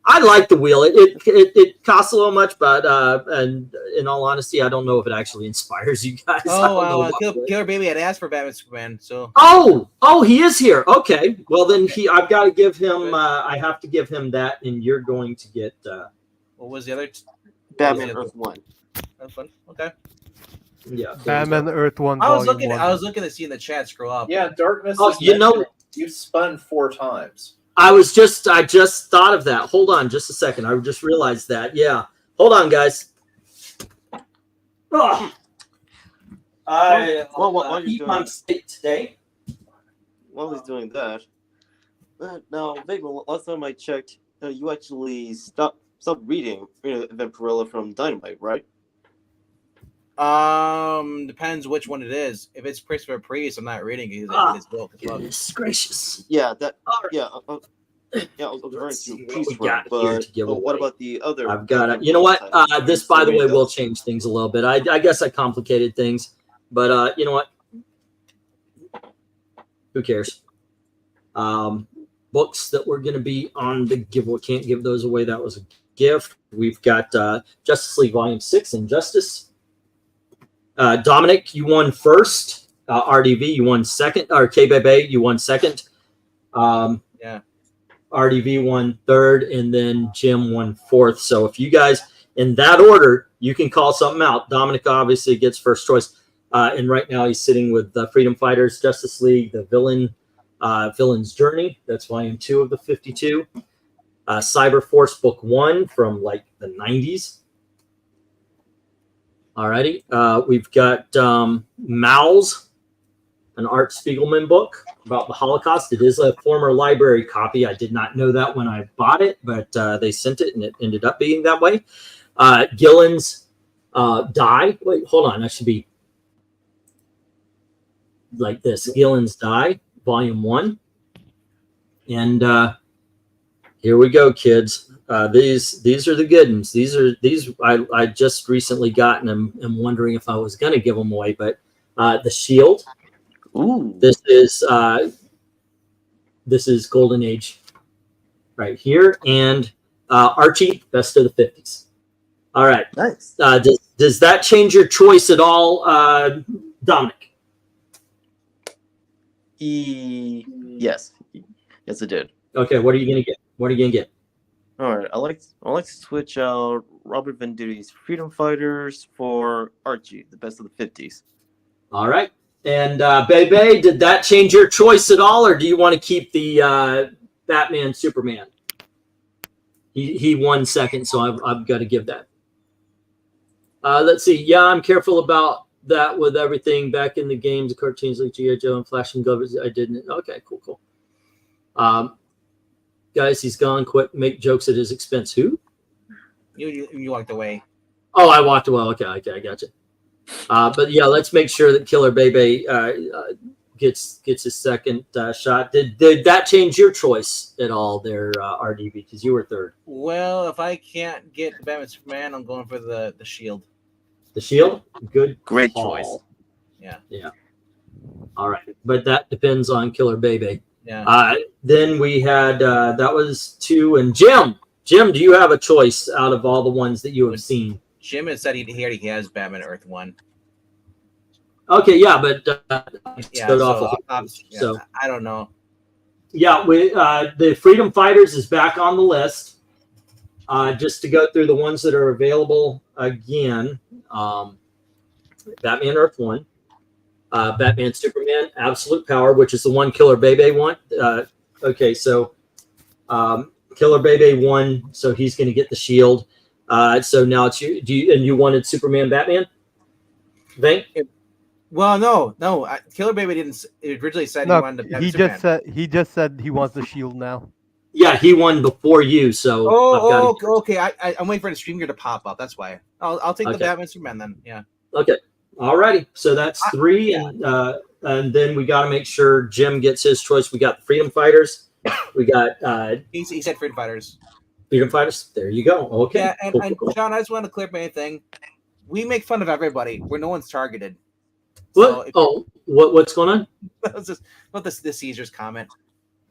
I I like the wheel. It costs a little much, but and in all honesty, I don't know if it actually inspires you guys. I don't know what Killer Baby had asked for Batman Superman, so. Oh, he is here. Okay, well then I've got to give him. I have to give him that, and you're going to get. What was the other? Batman Earth 1. That's fun. Okay. Yeah, Batman Earth 1. I was Volume looking. 1. I was looking to see in the chat scroll up. Yeah, Darkness. Oh, is you know, you've spun 4 times. I just thought of that. Hold on, just a second. I just realized that. Yeah, hold on, guys. Oh. I eat my steak today. While he's doing that, now, Venkman, last time I checked, you actually stopped reading Vampirella from Dynamite, right? Depends which one it is. If it's Christopher Priest, I'm not reading his book. Goodness gracious. Yeah, that. Right. Yeah, I was referring Let's see to what Priest we got Run, here but to give what away. about the other? I've got it. You know what? This, by the way, will change things a little bit. I guess I complicated things, but you know what? Who cares? Books that were going to be on the giveaway. Can't give those away. That was a gift. We've got Justice League Volume 6 Injustice. Dominic, you won first. RDV, you won second. Or K-Bebe, you won second. Yeah. RDV won third, and then Jim won fourth. So if you guys, in that order, you can call something out. Dominic obviously gets first choice. And right now he's sitting with the Freedom Fighters, Justice League, the Villain's Journey. That's volume 2 of the 52. Cyber Force book 1 from like the 90s. Alrighty. We've got Mals, an Art Spiegelman book about the Holocaust. It is a former library copy. I did not know that when I bought it, but they sent it and it ended up being that way. Gillen's Die. Wait, hold on. That should be like this. Gillen's Die, volume 1. And here we go, kids. These are the good ones. These I just recently gotten them and wondering if I was going to give them away, but the Shield. Ooh. This is Golden Age right here, and Archie, Best of the 50s. All right. Nice. Does that change your choice at all, Dominic? Yes. Yes, it did. Okay, what are you gonna get? What are you gonna get? All right. I like to switch out Robert Venditti's Freedom Fighters for Archie, the Best of the 50s. All right. And Bebe, did that change your choice at all, or do you want to keep the Batman Superman? He won second, so I've got to give that. Let's see. Yeah, I'm careful about that with everything back in the games, the cartoons like G.I. Joe and Flash and Gloves. I didn't. Okay, cool. Guys, he's gone. Quit make jokes at his expense. Who? You walked away. Oh, I walked away. Okay, I got you. But yeah, let's make sure that Killer Bebe gets his second shot. Did that change your choice at all there, RDB? Because you were third. Well, if I can't get the Batman Superman, I'm going for the Shield. The Shield? Great call. choice. Yeah. All right. But that depends on Killer Bebe. Yeah. Then we had, that was 2. And Jim, do you have a choice out of all the ones that you have seen? Jim has said he already has Batman Earth 1. Okay, yeah, but Yeah, so I don't know. Yeah, the Freedom Fighters is back on the list. Just to go through the ones that are available again. Batman Earth 1. Batman Superman Absolute Power, which is the one Killer Bebe won. Okay, so Killer Bebe won, so he's going to get the Shield. So now it's you. And you wanted Superman Batman? Venk? Well, no. Killer Baby didn't originally said he wanted to. He just said he wants the Shield now. Yeah, he won before you. So okay. I'm waiting for the stream here to pop up. That's why. I'll take the Batman Superman then. Yeah. Okay. Alrighty. So that's 3, and then we got to make sure Jim gets his choice. We got the Freedom Fighters. We got. He said Freedom Fighters. Freedom Fighters. There you go. Okay. Yeah, and John, I just want to clear up anything. We make fun of everybody where no one's targeted. What? So what's going on? That was just what the Caesar's comment.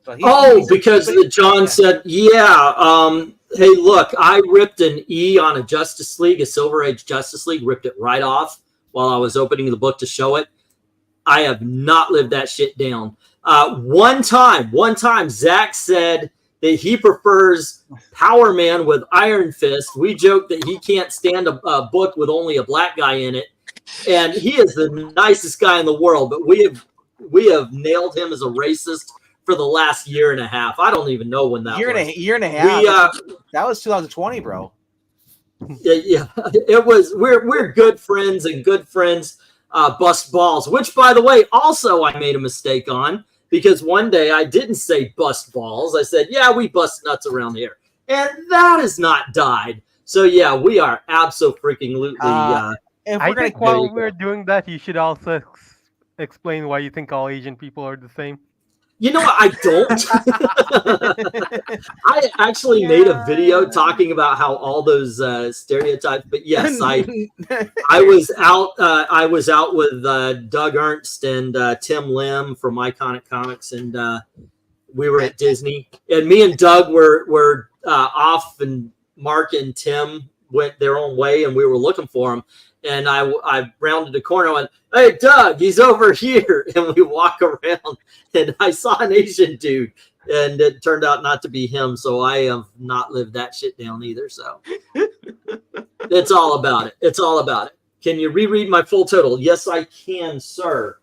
So because John said, hey, look, I ripped an E on a Justice League, a Silver Age Justice League, ripped it right off while I was opening the book to show it. I have not lived that shit down. One time, Zach said that he prefers Power Man with Iron Fist. We joke that he can't stand a book with only a black guy in it. And he is the nicest guy in the world, but we have nailed him as a racist for the last year and a half. I don't even know when that was. Year and a half. That was 2020, bro. Yeah, it was. We're good friends, and good friends bust balls. Which, by the way, also I made a mistake on, because one day I didn't say bust balls. I said, yeah, we bust nuts around here, and that has not died. So yeah, we are absolutely. I think while we're doing that, you should also explain why you think all Asian people are the same. You know what? I don't. I actually made a video talking about how all those stereotypes. But yes, I was out. I was out with Doug Ernst and Tim Lim from Iconic Comics, and we were at Disney. And me and Doug were off, and Mark and Tim went their own way, and we were looking for him. And I rounded the corner and went, hey, Doug, he's over here. And we walk around, and I saw an Asian dude, and it turned out not to be him. So I have not lived that shit down either. So it's all about it. It's all about it. Can you reread my full total? Yes, I can, sir.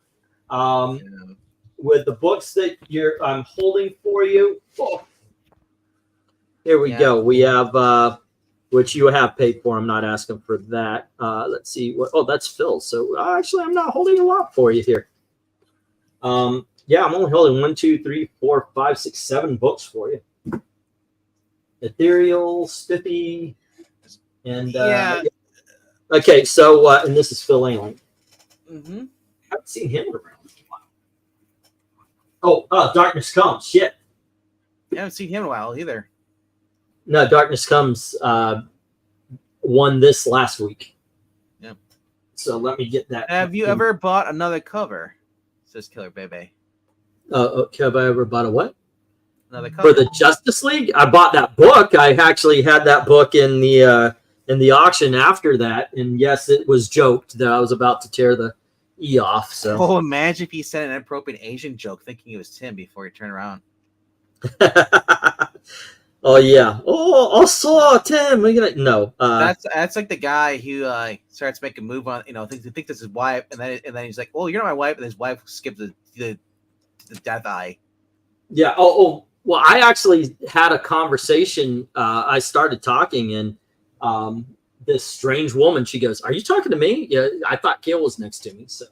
With the books that I'm holding for you. Oh. Here we go. We have... which you have paid for. I'm not asking for that. Let's see what. Oh, that's Phil. So actually, I'm not holding a lot for you here. Yeah, I'm only holding 1, 2, 3, 4, 5, 6, 7 books for you. Ethereal, Spiffy, and Okay, so and this is Phil Allen. I haven't seen him around in a while. Oh, Darkness Comes. Shit. I haven't seen him in a while either. No, Darkness Comes won this last week. Yep. So let me get that. Have you ever bought another cover? Says Killer Bebe. Have I ever bought a what? Another cover. For the Justice League? I bought that book. I actually had that book in the auction after that. And yes, it was joked that I was about to tear the E off. So imagine if he said an inappropriate Asian joke thinking it was Tim before he turned around. Oh yeah. Oh, I saw Tim. No. That's like the guy who starts making a move on. Thinks this is his wife, and then he's like, "Oh, you're not my wife," and his wife skips the death eye. Yeah. Oh. Well, I actually had a conversation. I started talking, and this strange woman. She goes, "Are you talking to me?" Yeah. I thought Kale was next to me, so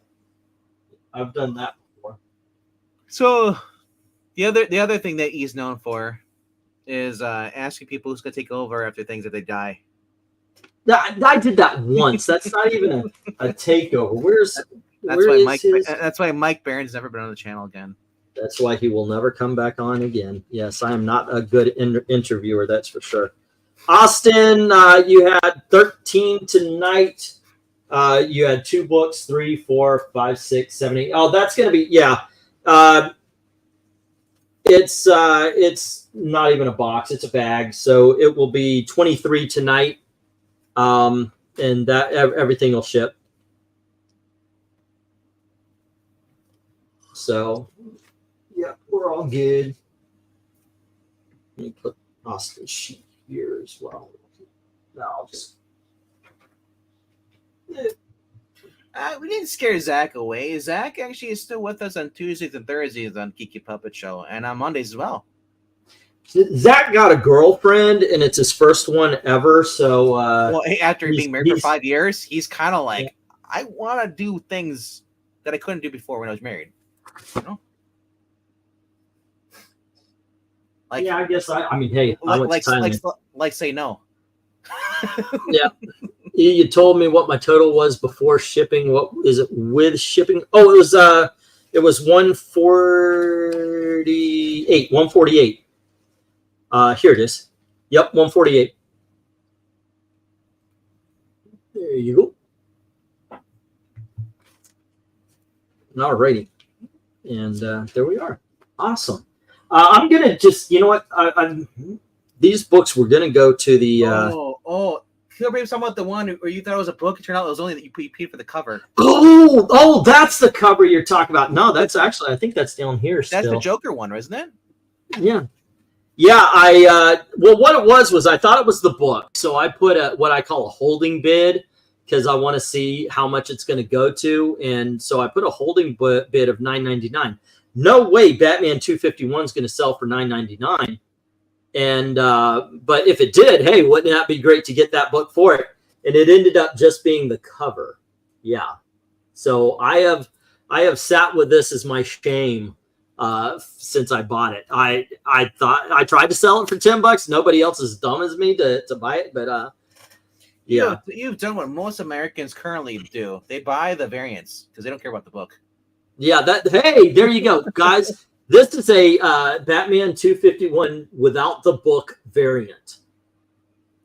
I've done that before. So the other thing that he's known for is asking people who's going to take over after things that they die. I did that once. That's not even a takeover. That's why Mike Barron's never been on the channel again. That's why he will never come back on again. Yes, I am not a good interviewer, that's for sure. Austin, you had 13 tonight. You had 2 books, 3, 4, 5, 6, 7, 8. Oh, that's going to be, yeah. It's not even a box; it's a bag. So it will be 23 tonight, and that everything will ship. So, yeah, we're all good. Let me put Austin's sheet here as well. No, I'll just. We didn't scare Zach away. Zach actually is still with us on Tuesdays and Thursdays on Kiki Puppet Show, and on Mondays as well. Zach got a girlfriend, and it's his first one ever. So, after being married for 5 years, he's kind of like, I want to do things that I couldn't do before when I was married. Like, yeah, I guess I mean, hey, like say no. Yeah. You told me what my total was before shipping. What is it with shipping? Oh, it was 148. 148. Here it is. Yep, 148. There you go. Alrighty. And there we are. Awesome. I'm gonna just, you know what? These books we're gonna go to the. Kill Brave's talking about the one where you thought it was a book. It turned out it was only that you paid for the cover. Oh, that's the cover you're talking about. No, that's actually, I think that's down here. That's still. the Joker one, isn't it? Yeah. Yeah, well, what it was I thought it was the book. So I put what I call a holding bid because I want to see how much it's going to go to. And so I put a holding bid of $9.99. No way Batman 251 is going to sell for $9.99. And, but if it did, hey, wouldn't that be great to get that book for it? And it ended up just being the cover. Yeah. So I have sat with this as my shame since I bought it. I thought I tried to sell it for $10. Nobody else is dumb as me to buy it, but yeah. You've done what most Americans currently do. They buy the variants because they don't care about the book. Yeah, hey, there you go, guys. This is a Batman 251 without the book variant.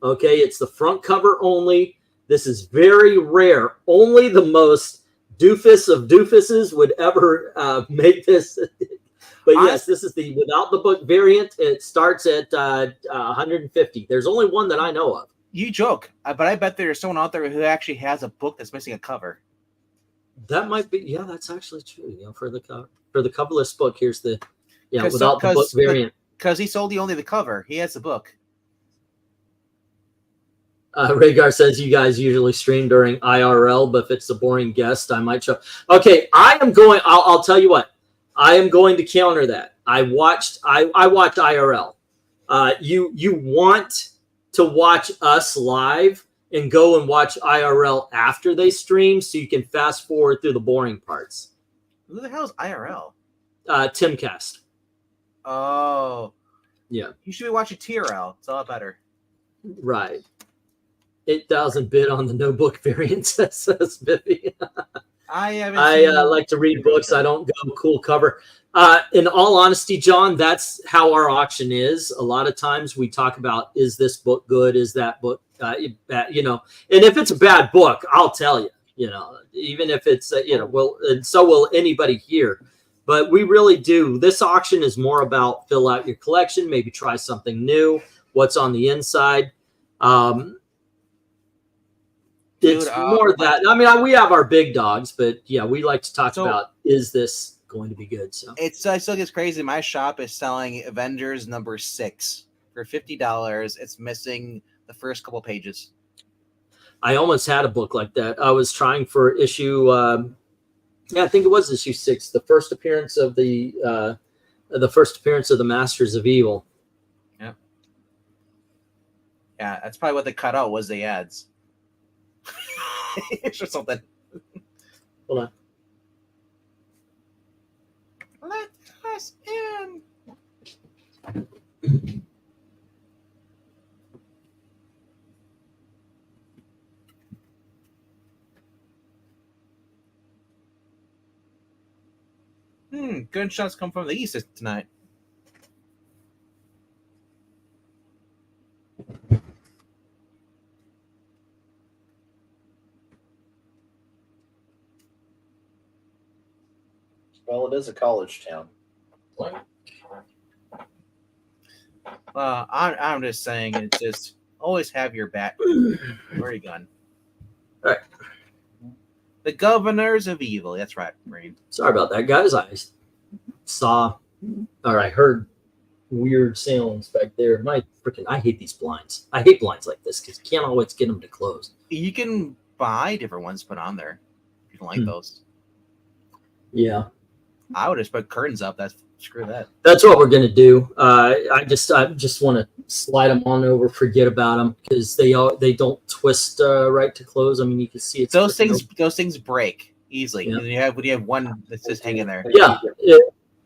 Okay, it's the front cover only. This is very rare. Only the most doofus of doofuses would ever make this. But yes, this is the without the book variant. It starts at 150. There's only one that I know of. You joke, but I bet there's someone out there who actually has a book that's missing a cover. That might be, yeah, that's actually true. You know, for the coverless book, here's the without the book variant. Because he sold you only the cover. He has the book. Rhaegar says you guys usually stream during IRL, but if it's a boring guest, I might show. Okay, I'll tell you what. I am going to counter that. I watched IRL. You want to watch us live and go and watch IRL after they stream so you can fast forward through the boring parts. Who the hell is IRL? Timcast. Oh. Yeah. You should be watching TRL. It's a lot better. Right. 8,000 bid on the no book variant, says Biffy. I like to read books. I don't go cool cover. In all honesty, John, that's how our auction is. A lot of times we talk about, is this book good? Is that book, you know, and if it's a bad book, I'll tell you, you know, even if it's, you know, well, and so will anybody here. But we really do. This auction is more about fill out your collection, maybe try something new, what's on the inside. It's more that. I mean, we have our big dogs, but yeah, we like to talk about, is this going to be good? So it still gets crazy. My shop is selling Avengers #6 for $50. It's missing the first couple pages. I almost had a book like that. I was trying for issue. I think it was issue 6, the first appearance of the Masters of Evil. Yeah. Yeah, that's probably what they cut out was the ads. Or something. Hold on. Let us in. Gunshots come from the east tonight. Well, it is a college town. I'm just saying, it's just always have your back very gun. All right. The governors of evil. That's right, Breen. Sorry about that, guys. I saw, or I heard weird sounds back there. I hate these blinds. I hate blinds like this because you can't always get them to close. You can buy different ones to put on there. You can like those. Yeah. I would just put curtains up. Screw that. That's what we're gonna do. I just want to slide them on over, forget about them because they don't twist right to close. I mean, you can see it's those things break easily. Yeah. When you have one that's just hanging there. Yeah,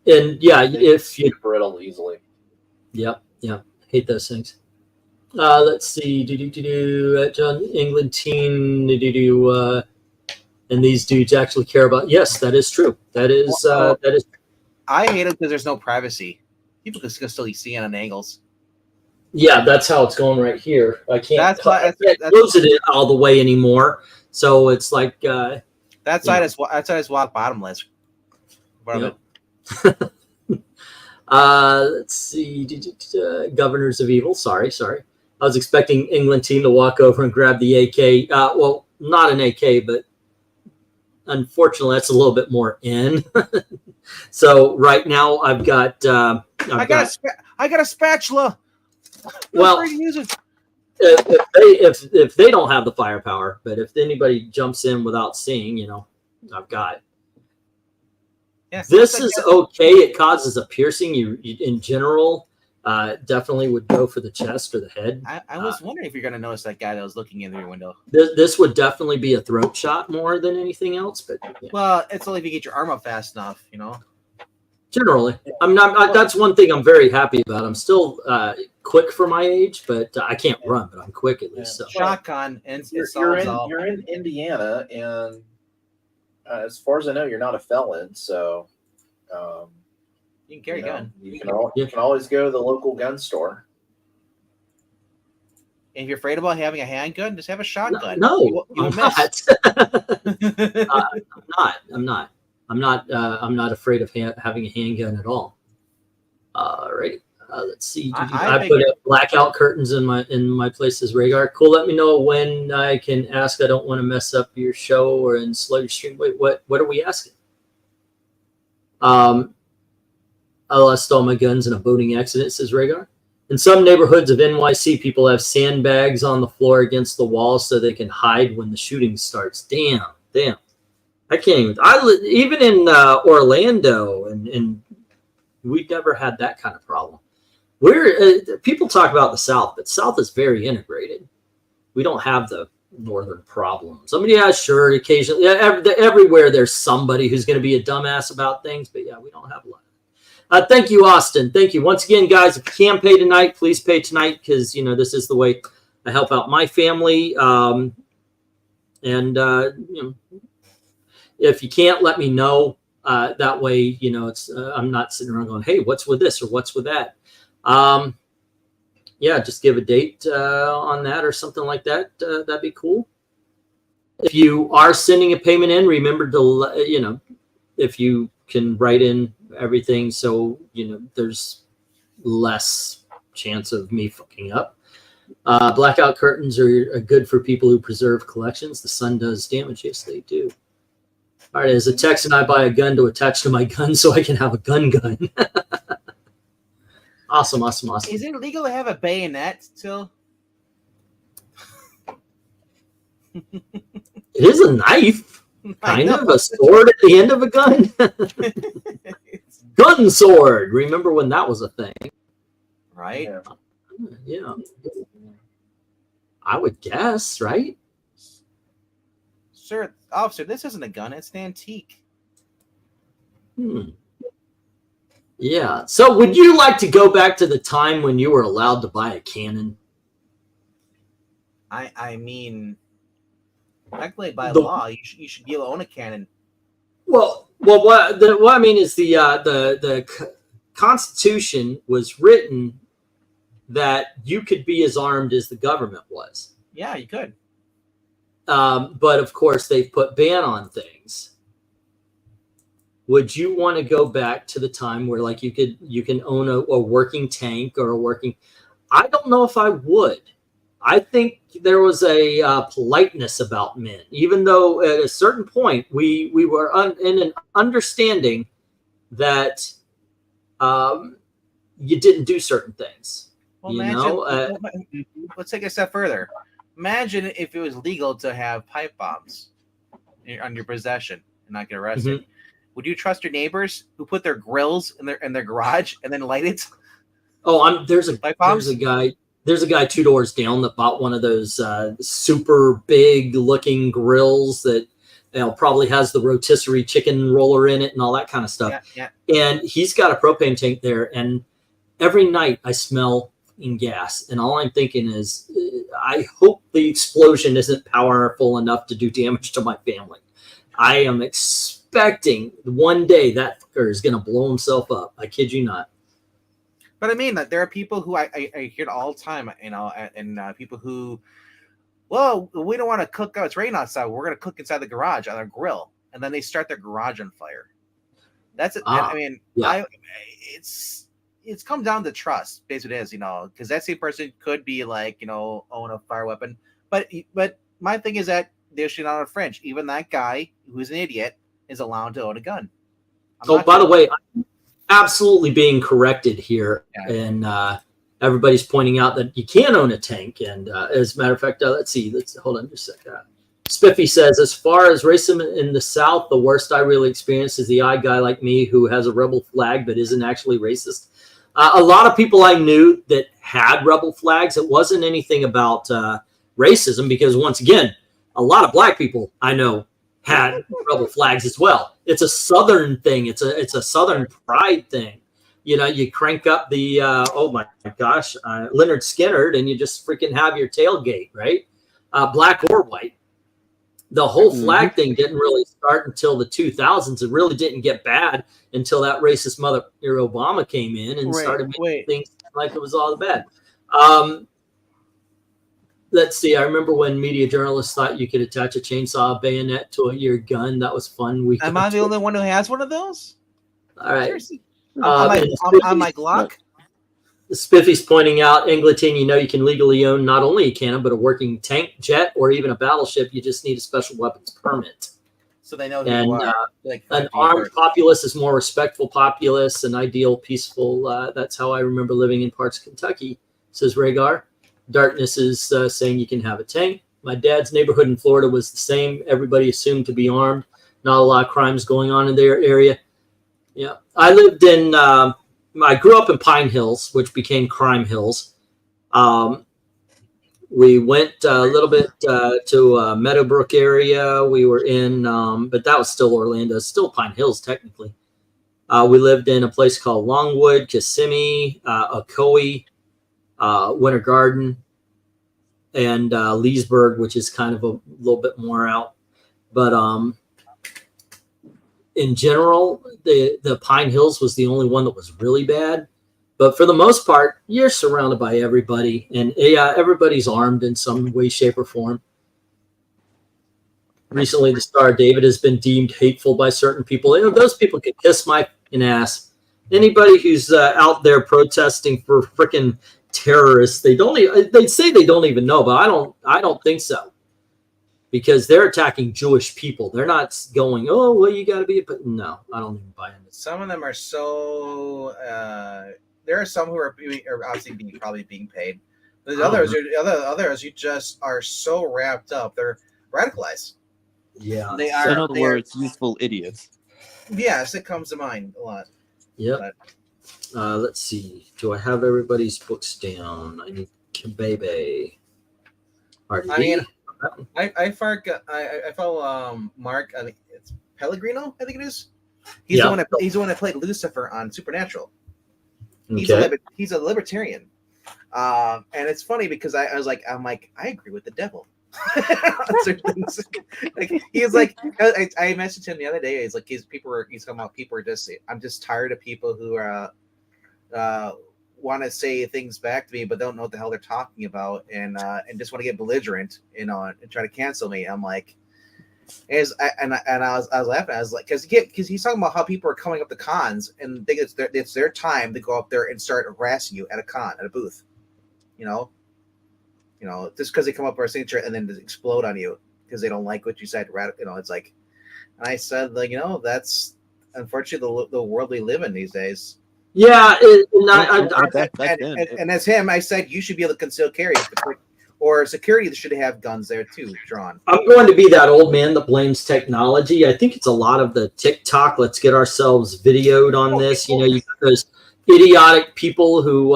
if you brittle easily. Yep, yeah, hate those things. Let's see, John England teen, and these dudes actually care about. Yes, that is true. That is. I hate it because there's no privacy. People can still see on angles. Yeah, that's how it's going right here. I can't close it all the way anymore. So it's like that side is walk bottomless. Yeah. Let's see. Governors of Evil. Sorry. I was expecting England team to walk over and grab the AK. Well, not an AK, but unfortunately, that's a little bit more in. So right now, I've got. I got a spatula. Well, Use it. if they don't have the firepower, but if anybody jumps in without seeing, I've got. Yeah, this is okay. It causes a piercing. You in general, definitely would go for the chest or the head. I was wondering if you're gonna notice that guy that was looking in through your window. This would definitely be a throat shot more than anything else, but yeah. Well, it's only if you get your arm up fast enough, Generally, I'm not. That's one thing I'm very happy about. I'm still quick for my age, but I can't run, but I'm quick at least. So. Shotgun and you're in Indiana, and as far as I know, you're not a felon, so you can carry a gun. You can always go to the local gun store. If you're afraid about having a handgun, just have a shotgun. No, I'm not. I'm not afraid of having a handgun at all. Alrighty. Let's see. I put blackout curtains in my places. Rhaegar, cool. Let me know when I can ask. I don't want to mess up your show or in slow your stream. Wait, what are we asking? I lost all my guns in a boating accident, says Rhaegar. In some neighborhoods of NYC, people have sandbags on the floor against the wall so they can hide when the shooting starts. Damn. I can't even. Even in Orlando, and we've never had that kind of problem. People talk about the South, but South is very integrated. We don't have the northern problems. Sure, occasionally, everywhere there's somebody who's going to be a dumbass about things, but yeah, we don't have a lot. Thank you, Austin. Thank you once again, guys. If you can pay tonight, please pay tonight because this is the way I help out my family. If you can't, let me know. That way, it's I'm not sitting around going, "Hey, what's with this or what's with that?" Yeah, just give a date on that or something like that. That'd be cool. If you are sending a payment in, remember to if you can write in everything, so there's less chance of me fucking up. Blackout curtains are good for people who preserve collections. The sun does damage. Yes, they do. All right, as a Texan, I buy a gun to attach to my gun so I can have a gun. Awesome. Is it illegal to have a bayonet still? It is a knife. Kind of a sword at the end of a gun. Gun sword. Remember when that was a thing? Right? Yeah. I would guess, right? Sir, officer, this isn't a gun. It's an antique. Yeah. So would you like to go back to the time when you were allowed to buy a cannon? I mean, technically by law, you should be able to own a cannon. Well, what I mean is the Constitution was written that you could be as armed as the government was. Yeah, you could. But of course, they've put ban on things. Would you want to go back to the time where you can own a working tank or a working? I don't know if I would. I think there was a politeness about men, even though at a certain point we were in an understanding that you didn't do certain things. Well, let's take it a step further. Imagine if it was legal to have pipe bombs on your possession and not get arrested. Mm-hmm. Would you trust your neighbors who put their grills in their garage and then light it? Oh, there's a guy 2 doors down that bought one of those super big looking grills that probably has the rotisserie chicken roller in it and all that kind of stuff. Yeah. And he's got a propane tank there, and every night I smell in gas, and all I'm thinking is I hope the explosion isn't powerful enough to do damage to my family. I am expecting one day that fucker is going to blow himself up. I kid you not. But I mean that there are people who I hear all the time, and people who, well, we don't want to cook. It's raining outside. We're going to cook inside the garage on our grill, and then they start their garage on fire. That's it. I mean, yeah. it's come down to trust. Basically, it is, because that same person could be like, own a fire weapon. But my thing is that they should not infringe. Even that guy who's an idiot is allowed to own a gun. Oh, by the way, I'm absolutely being corrected here, and everybody's pointing out that you can own a tank. And as a matter of fact, let's hold on just a second. Spiffy says, as far as racism in the South, the worst I really experienced is the odd guy like me who has a rebel flag but isn't actually racist. A lot of people I knew that had rebel flags, it wasn't anything about racism, because once again, a lot of black people I know had rebel flags as well. It's a Southern thing. It's a Southern pride thing. You crank up the, oh my gosh, Leonard Skinner, and you just freaking have your tailgate, right? Black or white. The whole flag thing didn't really start until the 2000s. It really didn't get bad until that racist mother Obama came in and started making things like it was all bad. Let's see. I remember when media journalists thought you could attach a chainsaw bayonet to your gun. That was fun. Am I the only one who has one of those? All right. On my Glock? Spiffy's pointing out, Engleton, you can legally own not only a cannon, but a working tank, jet, or even a battleship. You just need a special weapons permit. So they know who you are. An armed populace is more respectful populace, an ideal, peaceful. That's how I remember living in parts of Kentucky, says Rhaegar. Darkness is saying you can have a tank. My dad's neighborhood in Florida was the same. Everybody assumed to be armed. Not a lot of crimes going on in their area. Yeah. I lived in... I grew up in Pine Hills, which became Crime Hills. We went a little bit to Meadowbrook area. We were in, but that was still Orlando, still Pine Hills technically. We lived in a place called Longwood, Kissimmee, Ocoee, Winter Garden, and Leesburg, which is kind of a little bit more out. But in general, the Pine Hills was the only one that was really bad. But for the most part, you're surrounded by everybody. And everybody's armed in some way, shape, or form. Recently, the Star of David has been deemed hateful by certain people. Those people can kiss my ass. Anybody who's out there protesting for freaking terrorists, they say they don't even know, but I don't think so. Because they're attacking Jewish people. They're not going, oh, well, you got to be. But no, I don't even buy into it. Some of them are so. There are some who are obviously probably being paid. The others, you just are so wrapped up. They're radicalized. Yeah. They are. In other words, useful idiots. Yes, it comes to mind a lot. Yep. Let's see. Do I have everybody's books down? I need Baby. I mean, I follow Mark. I think it's Pellegrino. I think it is. He's the one that played Lucifer on Supernatural. He's a libertarian, and it's funny because I'm like I agree with the devil. Like he's like I messaged him the other day. He's like he's talking about people are just I'm just tired of people who are want to say things back to me but don't know what the hell they're talking about and just want to get belligerent, and try to cancel me. I'm like, I was laughing. I was like, because he's talking about how people are coming up to cons and think it's their time to go up there and start harassing you at a con, at a booth, just because they come up for a signature and then just explode on you because they don't like what you said. It's like, and I said, like, that's unfortunately the world we live in these days. Yeah, and as him, I said you should be able to conceal carry, or security should have guns there too drawn. I'm going to be that old man that blames technology. I think it's a lot of the TikTok. Let's get ourselves videoed on this. You got those idiotic people who,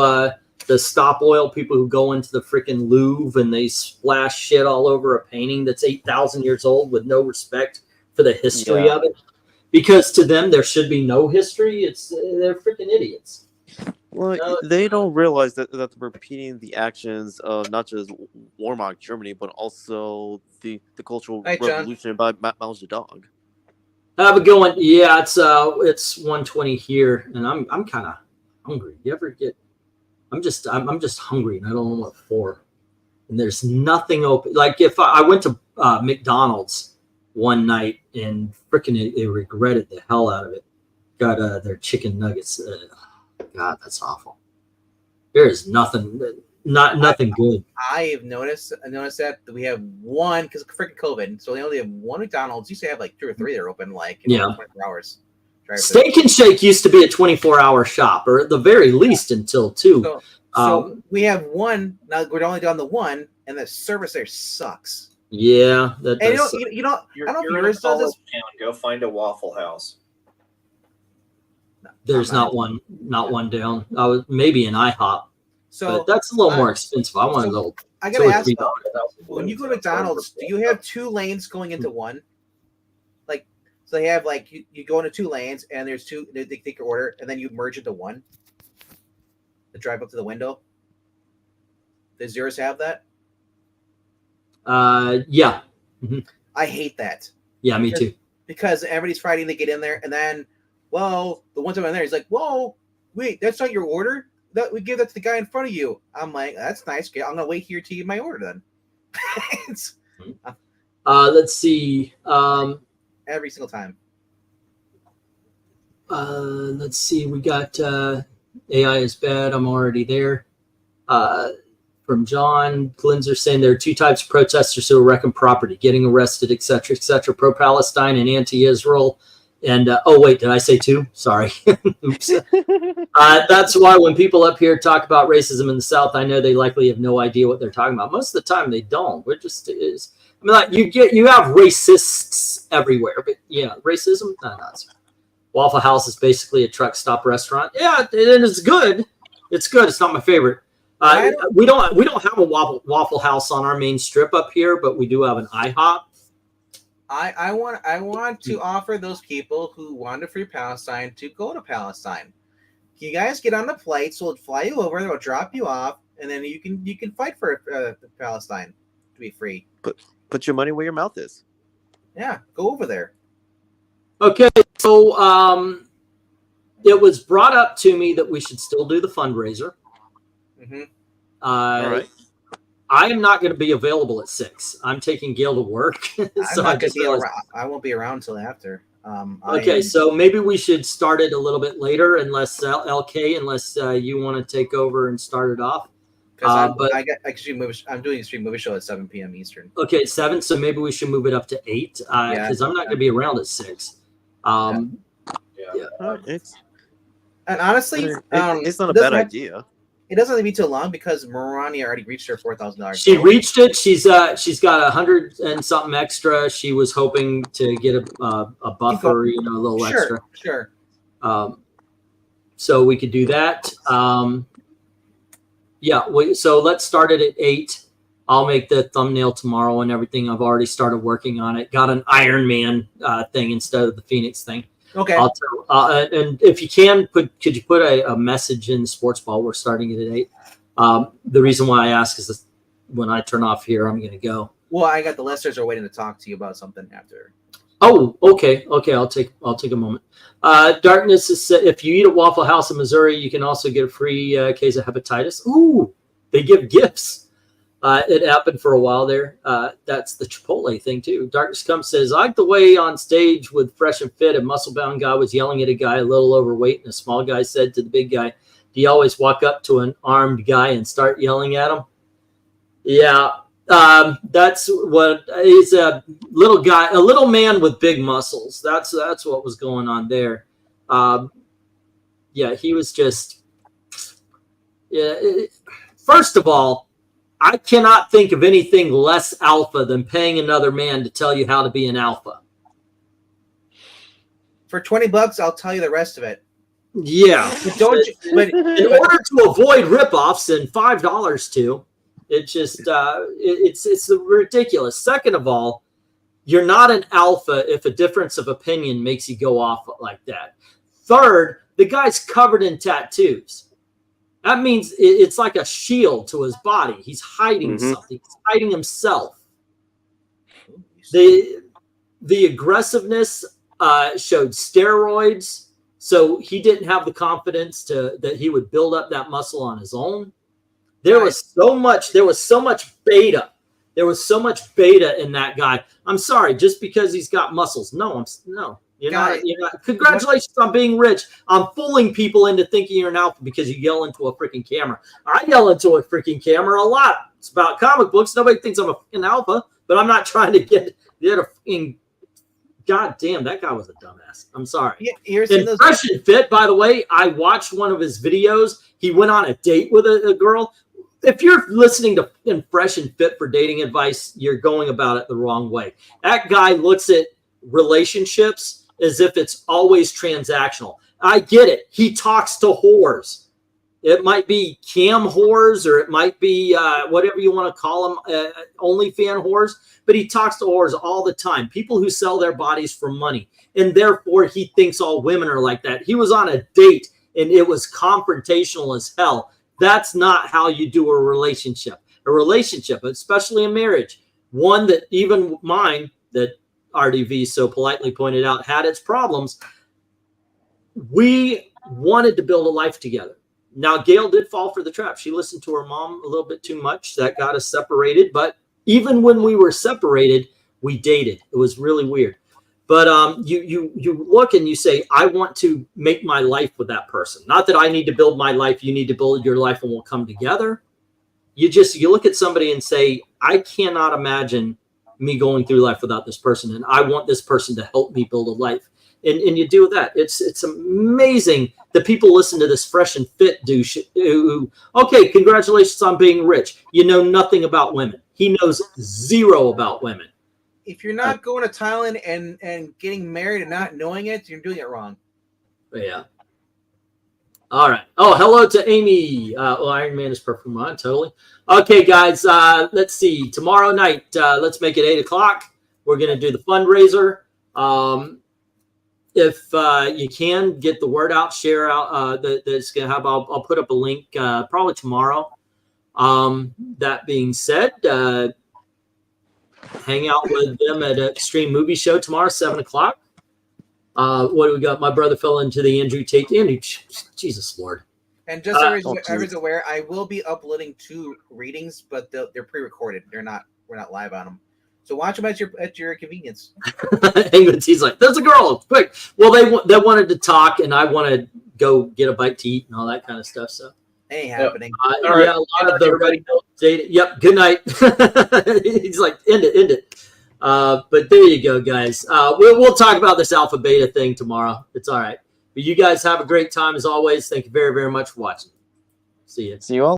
the stop oil people who go into the freaking Louvre and they splash shit all over a painting that's 8,000 years old with no respect for the history of it. Because to them, there should be no history. They're freaking idiots. Well, they don't realize that they're repeating the actions of not just Wehrmacht Germany, but also the Cultural Revolution by Mao Zedong. Have a good one. Yeah, it's 1:20 here, and I'm kind of hungry. You ever get? I'm just hungry, and I don't know what for. And there's nothing open. Like if I went to McDonald's one night and freaking they regretted the hell out of it. Got their chicken nuggets. God, that's awful. There is nothing good. I've noticed that we have one because of freaking COVID, so they only have one McDonald's. Used to have like 2 or 3 that are open like 24 hours. Steak and Shake used to be a 24-hour shop, or at the very least until 2. So we have one now. We're only down the one, and the service there sucks. Yeah, that And does. you know, You're, I don't know you're if in a yours does this. college town. Go find a Waffle House. There's not one down. Maybe an IHOP, So but that's a little more expensive. I want a little. I $2 gotta or ask, $3. when you go to McDonald's, do you have 2 lanes going into one? Like, so they have like you go into 2 lanes, and there's 2. They take your order, and then you merge into one. To drive up to the window. Does yours have that? Yeah. I hate that. Yeah, me too. Because everybody's fighting to get in there, and then, well, the one time in there, he's like, "Whoa, wait, that's not your order. That we give that to the guy in front of you." I'm like, "That's nice. I'm gonna wait here to get my order then." Let's see. Every single time. Let's see. We got AI is bad. I'm already there. From John Glinzer saying there are 2 types of protesters who are wrecking property, getting arrested, etc., etc. Pro-Palestine and anti-Israel. And oh wait, did I say 2? Sorry. Oops. That's why when people up here talk about racism in the South, I know they likely have no idea what they're talking about. Most of the time, they don't. We're just is. I mean, like you have racists everywhere, but yeah, racism. No. Waffle House is basically a truck stop restaurant. Yeah, and it's good. It's good. It's not my favorite. We don't have a Waffle House on our main strip up here, but we do have an IHOP. I want to offer those people who want to free Palestine to go to Palestine. You guys get on the flights, we'll fly you over, we'll drop you off, and then you can fight for Palestine to be free. Put your money where your mouth is. Yeah, go over there. Okay, so it was brought up to me that we should still do the fundraiser. Mm-hmm. All right. I am not going to be available at 6. I'm taking Gail to work. So I won't be around until after. Okay, so maybe we should start it a little bit later, unless you want to take over and start it off. I'm doing a stream movie show at 7 p.m. Eastern. Okay, 7. So maybe we should move it up to 8 because I'm not going to be around at 6. And honestly, it's not a bad idea. It doesn't have to be too long because MARANYA already reached her $4,000. She reached it. She's got 100 and something extra. She was hoping to get a buffer, a little extra. Sure. So we could do that. So let's start it at 8. I'll make the thumbnail tomorrow and everything. I've already started working on it. Got an Iron Man thing instead of the Phoenix thing. Okay. And if you can, could you put a message in Sports Ball? We're starting it at 8. The reason why I ask is that when I turn off here, I'm going to go. Well, I got the listeners are waiting to talk to you about something after. Oh, okay. I'll take a moment. Darkness is if you eat at Waffle House in Missouri, you can also get a free case of hepatitis. Ooh, they give gifts. It happened for a while there. That's the Chipotle thing too. Darkness Comes says, I like the way on stage with Fresh and Fit, a muscle-bound guy was yelling at a guy a little overweight, and a small guy said to the big guy, do you always walk up to an armed guy and start yelling at him? Yeah, that's what is a little guy, a little man with big muscles. That's what was going on there. He was just, first of all, I cannot think of anything less alpha than paying another man to tell you how to be an alpha. For $20, I'll tell you the rest of it. Yeah. But in order to avoid ripoffs and $5 too, it's just it's ridiculous. Second of all, you're not an alpha if a difference of opinion makes you go off like that. Third, the guy's covered in tattoos. That means it's like a shield to his body. He's hiding something. He's hiding himself. The aggressiveness showed steroids, so he didn't have the confidence that he would build up that muscle on his own. There was so much beta. There was so much beta in that guy. I'm sorry, just because he's got muscles. No, You're not. Congratulations on being rich. I'm fooling people into thinking you're an alpha because you yell into a freaking camera. I yell into a freaking camera a lot. It's about comic books. Nobody thinks I'm a freaking alpha, but I'm not trying to get a freaking. God damn, that guy was a dumbass. I'm sorry. Yeah, and Fresh and Fit, by the way, I watched one of his videos. He went on a date with a girl. If you're listening to Fresh and Fit for dating advice, you're going about it the wrong way. That guy looks at relationships as if it's always transactional. I get it. He talks to whores. It might be cam whores, or it might be whatever you want to call them, OnlyFan whores, but he talks to whores all the time, people who sell their bodies for money, and therefore he thinks all women are like that. He was on a date, and it was confrontational as hell. That's not how you do a relationship. A relationship, especially a marriage, one that even mine, that RDV so politely pointed out, had its problems. We wanted to build a life together. Now, Gail did fall for the trap. She listened to her mom a little bit too much. That got us separated. But even when we were separated, we dated. It was really weird. But you look and you say, I want to make my life with that person. Not that I need to build my life. You need to build your life and we'll come together. You look at somebody and say, I cannot imagine me going through life without this person, and I want this person to help me build a life. And you do that. It's amazing that people listen to this Fresh and Fit douche who, okay, congratulations on being rich. You know nothing about women. He knows zero about women. If you're not going to Thailand and getting married and not knowing it, you're doing it wrong. Yeah. All right. Oh, hello to Amy. Iron Man is perfect. Totally. Okay, guys. Let's see. Tomorrow night, let's make it 8 o'clock. We're going to do the fundraiser. If you can get the word out, share out. That's going to have. I'll put up a link probably tomorrow. That being said, hang out with them at Extreme Movie Show tomorrow, 7 o'clock. What do we got? My brother fell into the Andrew Tate. Jesus Lord. And just so everyone's aware, I will be uploading 2 readings, but they're pre-recorded. We're not live on them. So watch them at your convenience. He's like, "There's a girl, quick!" Well, they wanted to talk, and I want to go get a bite to eat and all that kind of stuff. So ain't happening. All right, yeah, a lot of the everybody data. Yep. Good night. He's like, end it. But there you go, guys. We'll talk about this alpha beta thing tomorrow. It's all right. But you guys have a great time as always. Thank you very, very much for watching. See you. See you all.